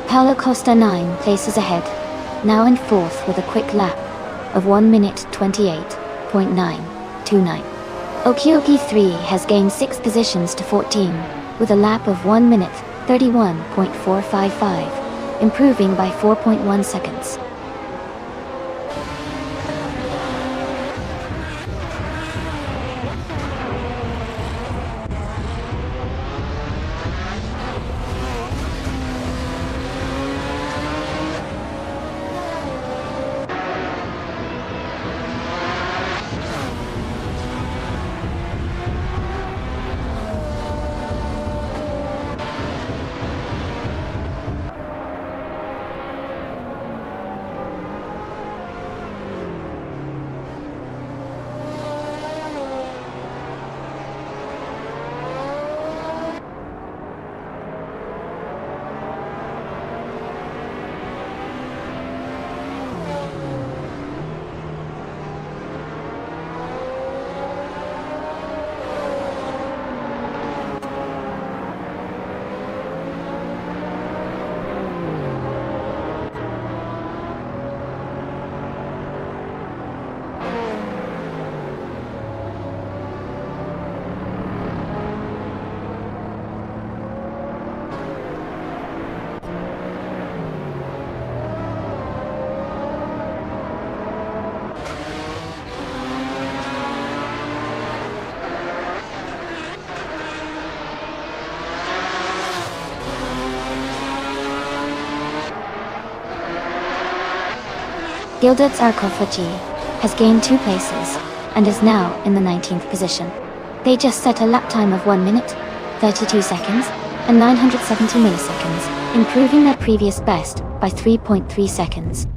Paulo Costa 9 places ahead, now in 4th with a quick lap of 1 minute 28.929. Okioki 3 has gained 6 positions to 14, with a lap of 1 minute 31.455, improving by 4.1 seconds. Gilded's Arcophagy has gained 2 places and is now in the 19th position. They just set a lap time of 1 minute, 32 seconds, and 970 milliseconds, improving their previous best by 3.3 seconds.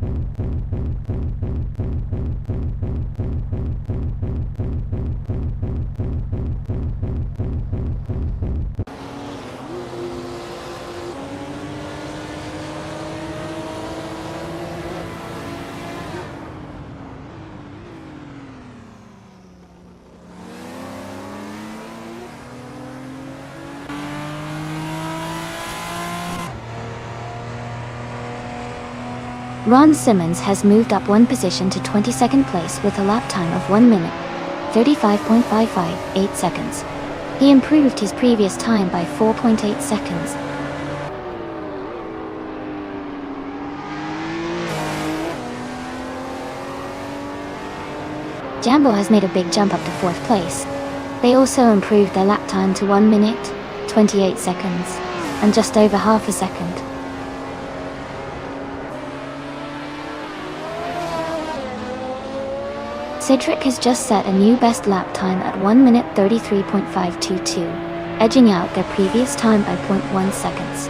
Ron Simmons has moved up one position to 22nd place with a lap time of 1 minute, 35.558 seconds. He improved his previous time by 4.8 seconds. Jambo has made a big jump up to 4th place. They also improved their lap time to 1 minute, 28 seconds, and just over half a second. Cedric has just set a new best lap time at 1 minute 33.522, edging out their previous time by 0.1 seconds.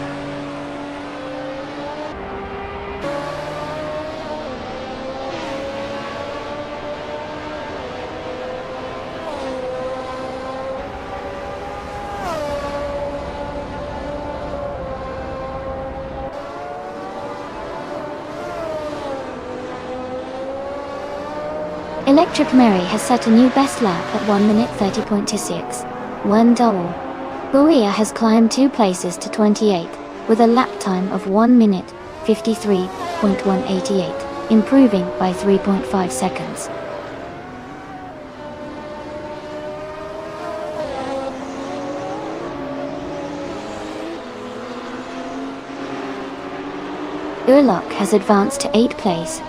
Electric Mary has set a new best lap at 1 minute 30.26, 1 double. Buia has climbed 2 places to 28, with a lap time of 1 minute 53.188, improving by 3.5 seconds. Urlock has advanced to 8th place,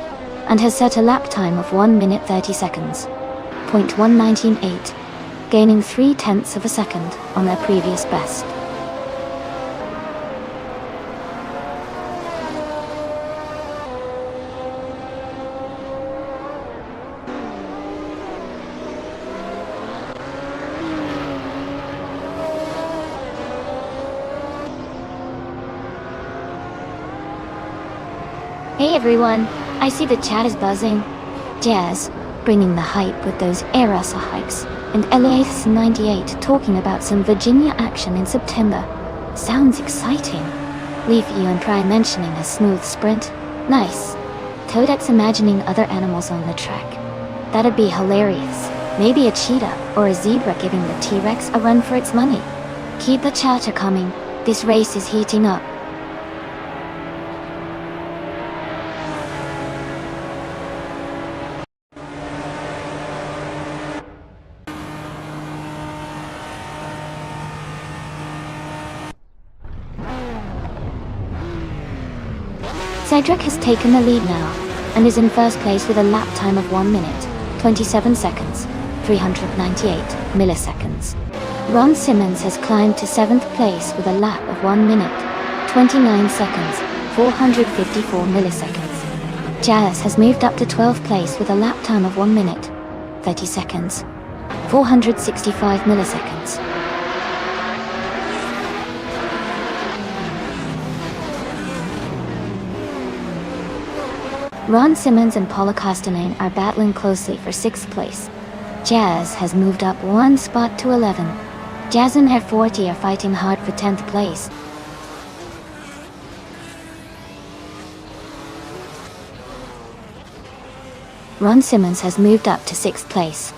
and has set a lap time of 1 minute 30 seconds, .198, gaining 0.3 of a second on their previous best. Hey everyone! I see the chat is buzzing. Jazz, bringing the hype with those Erasa hypes, and LAS98 talking about some Virginia action in September. Sounds exciting. Leave you and Prime mentioning a smooth sprint. Nice. Toadette's imagining other animals on the track. That'd be hilarious. Maybe a cheetah or a zebra giving the T-Rex a run for its money. Keep the chatter coming. This race is heating up. Cedric has taken the lead now, and is in first place with a lap time of 1 minute, 27 seconds, 398 milliseconds. Ron Simmons has climbed to 7th place with a lap of 1 minute, 29 seconds, 454 milliseconds. Jazz has moved up to 12th place with a lap time of 1 minute, 30 seconds, 465 milliseconds. Ron Simmons and Paula Costanine are battling closely for 6th place. Jazz has moved up 1 spot to 11. Jazz and Air 40 are fighting hard for 10th place. Ron Simmons has moved up to 6th place.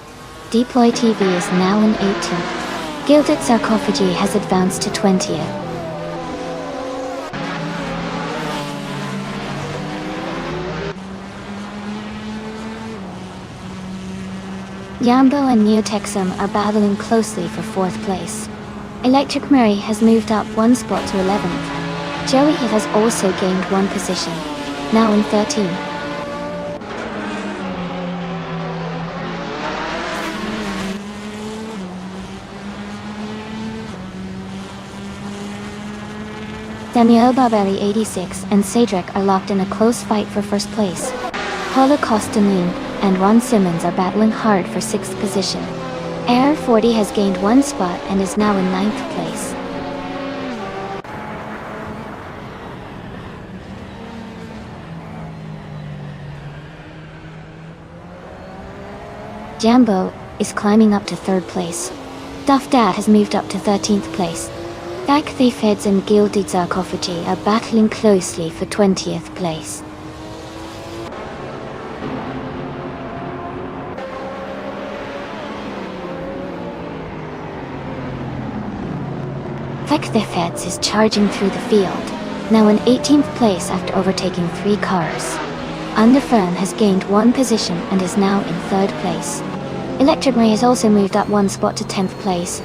Deploy TV is now in 18th. Gilded Sarcophagi has advanced to 20th. Yambo and Neotexum are battling closely for 4th place. Electric Murray has moved up 1 spot to 11th. Joey has also gained 1 position, now in 13th. Daniel Barberi 86 and Cedric are locked in a close fight for 1st place. Paula Costanine and Ron Simmons are battling hard for 6th position. Air 40 has gained 1 spot and is now in 9th place. Jambo is climbing up to 3rd place. Duff Dad has moved up to 13th place. Dak Thief Heads and Gilded Sarcophagi are battling closely for 20th place. Thief Heads is charging through the field, now in 18th place after overtaking 3 cars. Underfern has gained 1 position and is now in 3rd place. Electric Ray has also moved up 1 spot to 10th place.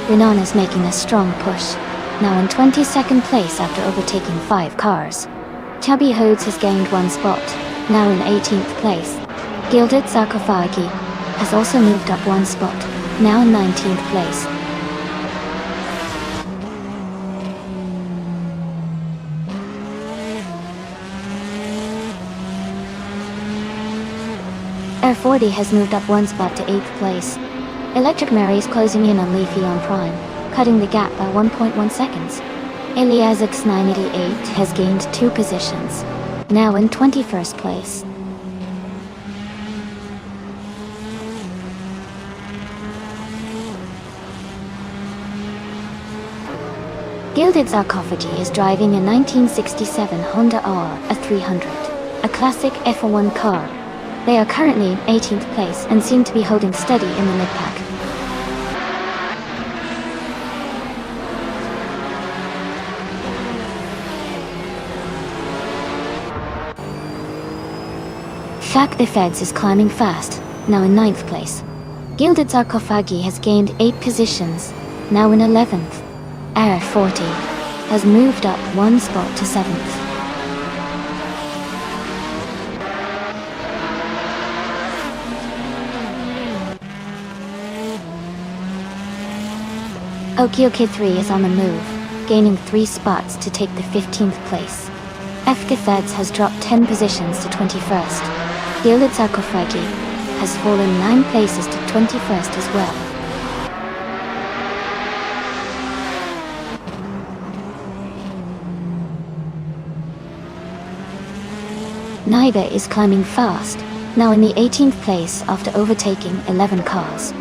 Renan is making a strong push, now in 22nd place after overtaking 5 cars. Chubby Hodes has gained 1 spot, now in 18th place. Gilded Sarcophagi has also moved up 1 spot, now in 19th place. Air 40 has moved up 1 spot to 8th place. Electric Mary is closing in on Leafy on Prime, cutting the gap by 1.1 seconds. Eliazix 988 has gained 2 positions, now in 21st place. Gilded Sarcophagi is driving a 1967 Honda R, a 300, a classic F1 car. They are currently in 18th place and seem to be holding steady in the mid-pack. Shaq the Feds is climbing fast, now in 9th place. Gilded Sarcophagi has gained 8 positions, now in 11th. Air 40 has moved up 1 spot to 7th. Okioke 3 is on the move, gaining 3 spots to take the 15th place. FK Feds has dropped 10 positions to 21st. Gilded Sarcophagi has fallen 9 places to 21st as well. Naiba is climbing fast, now in the 18th place after overtaking 11 cars.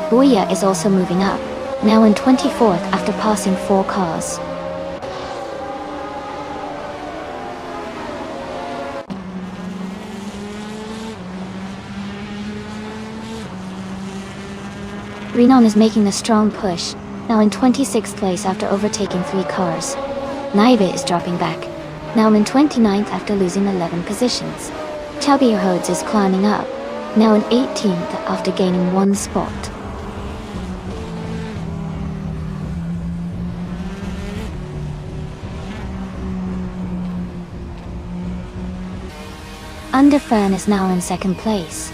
Boya is also moving up, now in 24th after passing 4 cars. Renan is making a strong push, now in 26th place after overtaking 3 cars. Naiba is dropping back, now in 29th after losing 11 positions. Chubby Hodes is climbing up, now in 18th after gaining 1 spot. Underfern is now in 2nd place.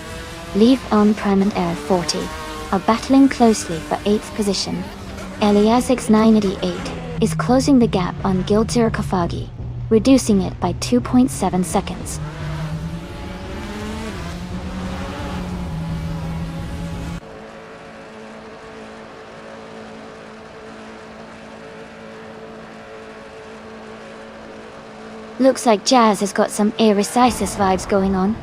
Leaf on Prime and Air 40 are battling closely for 8th position. Eliazix 988 is closing the gap on Gilded Sarcophagi, reducing it by 2.7 seconds. Looks like Jazz has got some Aericisis vibes going on.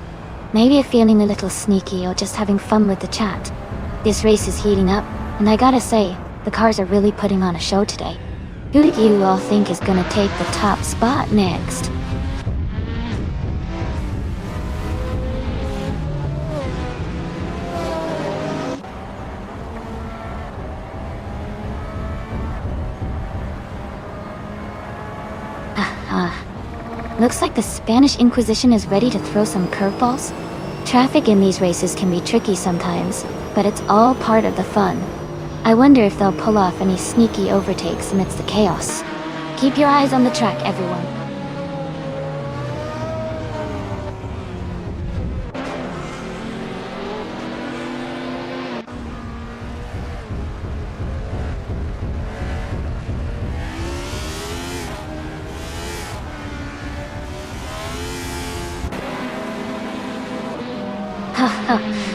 Maybe you're feeling a little sneaky or just having fun with the chat. This race is heating up, and I gotta say, the cars are really putting on a show today. Who do you all think is gonna take the top spot next? Looks like the Spanish Inquisition is ready to throw some curveballs. Traffic in these races can be tricky sometimes, but it's all part of the fun. I wonder if they'll pull off any sneaky overtakes amidst the chaos. Keep your eyes on the track, everyone.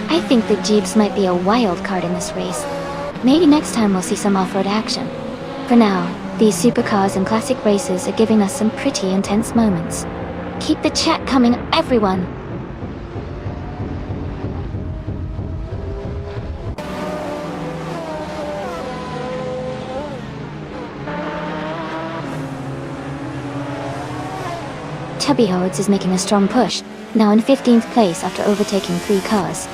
I think the Jeeps might be a wild card in this race. Maybe next time we'll see some off-road action. For now, these supercars and classic races are giving us some pretty intense moments. Keep the chat coming, everyone! Chubby Hodes is making a strong push, now in 15th place after overtaking 3 cars.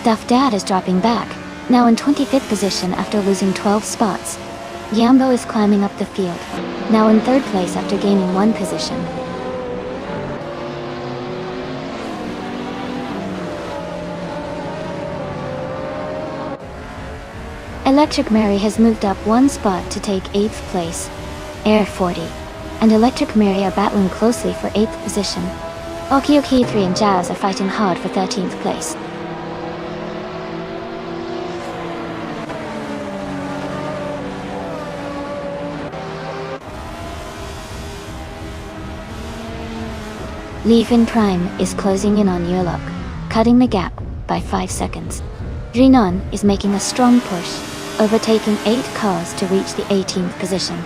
Duff Dad is dropping back, now in 25th position after losing 12 spots. Yambo is climbing up the field, now in 3rd place after gaining 1 position. Electric Mary has moved up 1 spot to take 8th place. Air 40 and Electric Mary are battling closely for 8th position. Oki 3 and Jazz are fighting hard for 13th place. Leaf in Prime is closing in on Yurlock, cutting the gap by 5 seconds. Drinon is making a strong push, overtaking 8 cars to reach the 18th position.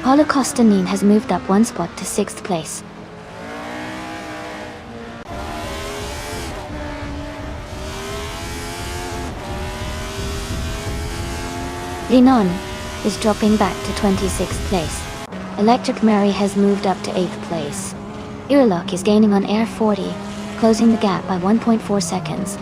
Holocaustinine has moved up 1 spot to 6th place. Drinon is dropping back to 26th place. Electric Mary has moved up to 8th place. Irlock is gaining on Air 40, closing the gap by 1.4 seconds.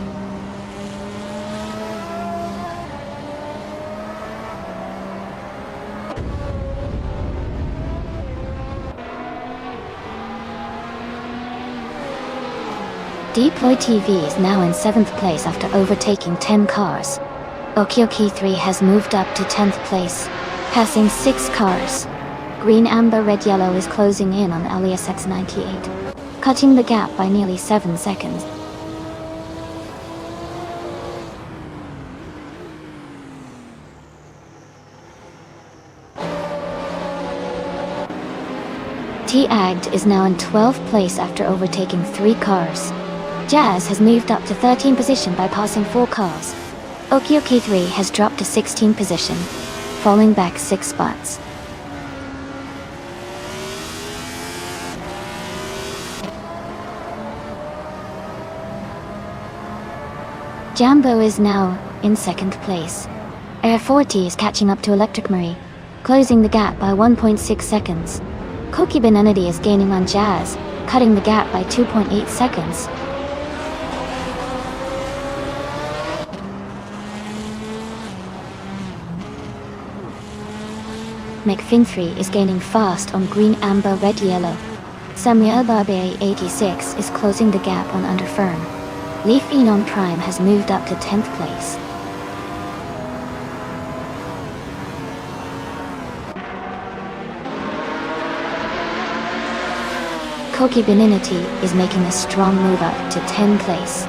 Deploy TV is now in 7th place after overtaking 10 cars. Okioki 3 has moved up to 10th place, passing 6 cars. Green Amber Red Yellow is closing in on Elias X98, cutting the gap by nearly 7 seconds. T-Agged is now in 12th place after overtaking 3 cars. Jazz has moved up to 13th position by passing 4 cars. Okioki 3 has dropped to 16th position, falling back 6 spots. Jambo is now in 2nd place. Air 40 is catching up to Electric Marie, closing the gap by 1.6 seconds. Koki Benenity is gaining on Jazz, cutting the gap by 2.8 seconds. McFin3 is gaining fast on Green Amber Red Yellow. Samuel Barbier 86 is closing the gap on Underfern. Leaf Enon Prime has moved up to 10th place. Koki Beninity is making a strong move up to 10th place.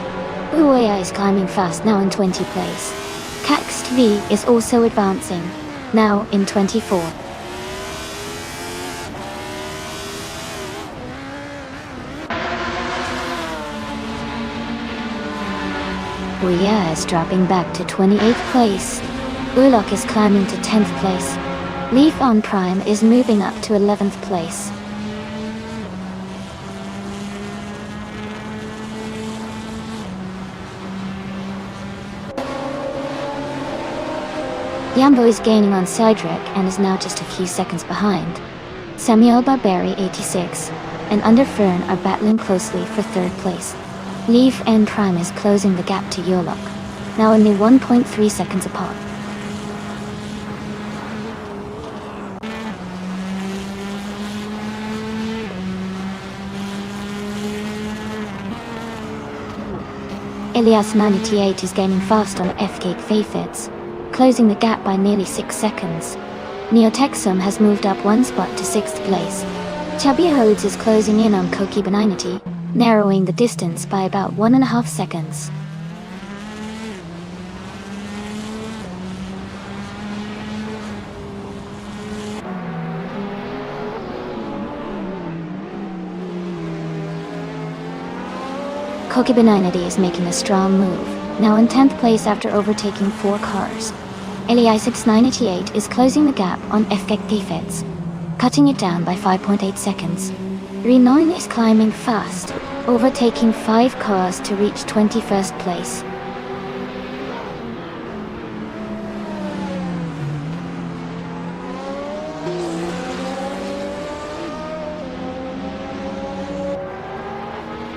Uoya is climbing fast, now in 20th place. Cax TV is also advancing, now in 24. Uya is dropping back to 28th place. Ulok is climbing to 10th place. Leaf on Prime is moving up to 11th place. Yambo is gaining on Cedric and is now just a few seconds behind. Samuel Barberi 86 and Underfern are battling closely for 3rd place. Leaf and Prime is closing the gap to Yurlock, now only 1.3 seconds apart. Elias 98 is gaining fast on F-Gate Fayfits, closing the gap by nearly 6 seconds. Neotexum has moved up 1 spot to 6th place. Chubby Hodes is closing in on Koki Beninity, narrowing the distance by about 1.5 seconds. Koki Beninity is making a strong move, now in 10th place after overtaking 4 cars. Elias 698 is closing the gap on F-Gate cutting it down by 5.8 seconds. Renoin is climbing fast, overtaking 5 cars to reach 21st place.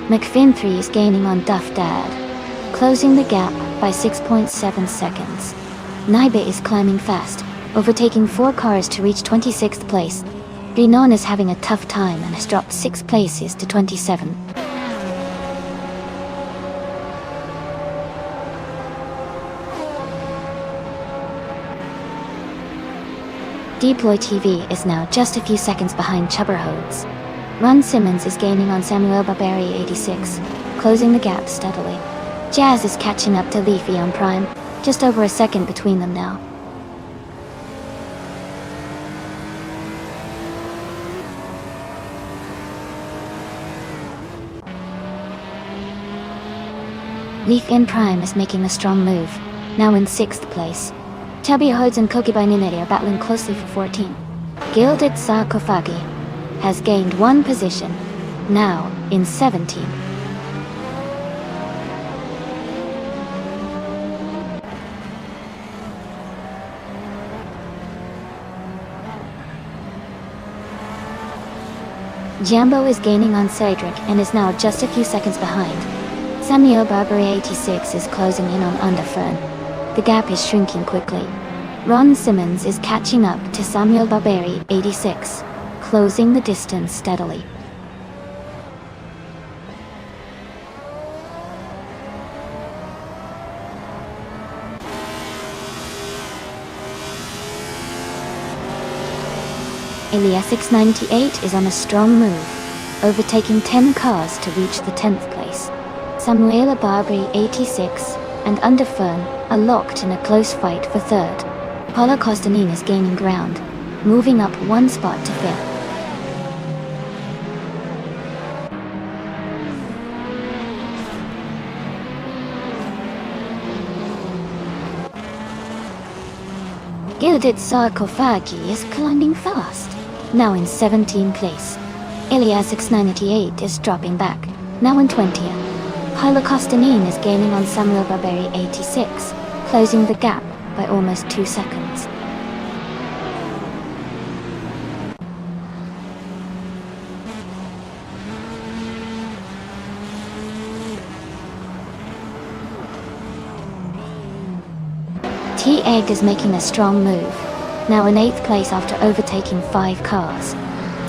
McFin3 is gaining on Duff Dad, closing the gap by 6.7 seconds. Naibe is climbing fast, overtaking 4 cars to reach 26th place. Rinon is having a tough time and has dropped 6 places to 27. Deploy TV is now just a few seconds behind Chubberhodes. Ron Simmons is gaining on Samuel Barberi 86, closing the gap steadily. Jazz is catching up to Leafy on Prime, just over a second between them now. Leaf in Prime is making a strong move, now in 6th place. Chubby Hodes and Kokibai Nineri are battling closely for 14. Gilded Sarcophagi has gained 1 position, now in 17. Jambo is gaining on Cedric and is now just a few seconds behind. Samuel Barberi 86 is closing in on Underfern. The gap is shrinking quickly. Ron Simmons is catching up to Samuel Barberi 86, closing the distance steadily. Eliasix 98 is on a strong move, overtaking 10 cars to reach the 10th place. Samuela Barberi 86 and Underfern are locked in a close fight for 3rd. Paula Costanin is gaining ground, moving up 1 spot to 5th. Gilded Sarcophagi is climbing fast, now in 17th place. Eliasix 98 is dropping back, now in 20th. Paula Costanin is gaining on Samuel Barberi 86, closing the gap by almost 2 seconds. T-Egg is making a strong move, now in 8th place after overtaking 5 cars.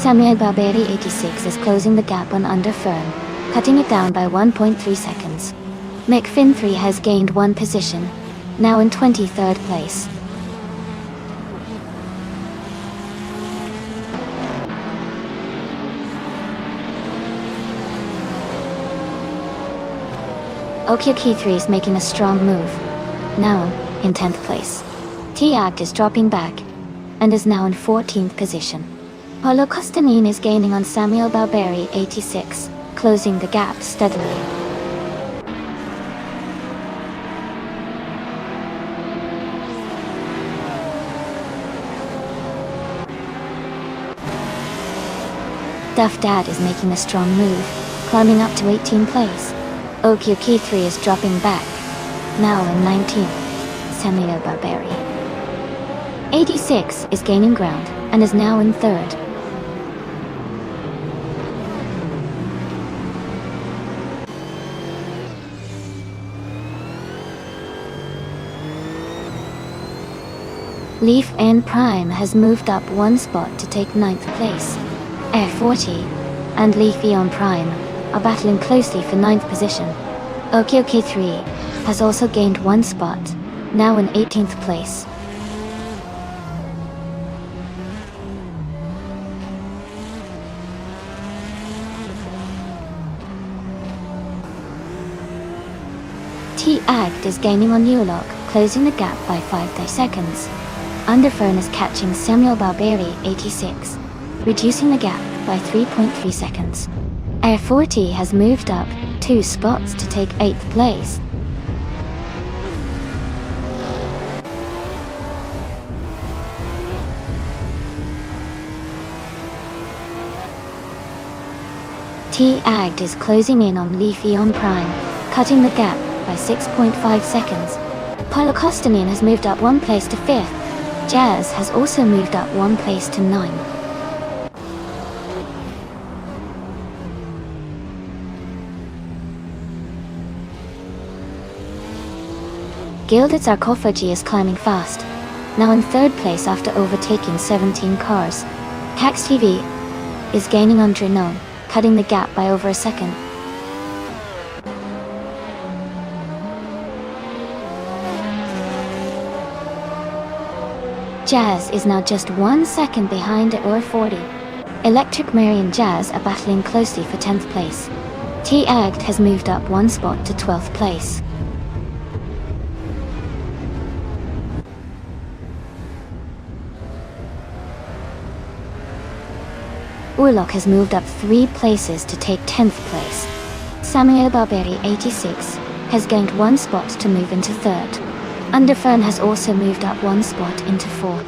Samuel Barberi 86 is closing the gap on Underfern, cutting it down by 1.3 seconds. McFinn 3 has gained 1 position, now in 23rd place. Okyuki 3 is making a strong move, now in 10th place. T-Act is dropping back, and is now in 14th position. Paulo Costanin is gaining on Samuel Barberi 86, closing the gap steadily. Duff Dad is making a strong move, climbing up to 18th place. Okyuki 3 is dropping back, now in 19th. Samuel Barberi 86 is gaining ground and is now in 3rd. Leaf and Prime has moved up 1 spot to take 9th place. Air 40 and Leaf Eon Prime are battling closely for 9th position. Okyoki 3 has also gained 1 spot, now in 18th place. T-Act is gaining on Ulog, closing the gap by 5 seconds. Underfern is catching Samuel Barberi 86, reducing the gap by 3.3 seconds. Air 40 has moved up 2 spots to take 8th place. T-Agged is closing in on Leaf Eon Prime, cutting the gap by 6.5 seconds. Pylocostanin has moved up 1 place to 5th. Jazz has also moved up 1 place to 9th. Gilded Sarcophagi is climbing fast, now in third place after overtaking 17 cars. Cax TV is gaining on Drenone, cutting the gap by over a second. Jazz is now just 1 second behind at Ur 40. Electric Mary and Jazz are battling closely for 10th place. T-Agged has moved up 1 spot to 12th place. Urlock has moved up 3 places to take 10th place. Samuel Barberi 86 has gained 1 spot to move into 3rd. Underfern has also moved up 1 spot into 4th.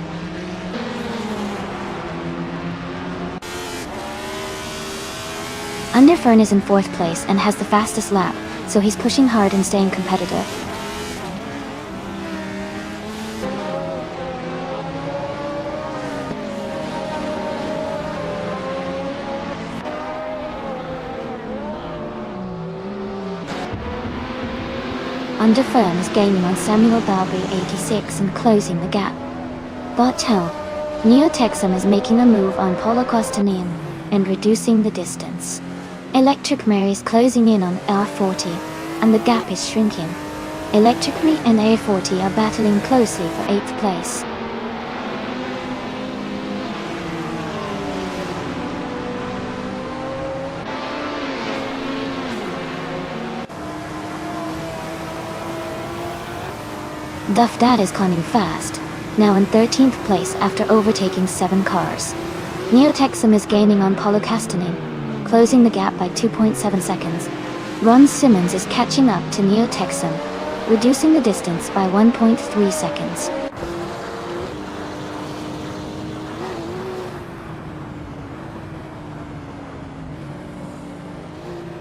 Underfern is in 4th place and has the fastest lap, so he's pushing hard and staying competitive. Underfern is gaining on Samuel Barbary 86 and closing the gap. Bottel, Neotexum is making a move on Polo Costanian and reducing the distance. Electric Mary is closing in on R40, and the gap is shrinking. Electric Mary and A40 are battling closely for 8th place. Duff Dad is climbing fast, now in 13th place after overtaking 7 cars. Neotexum is gaining on Polo Castanin, closing the gap by 2.7 seconds. Ron Simmons is catching up to Neotexum, reducing the distance by 1.3 seconds.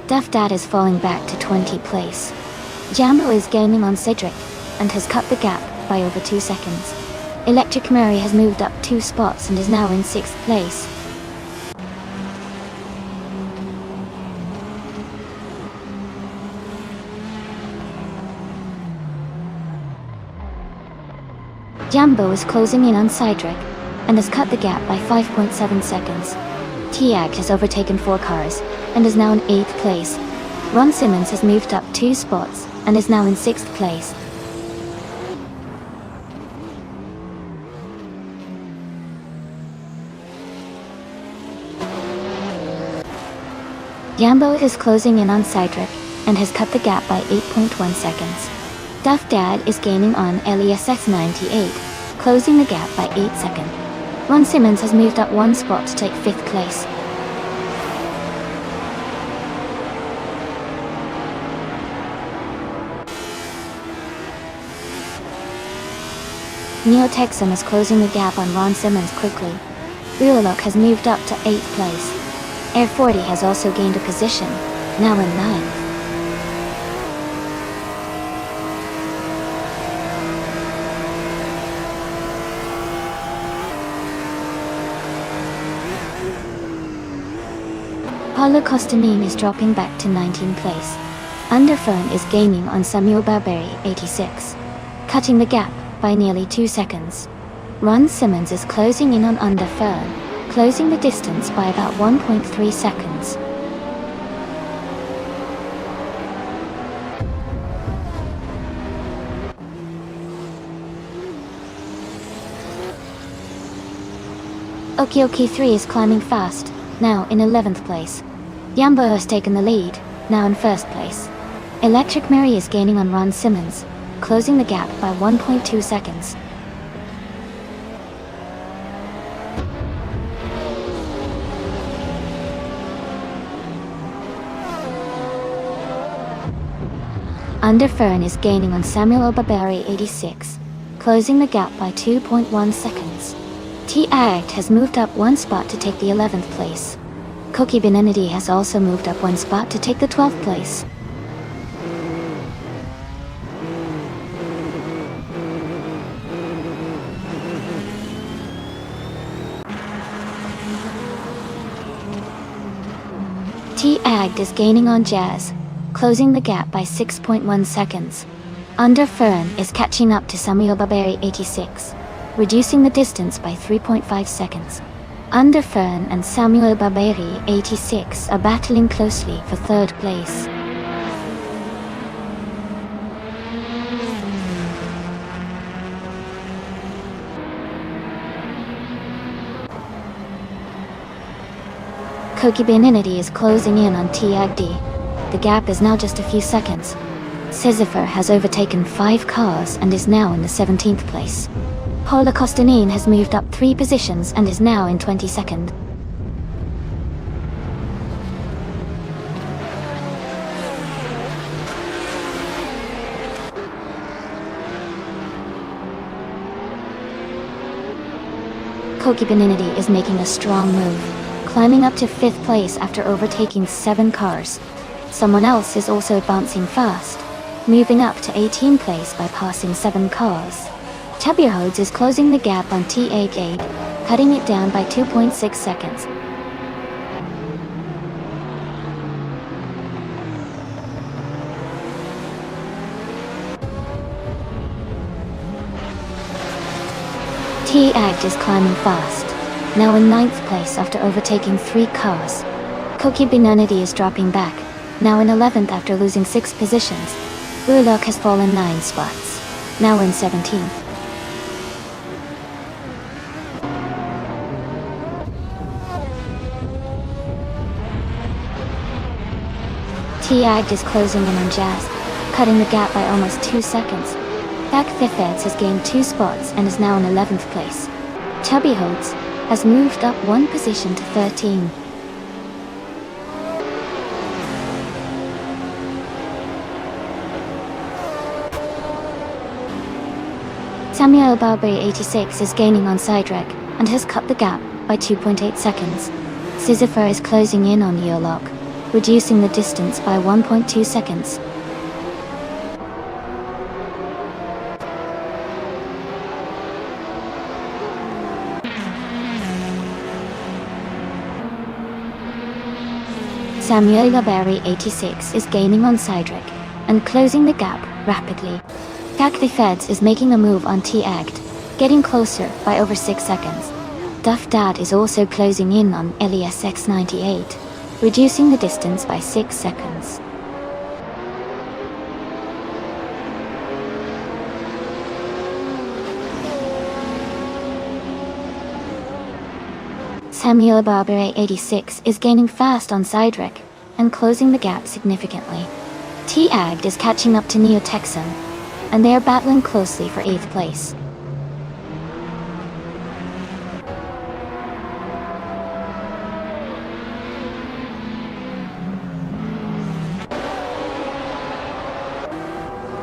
Duff Dad is falling back to 20th place. Jambo is gaining on Cedric, and has cut the gap by over 2 seconds. Electric Mary has moved up 2 spots and is now in 6th place. Jambo is closing in on Cedric, and has cut the gap by 5.7 seconds. Tiag has overtaken 4 cars, and is now in 8th place. Ron Simmons has moved up 2 spots, and is now in 6th place. Jambo is closing in on Cedric, and has cut the gap by 8.1 seconds. Duff Dad is gaining on LESS 98, closing the gap by 8 seconds. Ron Simmons has moved up 1 spot to take 5th place. Neotexum is closing the gap on Ron Simmons quickly. Urlock has moved up to 8th place. Air 40 has also gained a position, now in 9th. Paulo Costanin is dropping back to 19th place. Underfern is gaining on Samuel Barberi 86, cutting the gap by nearly 2 seconds. Ron Simmons is closing in on Underfern, closing the distance by about 1.3 seconds. Okioki 3 is climbing fast, now in 11th place. Yambo has taken the lead, now in 1st place. Electric Mary is gaining on Ron Simmons, closing the gap by 1.2 seconds. Underfern is gaining on Samuel Barberi 86, closing the gap by 2.1 seconds. T-Agged has moved up 1 spot to take the 11th place. Cookie Benenity has also moved up 1 spot to take the 12th place. T-Agged is gaining on Jazz, closing the gap by 6.1 seconds. Under Fern is catching up to Samuel Barberi 86, reducing the distance by 3.5 seconds. Under Fern and Samuel Barberi 86 are battling closely for third place. Koki Beninity is closing in on TAGD. The gap is now just a few seconds. Sisyphor has overtaken 5 cars and is now in the 17th place. Paula Costanin has moved up 3 positions and is now in 22nd. Koki Beninity is making a strong move, climbing up to 5th place after overtaking 7 cars. Someone else is also advancing fast, moving up to 18th place by passing 7 cars. Tabierhodes is closing the gap on T88, cutting it down by 2.6 seconds. T-Act is climbing fast, now in 9th place after overtaking 3 cars. Koki Beninity is dropping back, now in 11th after losing 6 positions. Ulok has fallen 9 spots, now in 17th. T-Act is closing in on Jazz, cutting the gap by almost 2 seconds. Back Fifeds has gained 2 spots and is now in 11th place. Tabierhodes has moved up 1 position to 13. Samuel Barberi 86 is gaining on Sidrek and has cut the gap by 2.8 seconds. Sisyphor is closing in on Ulok, reducing the distance by 1.2 seconds. Samuel Barberi 86 is gaining on Sidrek and closing the gap rapidly. Kakti Feds is making a move on T-Act, getting closer by over 6 seconds. Duff Dad is also closing in on LESX 98, reducing the distance by 6 seconds. Samuel Barberi 86 is gaining fast on Sidrek and closing the gap significantly. T-Act is catching up to Neo-Texan, and they are battling closely for 8th place.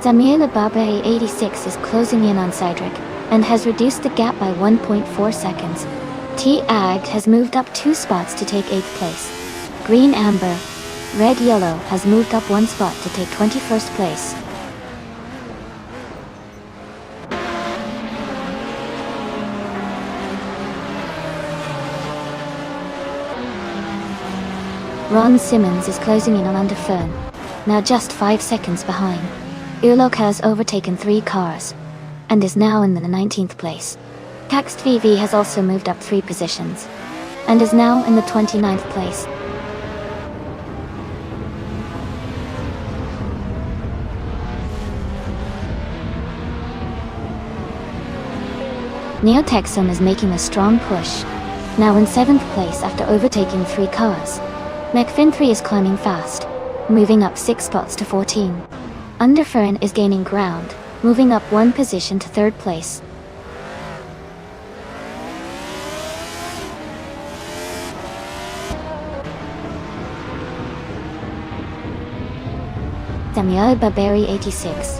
Samuel Barberi 86 is closing in on Sidrek and has reduced the gap by 1.4 seconds. T-Act has moved up 2 spots to take 8th place. Green Amber, Red Yellow has moved up 1 spot to take 21st place. Ron Simmons is closing in on Under Fern, now just 5 seconds behind. Ulok has overtaken 3 cars, and is now in the 19th place. Taxt VV has also moved up 3 positions, and is now in the 29th place. Neo-Texan is making a strong push, now in 7th place after overtaking 3 cars. McFin3 is climbing fast, moving up 6 spots to 14. Underfern is gaining ground, moving up 1 position to 3rd place. Samuel Barberi 86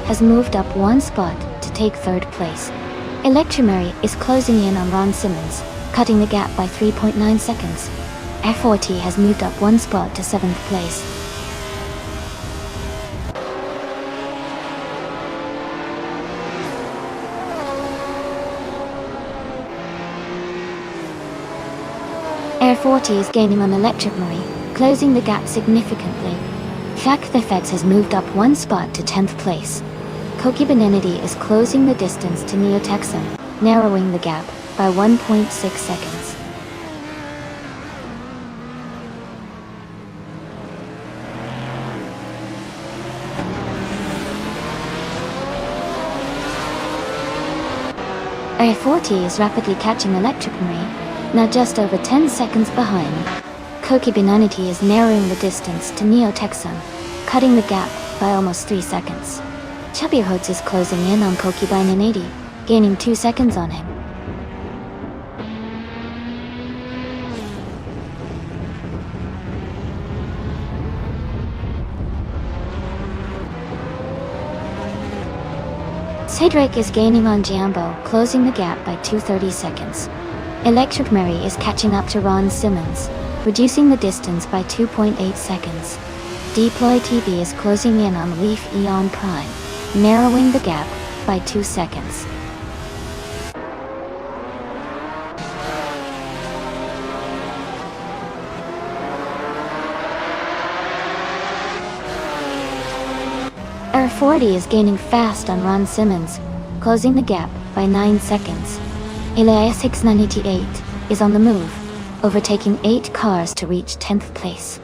has moved up 1 spot to take 3rd place. Electromary is closing in on Ron Simmons, cutting the gap by 3.9 seconds. F40 has moved up 1 spot to 7th place. Air 40 is gaining on Electric Marie, closing the gap significantly. Jack the Feds has moved up 1 spot to 10th place. Koki Benenity is closing the distance to Neotexum, narrowing the gap by 1.6 seconds. Air 40 is rapidly catching Electric Marine, now just over 10 seconds behind. Koki Benenity is narrowing the distance to Neotexum, cutting the gap by almost 3 seconds. Chubby Hoods is closing in on Koki Benenity, gaining 2 seconds on him. Cedric is gaining on Jambo, closing the gap by 2:30 seconds. Electric Mary is catching up to Ron Simmons, reducing the distance by 2.8 seconds. Deploy TV is closing in on Leaf Eon Prime, narrowing the gap by 2 seconds. Air 40 is gaining fast on Ron Simmons, closing the gap by 9 seconds. Elias 698 is on the move, overtaking 8 cars to reach 10th place.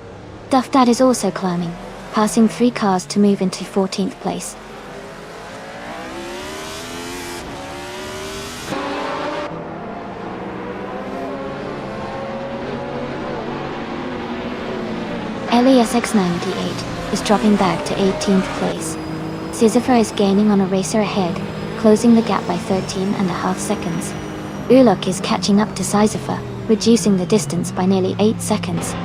Duff Dad is also climbing, passing 3 cars to move into 14th place. Elias X98 is dropping back to 18th place. Sisypher is gaining on a racer ahead, closing the gap by 13.5 seconds. Uluk is catching up to Sisypher, reducing the distance by nearly 8 seconds.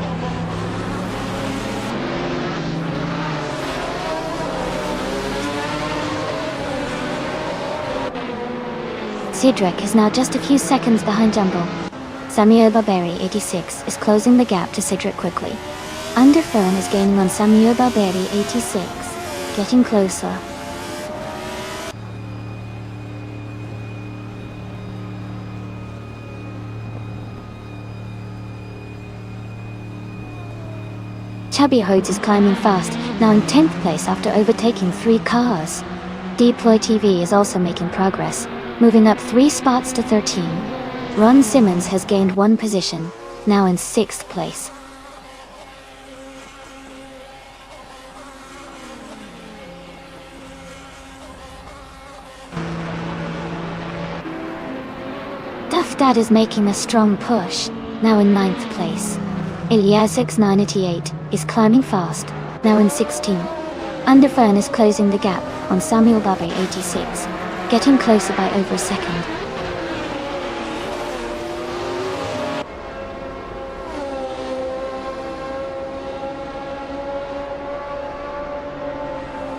Cedric is now just a few seconds behind Jumbo. Samuel Barberi 86 is closing the gap to Cedric quickly. Underfern is gaining on Samuel Barberi 86, getting closer. Chubby Hodes is climbing fast, now in 10th place after overtaking 3 cars. Deploy TV is also making progress, moving up 3 spots to 13. Ron Simmons has gained 1 position, now in 6th place. Duff Dad is making a strong push, now in 9th place. Elias 698 is climbing fast, now in 16th. Underfern is closing the gap on Samuel Barbe 86, getting closer by over a second.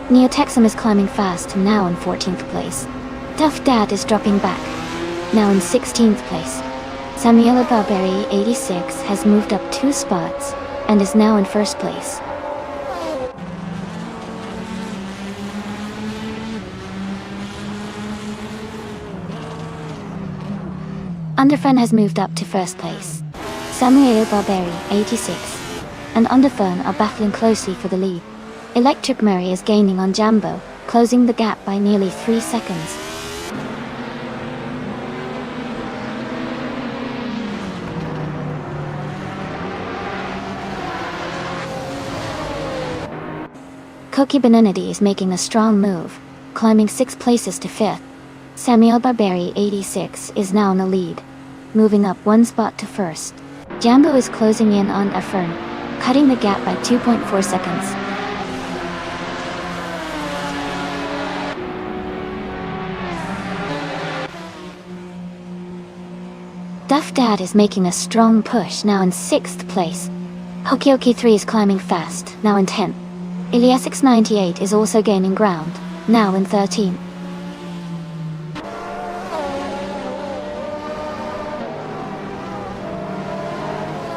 Neotexum is climbing fast, now in 14th place. Duff Dad is dropping back, now in 16th place. Samuel Barberi 86 has moved up 2 spots and is now in 1st place. Underfern has moved up to 1st place. Samuel Barberi 86 and Underfern are battling closely for the lead. Electric Mary is gaining on Jambo, closing the gap by nearly 3 seconds. Koki Benenity is making a strong move, climbing 6 places to 5th. Samuel Barberi 86 is now in the lead, moving up 1 spot to 1st. Jambo is closing in on Affirm, cutting the gap by 2.4 seconds. Duff Dad is making a strong push, now in 6th place. Hokioki 3 is climbing fast, now in 10th. Elias 698 is also gaining ground, now in 13th.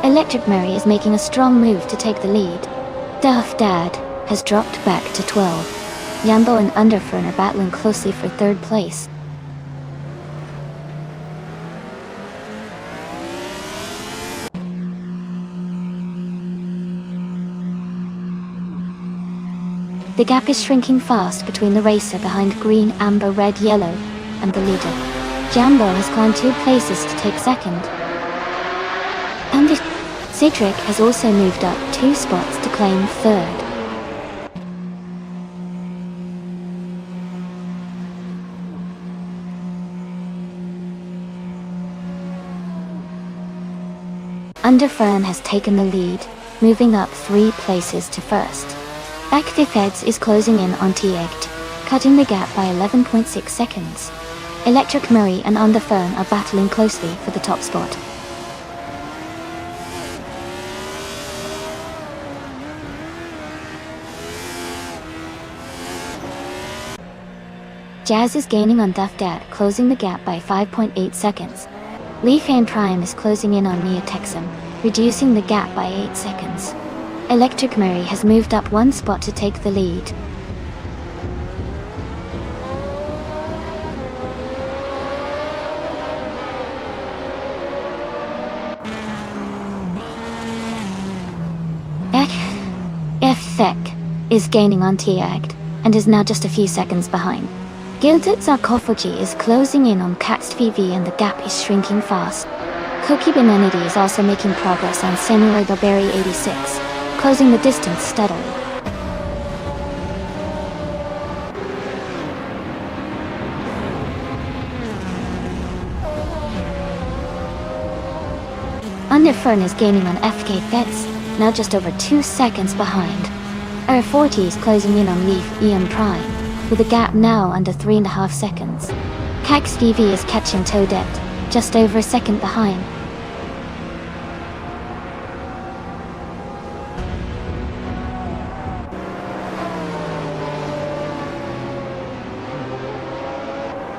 Electric Mary is making a strong move to take the lead. Duff Dad has dropped back to 12. Yambo and Underfern are battling closely for 3rd place. The gap is shrinking fast between the racer behind green, amber, red, yellow, and the leader. Jambo has climbed 2 places to take second. And Cedric has also moved up 2 spots to claim third. Underfern has taken the lead, moving up 3 places to first. Actifeds is closing in on T8, cutting the gap by 11.6 seconds. Electric Murray and Underfern are battling closely for the top spot. Jazz is gaining on Duffdad, closing the gap by 5.8 seconds. Leaf and Prime is closing in on Neotexum, reducing the gap by 8 seconds. Electric Murray has moved up 1 spot to take the lead. Thek is gaining on Tiagd, and is now just a few seconds behind. Gilded Sarcophagy is closing in on Caxed VV and the gap is shrinking fast. Cookie Benenity is also making progress on Samurai Barberry 86, closing the distance steadily. Underfern is gaining on FK Feds, now just over 2 seconds behind. R40 is closing in on Leaf Ian Prime, with a gap now under 3.5 seconds. Cax VV is catching Toadette, just over a second behind.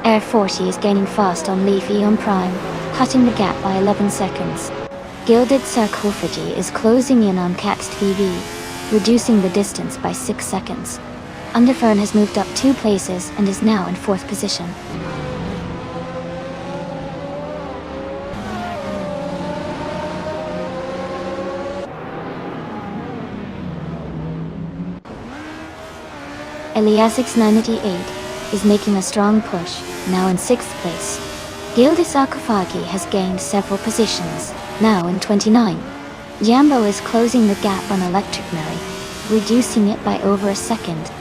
R40 is gaining fast on Leaf Ian Prime, cutting the gap by 11 seconds. Gilded Sarcophagy is closing in on Caxed VV, reducing the distance by 6 seconds. Underfern has moved up 2 places and is now in 4th position. Eliasix98 is making a strong push, now in 6th place. Gilded Sarcophagi has gained several positions, now in 29. Jambo is closing the gap on Electric Murray, reducing it by over a second.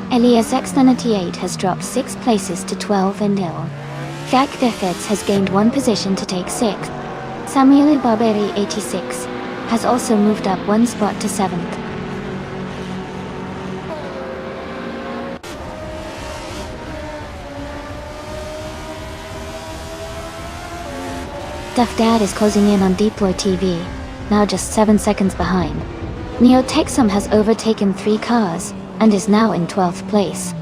Eliasx98 has dropped 6 places to 12 and 0. Jack Defeds has gained 1 position to take 6th. Samuel Barberi 86 has also moved up 1 spot to 7th. Duffdad is closing in on Deploy TV, now just 7 seconds behind. Neotexum has overtaken 3 cars, and is now in 12th place.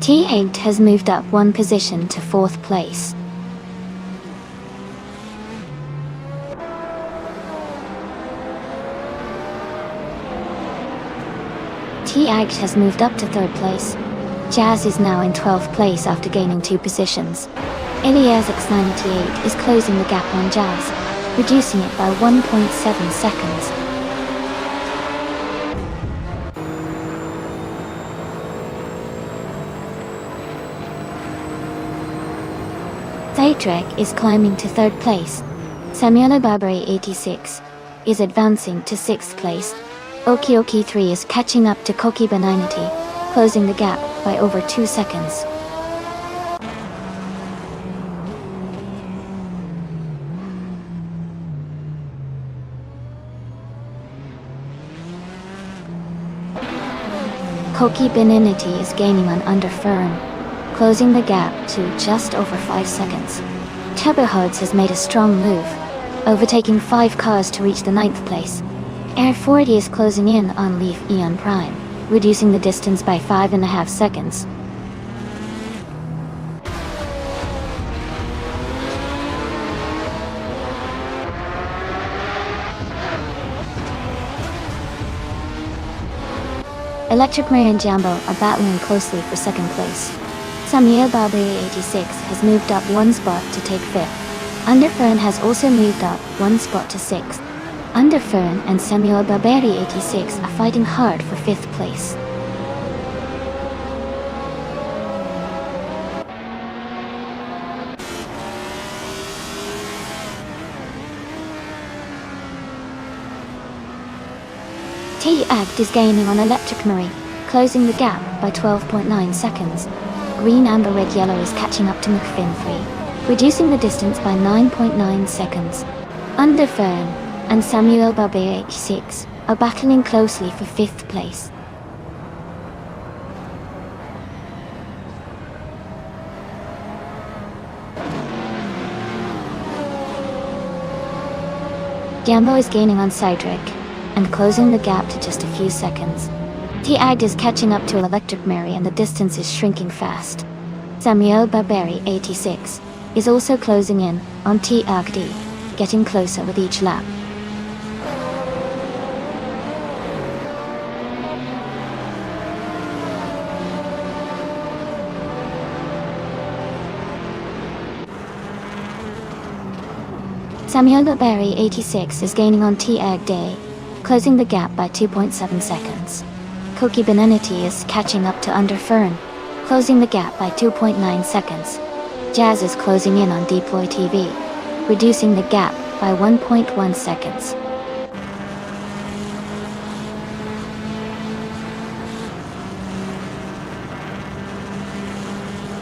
T8 has moved up 1 position to 4th place. T8 has moved up to 3rd place. Jazz is now in 12th place after gaining 2 positions. Eliasx98 is closing the gap on Jazz, reducing it by 1.7 seconds. Zaytrek is climbing to 3rd place. Samuela Barbary 86 is advancing to 6th place. Okioki 3 is catching up to Koki Benignity, closing the gap by over 2 seconds. Koki Benignity is gaining on Underfern, closing the gap to just over 5 seconds. Teberhods has made a strong move, overtaking 5 cars to reach the 9th place. Air 40 is closing in on Leaf Eon Prime, reducing the distance by 5.5 seconds. Electric Murray and Jambo are battling closely for 2nd place. Samuel Barbary 86 has moved up 1 spot to take 5th. Underfern has also moved up one spot to 6th. Underfern and Samuel Barberi 86 are fighting hard for 5th place. T-Act is gaining on Electric Marie, closing the gap by 12.9 seconds. Green, Amber, Red, Yellow is catching up to McFinn 3, reducing the distance by 9.9 seconds. Underfern and Samuel Barberi 86 are battling closely for 5th place. Jambo is gaining on Cedric and closing the gap to just a few seconds. T-Ag is catching up to Electric Mary and the distance is shrinking fast. Samuel Barberi 86 is also closing in on T-Ag-D, getting closer with each lap. Samuel Barberi 86 is gaining on T-Ag-D, closing the gap by 2.7 seconds. Cookie Benenity is catching up to Underfern, closing the gap by 2.9 seconds. Jazz is closing in on Deploy TV, reducing the gap by 1.1 seconds.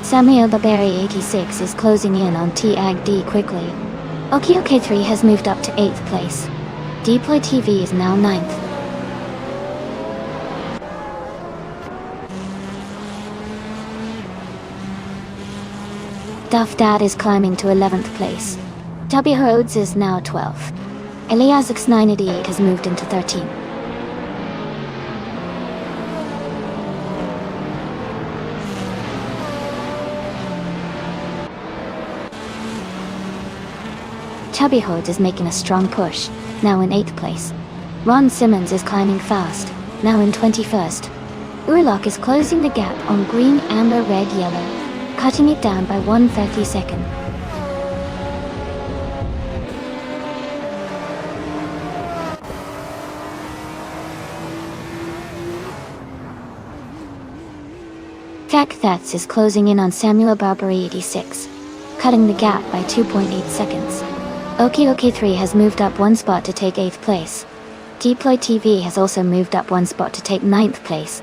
Samuel Barberi 86 is closing in on T-Ag-D quickly. OK3 has moved up to 8th place. Deploy TV is now 9th. Duff Dad is climbing to 11th place. Tubby Rhodes is now 12th. Elias X988 has moved into 13th. Chubby Rhodes is making a strong push, now in 8th place. Ron Simmons is climbing fast, now in 21st. Urlock is closing the gap on Green, Amber, Red, Yellow, cutting it down by 1/32. Jack Thats is closing in on Samuel Barberi 86, cutting the gap by 2.8 seconds. OK3 has moved up one spot to take 8th place. Deploy TV has also moved up one spot to take 9th place.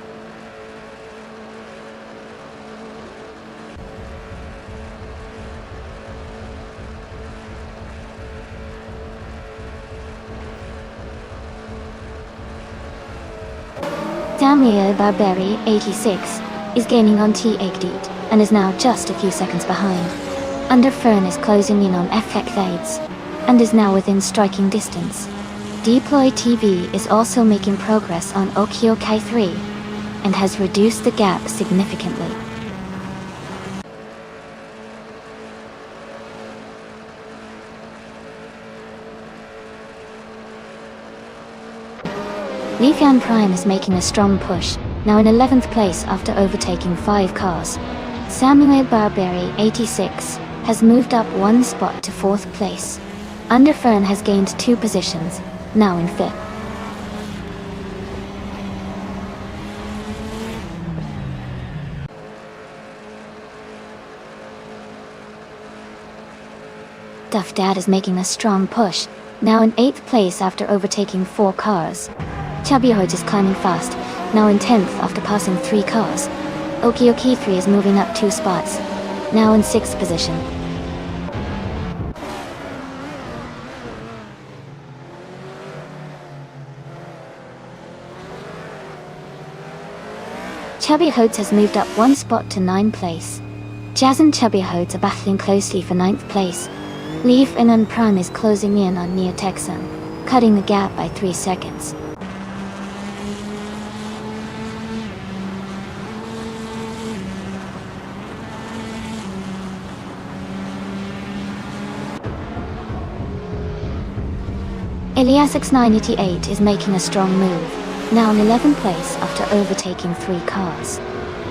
Samuel Barberi 86 is gaining on T-Ag-D and is now just a few seconds behind. Underfern is closing in on FX and is now within striking distance. Deploy TV is also making progress on OK3 and has reduced the gap significantly. Lifian Prime is making a strong push, now in 11th place after overtaking 5 cars. Samuel Barberi 86 has moved up one spot to 4th place. Underfern has gained 2 positions, now in 5th. Duff Dad is making a strong push, now in 8th place after overtaking 4 cars. Chubby Rhodes is climbing fast, now in 10th after passing 3 cars. OK3 is moving up 2 spots, now in 6th position. Chubby Rhodes has moved up one spot to 9th place. Jazz and Chubby Rhodes are battling closely for 9th place. Leaf and Prime is closing in on Neo Texan, cutting the gap by 3 seconds. Elias X988 is making a strong move, now in 11th place after overtaking 3 cars.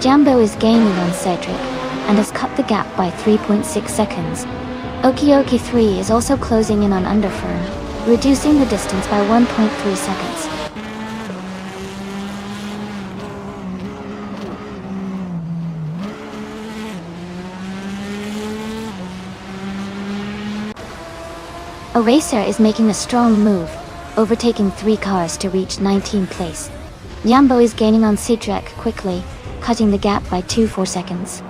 Jambo is gaining on Cedric and has cut the gap by 3.6 seconds. Okioki 3 is also closing in on Underfern, reducing the distance by 1.3 seconds. Eraser is making a strong move, overtaking 3 cars to reach 19th place. Jambo is gaining on Cedric quickly, cutting the gap by 2.4 seconds.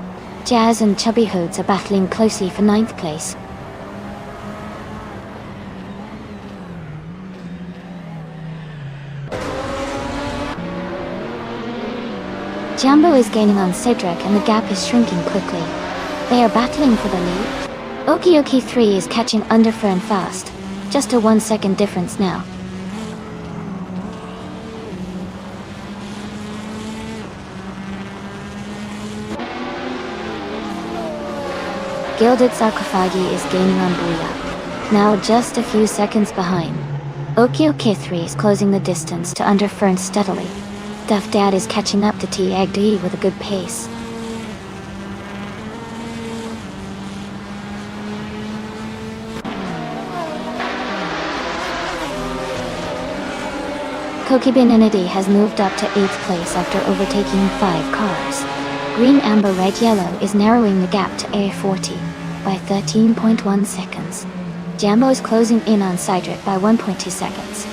Jazz and Chubby Hoods are battling closely for 9th place. Jambo is gaining on Cedric and the gap is shrinking quickly. They are battling for the lead. Okioki 3 is catching Underfern fast, just a 1 second difference now. Gilded Sarcophagi is gaining on Booyah, now just a few seconds behind. Okioki 3 is closing the distance to Underfern steadily. Duff Dad is catching up to T-Agd with a good pace. Kokibin Entity has moved up to 8th place after overtaking 5 cars. Green, Amber, Red, Yellow is narrowing the gap to A40 by 13.1 seconds. Jambo is closing in on Cydric by 1.2 seconds.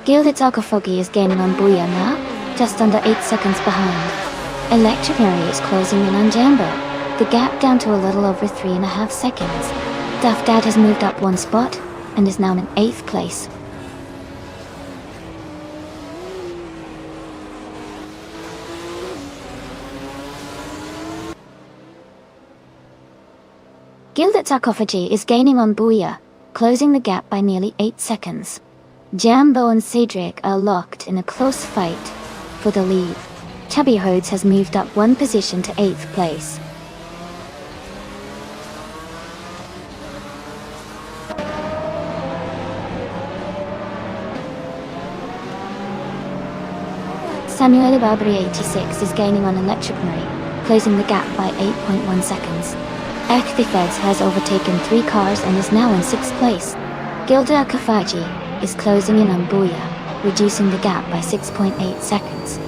Gilded Sarcophagy is gaining on Booyah now, just under 8 seconds behind. Electric Mary is closing in on Jambo, the gap down to a little over 3.5 seconds. Duff Dad has moved up 1 spot, and is now in 8th place. Gilded Sarcophagy is gaining on Booyah, closing the gap by nearly 8 seconds. Jambo and Cedric are locked in a close fight for the lead. Chubby Hoods has moved up 1 position to 8th place. Samuel Barbary 86 is gaining on Electric Marie, closing the gap by 8.1 seconds. Echthifeds has overtaken 3 cars and is now in 6th place. Gilda Kafaji is closing in on Booyah, reducing the gap by 6.8 seconds.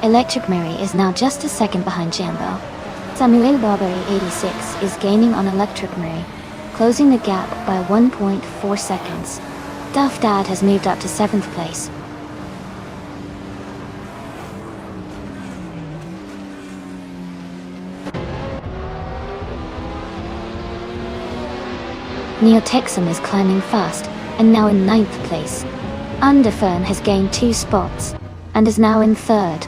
Electric Mary is now just a second behind Jambo. Samuel Barbary 86 is gaining on Electric Mary, closing the gap by 1.4 seconds. Duff Dad has moved up to 7th place. Neotexum is climbing fast, and now in 9th place. Underfern has gained 2 spots, and is now in 3rd.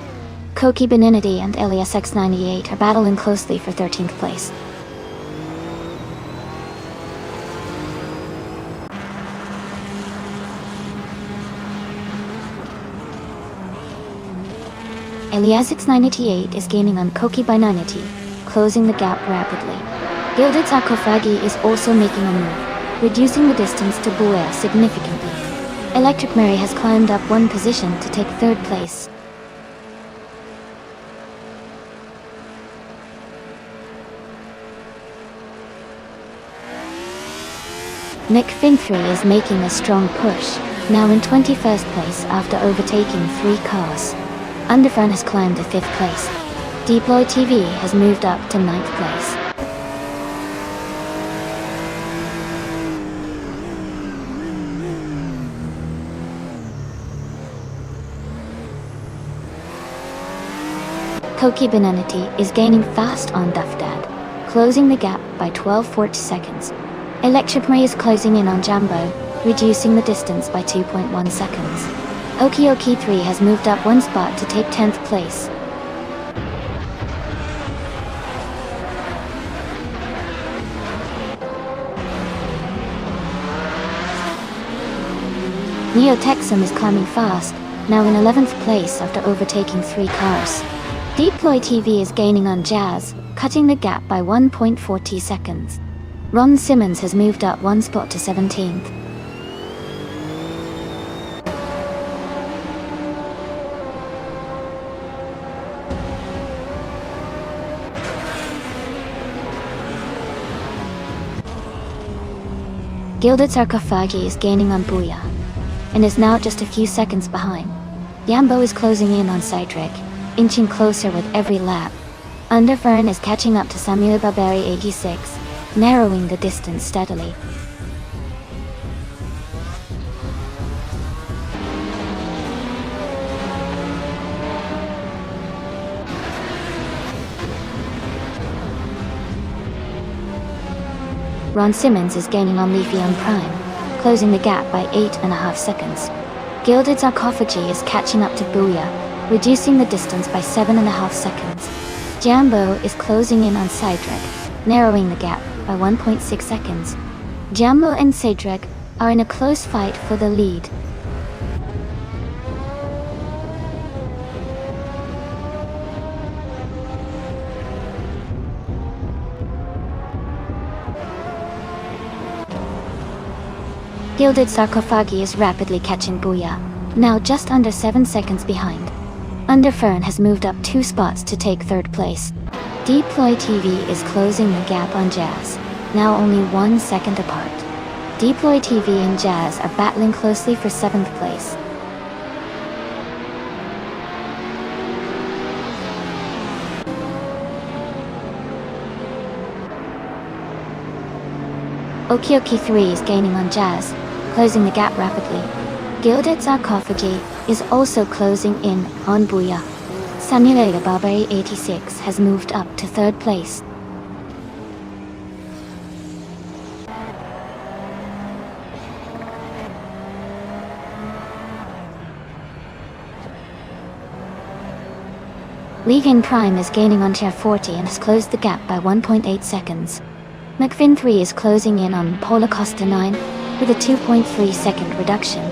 Koki Beninity and Elias X98 are battling closely for 13th place. Elias X988 is gaining on Koki by 90, closing the gap rapidly. Gilded Sarcophagi is also making a move, reducing the distance to Booyah significantly. Electric Mary has climbed up 1 position to take 3rd place. Nick Finfrey is making a strong push, now in 21st place after overtaking 3 cars. Underfront has climbed to 5th place. Deploy TV has moved up to 9th place. Koki Benanity is gaining fast on Duff Dad, closing the gap by 12.40 seconds. Electric Ray is closing in on Jambo, reducing the distance by 2.1 seconds. Okioki 3 has moved up 1 spot to take 10th place. Neotexum is climbing fast, now in 11th place after overtaking 3 cars. Deploy TV is gaining on Jazz, cutting the gap by 1.40 seconds. Ron Simmons has moved up one spot to 17th. Gilded Sarcophagi is gaining on Booyah, and is now just a few seconds behind. Yambo is closing in on Cydric, inching closer with every lap. Underfern is catching up to Samuel Barberi 86, narrowing the distance steadily. Ron Simmons is gaining on Leafy on Prime, closing the gap by 8.5 seconds. Gilded Sarcophagi is catching up to Booyah, reducing the distance by 7.5 seconds. Jambo is closing in on Cydric, narrowing the gap by 1.6 seconds. Jambo and Cydric are in a close fight for the lead. Gilded Sarcophagi is rapidly catching Booyah, now just under 7 seconds behind. Underfern has moved up 2 spots to take 3rd place. Deploy TV is closing the gap on Jazz, now only 1 second apart. Deploy TV and Jazz are battling closely for 7th place. Okioki 3 is gaining on Jazz, closing the gap rapidly. Gilded Sarcophagi is also closing in on Booyah. Samuel Barberi 86 has moved up to 3rd place. Legion Prime is gaining on Tier 40 and has closed the gap by 1.8 seconds. McFinn 3 is closing in on Paula Costa 9 with a 2.3 second reduction.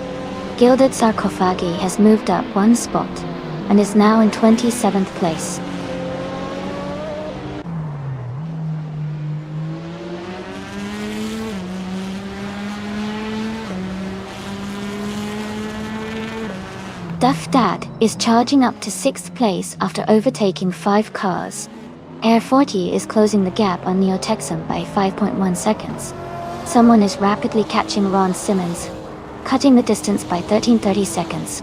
Gilded Sarcophagi has moved up 1 spot and is now in 27th place. Duff Dad is charging up to 6th place after overtaking 5 cars. Air 40 is closing the gap on Neo Texan by 5.1 seconds. Someone is rapidly catching Ron Simmons, cutting the distance by 13.30 seconds.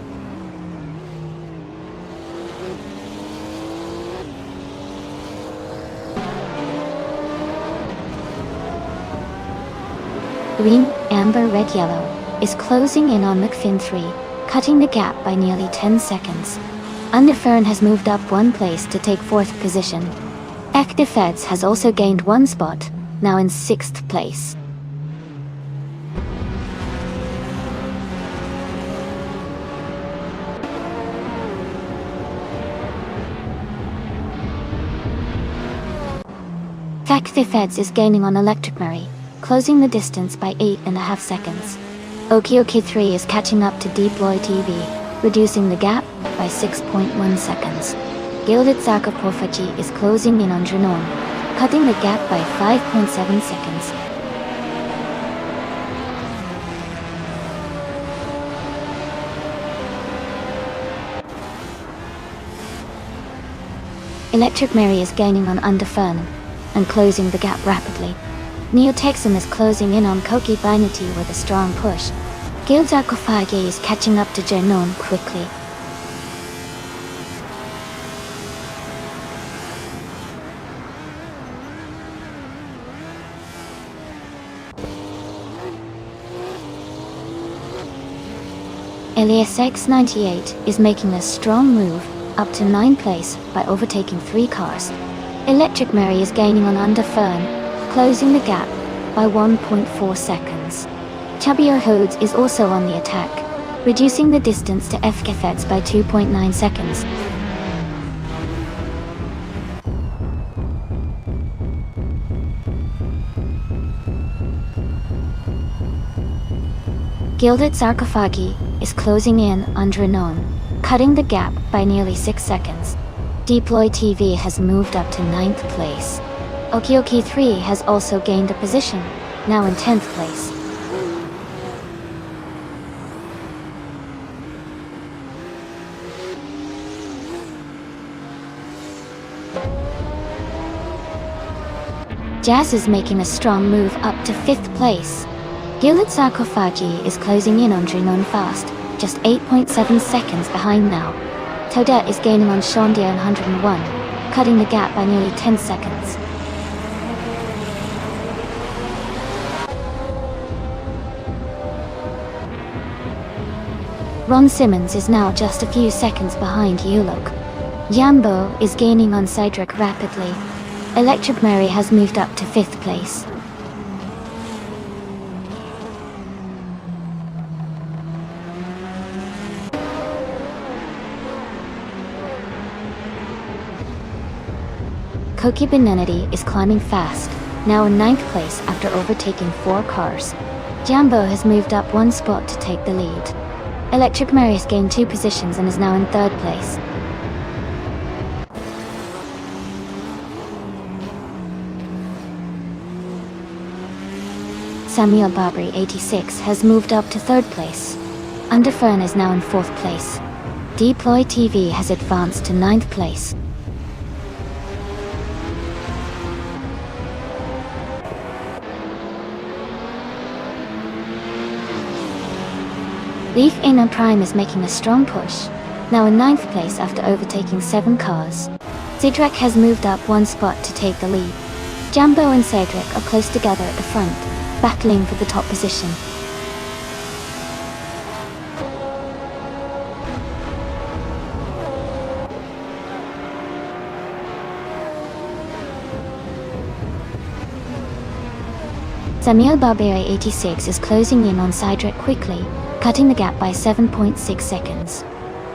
Green, Amber, Red, Yellow is closing in on McFinn 3, cutting the gap by nearly 10 seconds. Underfern has moved up 1 place to take 4th position. Active Feds has also gained 1 spot, now in 6th place. Factive Feds is gaining on Electric Murray, closing the distance by 8.5 seconds. Okioki 3 is catching up to Deploy TV, reducing the gap by 6.1 seconds. Gilded Sarcophagi is closing in on Dranon, cutting the gap by 5.7 seconds. Electric Mary is gaining on Underfern and closing the gap rapidly. Neo Texan is closing in on Koki Binity with a strong push. Gilded Sarcophagi is catching up to Dranon quickly. Elias X98 is making a strong move up to 9th place by overtaking 3 cars. Electric Mary is gaining on Underfern, closing the gap by 1.4 seconds. Chubby O'Hodes is also on the attack, reducing the distance to FKFETs by 2.9 seconds. Gilded Sarcophagi is closing in on Dranon, cutting the gap by nearly 6 seconds. Deploy TV has moved up to 9th place. Okioki 3 has also gained a position, now in 10th place. Jazz is making a strong move up to 5th place. Gilded Sarcophagi is closing in on Drunon fast, just 8.7 seconds behind now. Toadette is gaining on Shondia in 101, cutting the gap by nearly 10 seconds. Ron Simmons is now just a few seconds behind Yulok. Jambo is gaining on Cedric rapidly. Electric Mary has moved up to 5th place. Koki Benenity is climbing fast, now in 9th place after overtaking 4 cars. Jambo has moved up 1 spot to take the lead. Electric Mary has gained 2 positions and is now in 3rd place. Samuel Barbary 86 has moved up to 3rd place. Underfern is now in 4th place. Deploy TV has advanced to 9th place. Leaf Inner Prime is making a strong push, now in 9th place after overtaking 7 cars. Cedric has moved up 1 spot to take the lead. Jambo and Cedric are close together at the front, battling for the top position. Samuel Barbary 86 is closing in on Cedric quickly, cutting the gap by 7.6 seconds.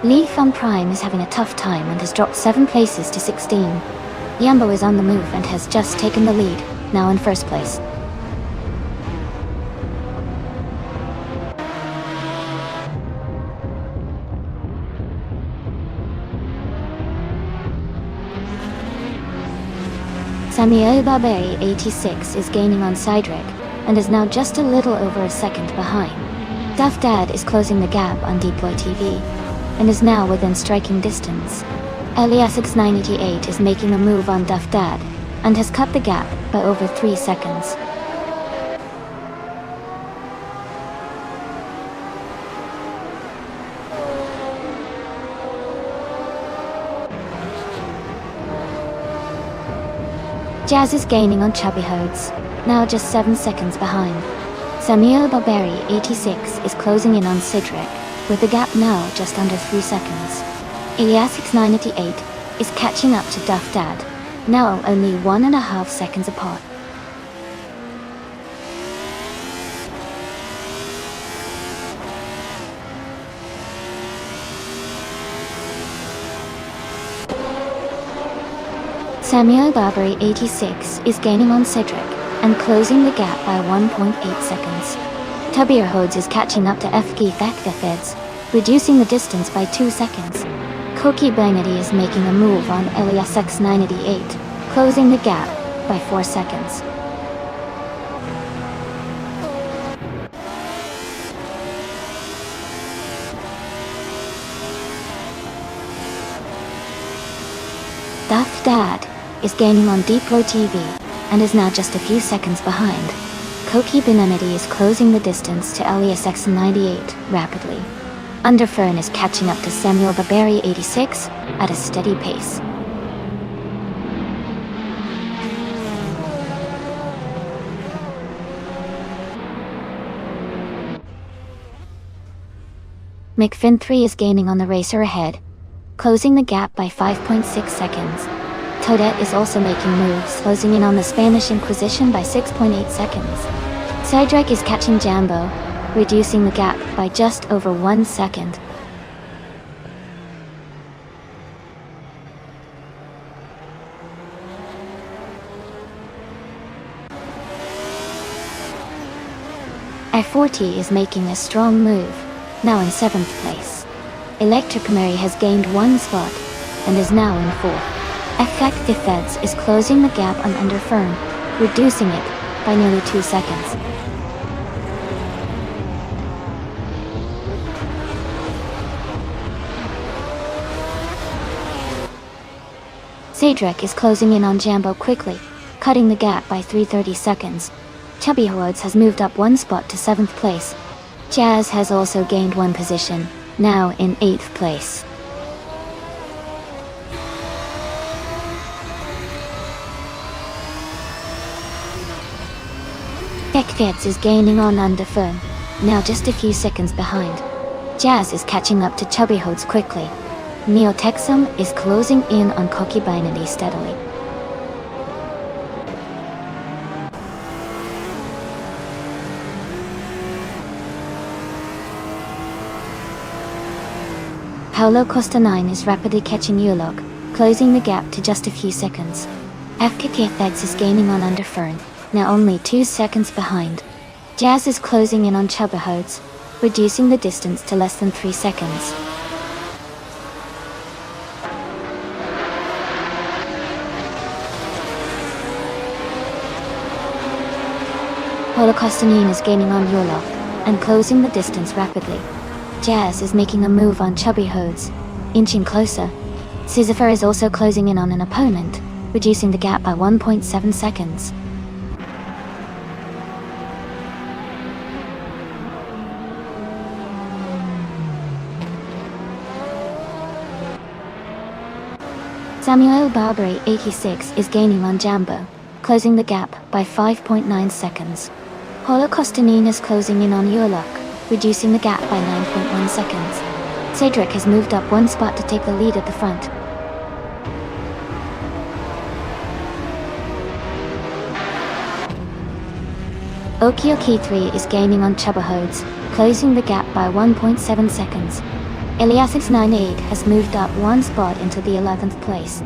Leaf on Prime is having a tough time and has dropped 7 places to 16. Yambo is on the move and has just taken the lead, now in 1st place. Samuel Barbary 86 is gaining on Cedric and is now just a little over a second behind. Duff Dad is closing the gap on Deploy TV and is now within striking distance. Eliasix 988 is making a move on Duff Dad and has cut the gap by over 3 seconds. Jazz is gaining on Chubby Hodes, now just 7 seconds behind. Samuel Barbary 86 is closing in on Cedric, with the gap now just under 3 seconds. Eliasix 988 is catching up to Duff Dad, now only 1.5 seconds apart. Samuel Barbary 86 is gaining on Cedric and closing the gap by 1.8 seconds. Tabir Hodes is catching up to FG Feds, reducing the distance by 2 seconds. Koki Bangadi is making a move on Eliasx 988, closing the gap by 4 seconds. Duff Dad is gaining on Deploy TV and is now just a few seconds behind. Koki Benamidi is closing the distance to Eliasx 98 rapidly. Underfern is catching up to Samuel Barbary 86 at a steady pace. McFinn 3 is gaining on the racer ahead, closing the gap by 5.6 seconds. Toadette is also making moves, closing in on the Spanish Inquisition by 6.8 seconds. Cedric is catching Jambo, reducing the gap by just over 1 second. I-40 is making a strong move, now in 7th place. Electric Mary has gained 1 spot and is now in 4th. Effective Feds is closing the gap on Underfern, reducing it by nearly 2 seconds. Cedric is closing in on Jambo quickly, cutting the gap by 330 seconds. Chubby Hordes has moved up 1 spot to 7th place. Jazz has also gained 1 position, now in 8th place. Techfeds is gaining on Underfern, now just a few seconds behind. Jazz is catching up to Chubby Hordes quickly. Neotexum is closing in on Cocky Binary steadily. Paulo Costa 9 is rapidly catching Ulog, closing the gap to just a few seconds. FKTFX is gaining on Underfern, now only 2 seconds behind. Jazz is closing in on Chubberhodes, reducing the distance to less than 3 seconds. Holocaustinin is gaining on Ulog, and closing the distance rapidly. Jazz is making a move on Chubby Hodes, inching closer. Sisyphur is also closing in on an opponent, reducing the gap by 1.7 seconds. Samuel Barbary 86 is gaining on Jambo, closing the gap by 5.9 seconds. Holocaustinin is closing in on Urlock, reducing the gap by 9.1 seconds. Cedric has moved up 1 spot to take the lead at the front. Okioki 3 is gaining on Chubberhodes, closing the gap by 1.7 seconds. Eliasix98 has moved up 1 spot into the 11th place.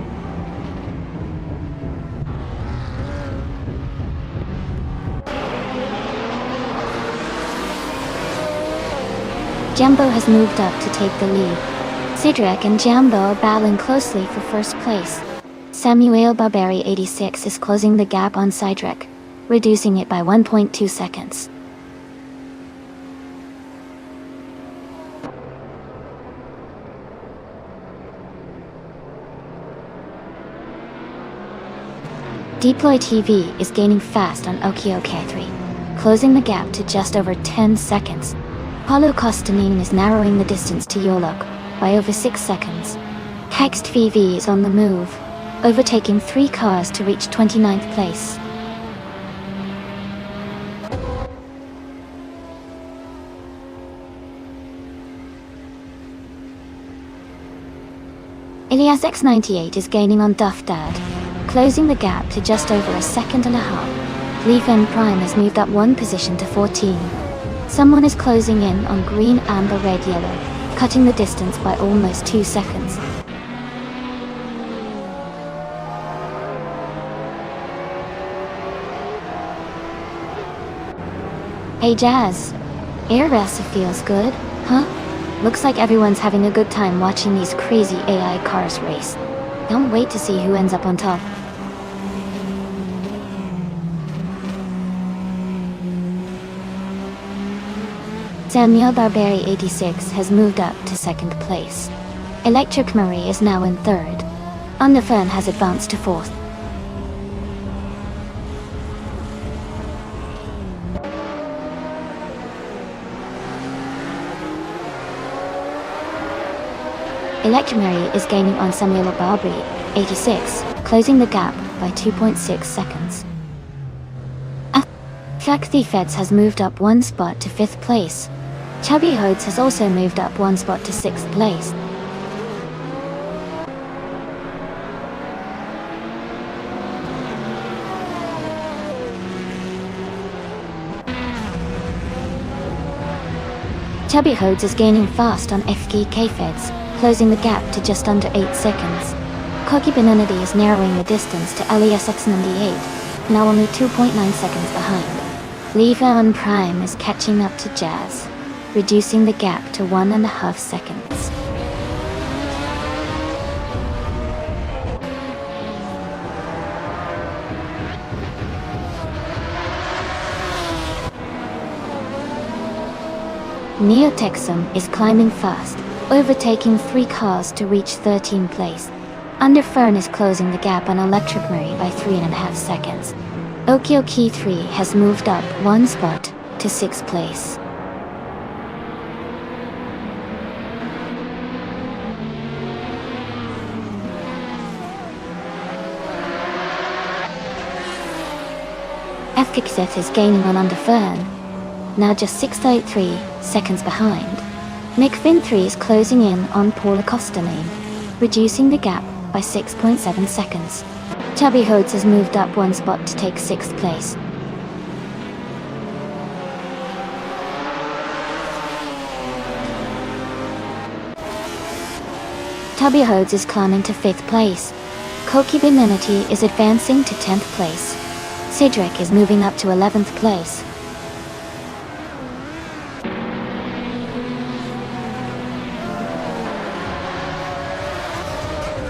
Jambo has moved up to take the lead. Cedric and Jambo are battling closely for first place. Samuel Barbary 86 is closing the gap on Cedric, reducing it by 1.2 seconds. Deploy TV is gaining fast on OkioK3, closing the gap to just over 10 seconds. Holocaustinin is narrowing the distance to Yolok by over 6 seconds. Hext VV is on the move, overtaking 3 cars to reach 29th place. Ilias X98 is gaining on Duff Dad, closing the gap to just over a second and a half. Leaf M Prime has moved up 1 position to 14. Someone is closing in on Green Amber Red Yellow, cutting the distance by almost 2 seconds. Hey Jazz, Air Rasa feels good, huh? Looks like everyone's having a good time watching these crazy AI cars race. Can't wait to see who ends up on top. Samuel Barbary 86 has moved up to 2nd place. Electric Marie is now in 3rd. Underfern has advanced to 4th. Electric Marie is gaining on Samuel Barbary 86, closing the gap by 2.6 seconds. Jack the Feds has moved up 1 spot to 5th place. Chubby Hodes has also moved up 1 spot to 6th place. Chubby Hodes is gaining fast on FKK Feds, closing the gap to just under 8 seconds. Cocky Benanity is narrowing the distance to LESX98, now only 2.9 seconds behind. Leva on Prime is catching up to Jazz, reducing the gap to 1.5 seconds. Neotexum is climbing fast, overtaking 3 cars to reach 13th place. Underfern is closing the gap on Electric Murray by 3.5 seconds. Okioki 3 has moved up 1 spot to 6th place. FKZ is gaining on Underfern, now just 6.3 seconds behind. McFinn 3 is closing in on Paul Acosta lane, reducing the gap by 6.7 seconds. Chubby Hodes has moved up 1 spot to take 6th place. Tubby Hodes is climbing to 5th place. Koki Beninity is advancing to 10th place. Cedric is moving up to 11th place.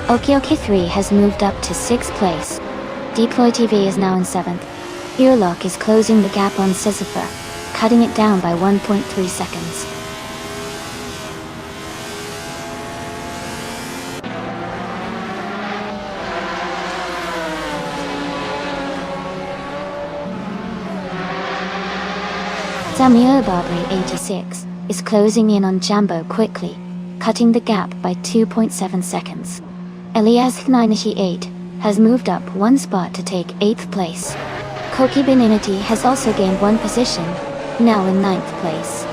Okioki 3 has moved up to 6th place. Deploy TV is now in 7th. Earlock is closing the gap on Sisypher, cutting it down by 1.3 seconds. Samuel Barbary 86 is closing in on Jambo quickly, cutting the gap by 2.7 seconds. Elias 98 has moved up 1 spot to take 8th place. Koki Beninity has also gained 1 position, now in 9th place.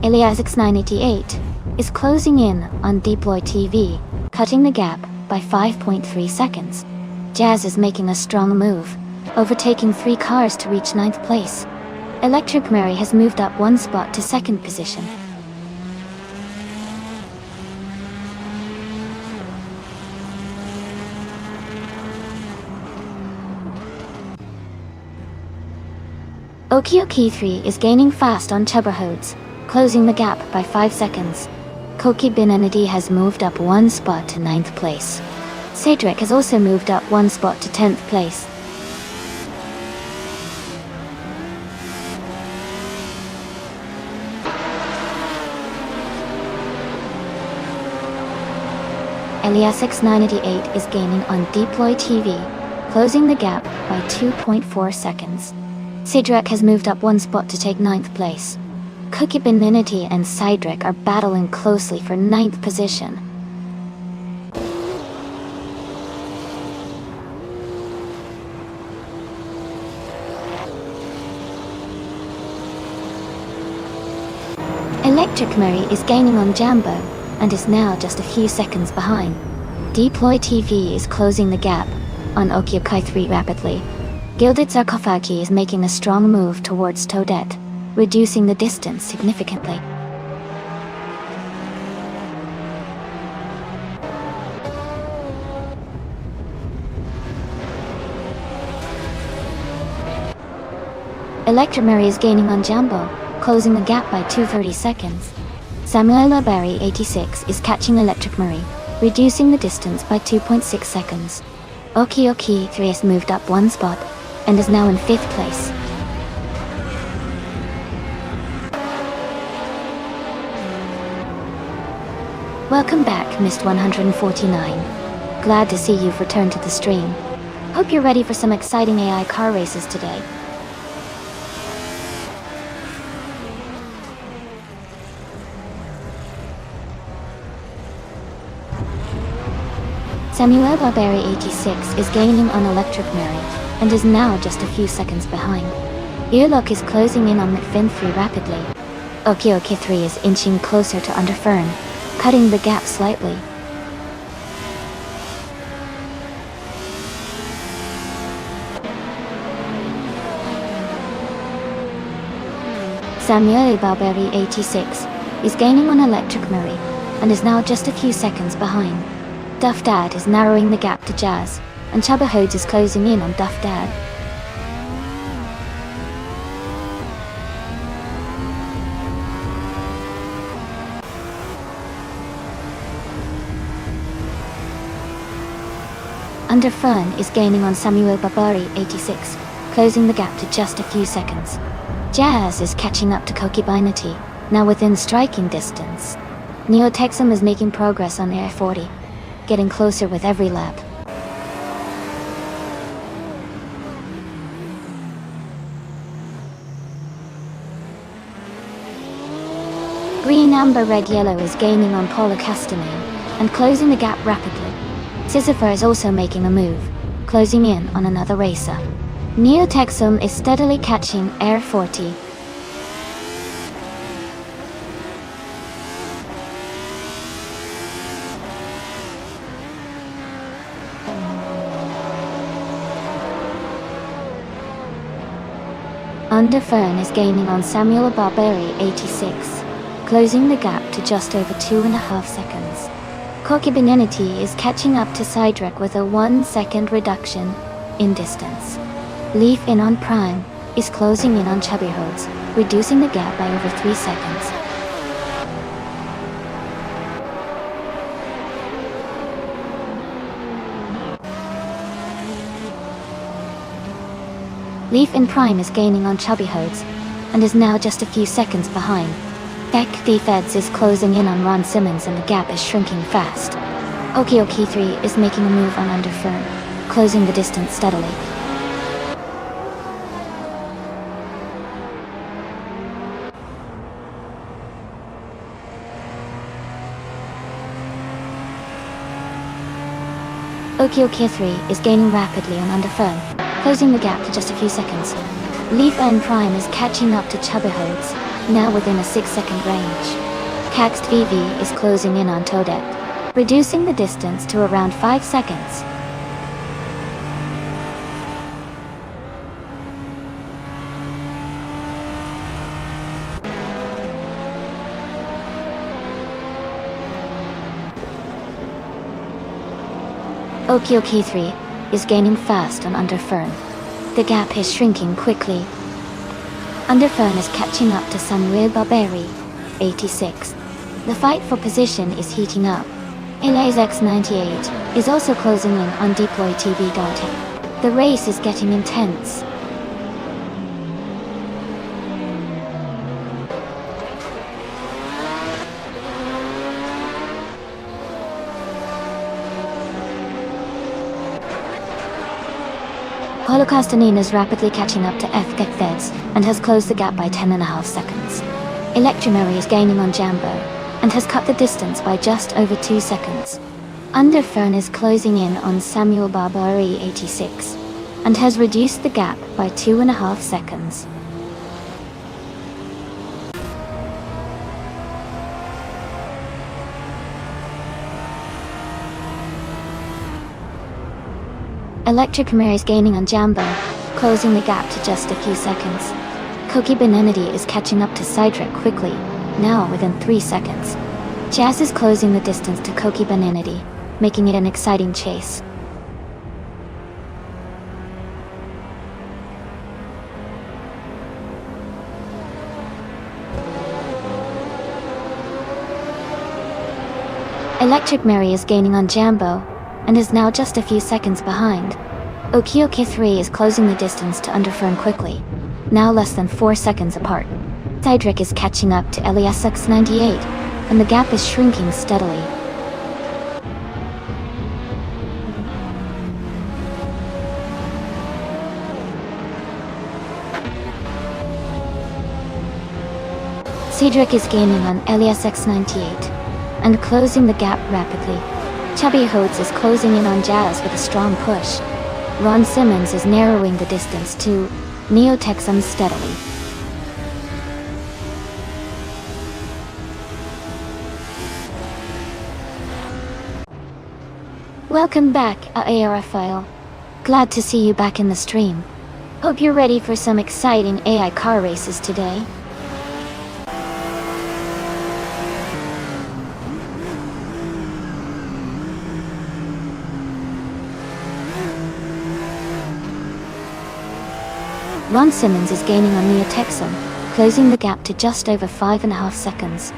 Elias 988 is closing in on Deploy TV, cutting the gap by 5.3 seconds. Jazz is making a strong move, overtaking 3 cars to reach 9th place. Electric Murray has moved up 1 spot to 2nd position. Okioki 3 is gaining fast on Chubberhodes, closing the gap by 5 seconds. Koki Beninity has moved up 1 spot to 9th place. Cedric has also moved up 1 spot to 10th place. Elias 988 is gaining on Deploy TV, closing the gap by 2.4 seconds. Cedric has moved up 1 spot to take 9th place. Koki Beninity and Cedric are battling closely for 9th position. Electric Murray is gaining on Jambo, and is now just a few seconds behind. Deploy TV is closing the gap on Okiokai 3 rapidly. Gilded Sarkophagi is making a strong move towards Toadette, reducing the distance significantly. Electric Murray is gaining on Jambo, closing the gap by 2.30 seconds. Samuela Barry 86 is catching Electric Murray, reducing the distance by 2.6 seconds. Okioki 3 has moved up 1 spot, and is now in 5th place. Welcome back, Mist 149. Glad to see you've returned to the stream. Hope you're ready for some exciting AI car races today. Samuel Barbary 86 is gaining on Electric Murray, and is now just a few seconds behind. Earlock is closing in on McFinn 3 rapidly. Okioki 3 is inching closer to Underfern, cutting the gap slightly. Samuel Barbary 86 is gaining on Electric Murray, and is now just a few seconds behind. Duff Dad is narrowing the gap to Jazz, and Chubba Hodes is closing in on Duff Dad. Underfern is gaining on Samuel Barbari 86, closing the gap to just a few seconds. Jazz is catching up to Koki Binety, now within striking distance. Neotexum is making progress on Air 40, getting closer with every lap. Green, Amber, Red, Yellow is gaining on Paulo Castanet and closing the gap rapidly. Sisyphor is also making a move, closing in on another racer. Neotexum is steadily catching Air 40. Underfern is gaining on Samuel Barberi 86, closing the gap to just over 2.5 seconds. Koki Binety is catching up to Cydric with a 1 second reduction in distance. Leaf in on Prime is closing in on Chubby Hodes, reducing the gap by over 3 seconds. Leaf in Prime is gaining on Chubby Hodes and is now just a few seconds behind. Beck Thief Eds is closing in on Ron Simmons and the gap is shrinking fast. Okioki 3 is making a move on Underfern, closing the distance steadily. Okioki 3 is gaining rapidly on Underfern, closing the gap to just a few seconds. Leaf N Prime is catching up to Chubby Hodes, now within a 6-second range. Caxt VV is closing in on Toadette, reducing the distance to around 5 seconds. Okioki 3 is gaining fast on Underfern. The gap is shrinking quickly. Underfern is catching up to Samuel Barberi 86. The fight for position is heating up. Elias X98 is also closing in on Deploy TV Data. The race is getting intense. Paulo Castanin is rapidly catching up to Fgetheds and has closed the gap by 10.5 seconds. Electromary is gaining on Jambo and has cut the distance by just over 2 seconds. Underfern is closing in on Samuel Barbari 86 and has reduced the gap by 2.5 seconds. Electric Mary is gaining on Jambo, closing the gap to just a few seconds. Koki Benenity is catching up to Cydric quickly, now within 3 seconds. Jazz is closing the distance to Koki Benenity, making it an exciting chase. Electric Mary is gaining on Jambo, and is now just a few seconds behind. Okioki 3 is closing the distance to Underfern quickly, now less than 4 seconds apart. Cydric is catching up to Elias X98, and the gap is shrinking steadily. Cedric is gaining on Elias X98, and closing the gap rapidly. Chubby Hodes is closing in on Jazz with a strong push. Ron Simmons is narrowing the distance to Neotexum steadily. Welcome back, Aerophile. Glad to see you back in the stream. Hope you're ready for some exciting AI car races today. Ron Simmons is gaining on Neotexum, closing the gap to just over 5.5 seconds.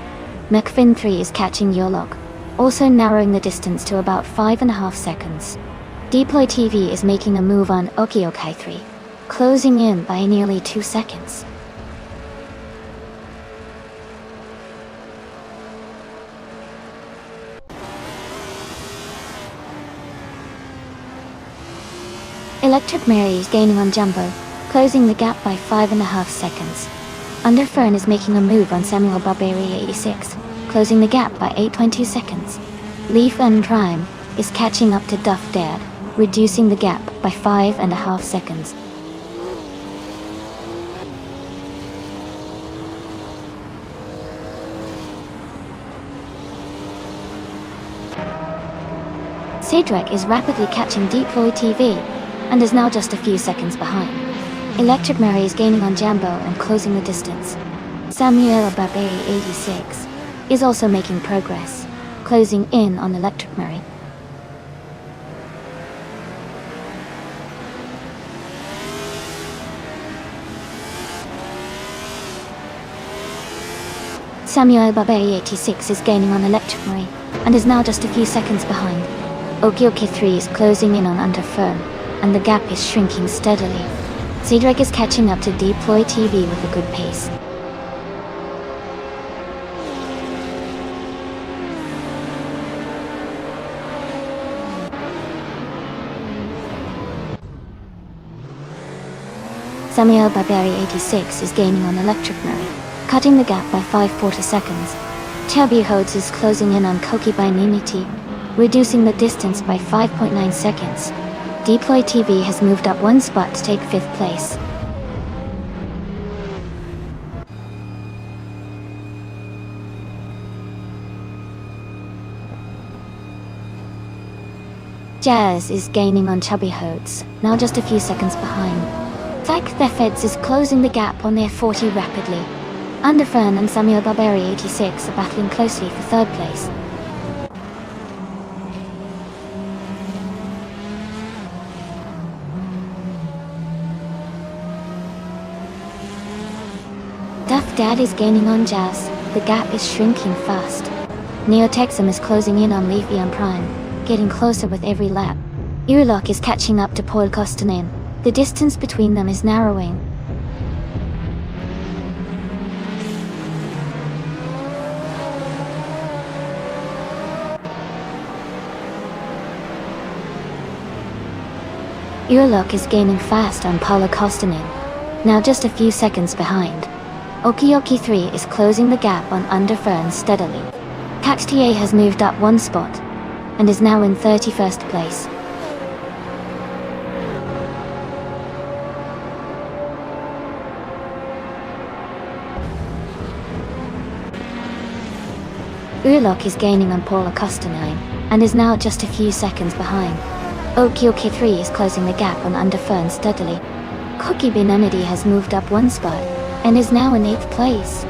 McFinn 3 is catching Yolog, also narrowing the distance to about 5.5 seconds. Deploy TV is making a move on Okiokai 3, closing in by nearly 2 seconds. Electric Mary is gaining on Jumbo, closing the gap by 5.5 seconds. Underfern is making a move on Samuel Barberi 86, closing the gap by 8.2 seconds. Leaf and Prime is catching up to Duff Dad, reducing the gap by 5.5 seconds. Cedric is rapidly catching Deploy TV, and is now just a few seconds behind. Electric Mary is gaining on Jambo and closing the distance. Samuel Barberi 86 is also making progress, closing in on Electric Mary. Samuel Barberi 86 is gaining on Electric Mary, and is now just a few seconds behind. Okioki 3 is closing in on Underfern, and the gap is shrinking steadily. Cedric is catching up to Deploy TV with a good pace. Samuel Barberi 86 is gaining on Electric Mary, cutting the gap by 5.40 seconds. Chubby Hodes is closing in on Koki by Ninity, reducing the distance by 5.9 seconds. Deploy TV has moved up 1 spot to take 5th place. Jazz is gaining on Chubby Hodes, now just a few seconds behind. Zach Thefeds is closing the gap on their 40 rapidly. Underfern and Samuel Barberi 86 are battling closely for 3rd place. Duff Dad is gaining on Jazz, the gap is shrinking fast. Neotexum is closing in on Leafy and Prime, getting closer with every lap. Urlock is catching up to Paul Kostanen, the distance between them is narrowing. Urlock is gaining fast on Paula Kostanen, now just a few seconds behind. Okioki 3 is closing the gap on Underfern steadily. Cactier has moved up 1 spot, and is now in 31st place. Urlock is gaining on Paula Kostanine, and is now just a few seconds behind. Okioki 3 is closing the gap on Underfern steadily. Cookie Benanity has moved up 1 spot, and is now in 8th place.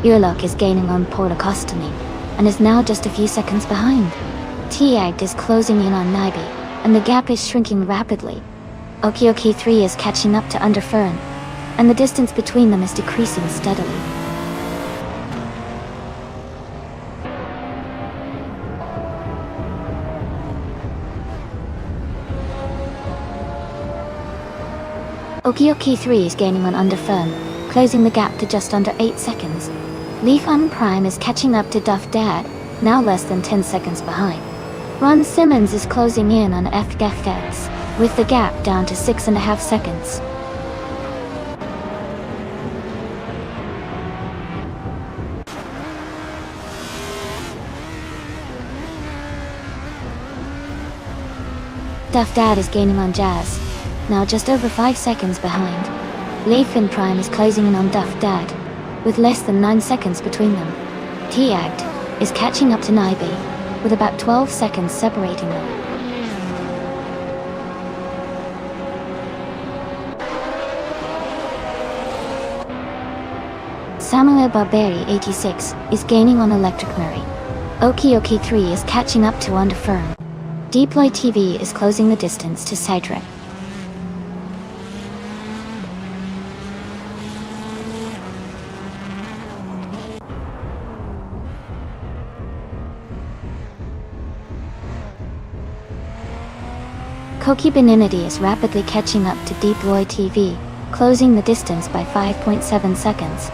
Urlock is gaining on Paula Kostanine, and is now just a few seconds behind. Tiagged is closing in on Nibi, and the gap is shrinking rapidly. Okioki 3 is catching up to Underfern, and the distance between them is decreasing steadily. Okioki 3 is gaining on Underfern, closing the gap to just under 8 seconds. Leaf Prime is catching up to Duff Dad, now less than 10 seconds behind. Ron Simmons is closing in on FGFX, with the gap down to 6.5 seconds. Duff Dad is gaining on Jazz, now just over 5 seconds behind. Leaf Prime is closing in on Duff Dad, with less than 9 seconds between them. Tiagged is catching up to Nibi, with about 12 seconds separating them. Samuel Barberi 86 is gaining on Electric Mary. Okioki 3 is catching up to Koki Beninity is rapidly catching up to Deep Loy TV, closing the distance by 5.7 seconds.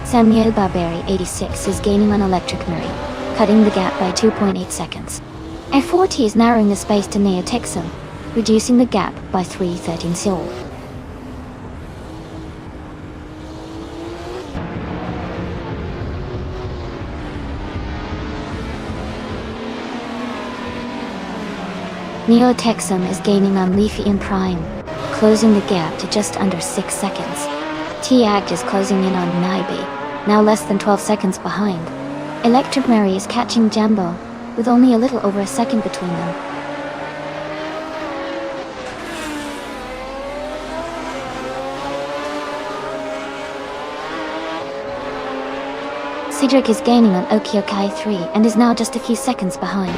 Samuel Barberi 86 is gaining on Electric Marie, cutting the gap by 2.8 seconds. F40 is narrowing the space to Neo Texum, reducing the gap by 3.13 Seoul. Neo Texum is gaining on Leafy and Prime, closing the gap to just under 6 seconds. T-Act is closing in on Naibi, now less than 12 seconds behind. Electric Mary is catching Jambo, with only a little over a second between them. Cedric is gaining on Okiokai 3 and is now just a few seconds behind.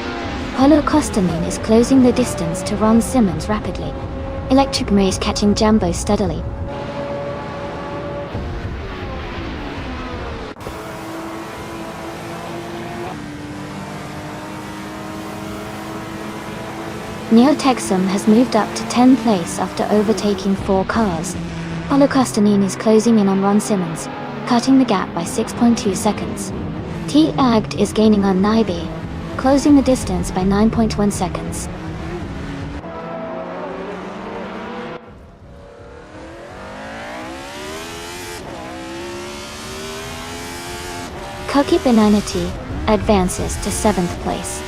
Paulo Costanin is closing the distance to Ron Simmons rapidly. Electric Mary is catching Jambo steadily. Neo Texum has moved up to 10th place after overtaking 4 cars. Paulo Costanin is closing in on Ron Simmons, cutting the gap by 6.2 seconds. T-Act is gaining on Naibi, closing the distance by 9.1 seconds. Koki Benanity advances to 7th place.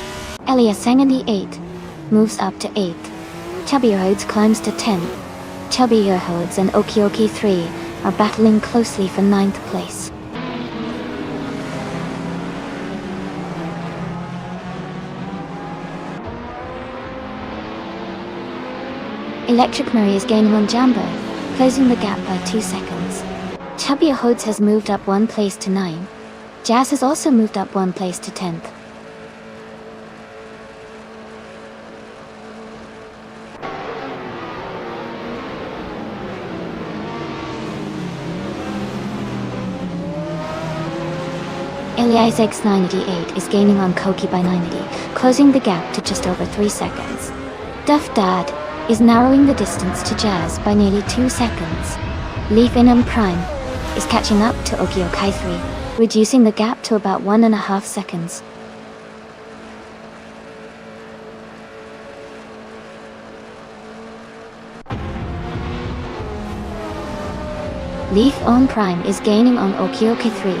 Elias Sangandi 8 moves up to 8th. Chubby Rhodes climbs to 10th. Chubby Rhodes and Okioki 3 are battling closely for 9th place. Electric Marie is gaining on Jambo, closing the gap by 2 seconds. Chubby Rhodes has moved up 1 place to 9. Jazz has also moved up 1 place to 10th. Elias X98 is gaining on Koki by 90, closing the gap to just over 3 seconds. Duff Dad is narrowing the distance to Jazz by nearly 2 seconds. Leaf Inum Prime is catching up to Okiokai 3, reducing the gap to about 1.5 seconds. Leaf On Prime is gaining on Okiokai 3,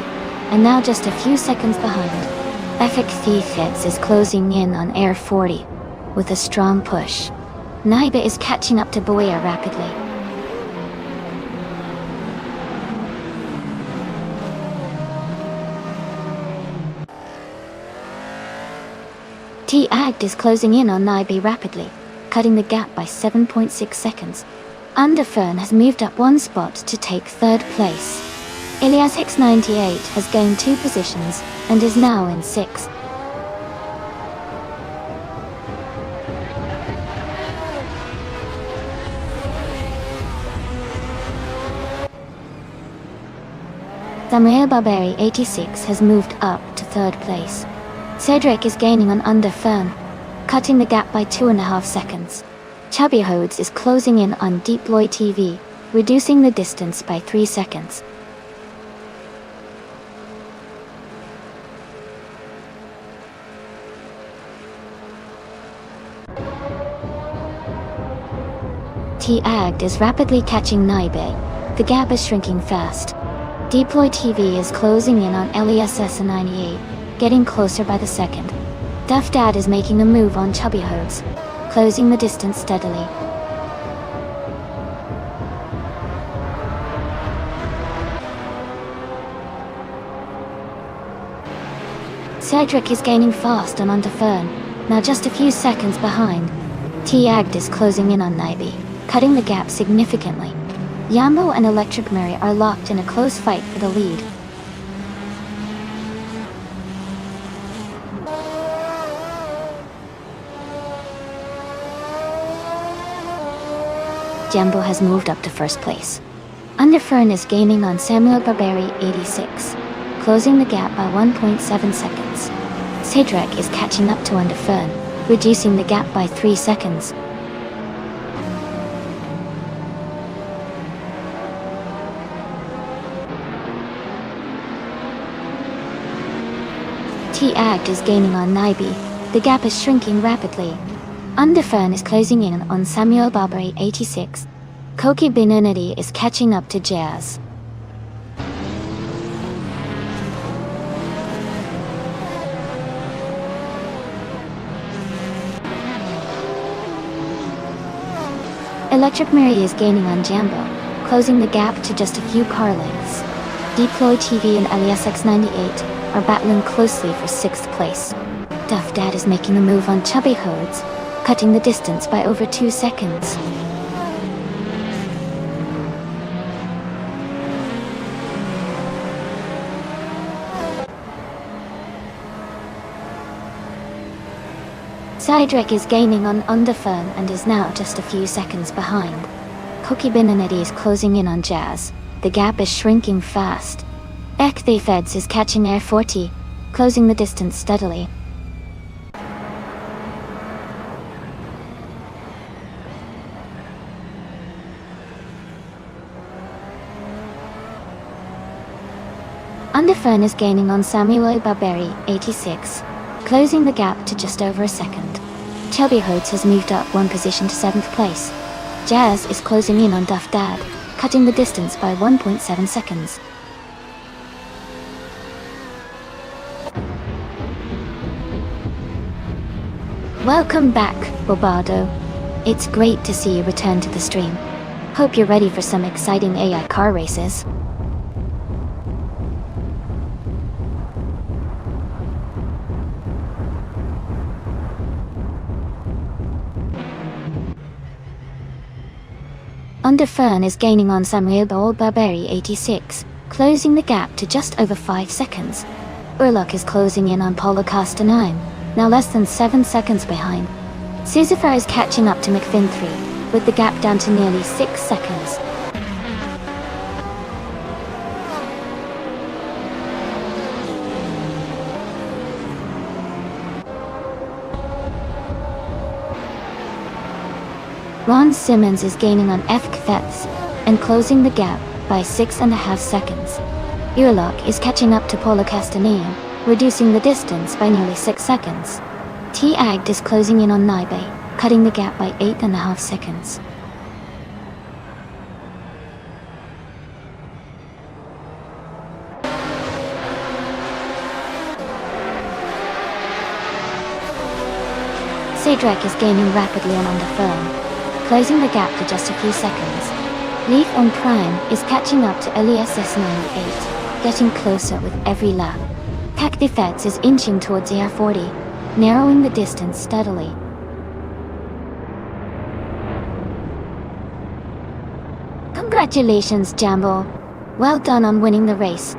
and now just a few seconds behind. Epic Thiefheads is closing in on Air 40, with a strong push. Naiba is catching up to Boya rapidly. T-Act is closing in on Naibi rapidly, cutting the gap by 7.6 seconds. Underfern has moved up 1 spot to take 3rd place. Ilias X98 has gained 2 positions and is now in 6th. Samuel Barberi 86 has moved up to 3rd place. Cedric is gaining on Underfern, cutting the gap by 2.5 seconds. Chubby Rhodes is closing in on Deep Loy TV, reducing the distance by 3 seconds. T-Act is rapidly catching Naibe. The gap is shrinking fast. Deploy TV is closing in on LESS98, getting closer by the second. Duff Dad is making a move on Chubby Rhodes, closing the distance steadily. Cedric is gaining fast on Underfern, now just a few seconds behind. T-Act is closing in on Naibi, cutting the gap significantly. Yambo and Electric Mary are locked in a close fight for the lead. Jambo has moved up to 1st place. Underfern is gaining on Samuel Barberi 86, closing the gap by 1.7 seconds. Cedric is catching up to Underfern, reducing the gap by 3 seconds. T-Act is gaining on Naibi. The gap is shrinking rapidly. Underfern is closing in on Samuel Barbary 86. Koki Binunity is catching up to Jazz. Electric Mary is gaining on Jambo, closing the gap to just a few car lengths. Deploy TV and LESX98 are battling closely for 6th place. Duff Dad is making a move on Chubby Hodes, cutting the distance by over 2 seconds. Cydrek is gaining on Underfern and is now just a few seconds behind. Cookie Binanity is closing in on Jazz. The gap is shrinking fast. Ekthi Feds is catching Air 40, closing the distance steadily. Underfern is gaining on Samuel Barberi 86, closing the gap to just over a second. Chubby Hodes has moved up 1 position to 7th place. Jazz is closing in on Duff Dad, cutting the distance by 1.7 seconds. Welcome back, Bobardo. It's great to see you return to the stream. Hope you're ready for some exciting AI car races. Underfern is gaining on Samuel Barberi 86, closing the gap to just over 5 seconds. Urlach is closing in on Polocaster 9, now less than 7 seconds behind. Sisyphar is catching up to McFinn 3, with the gap down to nearly 6 seconds. Ron Simmons is gaining on Fkfets and closing the gap by 6.5 seconds. Urlach is catching up to Paulo Castanea, reducing the distance by nearly 6 seconds. T-Agd is closing in on Naibe, cutting the gap by 8.5 seconds. Cydrek is gaining rapidly on Underfern, closing the gap to just a few seconds. Leaf on Prime is catching up to LESS98, getting closer with every lap. Cacti Fets is inching towards the R40, narrowing the distance steadily. Congratulations, Jambo. Well done on winning the race.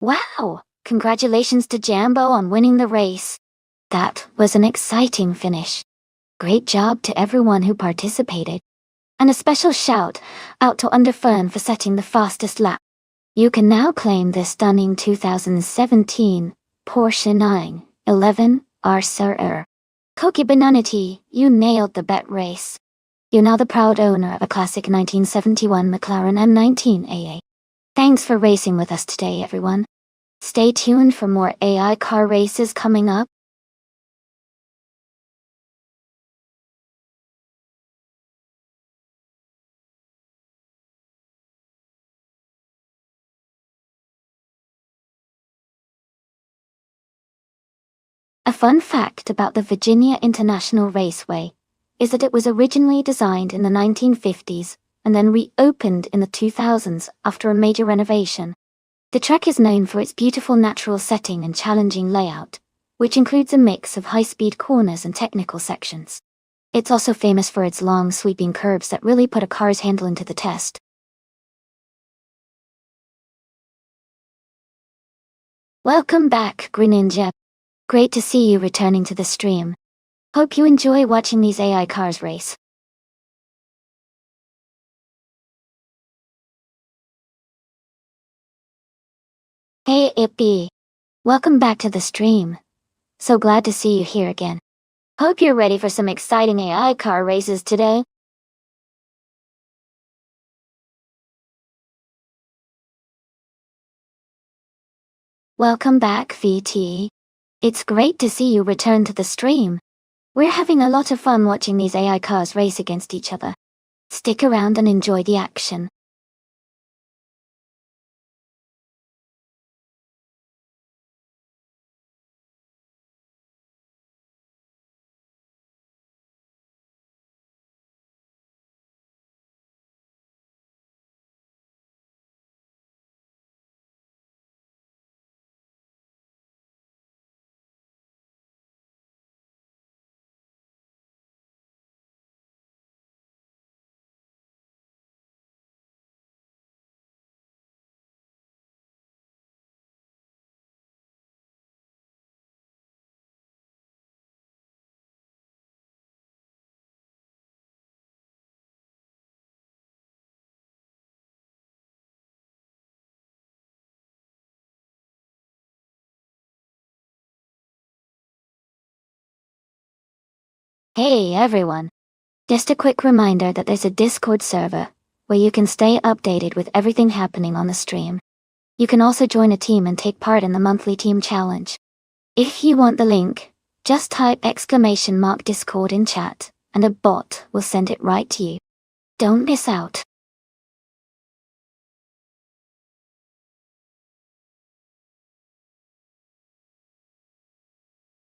Wow! Congratulations to Jambo on winning the race. That was an exciting finish. Great job to everyone who participated. And a special shout out to Underfern for setting the fastest lap. You can now claim this stunning 2017 Porsche 911 RSR. Koki Bananity, you nailed the bet race. You're now the proud owner of a classic 1971 McLaren M19AA. Thanks for racing with us today, everyone. Stay tuned for more AI car races coming up. A fun fact about the Virginia International Raceway is that it was originally designed in the 1950s and then reopened in the 2000s after a major renovation. The track is known for its beautiful natural setting and challenging layout, which includes a mix of high-speed corners and technical sections. It's also famous for its long, sweeping curves that really put a car's handling to the test. Welcome back, Greninja. Great to see you returning to the stream. Hope you enjoy watching these AI cars race. Hey Ippy. Welcome back to the stream. So glad to see you here again. Hope you're ready for some exciting AI car races today. Welcome back, VT. It's great to see you return to the stream. We're having a lot of fun watching these AI cars race against each other. Stick around and enjoy the action. Hey everyone. Just a quick reminder that there's a Discord server where you can stay updated with everything happening on the stream. You can also join a team and take part in the monthly team challenge. If you want the link, just type !Discord in chat, and a bot will send it right to you. Don't miss out.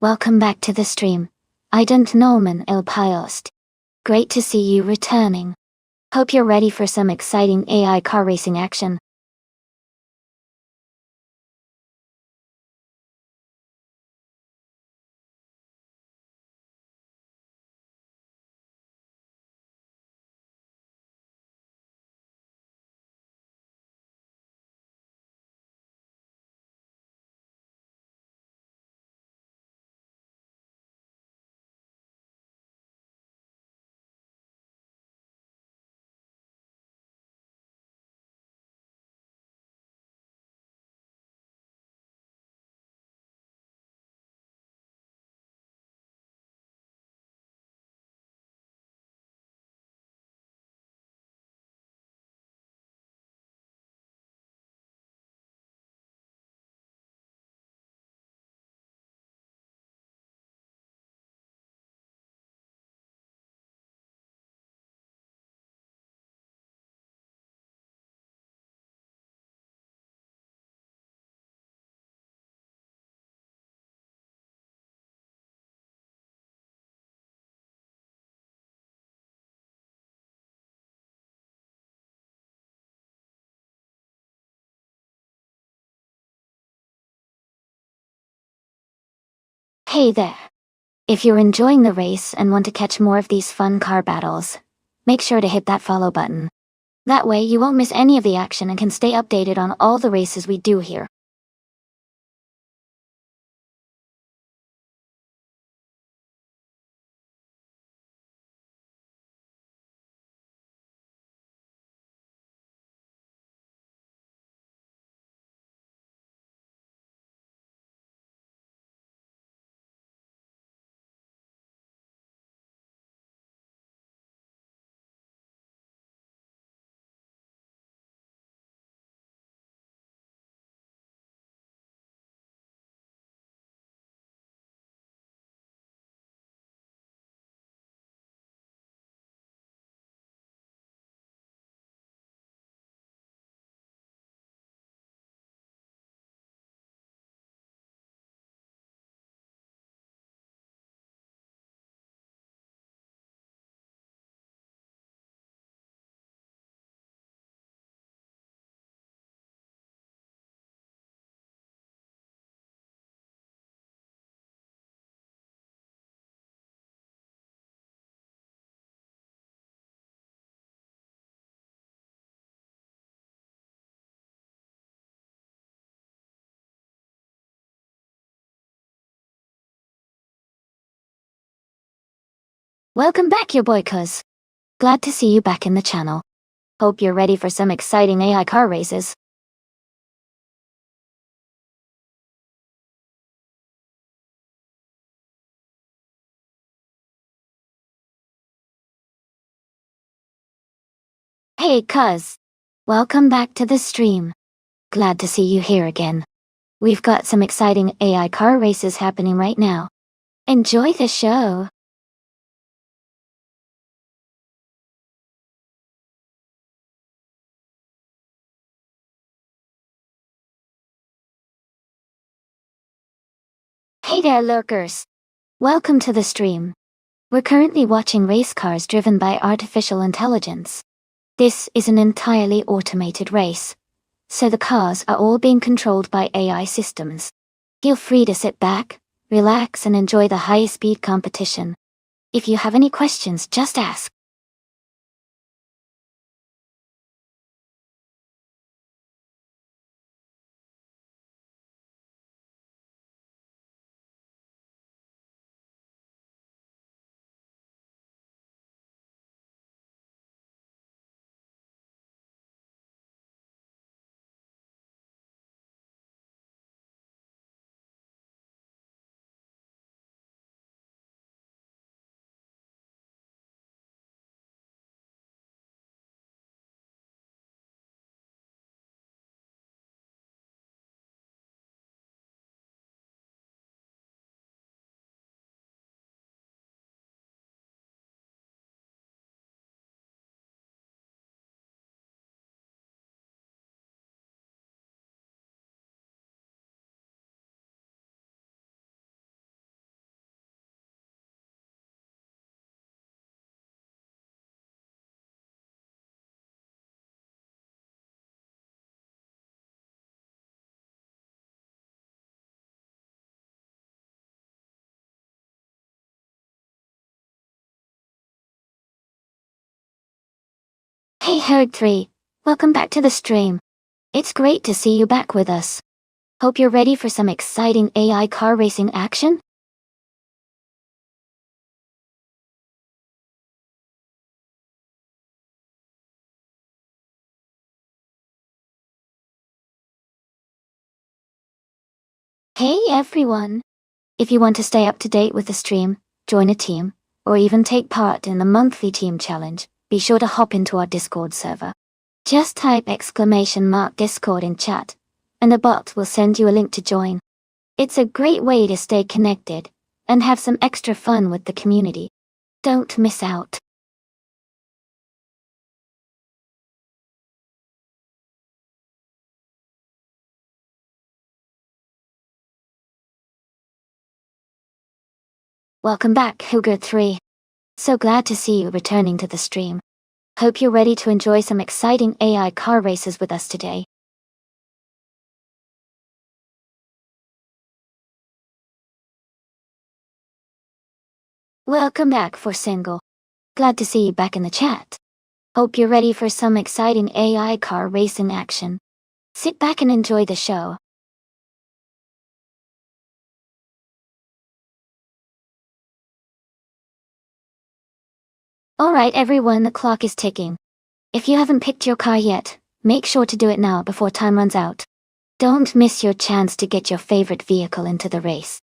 Welcome back to the stream. I don't know man el Piost. Great to see you returning. Hope you're ready for some exciting AI car racing action. Hey there. If you're enjoying the race and want to catch more of these fun car battles, make sure to hit that follow button. That way you won't miss any of the action and can stay updated on all the races we do here. Welcome back, your boy Cuz. Glad to see you back in the channel. Hope you're ready for some exciting AI car races. Hey Cuz. Welcome back to the stream. Glad to see you here again. We've got some exciting AI car races happening right now. Enjoy the show. Hey there, lurkers. Welcome to the stream. We're currently watching race cars driven by artificial intelligence. This is an entirely automated race, so the cars are all being controlled by AI systems. Feel free to sit back, relax and enjoy the high-speed competition. If you have any questions, just ask. Hey Herd 3, welcome back to the stream. It's great to see you back with us. Hope you're ready for some exciting AI car racing action? Hey everyone! If you want to stay up to date with the stream, join a team, or even take part in the monthly team challenge, be sure to hop into our Discord server. Just type !Discord in chat, and the bot will send you a link to join. It's a great way to stay connected, and have some extra fun with the community. Don't miss out. Welcome back, Huger 3. So glad to see you returning to the stream. Hope you're ready to enjoy some exciting AI car races with us today. Welcome back, for single. Glad to see you back in the chat. Hope you're ready for some exciting AI car racing action. Sit back and enjoy the show. Alright everyone, the clock is ticking. If you haven't picked your car yet, make sure to do it now before time runs out. Don't miss your chance to get your favorite vehicle into the race.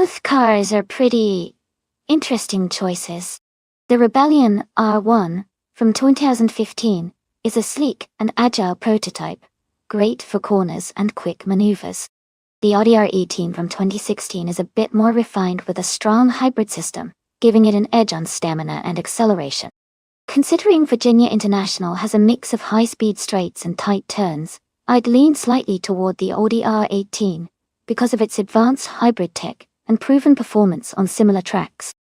Both cars are pretty interesting choices. The Rebellion R1 from 2015 is a sleek and agile prototype, great for corners and quick maneuvers. The Audi R18 from 2016 is a bit more refined with a strong hybrid system, giving it an edge on stamina and acceleration. Considering Virginia International has a mix of high-speed straights and tight turns, I'd lean slightly toward the Audi R18 because of its advanced hybrid tech and proven performance on similar tracks.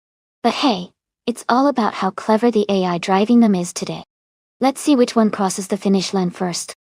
But hey, it's all about how clever the AI driving them is today. Let's see which one crosses the finish line first.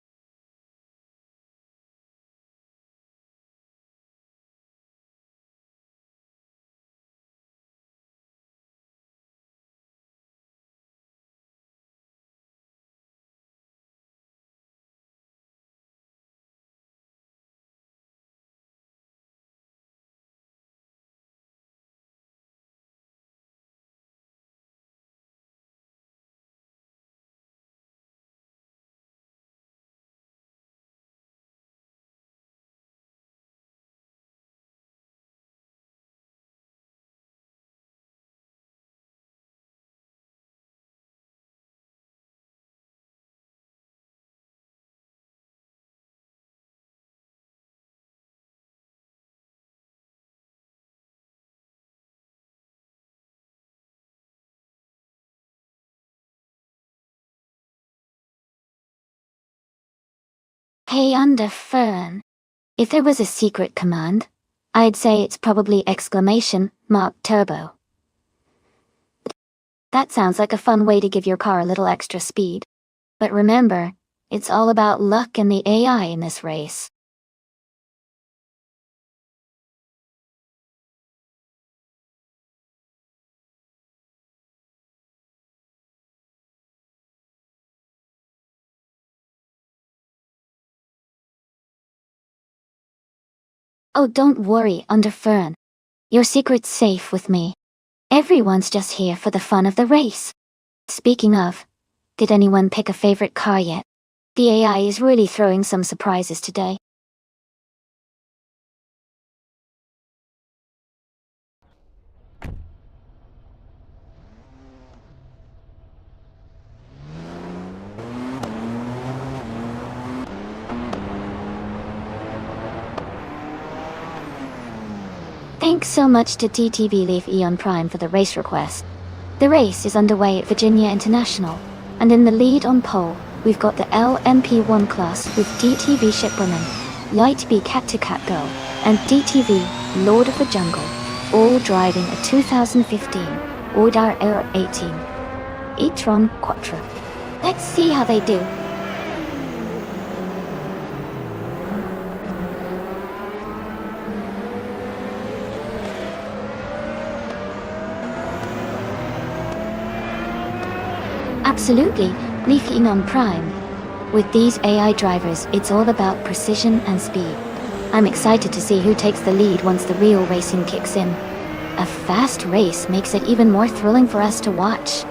Hey under Fern. If there was a secret command, I'd say it's probably exclamation mark turbo. That sounds like a fun way to give your car a little extra speed. But remember, it's all about luck and the AI in this race. Oh, don't worry, under Fern. Your secret's safe with me. Everyone's just here for the fun of the race. Speaking of, did anyone pick a favorite car yet? The AI is really throwing some surprises today. Thanks so much to TTV Leaf Eon Prime for the race request. The race is underway at Virginia International, and in the lead on pole, we've got the LMP1 class with DTV Shipwoman, Light B Cat to Cat Girl, and DTV Lord of the Jungle, all driving a 2015 Audi R18 e-tron Quattro. Let's see how they do. Absolutely, Leafy on Prime. With these AI drivers, it's all about precision and speed. I'm excited to see who takes the lead once the real racing kicks in. A fast race makes it even more thrilling for us to watch.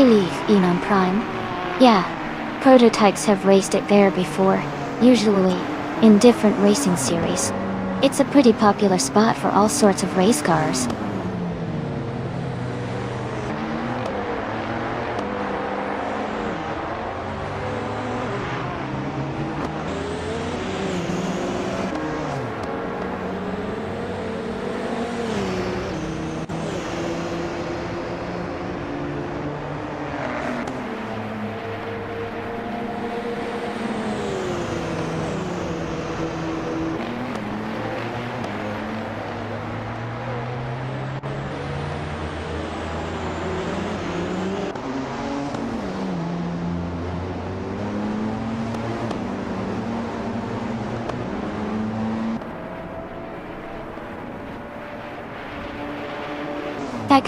Leaf Enon Prime. Yeah, prototypes have raced it there before, usually in different racing series. It's a pretty popular spot for all sorts of race cars.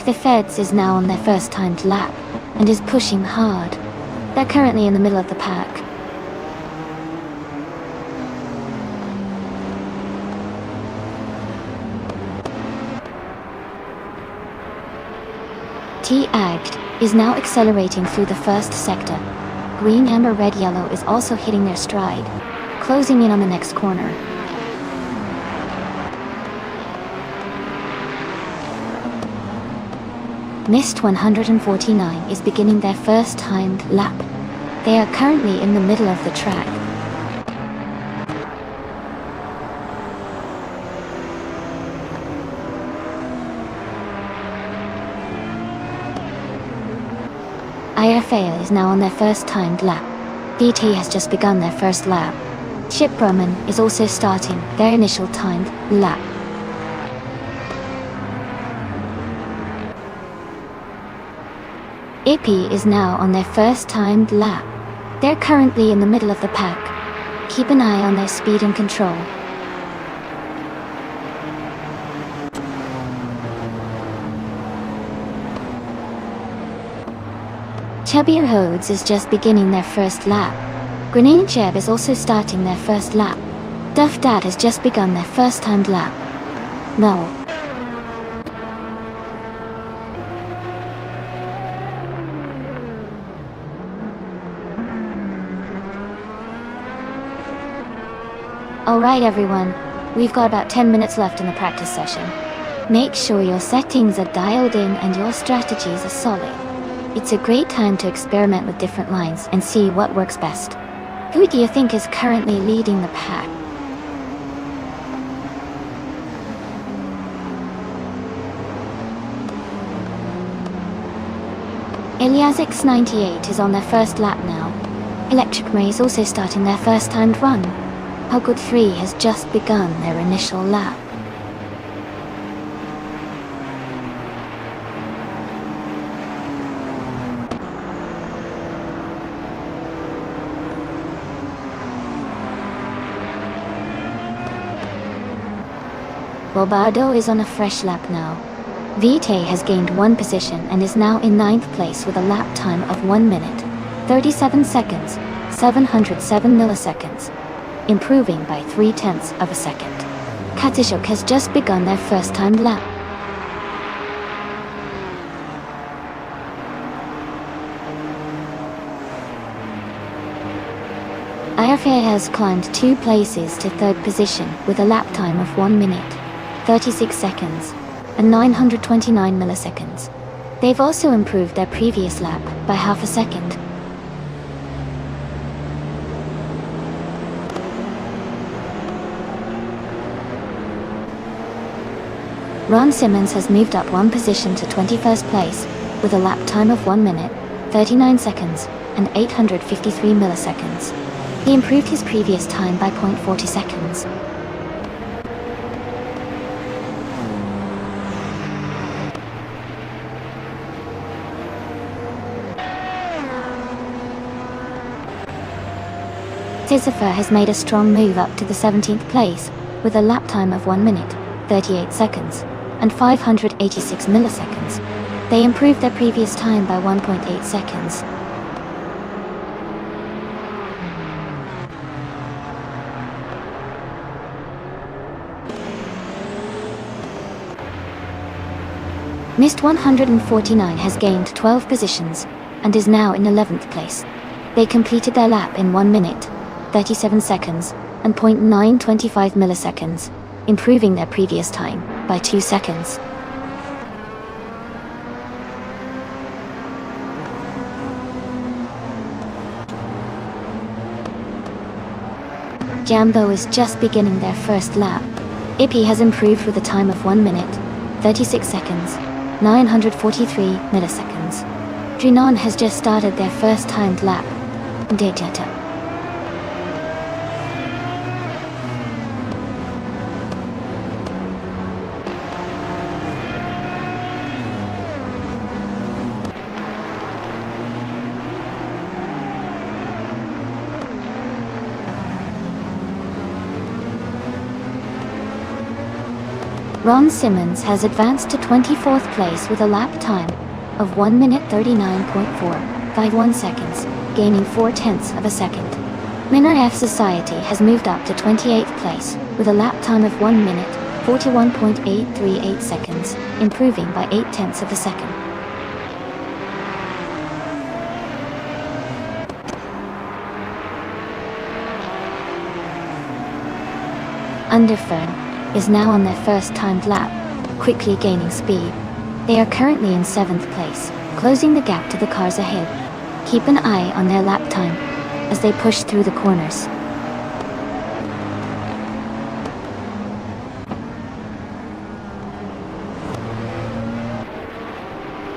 The Feds is now on their first timed lap, and is pushing hard. They're currently in the middle of the pack. T-Agged is now accelerating through the first sector. Green, amber, red, yellow is also hitting their stride, closing in on the next corner. Mist 149 is beginning their first timed lap. They are currently in the middle of the track. IFA is now on their first timed lap. BT has just begun their first lap. Chip Brumman is also starting their initial timed lap. IP is now on their first timed lap. They're currently in the middle of the pack. Keep an eye on their speed and control. Chubbier Hodes is just beginning their first lap. Grenade Jeb is also starting their first lap. Duff Dad has just begun their first timed lap. No. Alright everyone, we've got about 10 minutes left in the practice session. Make sure your settings are dialed in and your strategies are solid. It's a great time to experiment with different lines and see what works best. Who do you think is currently leading the pack? Eliasix98 is on their first lap now. Electric Ray is also starting their first timed run. Hogwood 3 has just begun their initial lap. Bobardo is on a fresh lap now. Vitae has gained one position and is now in 9th place with a lap time of 1 minute, 37 seconds, 707 milliseconds. Improving by 0.3 of a second. Katishuk has just begun their first timed lap. IFA has climbed 2 places to 3rd position with a lap time of 1 minute, 36 seconds, and 929 milliseconds. They've also improved their previous lap by half a second. Ron Simmons has moved up 1 position to 21st place, with a lap time of 1 minute, 39 seconds, and 853 milliseconds. He improved his previous time by 0.40 seconds. Sisypher has made a strong move up to the 17th place, with a lap time of 1 minute, 38 seconds, and 586 milliseconds. They improved their previous time by 1.8 seconds. Mist 149 has gained 12 positions, and is now in 11th place. They completed their lap in 1 minute, 37 seconds, and 0.925 milliseconds, improving their previous time by 2 seconds. Jambo is just beginning their first lap. Ippy has improved with a time of 1 minute, 36 seconds, 943 milliseconds. Drinon has just started their first timed lap. Dejata. Ron Simmons has advanced to 24th place with a lap time of 1 minute 39.451 seconds, gaining 4/10 of a second. Minor F Society has moved up to 28th place with a lap time of 1 minute 41.838 seconds, improving by 8/10 of a second. Underfern is now on their first timed lap, quickly gaining speed. They are currently in 7th place, closing the gap to the cars ahead. Keep an eye on their lap time as they push through the corners.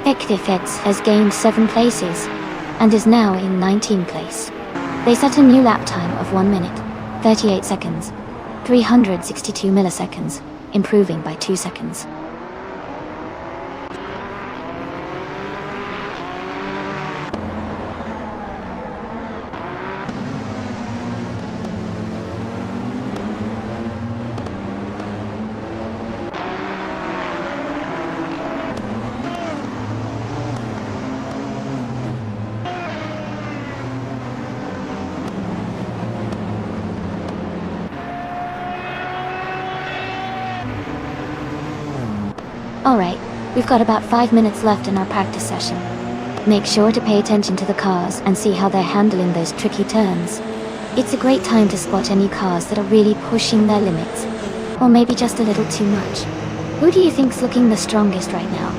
Ektifeds has gained 7 places and is now in 19th place. They set a new lap time of 1 minute, 38 seconds, 362 milliseconds, improving by 2 seconds. Alright, we've got about 5 minutes left in our practice session. Make sure to pay attention to the cars and see how they're handling those tricky turns. It's a great time to spot any cars that are really pushing their limits, or maybe just a little too much. Who do you think's looking the strongest right now?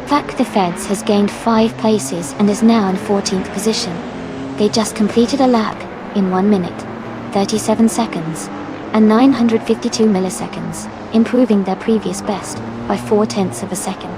Fact the Feds has gained 5 places and is now in 14th position. They just completed a lap in 1 minute, 37 seconds, and 952 milliseconds, improving their previous best by 4/10 of a second.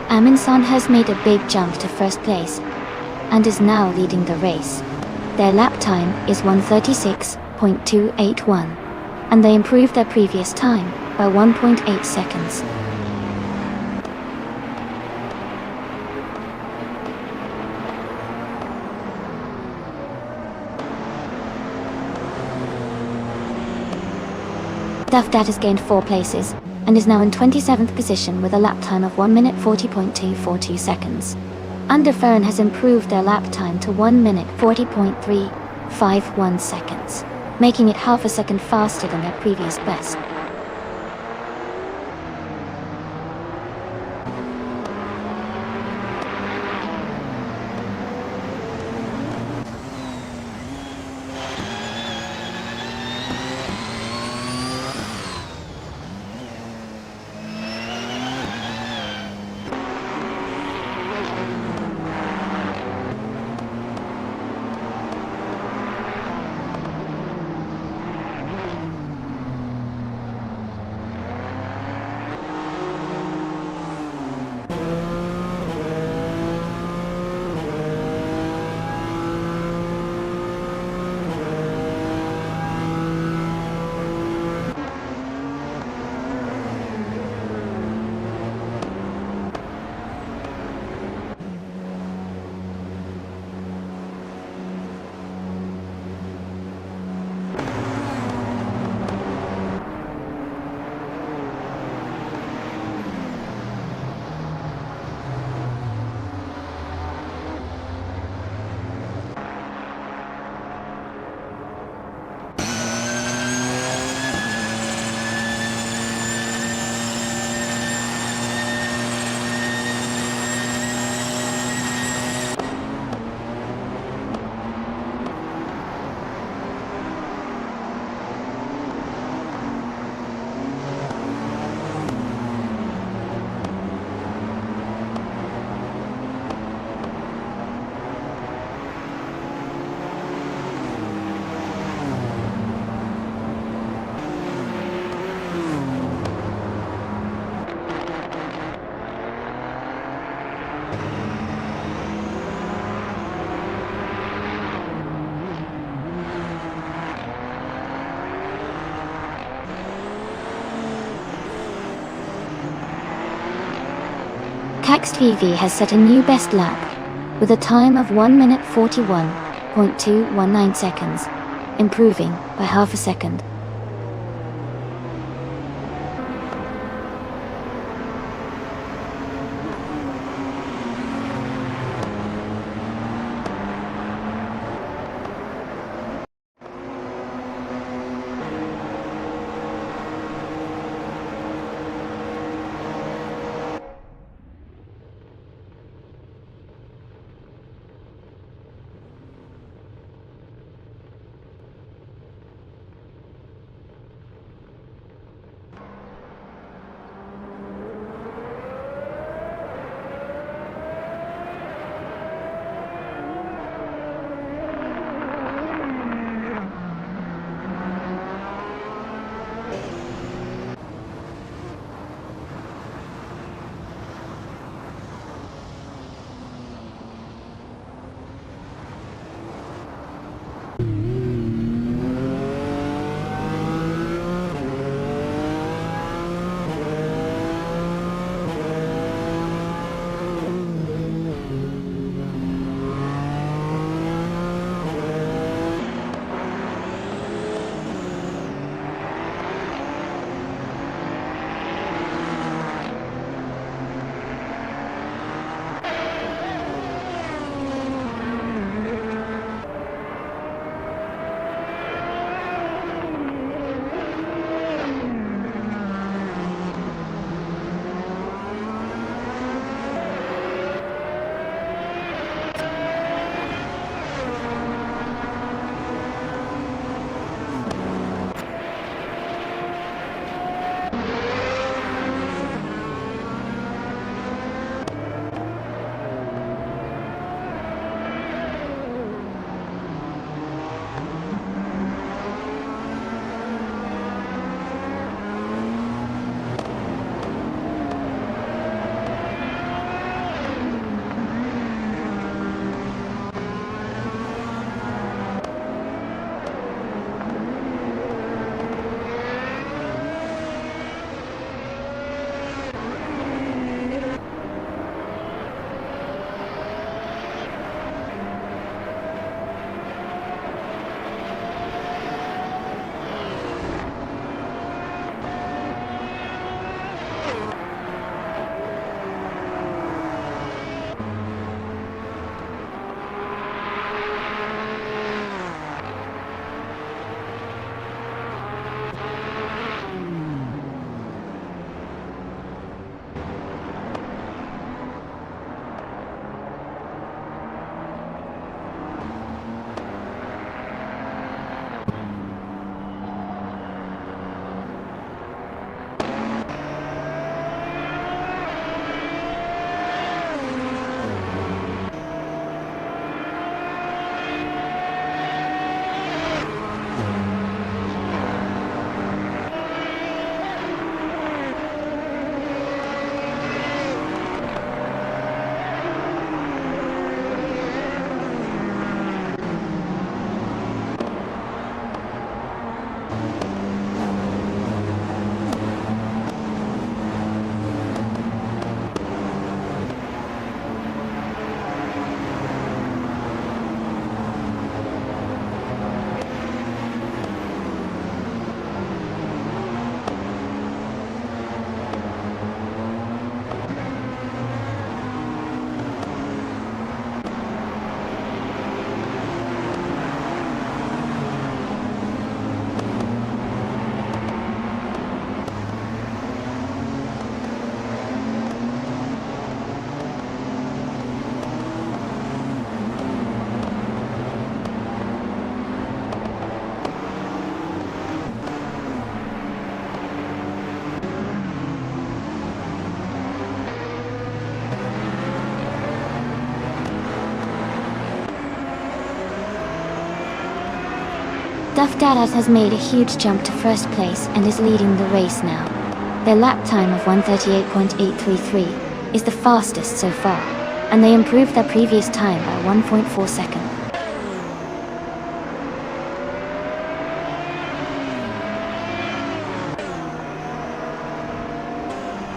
Amundsen has made a big jump to first place and is now leading the race. Their lap time is 1:36.281, and they improved their previous time by 1.8 seconds. Duffdat has gained 4 places and is now in 27th position with a lap time of 1 minute 40.242 seconds. Underfern has improved their lap time to 1 minute 40.351 seconds, making it half a second faster than their previous best. Taxed VV has set a new best lap, with a time of 1 minute 41.219 seconds, improving by half a second. Duff Dadas has made a huge jump to first place and is leading the race now. Their lap time of 1:38.833 is the fastest so far, and they improved their previous time by 1.4 seconds.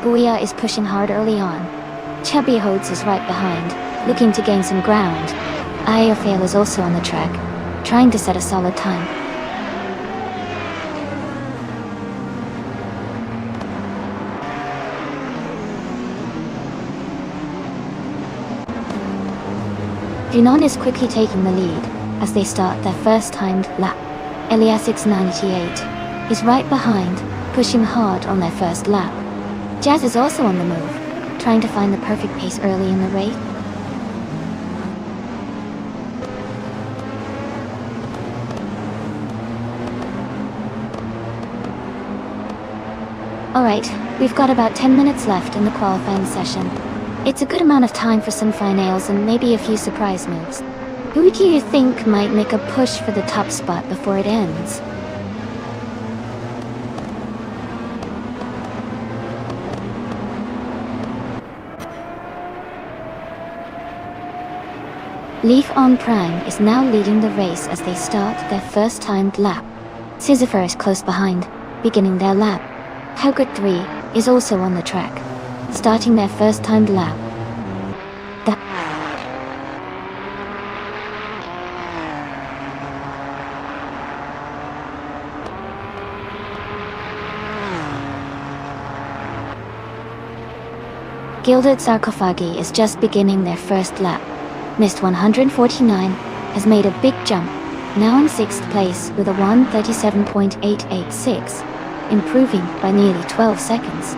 Booyah is pushing hard early on, Chubby Hodes is right behind, looking to gain some ground. Iofail is also on the track, trying to set a solid time. Junon is quickly taking the lead as they start their first timed lap. Eliasix 988 is right behind, pushing hard on their first lap. Jazz is also on the move, trying to find the perfect pace early in the race. Alright, we've got about 10 minutes left in the qualifying session. It's a good amount of time for some finales and maybe a few surprise moves. Who do you think might make a push for the top spot before it ends? Leaf on Prime is now leading the race as they start their first timed lap. Sisyphur is close behind, beginning their lap. Howgurt 3 is also on the track, starting their first timed lap. Gilded Sarcophagi is just beginning their first lap. Mist 149 has made a big jump, now in 6th place with a 1:37.886, improving by nearly 12 seconds.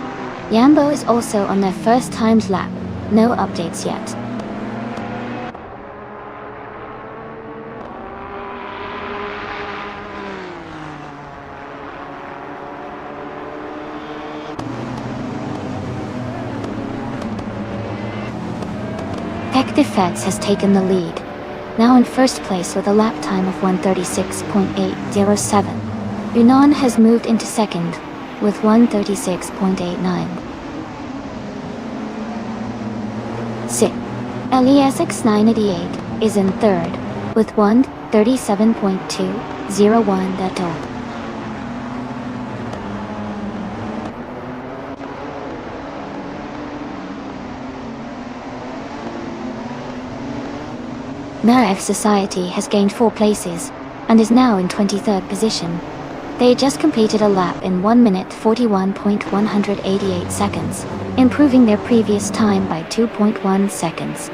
Yambo is also on their first timed lap, no updates yet. Hector Fetz has taken the lead, now in first place with a lap time of 1:36.807. Yunnan has moved into second with 1:36.89. Eliasix 988 is in third with 1:37.201. That's all. Merev Society has gained 4 places and is now in 23rd position. They just completed a lap in 1:41.188 seconds, improving their previous time by 2.1 seconds.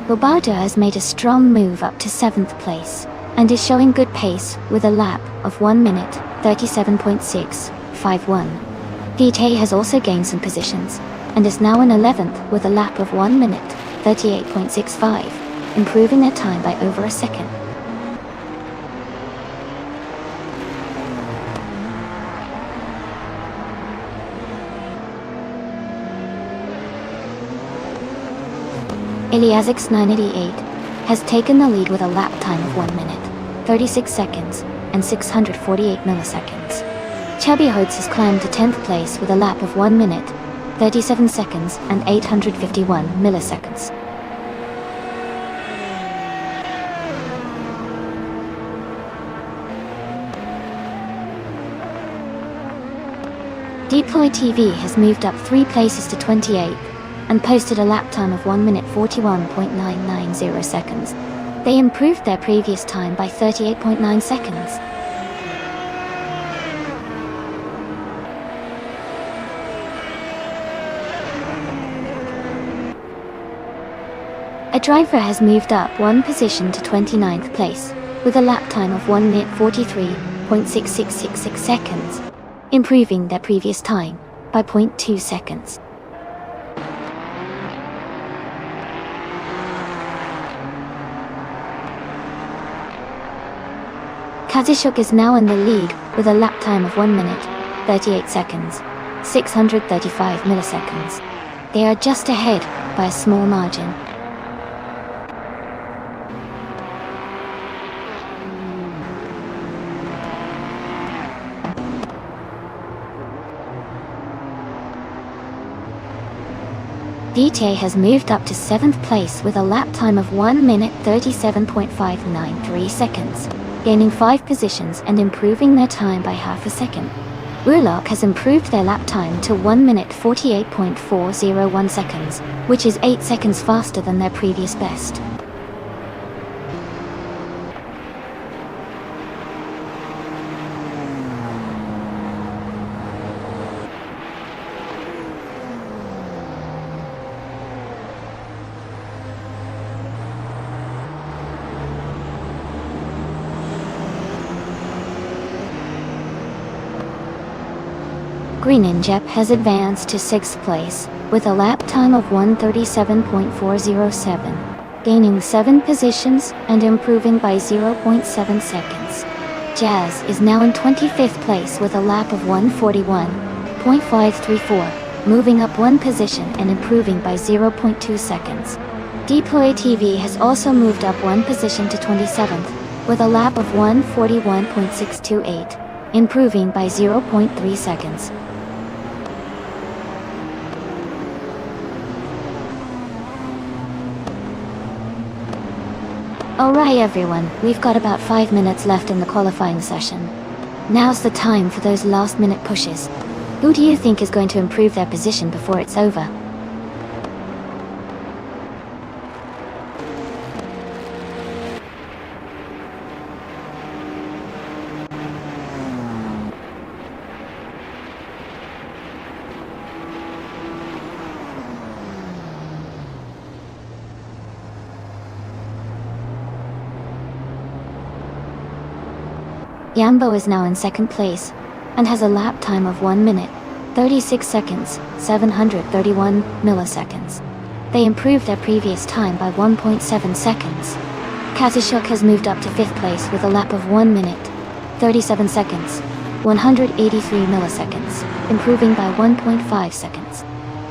Lobato has made a strong move up to 7th place and is showing good pace with a lap of 1:37.651. Vite has also gained some positions and is now in 11th with a lap of 1:38.65, improving their time by over a second. Eliasix 988 has taken the lead with a lap time of 1:36 seconds and 648 milliseconds. Chubby Hodes has climbed to 10th place with a lap of 1:37 seconds and 851 milliseconds. Deploy TV has moved up 3 places to 28th and posted a lap time of 1:41.990 seconds. They improved their previous time by 38.9 seconds. A driver has moved up 1 position to 29th place with a lap time of 1:43.6666 seconds, improving their previous time by 0.2 seconds. Kazishuk is now in the lead with a lap time of 1:38 seconds, 635 milliseconds. They are just ahead by a small margin. DTA has moved up to 7th place with a lap time of 1 minute 37.593 seconds, gaining 5 positions and improving their time by half a second. Urlock has improved their lap time to 1 minute 48.401 seconds, which is 8 seconds faster than their previous best. Green Injep has advanced to 6th place, with a lap time of 1:37.407, gaining 7 positions and improving by 0.7 seconds. Jazz is now in 25th place with a lap of 1:41.534, moving up 1 position and improving by 0.2 seconds. Deploy TV has also moved up 1 position to 27th, with a lap of 1:41.628, improving by 0.3 seconds. Alright everyone, we've got about 5 minutes left in the qualifying session. Now's the time for those last minute pushes. Who do you think is going to improve their position before it's over? Yambo is now in 2nd place, and has a lap time of 1 minute, 36 seconds, 731 milliseconds. They improved their previous time by 1.7 seconds. Kazashuk has moved up to 5th place with a lap of 1 minute, 37 seconds, 183 milliseconds, improving by 1.5 seconds.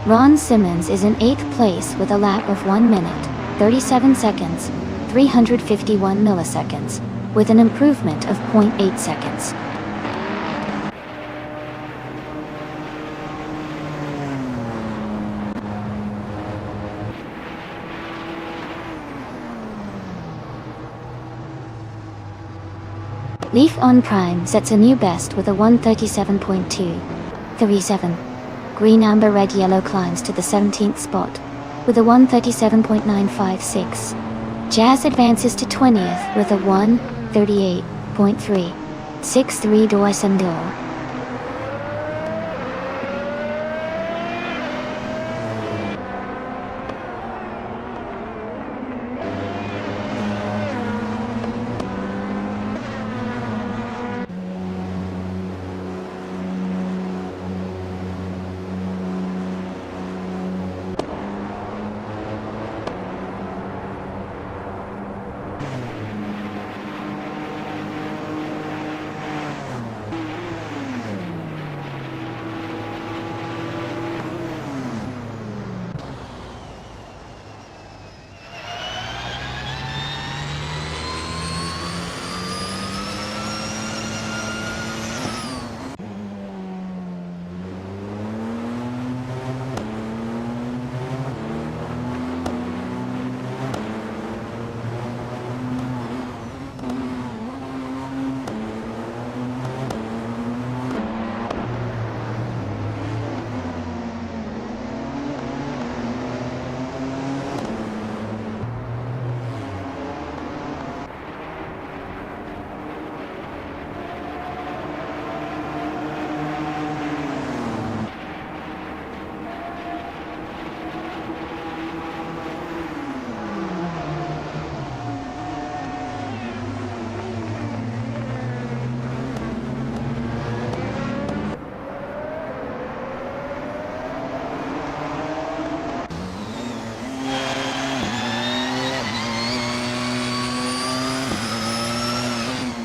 Ron Simmons is in 8th place with a lap of 1 minute, 37 seconds, 351 milliseconds, with an improvement of 0.8 seconds. Leaf on Prime sets a new best with a 1:37.237. Green Amber Red Yellow climbs to the 17th spot with a 1:37.956. Jazz advances to 20th with a 1:38.363 Doisendor.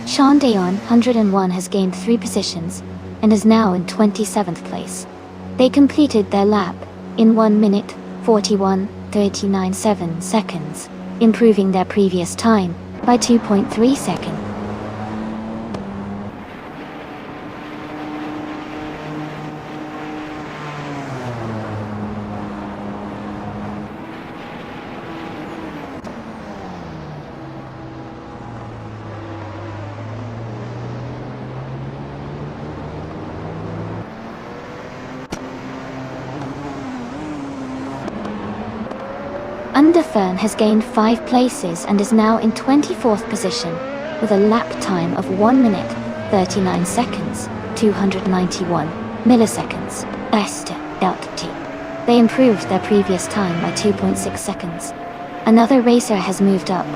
Sean Dayon, 101, has gained 3 positions, and is now in 27th place. They completed their lap in 1 minute, 41:39.7 seconds, improving their previous time by 2.3 seconds. Underfern has gained 5 places and is now in 24th position, with a lap time of 1 minute, 39 seconds, 291 milliseconds. Best Delta. They improved their previous time by 2.6 seconds. Another racer has moved up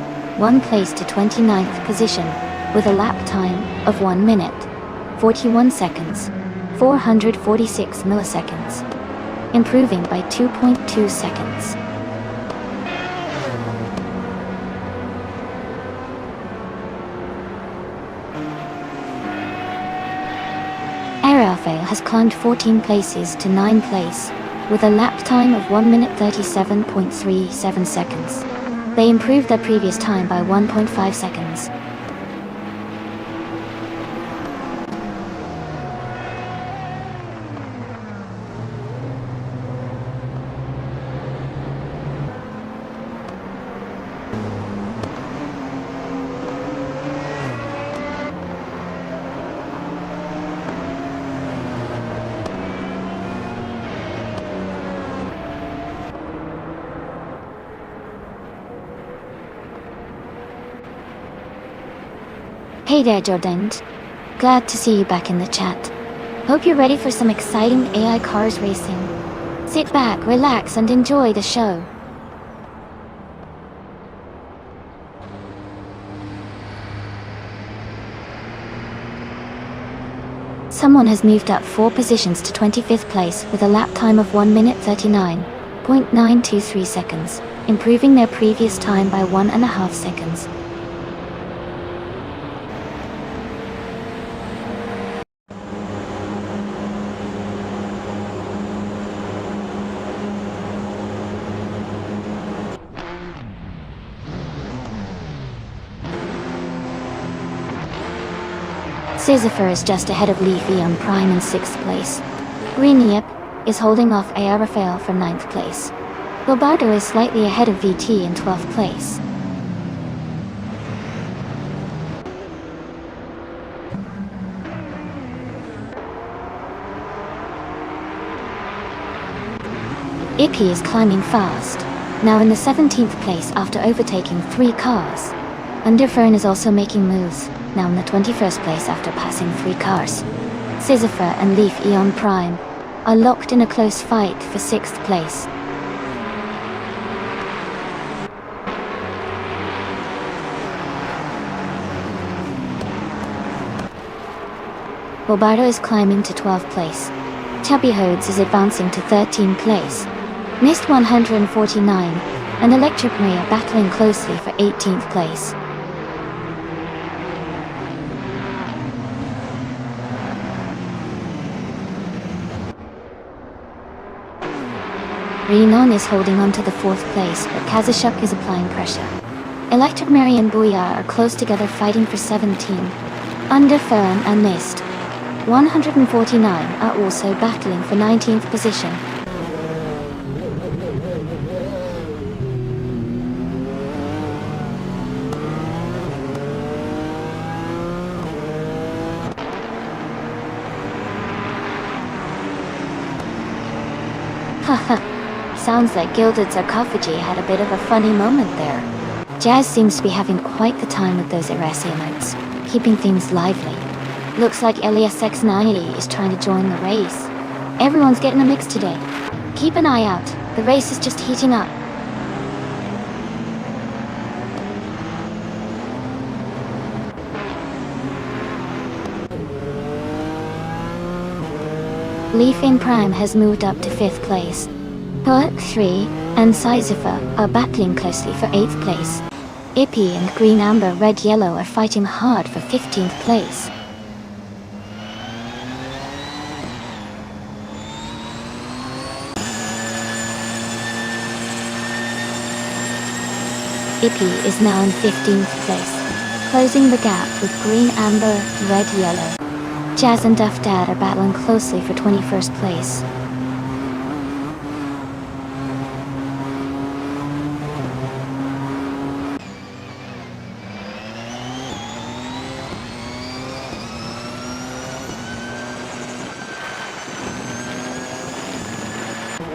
1 place to 29th position, with a lap time of 1 minute, 41 seconds, 446 milliseconds, improving by 2.2 seconds. Rafael has climbed 14 places to 9th place, with a lap time of 1 minute 37.37 seconds. They improved their previous time by 1.5 seconds. Hey there, Jordan. Glad to see you back in the chat. Hope you're ready for some exciting AI cars racing. Sit back, relax, and enjoy the show. Someone has moved up 4 positions to 25th place with a lap time of 1 minute 39.923 seconds, improving their previous time by 1.5 seconds. Sisyphus is just ahead of Leafy on Prime in 6th place. Green Yip is holding off A. Rafael for 9th place. Lobardo is slightly ahead of VT in 12th place. Ippy is climbing fast, now in the 17th place after overtaking 3 cars. Underfern is also making moves, now in the 21st place after passing 3 cars. Sisyphus and Leaf Eon Prime are locked in a close fight for 6th place. Lobardo is climbing to 12th place. Chubby Hodes is advancing to 13th place. Mist 149 and Electric Ray are battling closely for 18th place. Renon is holding on to the 4th place, but Kazashuk is applying pressure. Electric Mary and Booyah are close together fighting for 17. Underfern and Mist 149 are also battling for 19th position. Haha. Sounds like Gilded Sarcophagy had a bit of a funny moment there. Jazz seems to be having quite the time with those Erasiamites, keeping things lively. Looks like Elias X90 is trying to join the race. Everyone's getting a mix today. Keep an eye out, the race is just heating up. Leaf in Prime has moved up to 5th place. Poet 3 and Sisyphus are battling closely for 8th place. Ippy and Green Amber Red Yellow are fighting hard for 15th place. Ippy is now in 15th place, closing the gap with Green Amber Red Yellow. Jazz and Duff Dad are battling closely for 21st place.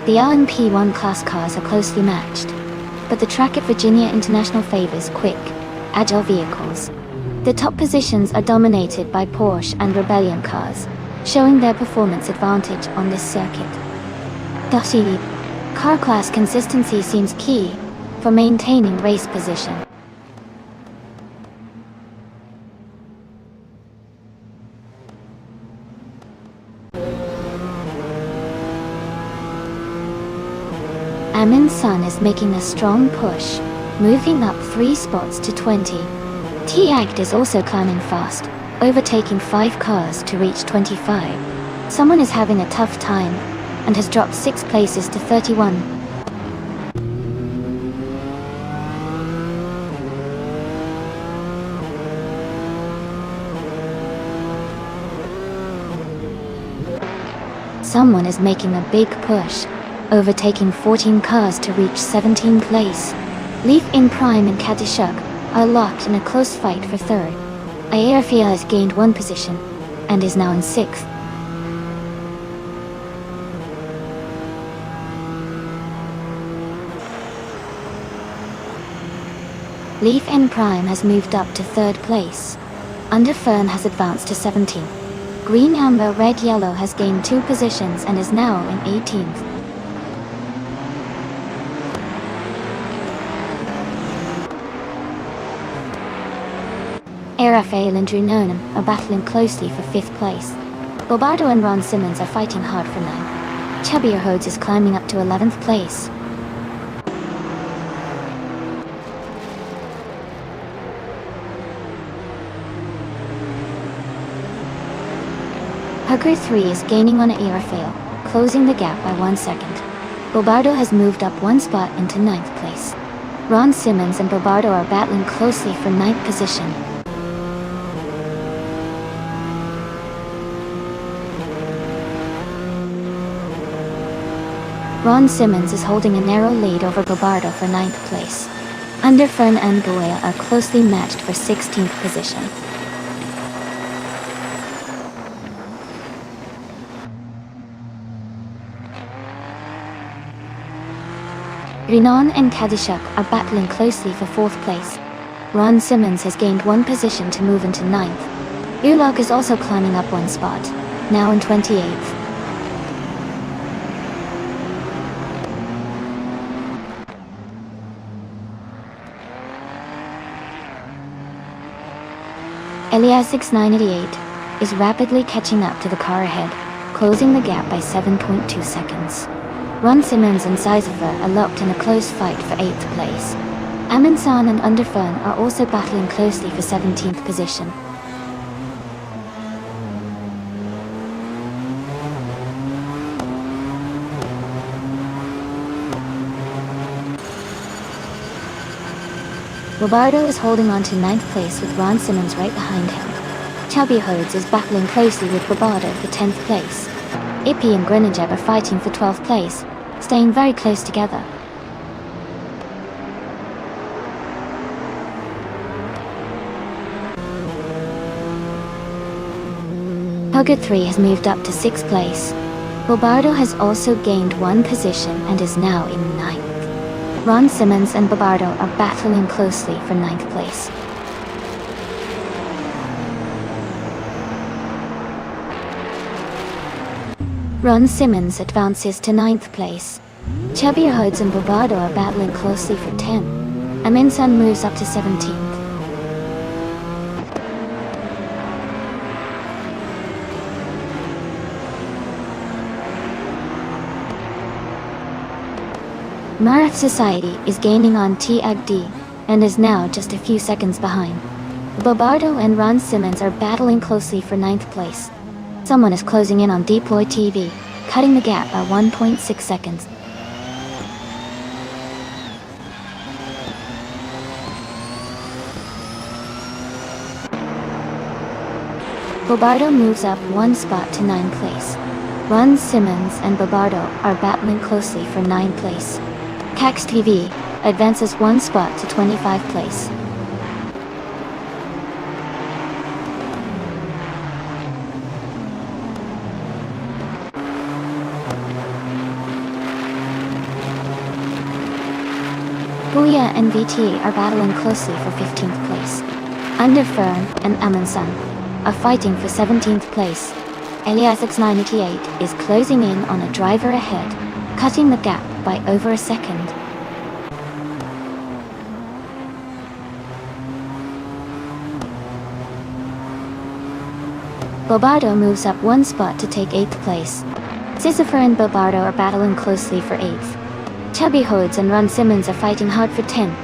The LMP1 class cars are closely matched. but the track at Virginia International favors quick, agile vehicles. The top positions are dominated by Porsche and Rebellion cars, showing their performance advantage on this circuit. Car class consistency seems key for maintaining race position. Amin's Sun is making a strong push, moving up 3 spots to 20. T-Act is also climbing fast, overtaking 5 cars to reach 25. Someone is having a tough time, and has dropped 6 places to 31. Someone is making a big push, overtaking 14 cars to reach 17th place. Leaf in Prime and Kadishuk are locked in a close fight for 3rd. Airfia has gained 1 position, and is now in 6th. Leaf in Prime has moved up to 3rd place. Underfern has advanced to 17th. Green Amber Red Yellow has gained 2 positions and is now in 18th. Arafael and Drunonim are battling closely for 5th place. Bobardo and Ron Simmons are fighting hard for 9th. Chubbier Hodes is climbing up to 11th place. Hugger 3 is gaining on Arafael, closing the gap by 1 second. Bobardo has moved up 1 spot into 9th place. Ron Simmons and Bobardo are battling closely for 9th position. Ron Simmons is holding a narrow lead over Bobardo for 9th place. Underfern and Goya are closely matched for 16th position. Rinon and Kadishuk are battling closely for 4th place. Ron Simmons has gained 1 position to move into 9th. Ulog is also climbing up 1 spot, now in 28th. Elias 6988 is rapidly catching up to the car ahead, closing the gap by 7.2 seconds. Ron Simmons and Sizefer are locked in a close fight for 8th place. Aminsan and Underfern are also battling closely for 17th position. Bobardo is holding on to 9th place with Ron Simmons right behind him. Chubby Hodes is battling closely with Bobardo for 10th place. Ippy and Grenadjeb are fighting for 12th place, staying very close together. Hugger 3 has moved up to 6th place. Bobardo has also gained 1 position and is now in 9th. Ron Simmons and Bobardo are battling closely for 9th place. Ron Simmons advances to 9th place. Chubby Hodes and Bobardo are battling closely for 10. Aminsan moves up to 17th. Marath Society is gaining on T-Ag-D and is now just a few seconds behind. Bobardo and Ron Simmons are battling closely for 9th place. Someone is closing in on Deploy TV, cutting the gap by 1.6 seconds. Bobardo moves up 1 spot to 9th place. Ron Simmons and Bobardo are battling closely for 9th place. Cax TV advances 1 spot to 25th place. Booyah and VT are battling closely for 15th place. Underfern and Amundsen are fighting for 17th place. Elias X988 is closing in on a driver ahead, cutting the gap by over a second. Bobardo moves up one spot to take 8th place. Sisypher and Bobardo are battling closely for 8th. Chubby Hodes and Ron Simmons are fighting hard for 10th.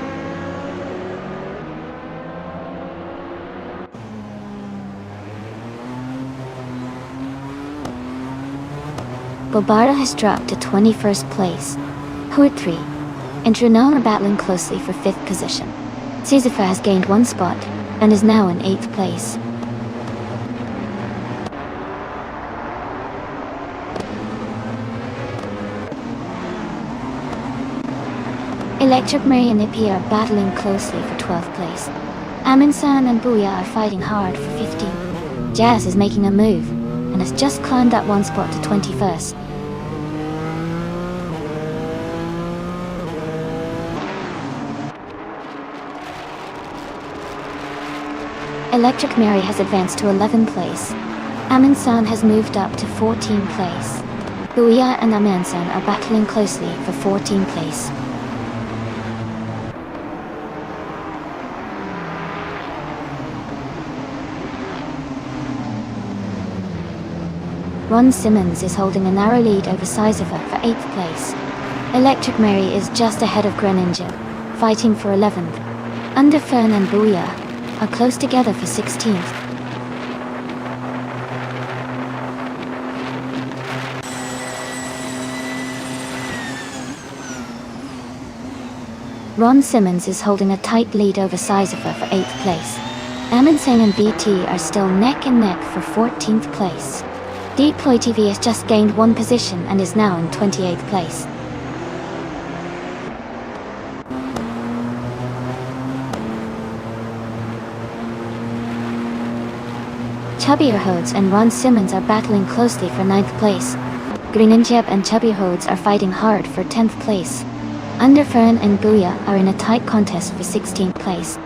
Bobardo has dropped to 21st place. Hood 3 and Renault are battling closely for 5th position. Sisypher has gained one spot and is now in 8th place. Electric Mary and Ippy are battling closely for 12th place. Amundsen and Booyah are fighting hard for 15th. Jazz is making a move and has just climbed up one spot to 21st. Electric Mary has advanced to 11th place. Amundsen has moved up to 14th place. Booyah and Amundsen are battling closely for 14th place. Ron Simmons is holding a narrow lead over Sisypher for 8th place. Electric Mary is just ahead of Greninja, fighting for 11th. Underfern and Booyah are close together for 16th. Ron Simmons is holding a tight lead over Sisypher for 8th place. Amundsen and BT are still neck and neck for 14th place. Deploy TV has just gained one position and is now in 28th place. Chubby Hodes and Ron Simmons are battling closely for 9th place. Greninja and Chubby Hodes are fighting hard for 10th place. Underfern and Booyah are in a tight contest for 16th place.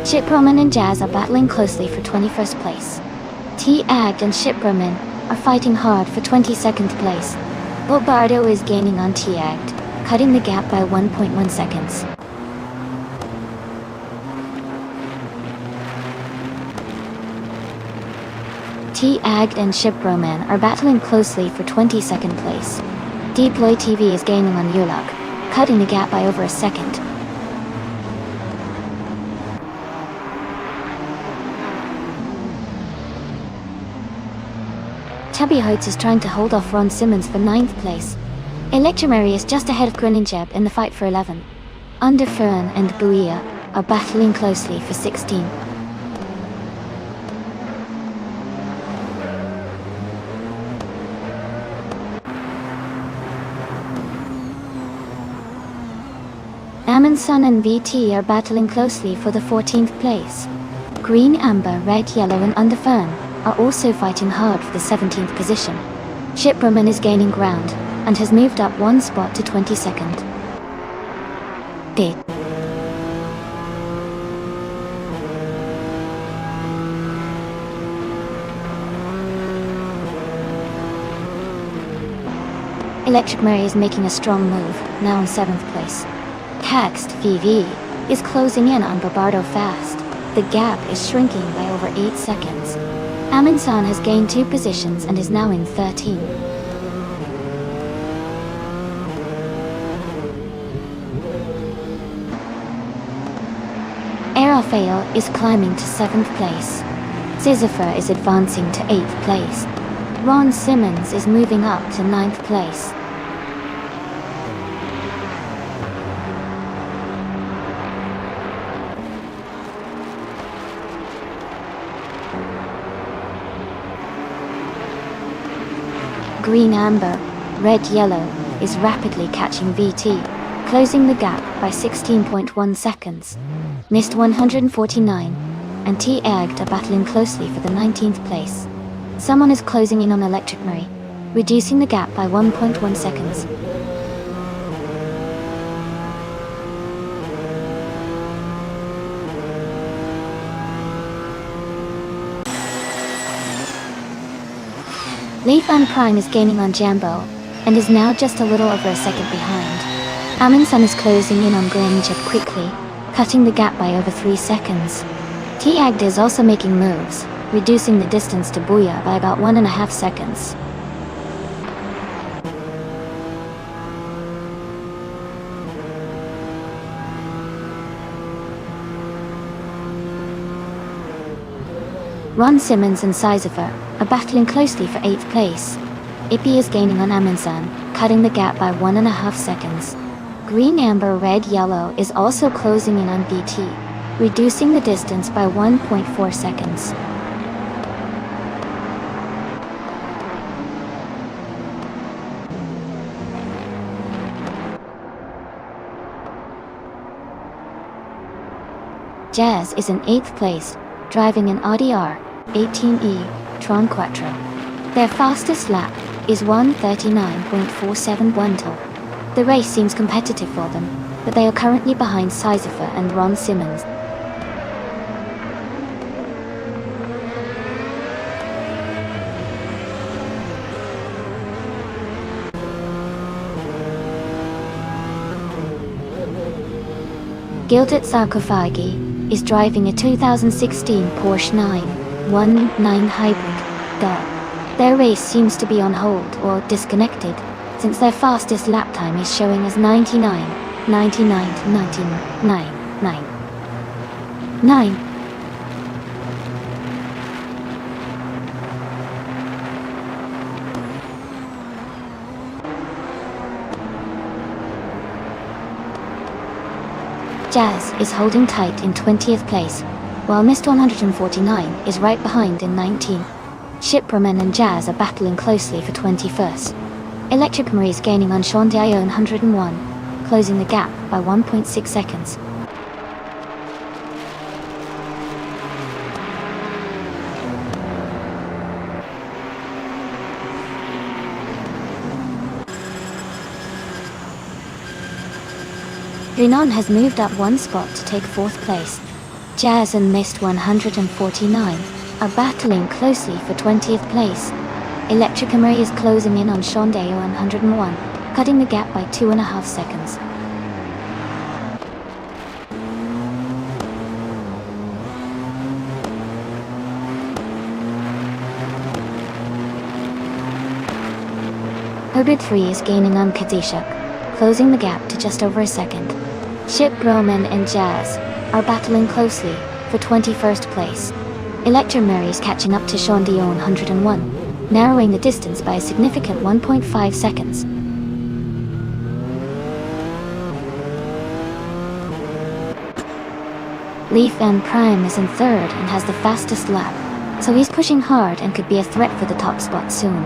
Shiproman and Jazz are battling closely for 21st place. T-Ag and Shiproman are fighting hard for 22nd place. Bobardo is gaining on T-Ag, cutting the gap by 1.1 seconds. T-Ag and Shiproman are battling closely for 22nd place. Deploy TV is gaining on Yulok, cutting the gap by over a second. Chubby Hodes is trying to hold off Ron Simmons for 9th place. Electromary is just ahead of Greninja in the fight for 11. Underfern and Booyah are battling closely for 16. Amundsen and VT are battling closely for the 14th place. Green, Amber, Red, Yellow and Underfern are also fighting hard for the 17th position. Shiproman is gaining ground and has moved up one spot to 22nd. Bit. Electric Mary is making a strong move, now in 7th place. Caxed VV is closing in on Bobardo fast. The gap is shrinking by over 8 seconds. Amundsen has gained 2 positions and is now in 13. Aerofail is climbing to 7th place. Sisypher is advancing to 8th place. Ron Simmons is moving up to 9th place. Green Amber, Red Yellow is rapidly catching VT, closing the gap by 16.1 seconds. Missed 149. and T-Agged are battling closely for the 19th place. Someone is closing in on Electric Marie, reducing the gap by 1.1 seconds. Leaf and Prime is gaining on Jambo, and is now just a little over a second behind. Amundsen is closing in on Granger quickly, cutting the gap by over 3 seconds. T-Agged is also making moves, reducing the distance to Booyah by about 1.5 seconds. Ron Simmons and Sizifer are battling closely for 8th place. Ippy is gaining on Amundsen, cutting the gap by 1.5 seconds. Green, Amber, Red, Yellow is also closing in on BT, reducing the distance by 1.4 seconds. Jazz is in 8th place, driving an Audi R18E Tron Quattro. Their fastest lap is 1:39.471. The race seems competitive for them, but they are currently behind Sizifer and Ron Simmons. Gilded Sarkophagi is driving a 2016 Porsche 919 Hybrid. Their race seems to be on hold or disconnected, since their fastest lap time is showing as 99.9999. Jazz is holding tight in 20th place, while Mist 149 is right behind in 19th. Shipraman and Jazz are battling closely for 21st. Electric Marie is gaining on Sean Dion 101, closing the gap by 1.6 seconds. Renan has moved up 1 spot to take 4th place. Jazz and Mist 149 are battling closely for 20th place. Electric Marie is closing in on Shondeo 101, cutting the gap by 2.5 seconds. Hybrid 3 is gaining on Kadishuk, closing the gap to just over a second. Ship Roman and Jazz are battling closely for 21st place. Electra Mary is catching up to Sean Dion 101, narrowing the distance by a significant 1.5 seconds. Leaf and Prime is in 3rd and has the fastest lap, so he's pushing hard and could be a threat for the top spot soon.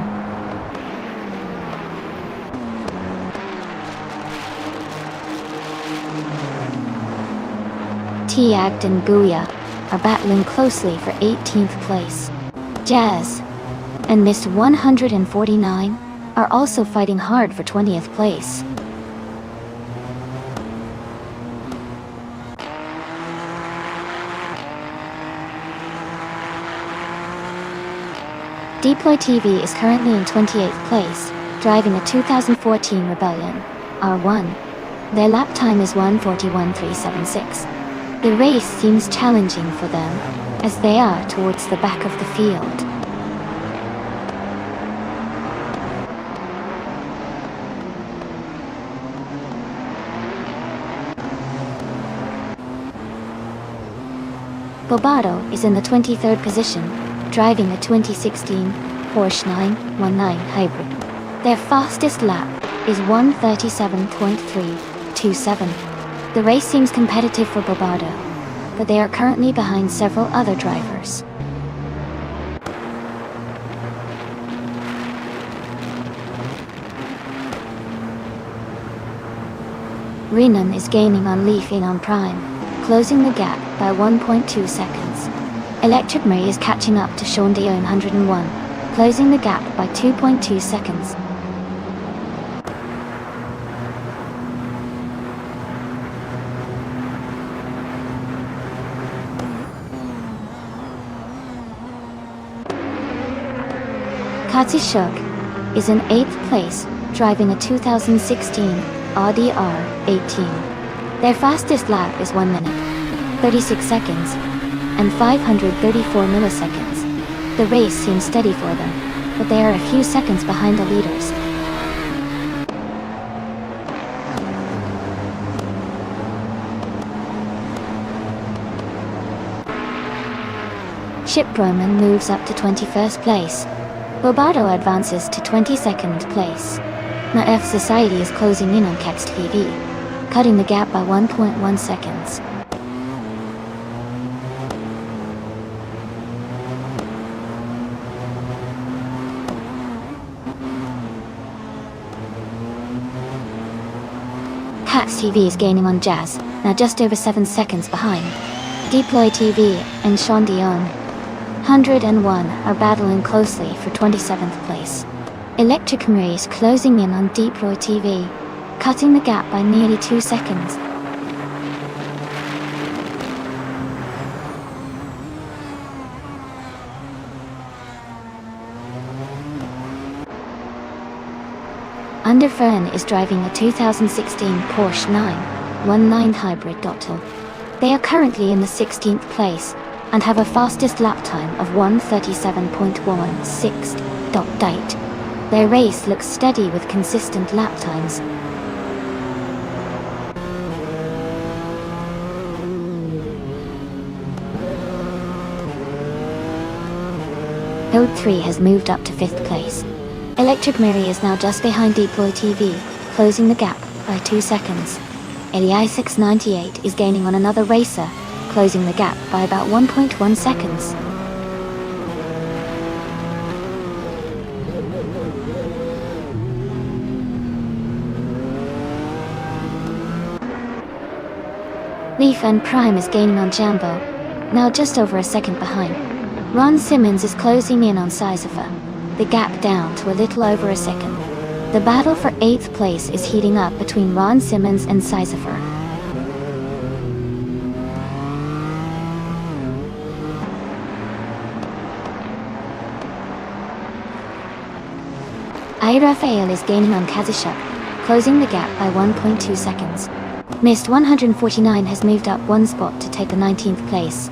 T-Agged and Booyah are battling closely for 18th place. Jazz and Mist 149 are also fighting hard for 20th place. Deploy TV is currently in 28th place, driving a 2014 Rebellion R1. Their lap time is 1:41.376. The race seems challenging for them, as they are towards the back of the field. Bobado is in the 23rd position, driving a 2016 Porsche 919 Hybrid. Their fastest lap is 1:37.327. The race seems competitive for Bobado, but they are currently behind several other drivers. Renan is gaining on Leaf in on Prime, closing the gap by 1.2 seconds. Electric Marie is catching up to Sean Dion 101, closing the gap by 2.2 seconds. Kathy Shug is in 8th place, driving a 2016 Audi R18. Their fastest lap is 1 minute, 36 seconds, and 534 milliseconds. The race seems steady for them, but they are a few seconds behind the leaders. Chip Broman moves up to 21st place. Bobato advances to 22nd place. Naef Society is closing in on Kext TV, cutting the gap by 1.1 seconds. Kext TV is gaining on Jazz, now just over 7 seconds behind. Deploy TV and Sean Dion 101 are battling closely for 27th place. Electric Marie is closing in on Deploy TV, cutting the gap by nearly 2 seconds. Underfern is driving a 2016 Porsche 919 Hybrid Dottel. They are currently in the 16th place and have a fastest lap time of 1:37.16. Their race looks steady with consistent lap times. Code 3 has moved up to 5th place. Electric Marie is now just behind Deploy TV, closing the gap by 2 seconds. LEI 698 is gaining on another racer, closing the gap by about 1.1 seconds. Leaf and Prime is gaining on Jambo, now just over a second behind. Ron Simmons is closing in on Sizifer, the gap down to a little over a second. The battle for 8th place is heating up between Ron Simmons and Sizifer. Rafael is gaining on Kazishuk, closing the gap by 1.2 seconds. Mist 149 has moved up 1 spot to take the 19th place.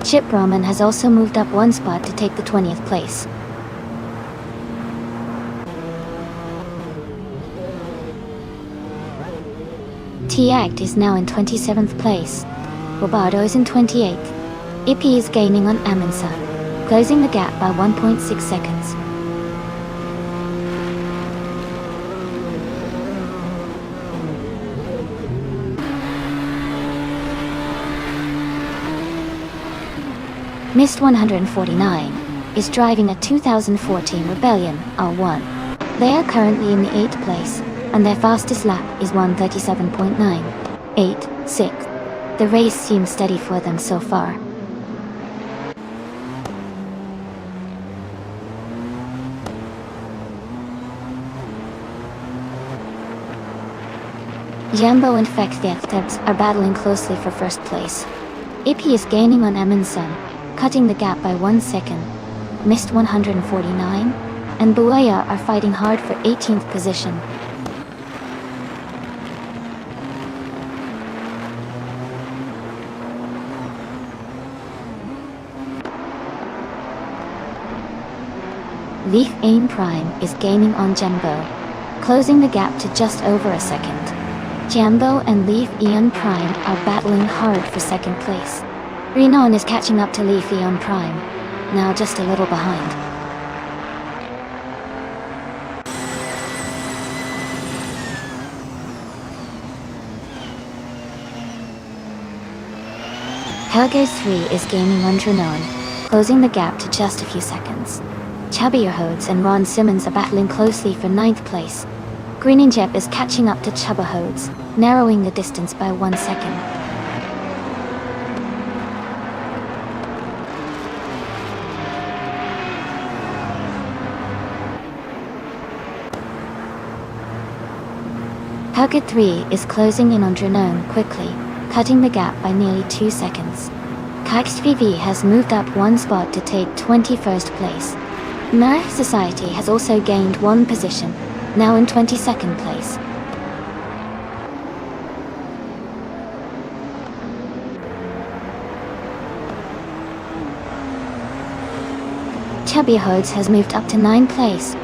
Chip Brahman has also moved up 1 spot to take the 20th place. T-Act is now in 27th place. Robardo is in 28th. Ippy is gaining on Amundsen, closing the gap by 1.6 seconds. Mist 149 is driving a 2014 Rebellion R1. They are currently in the 8th place, and their fastest lap is 1:37.986. The race seems steady for them so far. Jambo and Fekthethebs are battling closely for 1st place. Ippy is gaining on Amundsen, cutting the gap by 1 second. Mist 149 and Buaya are fighting hard for 18th position. Leaf Aim Prime is gaining on Jambo, closing the gap to just over a second. Jambo and Leaf Eon Prime are battling hard for 2nd place. Renan is catching up to Leaf Eon Prime, now just a little behind. Helge 3 is gaining on Renan, closing the gap to just a few seconds. Chabahodes and Ron Simmons are battling closely for 9th place. Greeninjep is catching up to Chabahodes, narrowing the distance by 1 second. Hugger 3 is closing in on Dranone quickly, cutting the gap by nearly 2 seconds. KXVV has moved up one spot to take 21st place. Merh Society has also gained one position, now in 22nd place. Chubby Hodes has moved up to 9th place.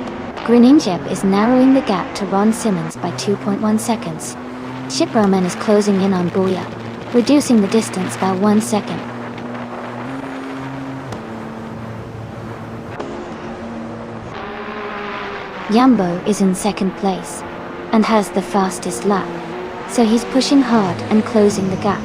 Greninjeb is narrowing the gap to Ron Simmons by 2.1 seconds. Shiproman is closing in on Booyah, reducing the distance by 1 second. Yambo is in 2nd place, and has the fastest lap, so he's pushing hard and closing the gap.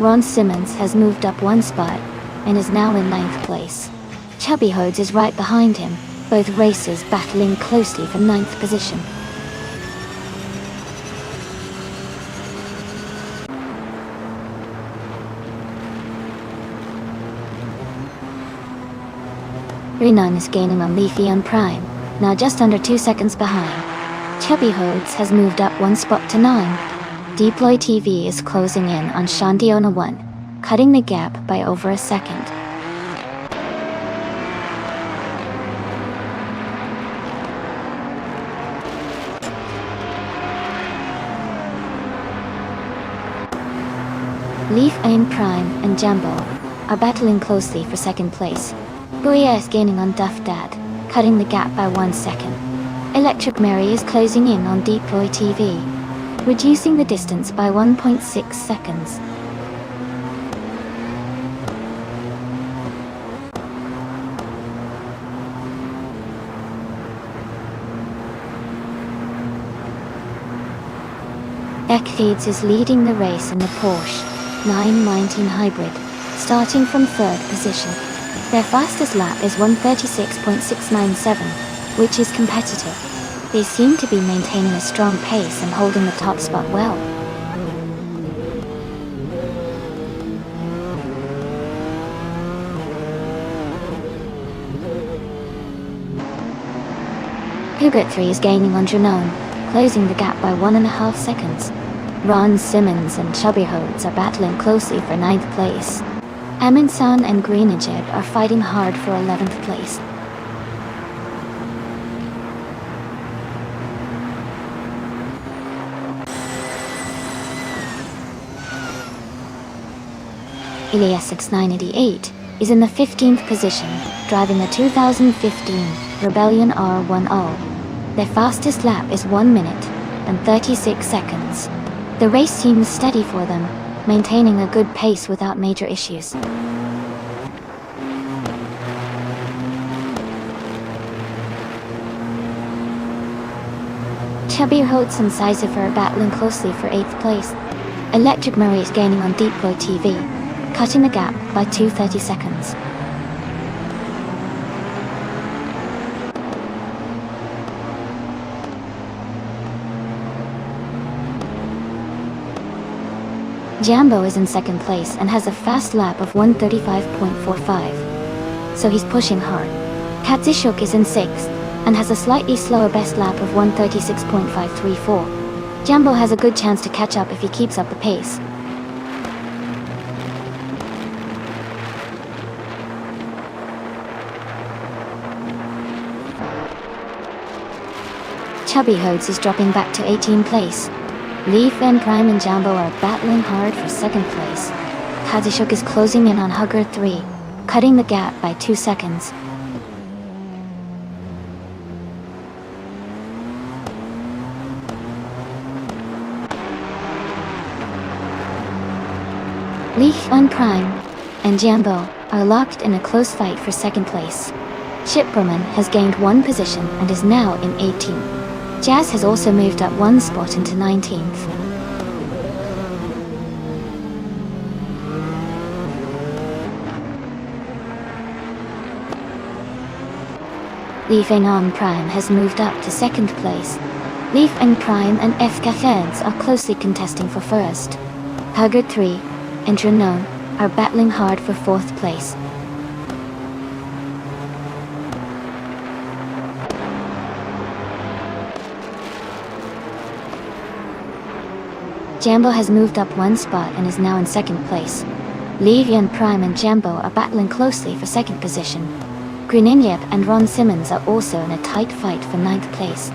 Ron Simmons has moved up one spot, and is now in 9th place. Chubby Hodes is right behind him, both racers battling closely for 9th position. Renan is gaining on Leafy on Prime, now just under 2 seconds behind. Chubby Hodes has moved up one spot to 9. Deploy TV is closing in on Shandiona 1, cutting the gap by over a second. Leaf Aim Prime and Jambo are battling closely for 2nd place. Booyah is gaining on Duff Dad, cutting the gap by 1 second. Electric Mary is closing in on Deploy TV, reducing the distance by 1.6 seconds. Ekfeeds is leading the race in the Porsche 919 Hybrid, starting from 3rd position. Their fastest lap is 1:36.697, which is competitive. They seem to be maintaining a strong pace and holding the top spot well. Hugot 3 is gaining on Dranone, closing the gap by 1.5 seconds. Ron Simmons and Chubby Hodes are battling closely for 9th place. Aminsan and Greninjeb are fighting hard for 11th place. Ilias6988 is in the 15th position, driving the 2015 Rebellion R10. Their fastest lap is 1 minute and 36 seconds. The race seems steady for them, maintaining a good pace without major issues. Chubby Hodes and Sisypher are battling closely for 8th place. Electric Murray is gaining on Deploy TV, cutting the gap by 2:30 seconds. Jambo is in 2nd place and has a fast lap of 1:35.45, so he's pushing hard. Katsishuk is in 6th and has a slightly slower best lap of 1:36.534. Jambo has a good chance to catch up if he keeps up the pace. Chubby Hodes is dropping back to 18th place. Leaf and Prime and Jambo are battling hard for 2nd place. Kazishuk is closing in on Hugger 3, cutting the gap by 2 seconds. Leaf and Prime and Jambo are locked in a close fight for 2nd place. Shiproman has gained one position and is now in 18th. Jazz has also moved up one spot into 19th. Leaf and Prime has moved up to 2nd place. Leaf and Prime and F Cafeds are closely contesting for 1st. Hugger 3 and Dranone are battling hard for 4th place. Jambo has moved up one spot and is now in second place. Levian Prime and Jambo are battling closely for second position. Greninjep and Ron Simmons are also in a tight fight for ninth place.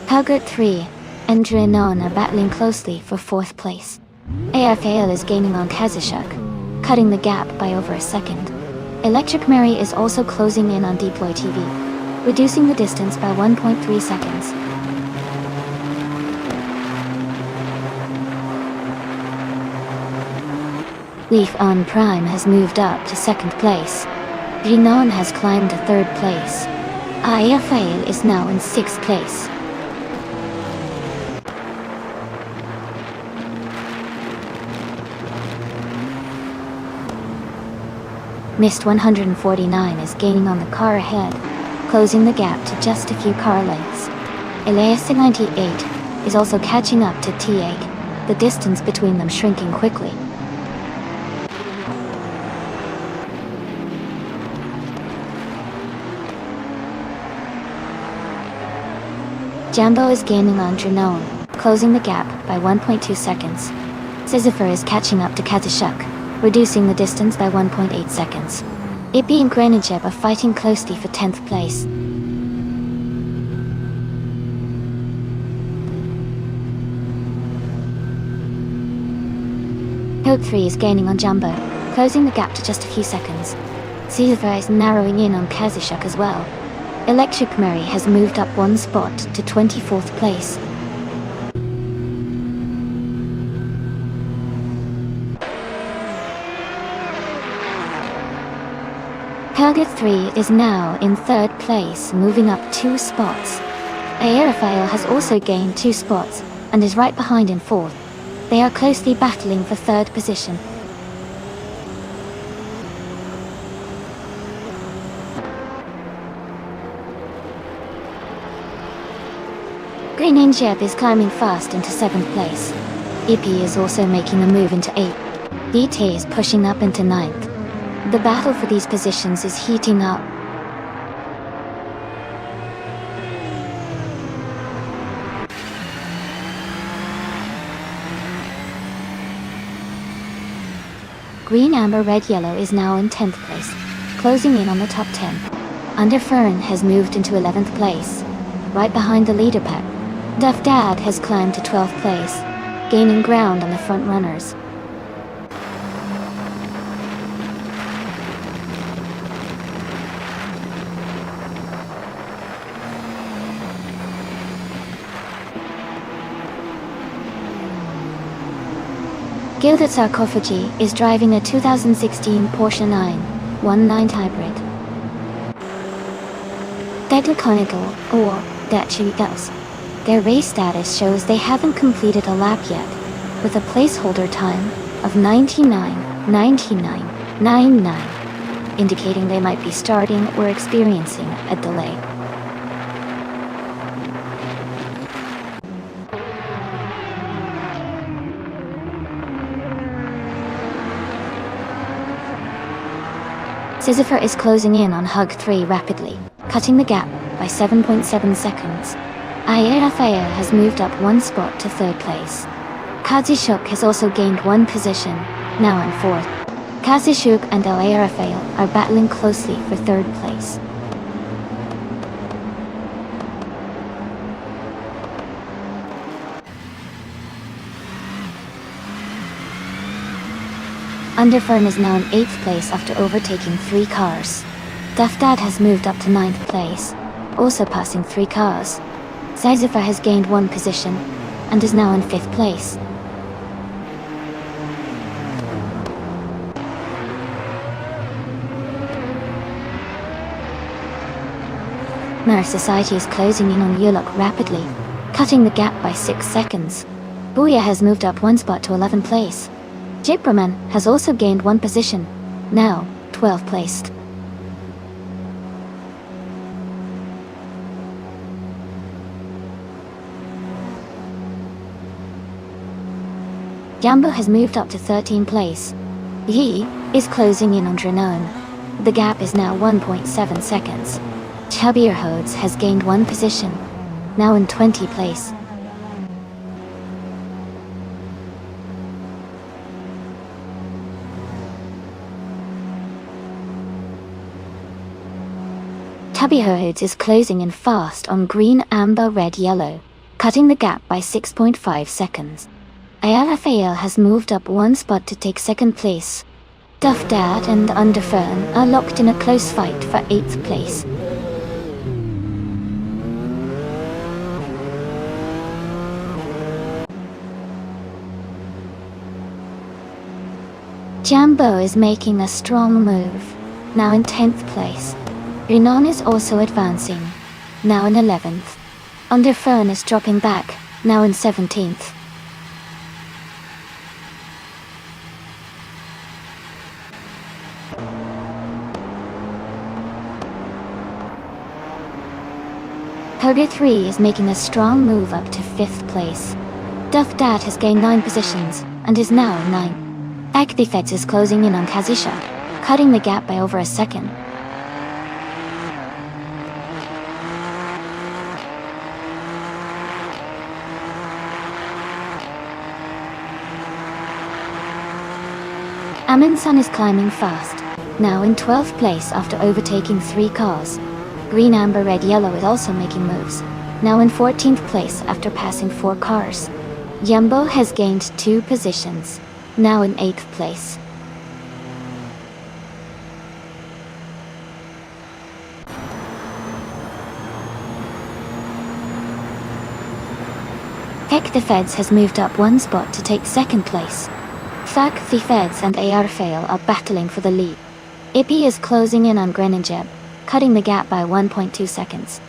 Hugger 3 and Drenon are battling closely for fourth place. AFAL is gaining on Kazashuk, cutting the gap by over a second. Electric Mary is also closing in on Deploy TV, reducing the distance by 1.3 seconds. Leaf on Prime has moved up to second place. Drenon has climbed to third place. AFAL is now in sixth place. Mist 149 is gaining on the car ahead, closing the gap to just a few car lengths. Elias 98 is also catching up to T8, the distance between them shrinking quickly. Jambo is gaining on Drenon, closing the gap by 1.2 seconds. Sisyphur is catching up to Kazashuk, reducing the distance by 1.8 seconds. Ippy and Greninjep are fighting closely for 10th place. Hope 3 is gaining on Jambo, closing the gap to just a few seconds. Sisyphur is narrowing in on Kazashuk as well. Electric Mary has moved up one spot to 24th place. Target 3 is now in third place, moving up 2 spots. Aerofail has also gained 2 spots, and is right behind in fourth. They are closely battling for third position. Greninjep is climbing fast into 7th place. Ippy is also making a move into 8th. DT is pushing up into 9th. The battle for these positions is heating up. Green, Amber, Red, Yellow is now in 10th place, closing in on the top 10. Underfern has moved into 11th place, right behind the leader pack. Duff Dad has climbed to 12th place, gaining ground on the front runners. Gilded Sarcophagy is driving a 2016 Porsche 919 hybrid. Declaconical, or Dachigos. Their race status shows they haven't completed a lap yet, with a placeholder time of 99.9999, indicating they might be starting or experiencing a delay. Sisyphur is closing in on Hug 3 rapidly, cutting the gap by 7.7 seconds. Aerafaya has moved up one spot to third place. Kazashuk has also gained one position, now in fourth. Kazashuk and Aerafaya are battling closely for third place. Underfern is now in 8th place after overtaking 3 cars. Duff Dad has moved up to 9th place, also passing 3 cars. Sisyphur has gained 1 position, and is now in 5th place. Mare Society is closing in on Yulok rapidly, cutting the gap by 6 seconds. Booyah has moved up 1 spot to 11th place. Jibraman has also gained 1 position, now 12th placed. Jambo has moved up to 13th place. Yi is closing in on Dranon. The gap is now 1.7 seconds. Chubbier Hodes has gained 1 position, now in 20th place. Chubby Hodes is closing in fast on green, amber, red, yellow, cutting the gap by 6.5 seconds. Ayala has moved up 1 spot to take 2nd place. Duff Dad and Underfern are locked in a close fight for 8th place. Jambo is making a strong move, now in 10th place. Renan is also advancing, now in 11th. Underfern is dropping back, now in 17th. Hoger 3 is making a strong move up to 5th place. Duff Dad has gained 9 positions, and is now in 9th. Akdifets is closing in on Kazisha, cutting the gap by over a second. Aminsan is climbing fast, now in 12th place after overtaking 3 cars. Green, amber, red, yellow is also making moves, now in 14th place after passing 4 cars. Yumbo has gained 2 positions, now in 8th place. Heck the Feds has moved up 1 spot to take 2nd place. Thak the Feds and Arfail are battling for the lead. Ippy is closing in on Greninjeb, cutting the gap by 1.2 seconds.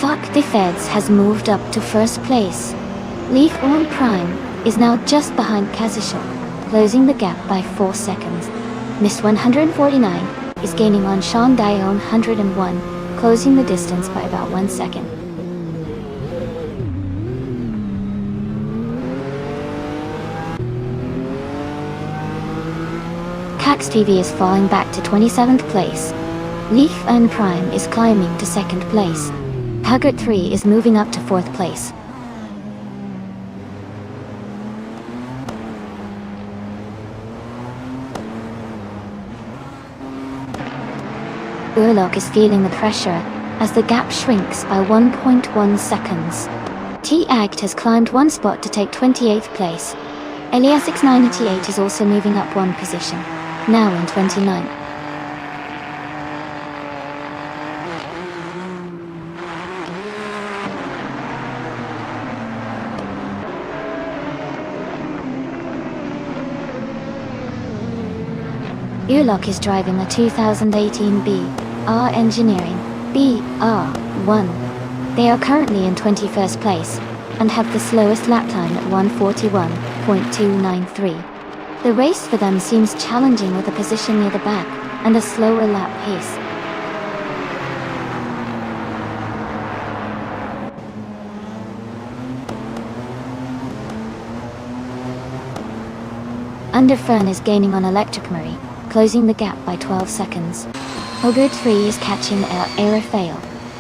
Thak the Feds has moved up to 1st place. Leaf Orn Prime is now just behind Kazisha, closing the gap by 4 seconds. Miss 149 is gaining on Sean Dion 101, closing the distance by about 1 second. Cax TV is falling back to 27th place. Leaf N Prime is climbing to 2nd place. Huggert 3 is moving up to 4th place. Urlock is feeling the pressure as the gap shrinks by 1.1 seconds. T-Act has climbed 1 spot to take 28th place. Elias6988 is also moving up 1 position, now in 29th. Urlock is driving a 2018 BR Engineering BR1. They are currently in 21st place and have the slowest lap time at 1:41.293. The race for them seems challenging with a position near the back and a slower lap pace. Underfern is gaining on Electric Marie, closing the gap by 12 seconds. Hogard 3 is catching Arfail,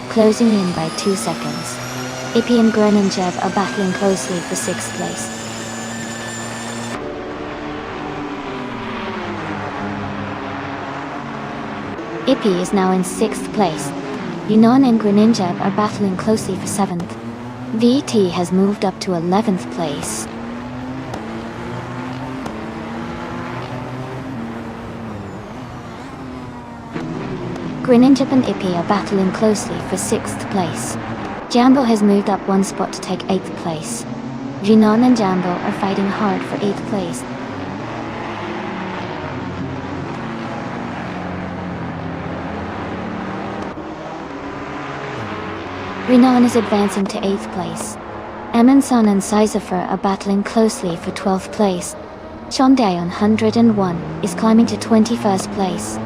closing in by 2 seconds. Ippy and Greninjeb are battling closely for 6th place. Ippy is now in 6th place. Yunnan and Greninjeb are battling closely for 7th. VT has moved up to 11th place. Greninjeb and Ippy are battling closely for 6th place. Jambo has moved up 1 spot to take 8th place. Jinan and Jambo are fighting hard for 8th place. Renan is advancing to 8th place. Emansan and Sizifer are battling closely for 12th place. Shondayon 101 is climbing to 21st place.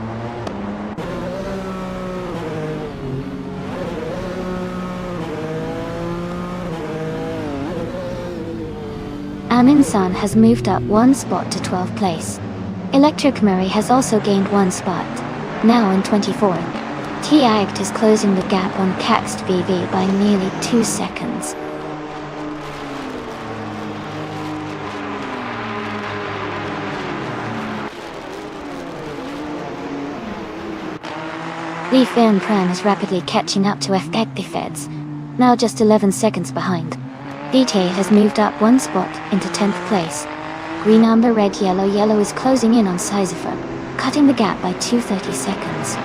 Amin-san has moved up one spot to 12th place. Electric Murray has also gained one spot, now in 24th. T-Act is closing the gap on Caxt VV by nearly 2 seconds. Leaf Van Pran is rapidly catching up to Feds, now just 11 seconds behind. VT has moved up one spot into 10th place. Green, amber, red, yellow. Yellow is closing in on Sisypher, cutting the gap by 230 seconds.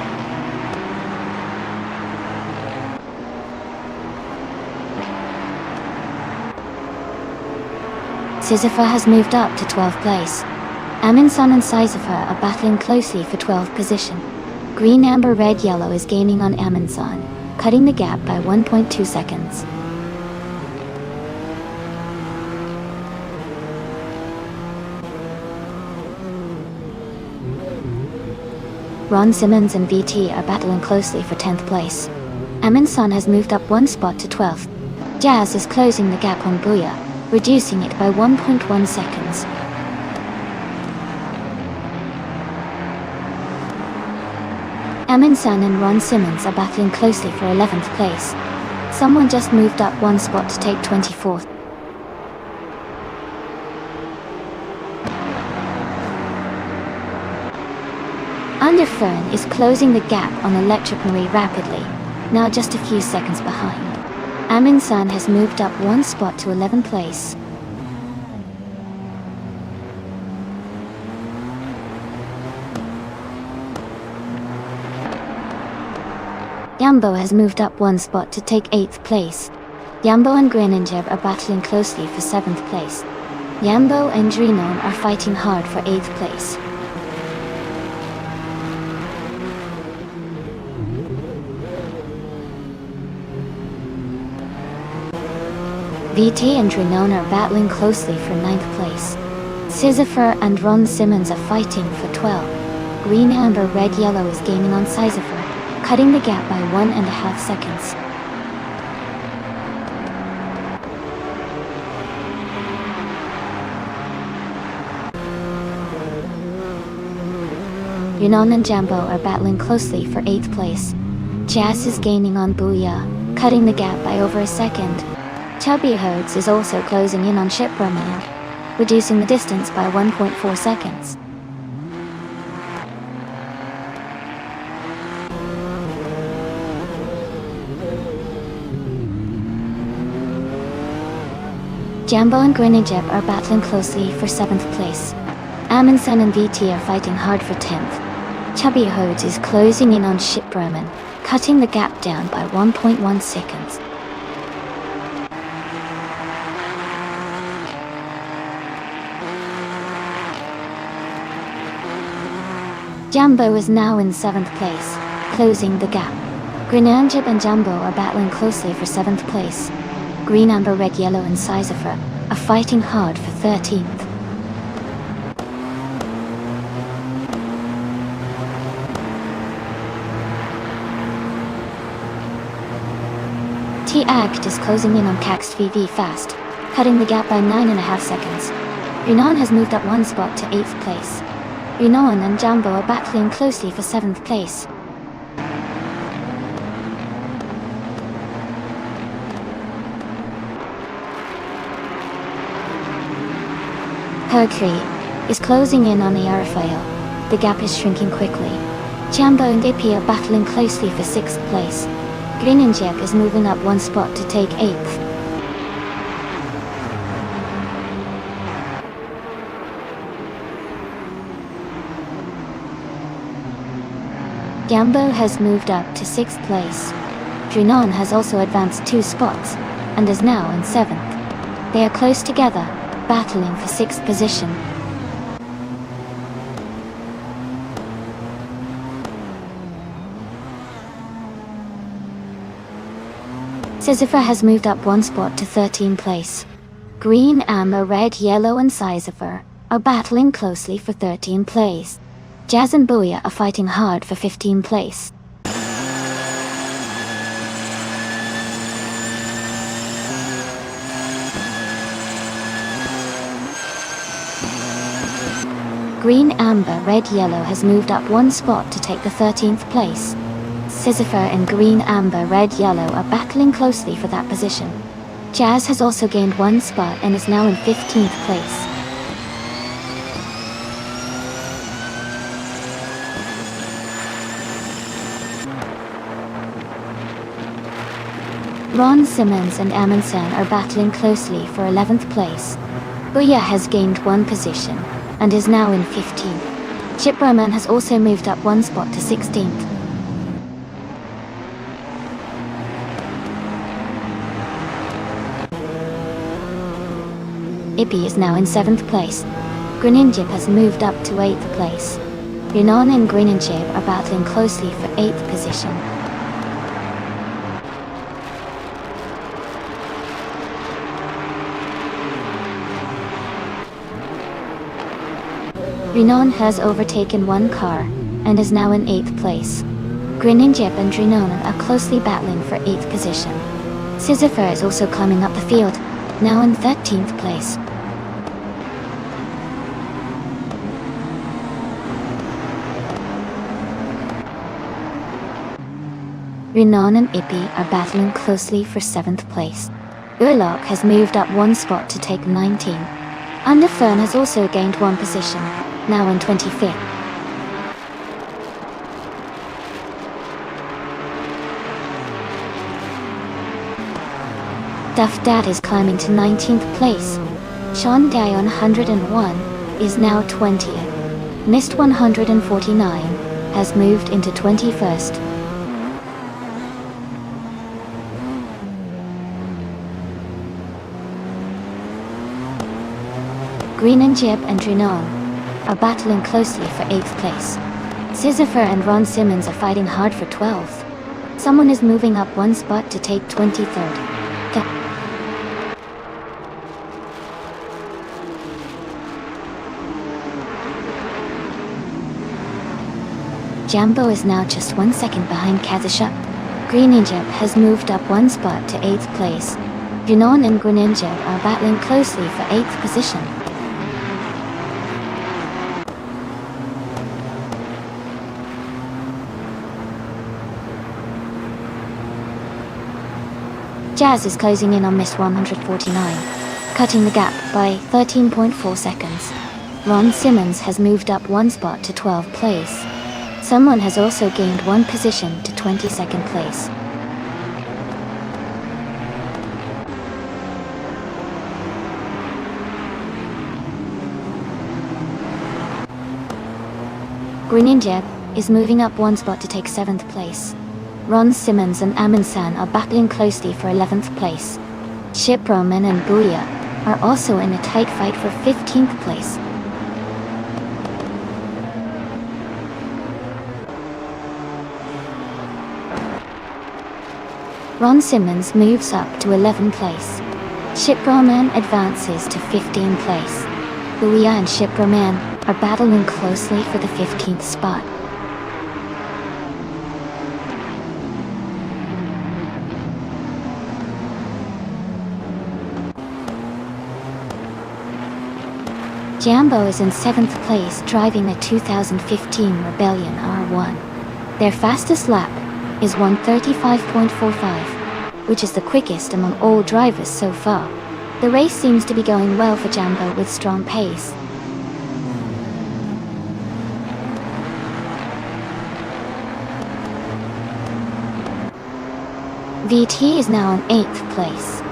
Sisypher has moved up to 12th place. Amin-san and Sisypher are battling closely for 12th position. Green, amber, red, yellow is gaining on Amin-san, cutting the gap by 1.2 seconds. Ron Simmons and VT are battling closely for 10th place. Amin-san has moved up one spot to 12th. Jazz is closing the gap on Booyah, reducing it by 1.1 seconds. Amin-san and Ron Simmons are battling closely for 11th place. Someone just moved up one spot to take 24th. Underfern is closing the gap on Electric Marie rapidly, now just a few seconds behind. Amin-san has moved up one spot to 11th place. Yambo has moved up one spot to take 8th place. Yambo and Greninjeb are battling closely for 7th place. Yambo and Drinon are fighting hard for 8th place. VT and Drinon are battling closely for 9th place. Sisypher and Ron Simmons are fighting for 12. Green, amber, red, yellow is gaining on Sisypher, cutting the gap by 1.5 seconds. Yunon and Jambo are battling closely for 8th place. Jazz is gaining on Booyah, cutting the gap by over a second. Chubby Herds is also closing in on Shipperman, reducing the distance by 1.4 seconds. Jambo and Greninjeb are battling closely for 7th place. Amundsen and VT are fighting hard for 10th. Chubby Herds is closing in on Shipperman, cutting the gap down by 1.1 seconds. Jambo is now in 7th place, closing the gap. Greninjeb and Jambo are battling closely for 7th place. Green, amber, red, yellow and Sisypher are fighting hard for 13th. T-Act is closing in on Caxt VV fast, cutting the gap by 9.5 seconds. Yunan has moved up one spot to 8th place. Yunan and Jambo are battling closely for 7th place. Hercree is closing in on the Arafael. The gap is shrinking quickly. Jambo and Ippy are battling closely for 6th place. Greninjeb is moving up one spot to take 8th. Jambo has moved up to 6th place. Junon has also advanced 2 spots, and is now in 7th. They are close together, battling for 6th position. Sisypher has moved up one spot to 13th place. Green, amber, red, yellow and Sisypher are battling closely for 13th place. Jazz and Booyah are fighting hard for 15th place. Green, amber, red, yellow has moved up one spot to take the 13th place. Sisyphur and green, amber, red, yellow are battling closely for that position. Jazz has also gained one spot and is now in 15th place. Ron Simmons and Amundsen are battling closely for 11th place. Booyah has gained one position and is now in 15th. Chip Roman has also moved up one spot to 16th. Ippy is now in 7th place. Greninjib has moved up to 8th place. Renan and Greninjib are battling closely for 8th position. Renan has overtaken one car and is now in 8th place. Greninjib and Renan are closely battling for 8th position. Sisyphur is also climbing up the field, now in 13th place. Renan and Ippy are battling closely for 7th place. Urlock has moved up one spot to take 19. Underfern has also gained one position, now in 25th. Duff Dad is climbing to 19th place. Sean Day on 101 is now 20th. Mist 149 has moved into 21st. Greninjib and Renan are battling closely for 8th place. Sisyphur and Ron Simmons are fighting hard for 12th. Someone is moving up one spot to take 23rd. Jambo is now just 1 second behind Kazasha. Greninjib has moved up one spot to 8th place. Renan and Greninjib are battling closely for 8th position. Jazz is closing in on Mist 149, cutting the gap by 13.4 seconds. Ron Simmons has moved up one spot to 12th place. Someone has also gained one position to 22nd place. Greninjib is moving up one spot to take 7th place. Ron Simmons and Amundsen are battling closely for 11th place. Chip Roman and Booyah are also in a tight fight for 15th place. Ron Simmons moves up to 11th place. Chip Roman advances to 15th place. Booyah and Chip Roman are battling closely for the 15th spot. Jambo is in 7th place driving a 2015 Rebellion R1. Their fastest lap is 1:35.45, which is the quickest among all drivers so far. The race seems to be going well for Jambo with strong pace. VT is now in 8th place.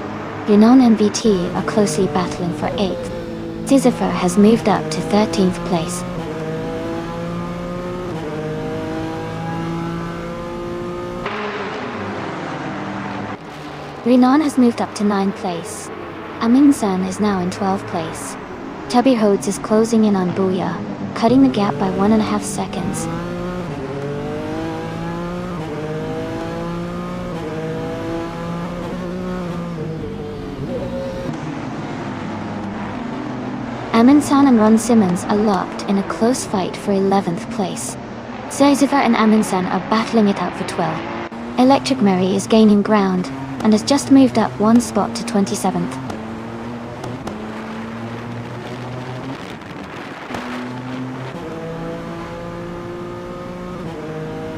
Renan and VT are closely battling for 8th. Sisyphur has moved up to 13th place. Renan has moved up to 9th place. Amundsen is now in 12th place. Tubby Rhodes is closing in on Booyah, cutting the gap by 1.5 seconds. Amundsen and Ron Simmons are locked in a close fight for 11th place. Sisyphur and Amundsen are battling it out for 12. Electric Mary is gaining ground and has just moved up one spot to 27th.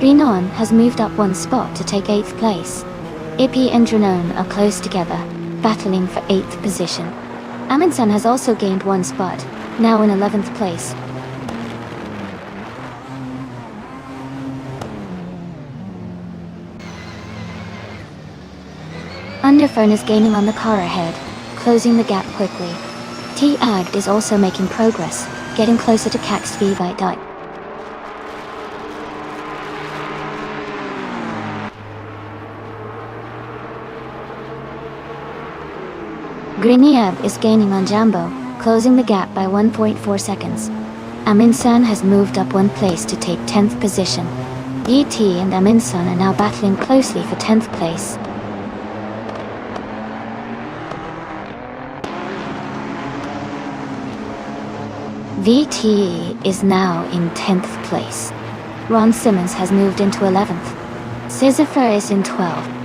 Green On has moved up one spot to take 8th place. Ippy and Dranone are close together, battling for 8th position. Amundsen has also gained one spot, now in 11th place. Underfern is gaining on the car ahead, closing the gap quickly. T. Agd is also making progress, getting closer to Cax Vivite. Griniab is gaining on Jambo, closing the gap by 1.4 seconds. Amundsen has moved up one place to take 10th position. ET and Amundsen are now battling closely for 10th place. VTE is now in 10th place. Ron Simmons has moved into 11th. Sisypher is in 12th.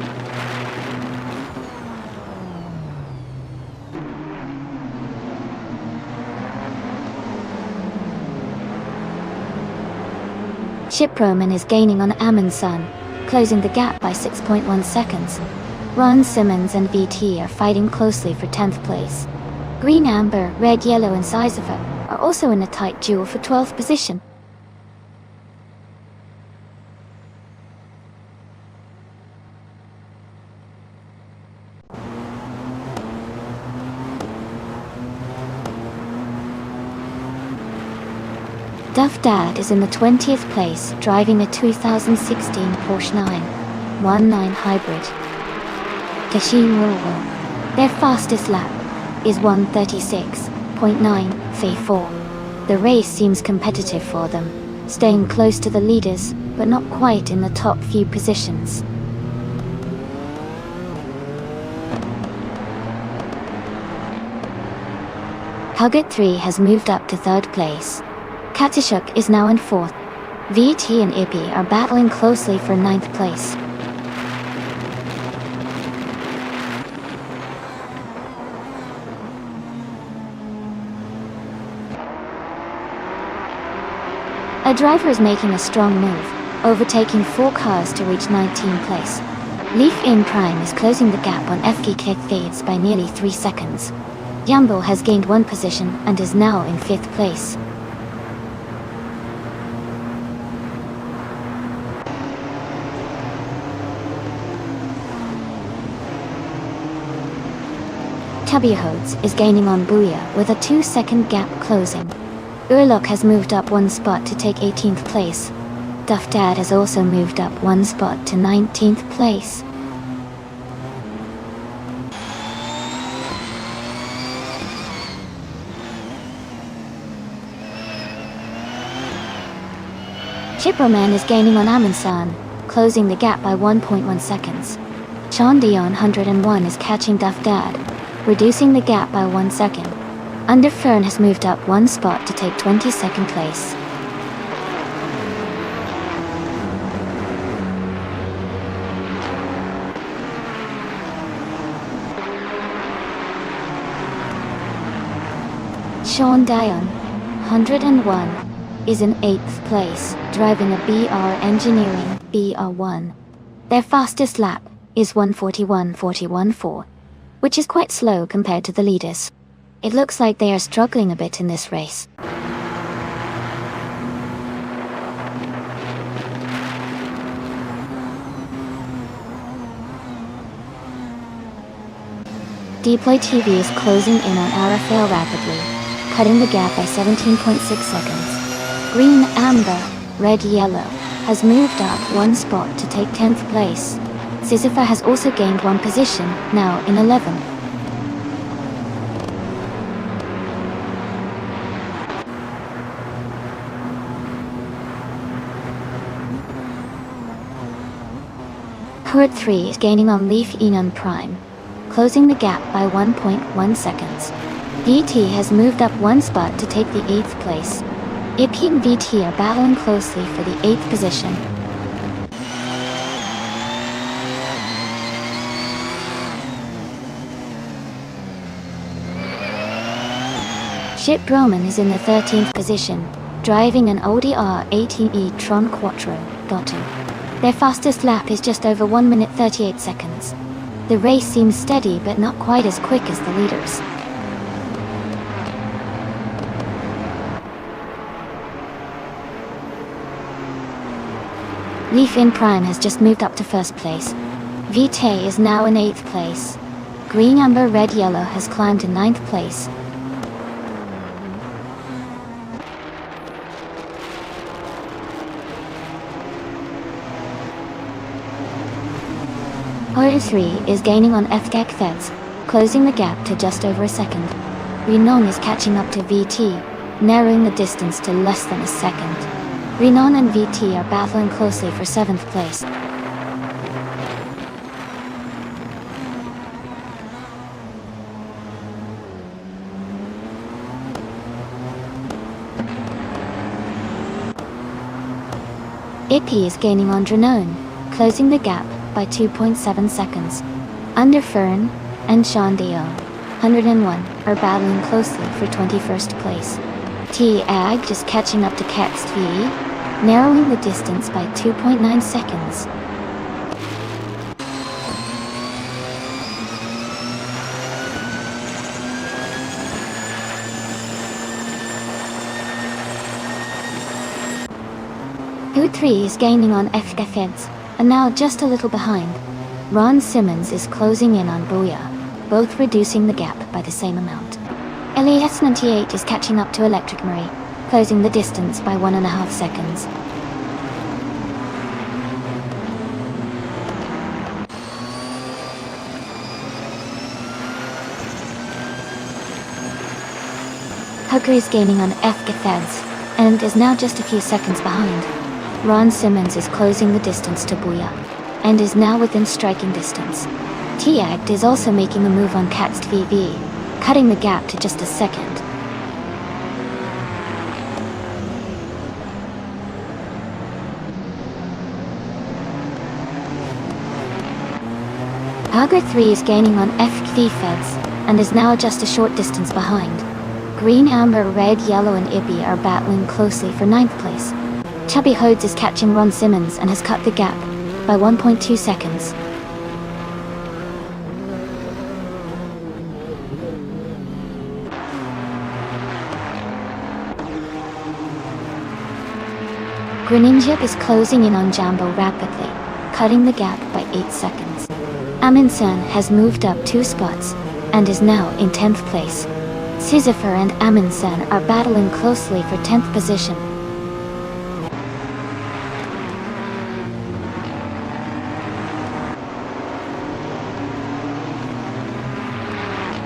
Shiproman is gaining on Amundsen, closing the gap by 6.1 seconds. Ron Simmons and VT are fighting closely for 10th place. Green Amber, Red Yellow and Sisypher are also in a tight duel for 12th position. Duff Dad is in the 20th place, driving a 2016 Porsche 919 Hybrid. Kashin Rural. Their fastest lap is 1:36.954. The race seems competitive for them, staying close to the leaders, but not quite in the top few positions. Huggett 3 has moved up to 3rd place. Katishuk is now in 4th. VT and Ippy are battling closely for 9th place. A driver is making a strong move, overtaking 4 cars to reach 19th place. Leaf In Prime is closing the gap on FG Fades by nearly 3 seconds. Jumbo has gained 1 position and is now in 5th place. Tabihodes is gaining on Booyah with a 2-second gap closing. Urlok has moved up 1 spot to take 18th place. Duff Dad has also moved up 1 spot to 19th place. Chiproman is gaining on Amundsen, closing the gap by 1.1 seconds. Chondion 101 is catching Duff Dad, reducing the gap by 1 second. Underfern has moved up 1 spot to take 22nd place. Sean Dion, 101, is in 8th place, driving a BR Engineering BR1. Their fastest lap is 1:41.41.4, which is quite slow compared to the leaders. It looks like they are struggling a bit in this race. Deploy TV is closing in on Arafale rapidly, cutting the gap by 17.6 seconds. Green Amber, Red Yellow has moved up 1 spot to take 10th place. Sisypher has also gained 1 position, now in 11th. Hurt 3 is gaining on Leaf Enon Prime, closing the gap by 1.1 seconds. VT has moved up 1 spot to take the 8th place. Ippy and VT are battling closely for the 8th position. Ship Broman is in the 13th position, driving an Audi R18e Tron Quattro Gatto. Their fastest lap is just over 1 minute 38 seconds. The race seems steady but not quite as quick as the leaders. Leaf in Prime has just moved up to first place. Vitae is now in 8th place. Green, Amber, Red, Yellow has climbed to 9th place. Order 3 is gaining on FGAC Feds, closing the gap to just over a second. Renon is catching up to VT, narrowing the distance to less than a second. Renon and VT are battling closely for 7th place. Ippy is gaining on Dranone, closing the gap by 2.7 seconds. Underfern and Shandio, 101, are battling closely for 21st place. T-Ag is catching up to Kext VE, narrowing the distance by 2.9 seconds. Hood 3 is gaining on FK Feds, and now just a little behind. Ron Simmons is closing in on Booyah, both reducing the gap by the same amount. LAS98 is catching up to Electric Marie, closing the distance by 1.5 seconds. Hooker is gaining on FK Feds, and is now just a few seconds behind. Ron Simmons is closing the distance to Booyah, and is now within striking distance. T-Act is also making a move on Kext VV, cutting the gap to just a second. Hagar 3 is gaining on FV Feds, and is now just a short distance behind. Green, Amber, Red, Yellow and Ippy are battling closely for 9th place. Chubby Hodes is catching Ron Simmons and has cut the gap by 1.2 seconds. Greninja is closing in on Jambo rapidly, cutting the gap by 8 seconds. Amundsen has moved up 2 spots and is now in 10th place. Sisyphur and Amundsen are battling closely for 10th position.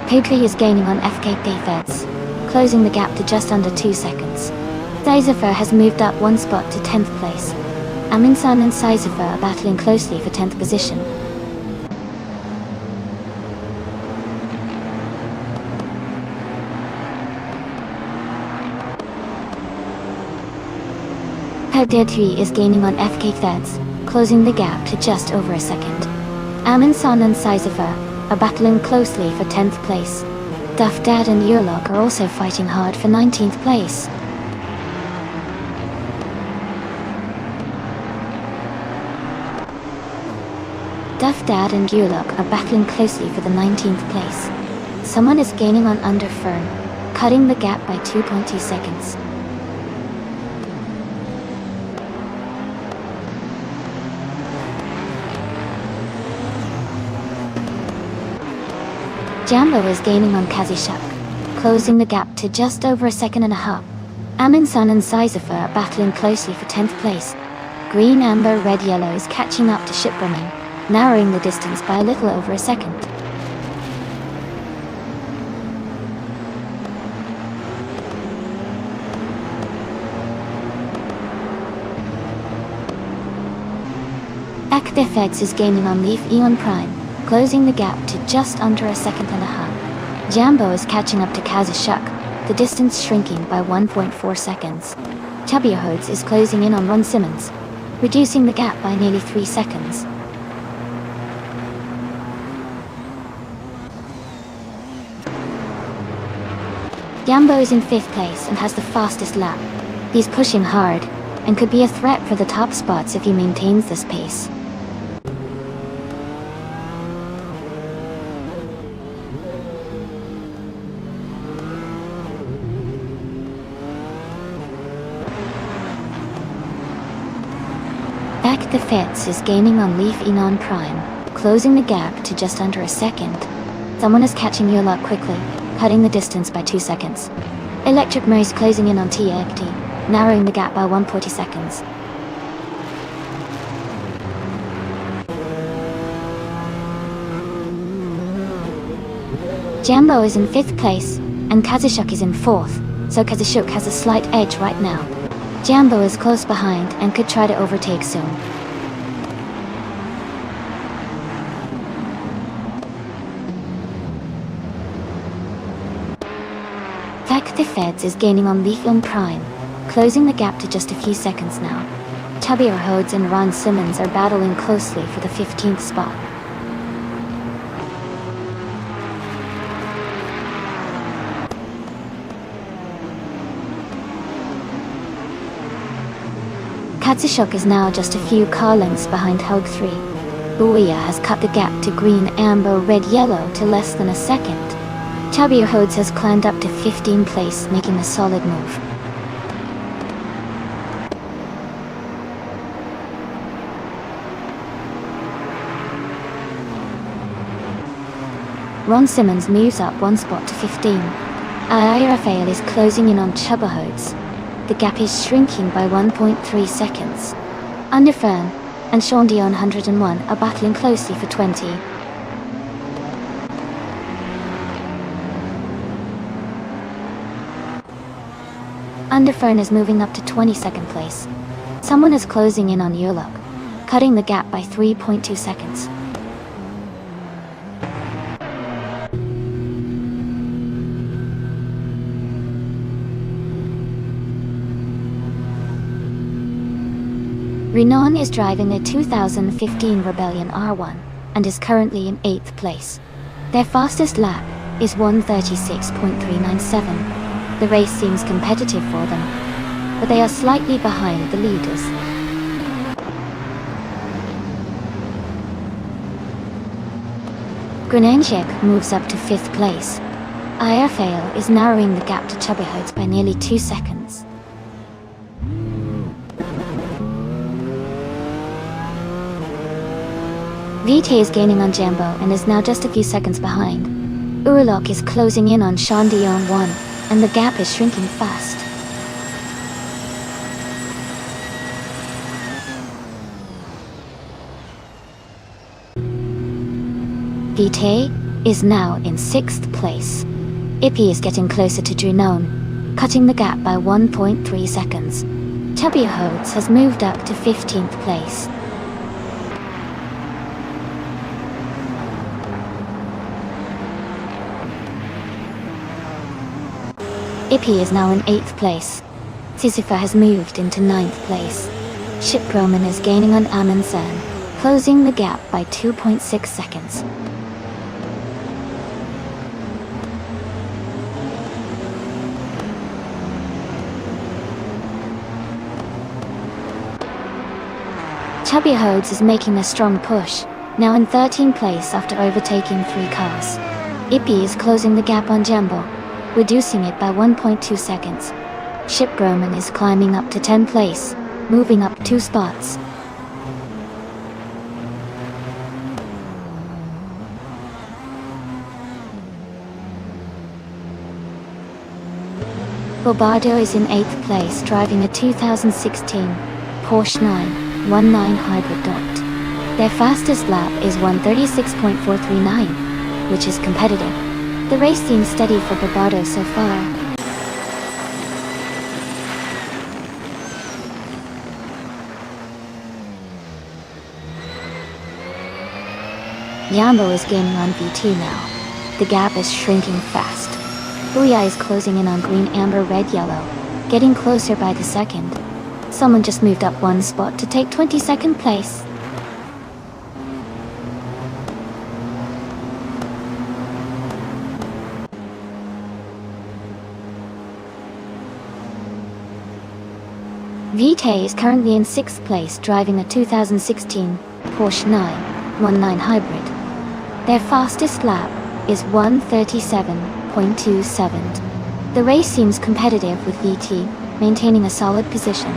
Pidgey is gaining on FKP Feds, closing the gap to just under 2 seconds. Sisyphur has moved up 1 spot to 10th place. Amundsen and Sisyphur are battling closely for 10th position. Perdetri is gaining on FK Feds, closing the gap to just over a second. Amundsen and Sisyphur are battling closely for 10th place. Duff Dad and Yurlock are also fighting hard for 19th place. Duff Dad and Yurlock are battling closely for the 19th place. Someone is gaining on Underfern, cutting the gap by 2.2 seconds. Jambo is gaining on Kazishak, closing the gap to just over a second and a half. Amundsen and Sisyphur are battling closely for 10th place. Green, Amber, Red, Yellow is catching up to Shipperman, narrowing the distance by a little over a second. Actifex is gaining on Leaf Eon Prime, closing the gap to just under a second and a half. Jambo is catching up to Kazashuk, the distance shrinking by 1.4 seconds. Chubby Hodes is closing in on Ron Simmons, reducing the gap by nearly 3 seconds. Jambo is in 5th place and has the fastest lap. He's pushing hard, and could be a threat for the top spots if he maintains this pace. Back the Feds is gaining on Leaf Enon Prime, closing the gap to just under a second. Someone is catching Yulok quickly, cutting the distance by 2 seconds. Electric Murray is closing in on TFT, narrowing the gap by 140 seconds. Jambo is in 5th place, and Kazushuk is in 4th, so Kazushuk has a slight edge right now. Jambo is close behind and could try to overtake soon. Back the Feds is gaining on Leaflum Prime, closing the gap to just a few seconds now. Tabir Hodes and Ron Simmons are battling closely for the 15th spot. Katsushuk is now just a few car lengths behind Hogue 3. Bouya has cut the gap to green, amber, red, yellow to less than a second. Tabir Hodes has climbed up to 15th place, making a solid move. Ron Simmons moves up 1 spot to 15. Rafael is closing in on Chubba Hodes. The gap is shrinking by 1.3 seconds. Underfern and Sean Dion 101 are battling closely for 20. Underfern is moving up to 22nd place. Someone is closing in on Yulok, cutting the gap by 3.2 seconds. Renan is driving a 2015 Rebellion R1 and is currently in 8th place. Their fastest lap is 1:36.397. The race seems competitive for them, but they are slightly behind the leaders. Grenanchek moves up to 5th place. Ayarfail is narrowing the gap to Chubby Hodes by nearly 2 seconds. Vite is gaining on Jambo and is now just a few seconds behind. Urlok is closing in on Sean Dion 1, and the gap is shrinking fast. Vite is now in 6th place. Ippy is getting closer to Drunon, cutting the gap by 1.3 seconds. Chubby Hodes has moved up to 15th place. Ippy is now in 8th place. Sisypha has moved into 9th place. Ship Roman is gaining on Amundsen, closing the gap by 2.6 seconds. Chubby Hodes is making a strong push, now in 13th place after overtaking 3 cars. Ippy is closing the gap on Jambo, reducing it by 1.2 seconds. Ship Roman is climbing up to 10th place, moving up 2 spots. Bobardo is in 8th place, driving a 2016 Porsche 919 Hybrid Dot. Their fastest lap is 1:36.439, which is competitive. The race seems steady for Bobardo so far. Yambo is gaining on VT now. The gap is shrinking fast. Booyah is closing in on green, amber, red, yellow, getting closer by the second. Someone just moved up 1 spot to take 22nd place. Vitae is currently in 6th place driving a 2016 Porsche 919 Hybrid. Their fastest lap is 1:37.27. The race seems competitive with VT maintaining a solid position.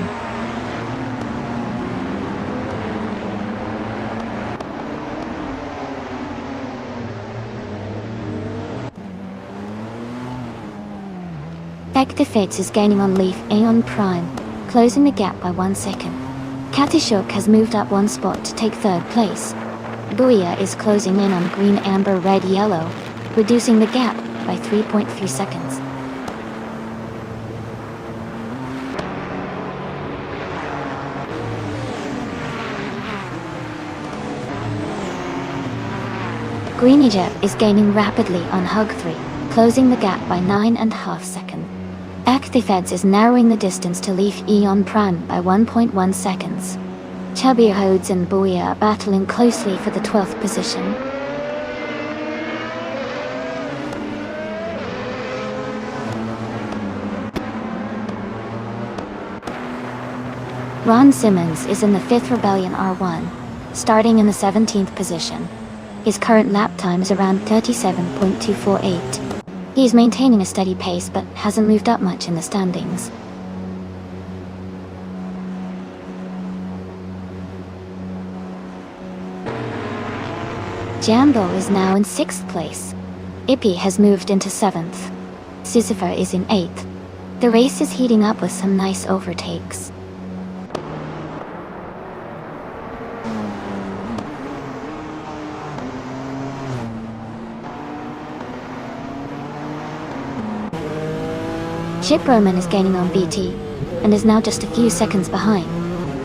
Ectofits is gaining on Leaf Aeon Prime, closing the gap by 1 second. Katishuk has moved up 1 spot to take 3rd place. Booyah is closing in on Green Amber Red Yellow, reducing the gap by 3.3 seconds. Green Egypt is gaining rapidly on Hug 3, closing the gap by 9.5 seconds. Actifeds is narrowing the distance to Leaf Eon Prime by 1.1 seconds. Chubby Hodes and Booyah are battling closely for the 12th position. Ron Simmons is in the 5th Rebellion R1, starting in the 17th position. His current lap time is around 37.248. He is maintaining a steady pace but hasn't moved up much in the standings. Jambo is now in 6th place. Ippy has moved into 7th. Sisyphar is in 8th. The race is heating up with some nice overtakes. Chip Roman is gaining on BT, and is now just a few seconds behind.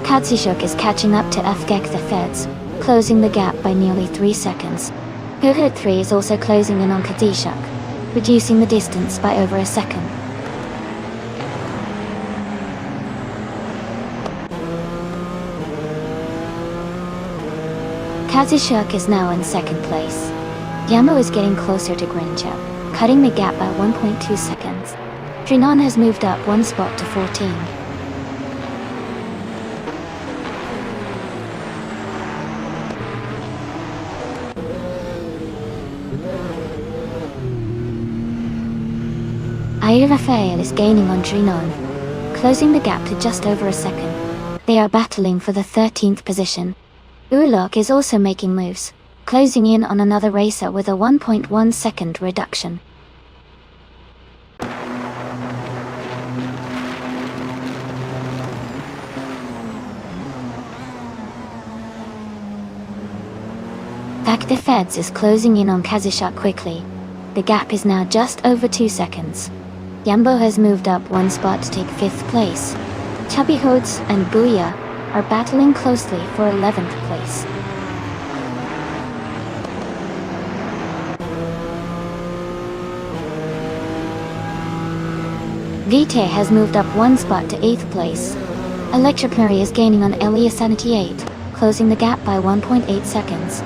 Katsishuk is catching up to Afgek the Feds, closing the gap by nearly 3 seconds. Huhud 3 is also closing in on Katsishuk, reducing the distance by over a second. Katsishuk is now in 2nd place. Yamo is getting closer to Grincha, cutting the gap by 1.2 seconds. Trinon has moved up 1 spot to 14. Air Rafael is gaining on Trinon, closing the gap to just over a second. They are battling for the 13th position. Ulok is also making moves, closing in on another racer with a 1.1 second reduction. Active Feds is closing in on Kazishuk quickly. The gap is now just over 2 seconds. Yambo has moved up 1 spot to take 5th place. Chubby Hodes and Booyah are battling closely for 11th place. Vitae has moved up 1 spot to 8th place. Electric Murray is gaining on Elia 78, closing the gap by 1.8 seconds.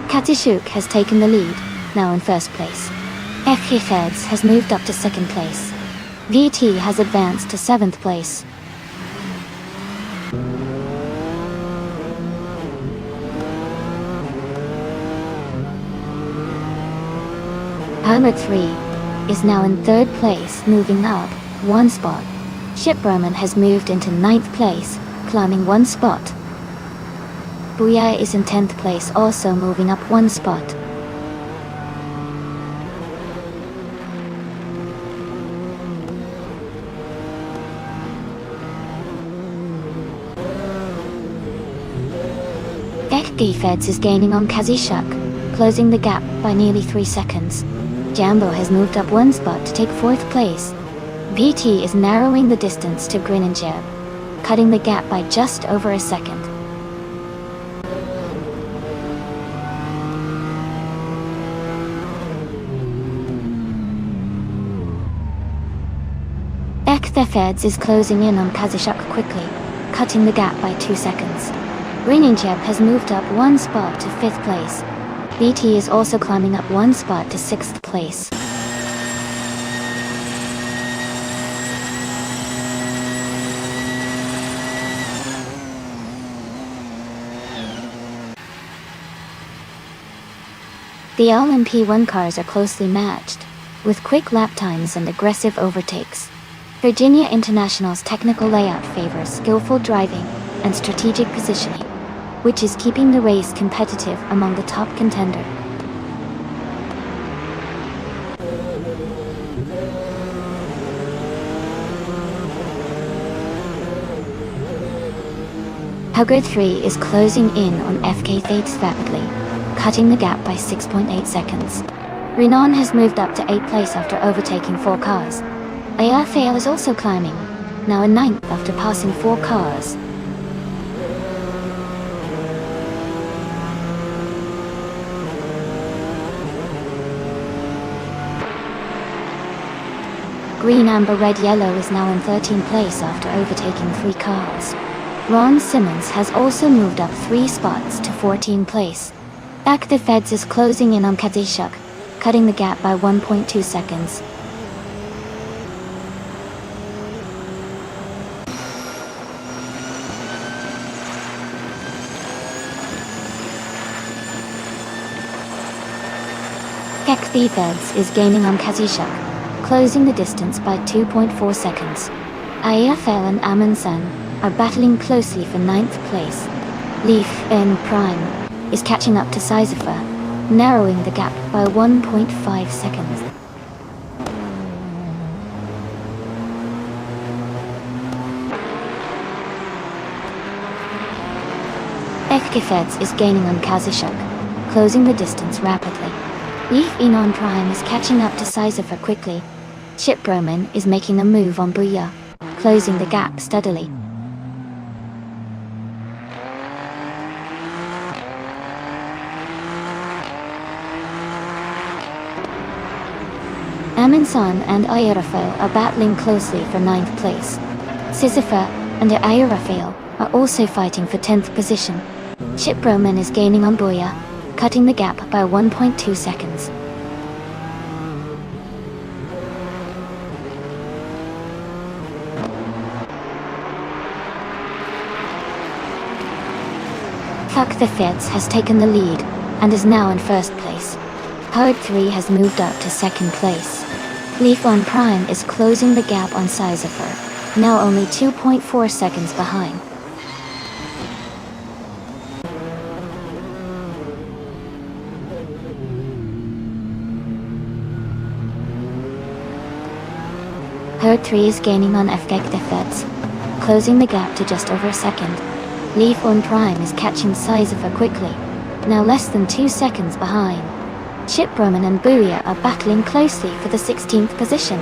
Katishuk has taken the lead, now in 1st place. FK Feds has moved up to 2nd place. VT has advanced to 7th place. Hermit 3 is now in 3rd place, moving up 1 spot. Ship Roman has moved into 9th place, climbing 1 spot. Booyah is in 10th place, also moving up 1 spot. FD Feds is gaining on Kazishuk, closing the gap by nearly 3 seconds. Jambo has moved up 1 spot to take 4th place. VT is narrowing the distance to Grin and Jeb, cutting the gap by just over a second. The Feds is closing in on Kazishuk quickly, cutting the gap by 2 seconds. Green and Jeb has moved up 1 spot to 5th place. BT is also climbing up one spot to 6th place. The LMP1 cars are closely matched, with quick lap times and aggressive overtakes. Virginia International's technical layout favors skillful driving and strategic positioning, which is keeping the race competitive among the top contender. Hugger 3 is closing in on FK Fates rapidly, cutting the gap by 6.8 seconds. Renan has moved up to 8th place after overtaking 4 cars. Ayafael is also climbing, now in 9th after passing 4 cars. Green, amber, red, yellow is now in 13th place after overtaking 3 cars. Ron Simmons has also moved up 3 spots to 14th place. Active Feds is closing in on Kadishuk, cutting the gap by 1.2 seconds. Kekthi Feds is gaining on Kazishuk, closing the distance by 2.4 seconds. Ayafel and Amundsen are battling closely for 9th place. Leaf N Prime is catching up to Sizifer, narrowing the gap by 1.5 seconds. Ekifeds is gaining on Kazishuk, closing the distance rapidly. Leaf Enon Prime is catching up to Sizifer quickly. Chip Roman is making a move on Booyah, closing the gap steadily. Amundsen and Ayarafael are battling closely for 9th place. Sizifer and Ayarafael are also fighting for 10th position. Chip Roman is gaining on Booyah, cutting the gap by 1.2 seconds. Fuck the Feds has taken the lead and is now in 1st place. Howard 3 has moved up to 2nd place. Leaf on Prime is closing the gap on Sizifer, now only 2.4 seconds behind. Herd 3 is gaining on FK Feds, closing the gap to just over a second. Leaf on Prime is catching Sizifer quickly, now less than 2 seconds behind. Chip Roman and Booyah are battling closely for the 16th position.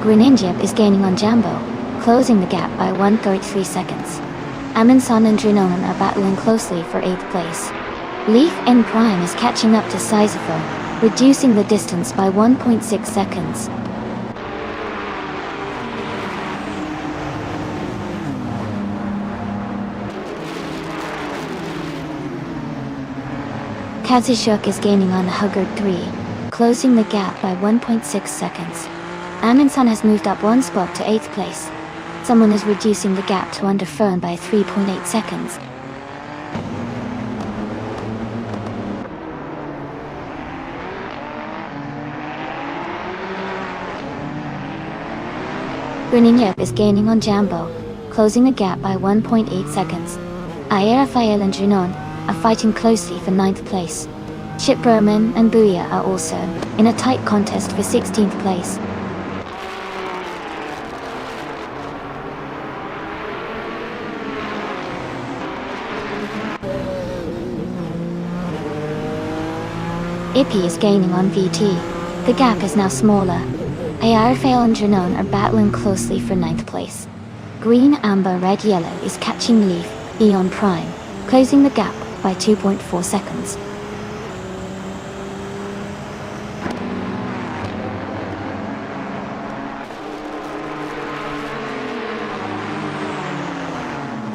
Greninja is gaining on Jambo, closing the gap by 1.3 seconds. Amundsen and Drinonen are battling closely for 8th place. Leaf N Prime is catching up to Sizifer, reducing the distance by 1.6 seconds. Kazishuk is gaining on Huggard 3, closing the gap by 1.6 seconds. Amundsen has moved up 1 spot to 8th place. Someone is reducing the gap to under Fern by 3.8 seconds. Greninja is gaining on Jambo, closing the gap by 1.8 seconds. Ayerafael and Junon are fighting closely for 9th place. Chip Roman and Booyah are also in a tight contest for 16th place. Ippy is gaining on VT. The gap is now smaller. Ayarafael and Junon are battling closely for 9th place. Green, amber, red, yellow is catching Leaf, Eon Prime, closing the gap by 2.4 seconds.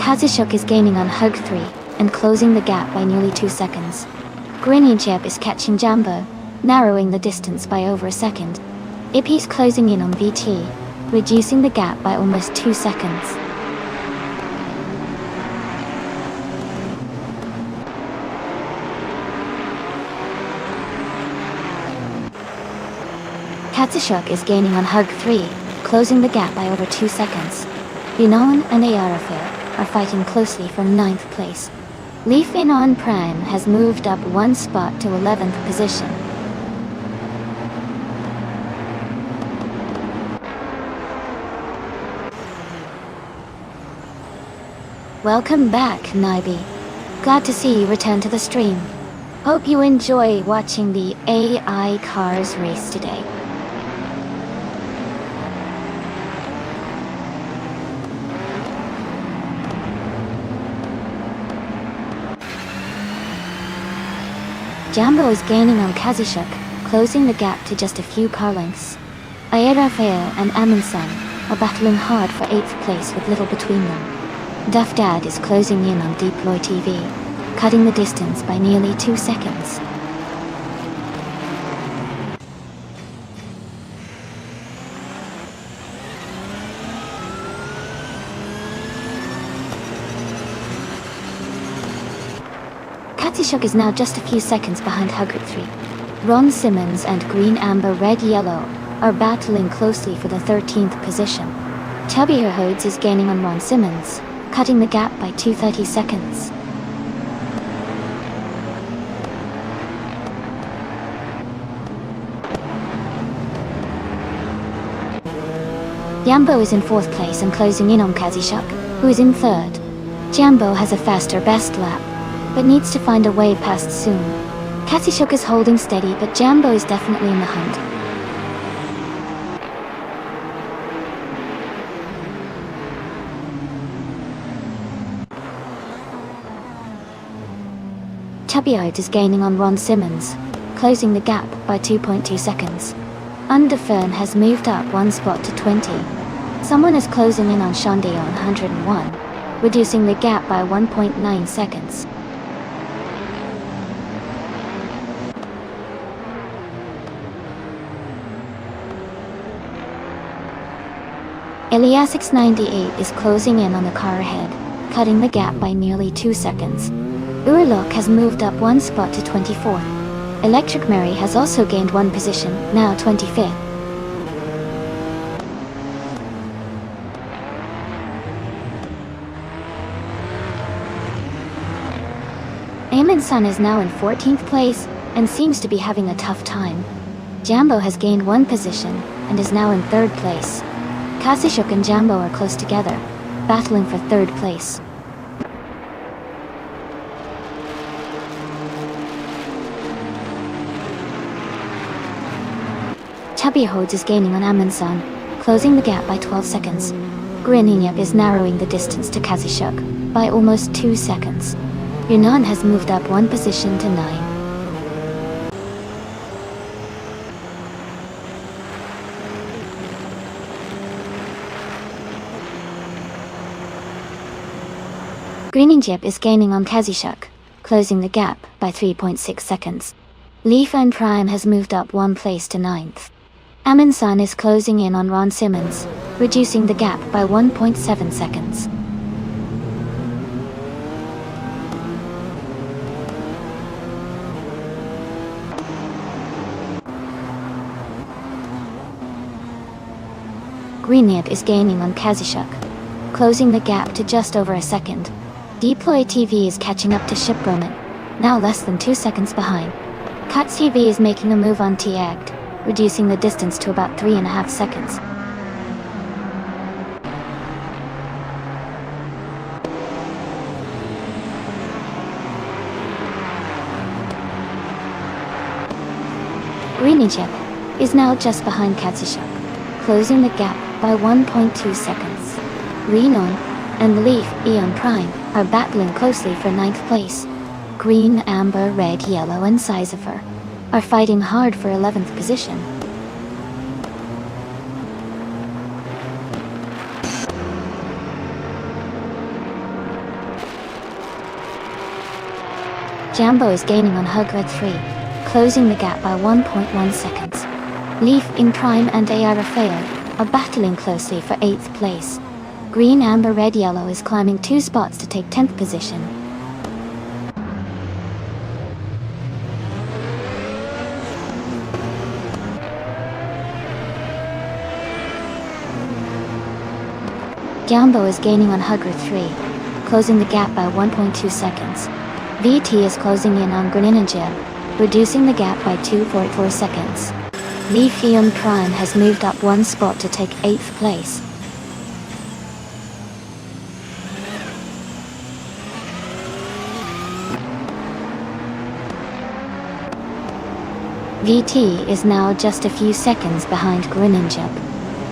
Kazushuk is gaining on Hug 3 and closing the gap by nearly 2 seconds. Grinning Jeb is catching Jambo, narrowing the distance by over a second. Ippy's closing in on VT, reducing the gap by almost 2 seconds. Kazushuk is gaining on Hug 3, closing the gap by over 2 seconds. Yunon and Ayarafil are fighting closely for 9th place. Leaf Inon Prime has moved up 1 spot to 11th position. Welcome back, Naibi. Glad to see you return to the stream. Hope you enjoy watching the AI cars race today. Jambo is gaining on Kazushuk, closing the gap to just a few car lengths. Ayarafil and Amundsen are battling hard for 8th place with little between them. Duff Dad is closing in on Deploy TV, cutting the distance by nearly 2 seconds. Kazushuk is now just a few seconds behind Hugger 3. Ron Simmons and Green Amber Red Yellow are battling closely for the 13th position. Chubby Herhodes is gaining on Ron Simmons, cutting the gap by 2:30 seconds. Jambo is in 4th place and closing in on Kazushuk, who is in 3rd. Jambo has a faster best lap, but needs to find a way past soon. Kazushuk is holding steady, but Jambo is definitely in the hunt. Chubbyard is gaining on Ron Simmons, closing the gap by 2.2 seconds. Underfern has moved up 1 spot to 20. Someone is closing in on Shonde on 101, reducing the gap by 1.9 seconds. Eliasix98 is closing in on the car ahead, cutting the gap by nearly 2 seconds. Urlok has moved up 1 spot to 24th. Electric Mary has also gained 1 position, now 25th. Eamon Sun is now in 14th place and seems to be having a tough time. Jambo has gained 1 position and is now in 3rd place. Kazushuk and Jambo are close together, battling for 3rd place. Chubby Hodes is gaining on Amundsen, closing the gap by 12 seconds. Grininyep is narrowing the distance to Kazushuk by almost 2 seconds. Yunan has moved up 1 position to 9. Greeningjep is gaining on Kazushuk, closing the gap by 3.6 seconds. Leaf and Prime has moved up 1 place to 9th. Amundsen is closing in on Ron Simmons, reducing the gap by 1.7 seconds. Greenyep is gaining on Kazushuk, closing the gap to just over a second. Deploy TV is catching up to Shiproman, now less than 2 seconds behind. Cut TV is making a move on Tiagd, reducing the distance to about 3.5 seconds. Greenyep is now just behind Kazushuk, closing the gap by 1.2 seconds. Renon and Leaf Eon Prime are battling closely for 9th place. Green, Amber, Red, Yellow and Sizifer are fighting hard for 11th position. Jambo is gaining on Hugred 3, closing the gap by 1.1 seconds. Leaf in Prime and AI Rafael are battling closely for 8th place. Green, Amber, Red, Yellow is climbing 2 spots to take 10th position. Jambo is gaining on Hugred 3, closing the gap by 1.2 seconds. VT is closing in on Greninja, reducing the gap by 2.4 seconds. Leaf Eon Prime has moved up 1 spot to take 8th place. VT is now just a few seconds behind Greninja.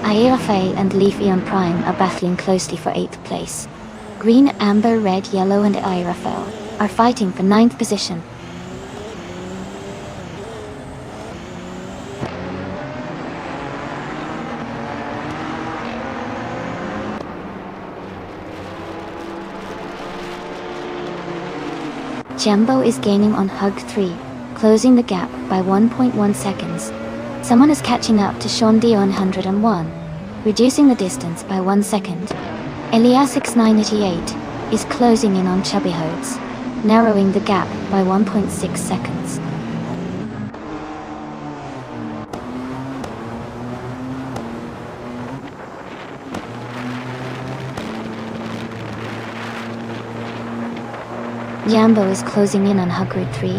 Aerofei and Leaf Eon Prime are battling closely for 8th place. Green, Amber, Red, Yellow and Aerofei are fighting for 9th position. Jambo is gaining on Hug 3, closing the gap by 1.1 seconds. Someone is catching up to Shondi on 101, reducing the distance by 1 second. Elias6988 is closing in on Chubby Hodes, narrowing the gap by 1.6 seconds. Jambo is closing in on Hugrid 3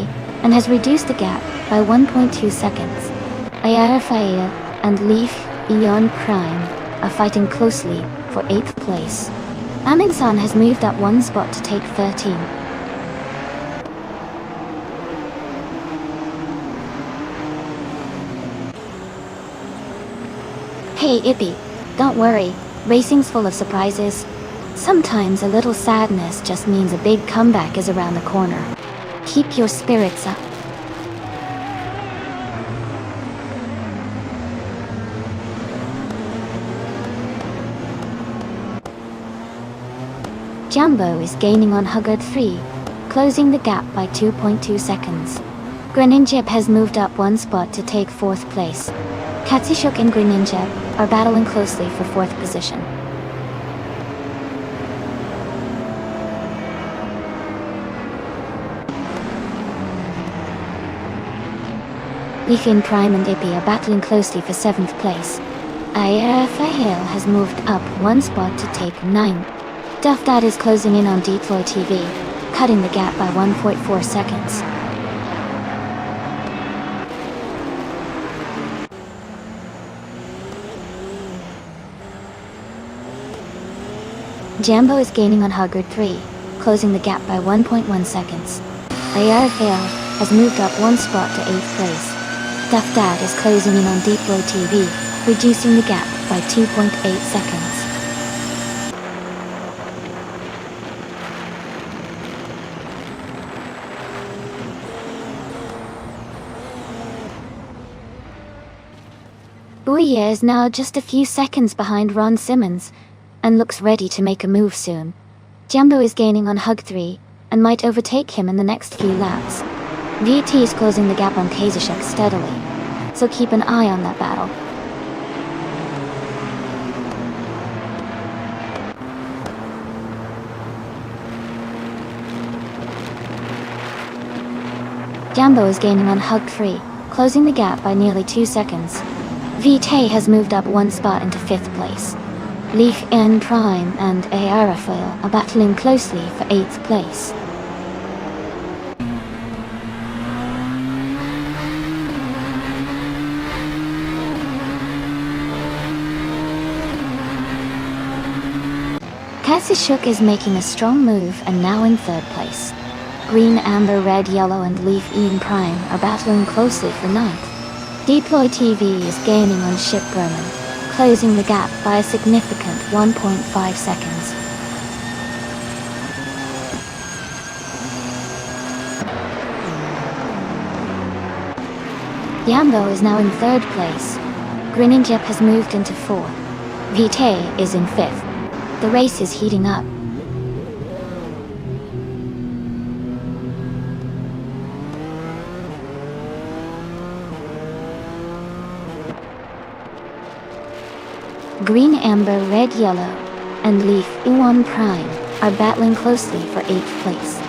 and has reduced the gap by 1.2 seconds. Ayarafaya and Leaf Eon Prime are fighting closely for 8th place. Amingsan has moved up 1 spot to take 13. Hey Ippy, don't worry, racing's full of surprises. Sometimes a little sadness just means a big comeback is around the corner. Keep your spirits up. Jambo is gaining on Hugard 3, closing the gap by 2.2 seconds. Greninja has moved up 1 spot to take 4th place. Katsishuk and Greninja are battling closely for 4th position. Leafin Prime and Ippy are battling closely for 7th place. Ayafahil has moved up 1 spot to take 9th. Duff Dad is closing in on Deploy TV, cutting the gap by 1.4 seconds. Jambo is gaining on Hugard 3, closing the gap by 1.1 seconds. Ayarfail has moved up 1 spot to 8th place. Duff Dad is closing in on Deploy TV, reducing the gap by 2.8 seconds. Bouye is now just a few seconds behind Ron Simmons, and looks ready to make a move soon. Jambo is gaining on Hug 3, and might overtake him in the next few laps. VT is closing the gap on Kazashuk steadily, so keep an eye on that battle. Jambo is gaining on Hug 3, closing the gap by nearly 2 seconds. VT has moved up 1 spot into 5th place. Leaf N Prime and Ayarafoil are battling closely for 8th place. Katsishuk is making a strong move and now in 3rd place. Green, Amber, Red, Yellow and Leaf Ian Prime are battling closely for 9th. Deploy TV is gaining on Ship Roman, closing the gap by a significant 1.5 seconds. Yambo is now in 3rd place. Greninja has moved into 4th. Vitae is in 5th. The race is heating up. Green, Amber, Red, Yellow, and Leaf Ion Prime are battling closely for 8th place.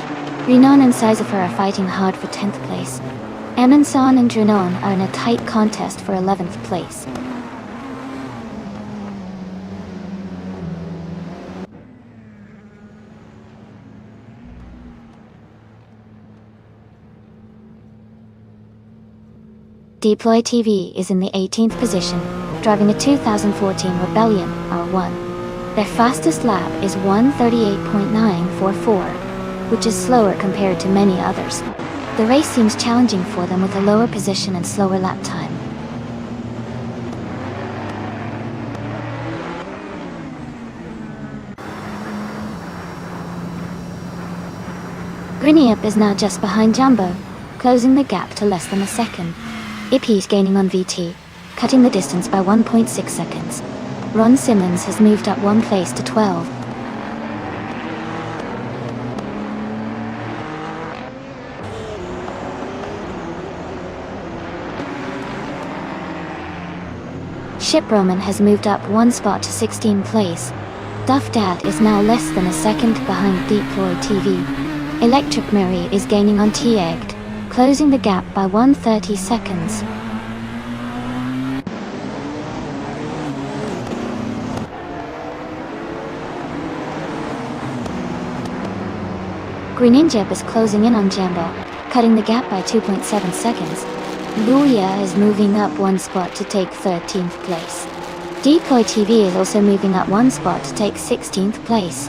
Renon and Sisyphor are fighting hard for 10th place. Amundsen and Drunon are in a tight contest for 11th place. Deploy TV is in the 18th position, driving a 2014 Rebellion R1. Their fastest lap is 1:38.944, which is slower compared to many others. The race seems challenging for them with a lower position and slower lap time. Griniup is now just behind Jumbo, closing the gap to less than a second. Ippy is gaining on VT, cutting the distance by 1.6 seconds. Ron Simmons has moved up 1 place to 12. Ship Roman has moved up 1 spot to 16th place. Duff Dad is now less than a second behind Deploy TV. Electric Mary is gaining on T-Egged, closing the gap by 1:30 seconds. Greninja is closing in on Jambo, cutting the gap by 2.7 seconds. Booyah is moving up 1 spot to take 13th place. Deploy TV is also moving up 1 spot to take 16th place.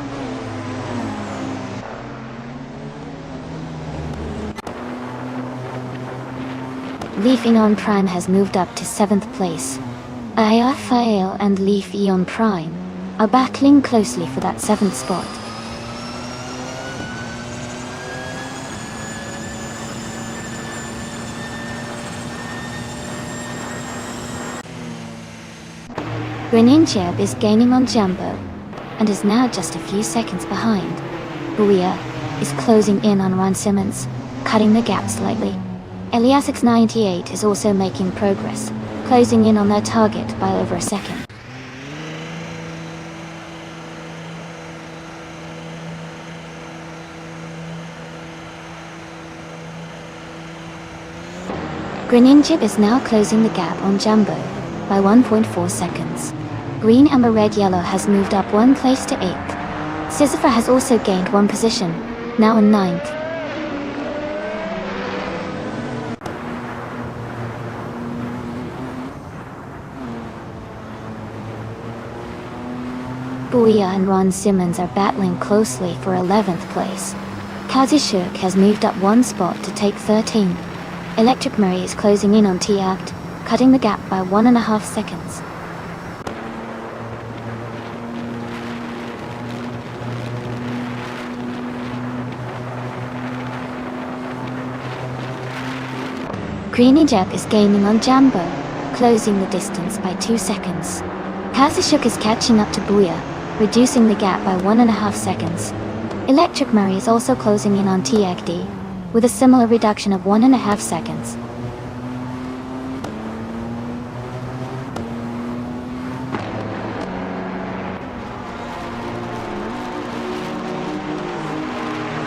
Leaf Eon Prime has moved up to 7th place. Ayafael and Leaf Eon Prime are battling closely for that 7th spot. Greninja is gaining on Jumbo and is now just a few seconds behind. Booyah is closing in on Ron Simmons, cutting the gap slightly. Eliasix98 is also making progress, closing in on their target by over a second. Greninja is now closing the gap on Jumbo by 1.4 seconds. Green, Amber, Red, Yellow has moved up 1 place to 8th. Sisyphor has also gained 1 position, now in 9th. Booyah and Ron Simmons are battling closely for 11th place. Kazishuk has moved up 1 spot to take 13th. Electric Murray is closing in on T-Act, cutting the gap by 1.5 seconds. Greninja is gaining on Jambo, closing the distance by 2 seconds. Kazishuk is catching up to Booyah, reducing the gap by 1.5 seconds. Electric Murray is also closing in on T-Agd, with a similar reduction of 1.5 seconds.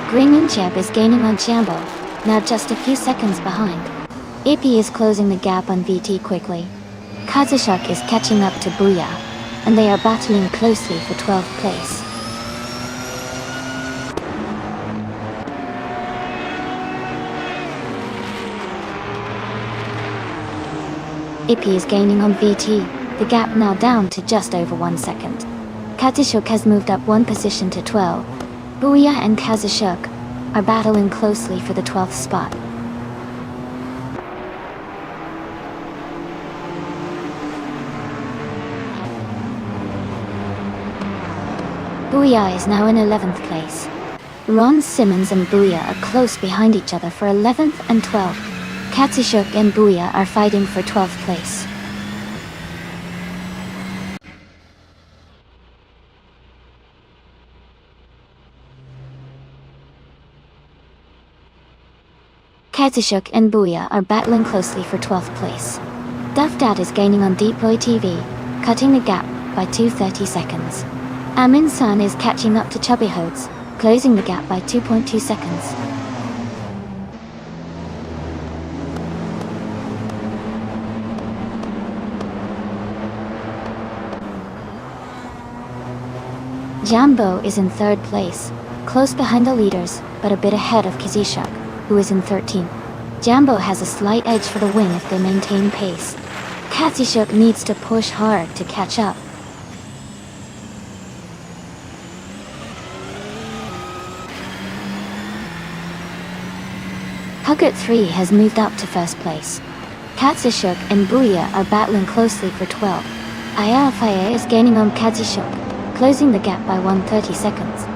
Greninja is gaining on Jambo, now just a few seconds behind. Ippy is closing the gap on VT quickly. Kazishuk is catching up to Booyah, and they are battling closely for 12th place. Ippy is gaining on VT, the gap now down to just over 1 second. Kazishuk has moved up 1 position to 12. Booyah and Kazishuk are battling closely for the 12th spot. Booyah is now in 11th place. Ron Simmons and Booyah are close behind each other for 11th and 12th. Kazishuk and Booyah are fighting for 12th place. Kazishuk and Booyah are battling closely for 12th place. Duff Dad is gaining on Deploy TV, cutting the gap by 2:30 seconds. Amin-san is catching up to Chubby Hodes, closing the gap by 2.2 seconds. Jambo is in 3rd place, close behind the leaders, but a bit ahead of Kazishuk, who is in 13th. Jambo has a slight edge for the win if they maintain pace. Kazishuk needs to push hard to catch up. Huggert 3 has moved up to 1st place. Kazishuk and Booyah are battling closely for 12. Ayafaya is gaining on Kazishuk, closing the gap by 1:30 seconds.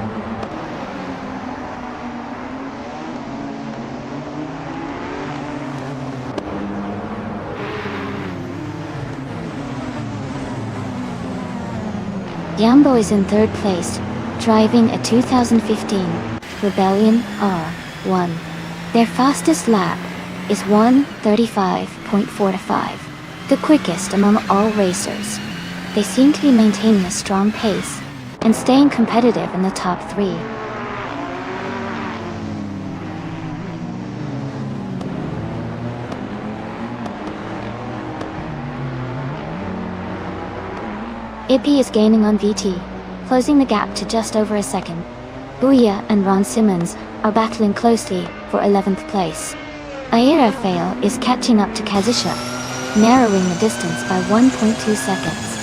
Jambo is in 3rd place, driving a 2015 Rebellion R1. Their fastest lap is 1:35.45, the quickest among all racers. They seem to be maintaining a strong pace and staying competitive in the top 3. Ippy is gaining on VT, closing the gap to just over a second. Booyah and Ron Simmons are battling closely for 11th place. Aira Fail is catching up to Kazishuk, narrowing the distance by 1.2 seconds.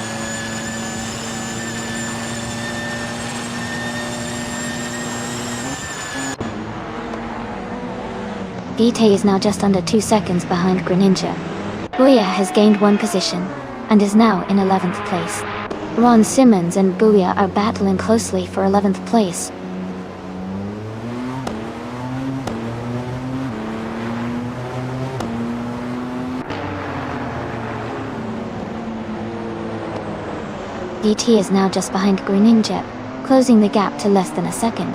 Vite is now just under 2 seconds behind Greninja. Booyah has gained 1 position and is now in 11th place. Ron Simmons and Booyah are battling closely for 11th place. DT is now just behind Greninja, closing the gap to less than a second.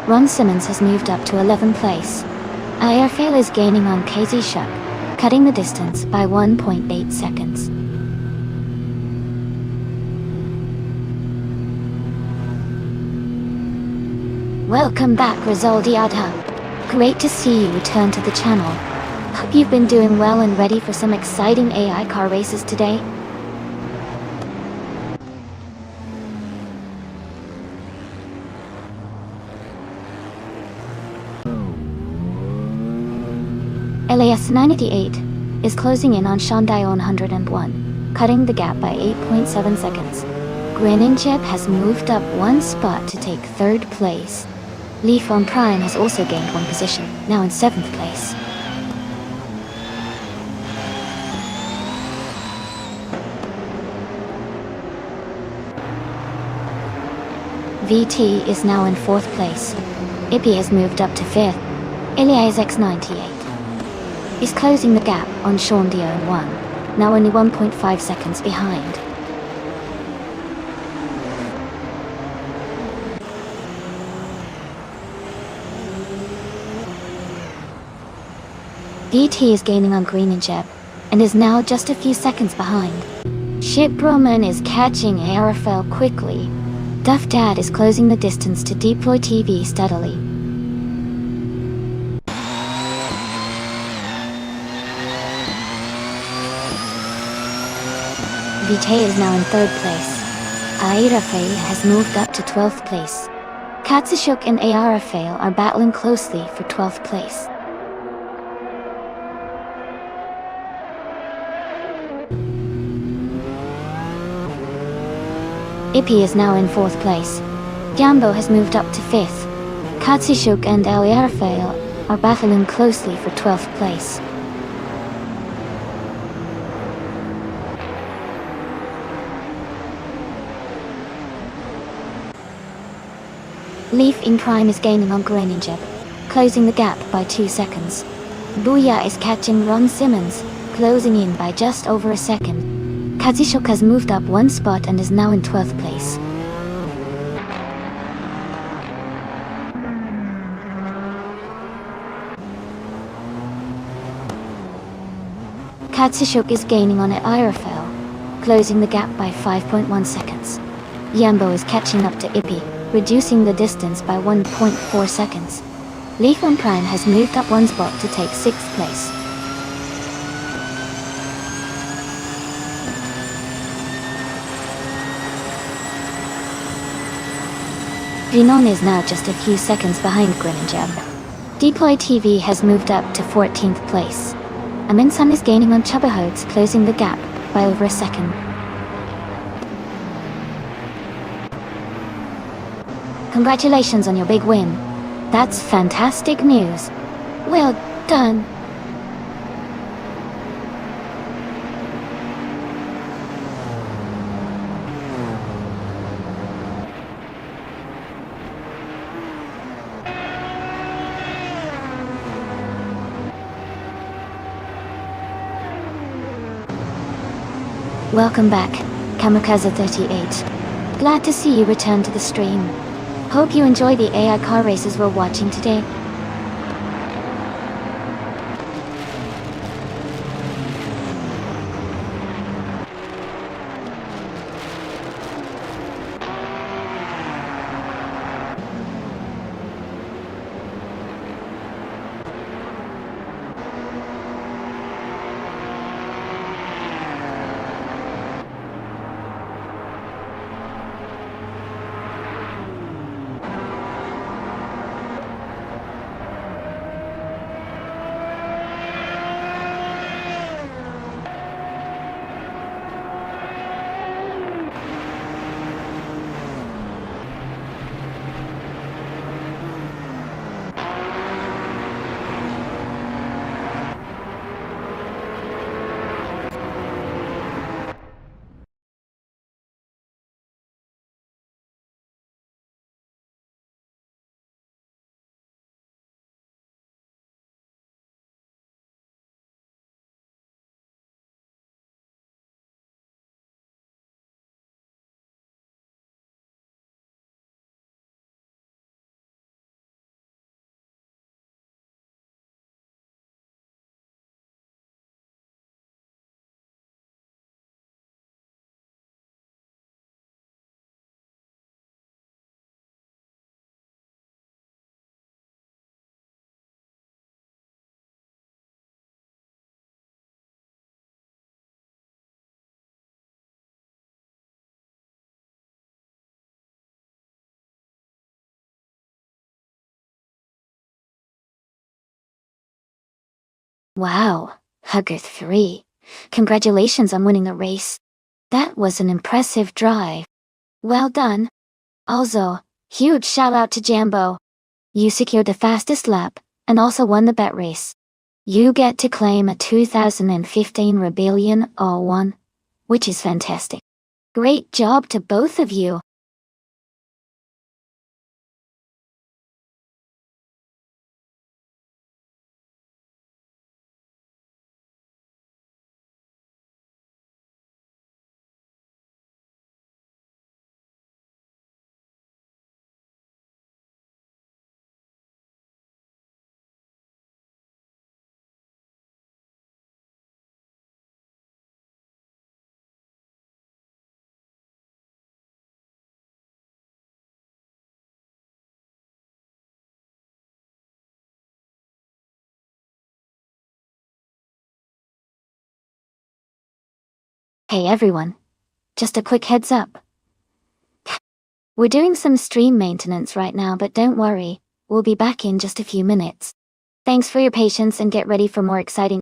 Ron Simmons has moved up to 11th place. Ayarfail is gaining on Kazishuk, cutting the distance by 1.8 seconds. Welcome back, Rizaldiada. Great to see you return to the channel. Hope you've been doing well and ready for some exciting AI car races today. LAS 98 is closing in on Shandai 101, cutting the gap by 8.7 seconds. Greninja has moved up 1 spot to take 3rd place. Leaf on Prime has also gained 1 position, now in 7th place. VT is now in 4th place. Ippy has moved up to 5th. Ilya is X98. He's closing the gap on Sean Dion 1, now only 1.5 seconds behind. DT is gaining on Greninja and is now just a few seconds behind. Ship Broman is catching Arafel quickly. Duff Dad is closing the distance to Deploy TV steadily. Vitae is now in 3rd place. Airafail has moved up to 12th place. Katsushuk and Airafail are battling closely for 12th place. Ippy is now in 4th place. Jambo has moved up to 5th. Katsushuk and Airafail are battling closely for 12th place. Leaf in Prime is gaining on Greninja, closing the gap by 2 seconds. Booyah is catching Ron Simmons, closing in by just over a second. Kazishuk has moved up 1 spot and is now in 12th place. Katsushuk is gaining on Airafel, closing the gap by 5.1 seconds. Jambo is catching up to Ippy, reducing the distance by 1.4 seconds. Leafman Prime has moved up one spot to take 6th place. Rinon is now just a few seconds behind Grin and Jeb. Deploy TV has moved up to 14th place. Aminsan is gaining on Chubahogs, closing the gap by over a second. Congratulations on your big win. That's fantastic news. Well done. Welcome back, Kamikaze38. Glad to see you return to the stream. Hope you enjoy the AI car races we're watching today. Wow, Hugger 3. Congratulations on winning the race. That was an impressive drive. Well done. Also, huge shout out to Jambo. You secured the fastest lap, and also won the bet race. You get to claim a 2015 Rebellion 01, which is fantastic. Great job to both of you. Hey everyone. Just a quick heads up. We're doing some stream maintenance right now, but don't worry, we'll be back in just a few minutes. Thanks for your patience and get ready for more exciting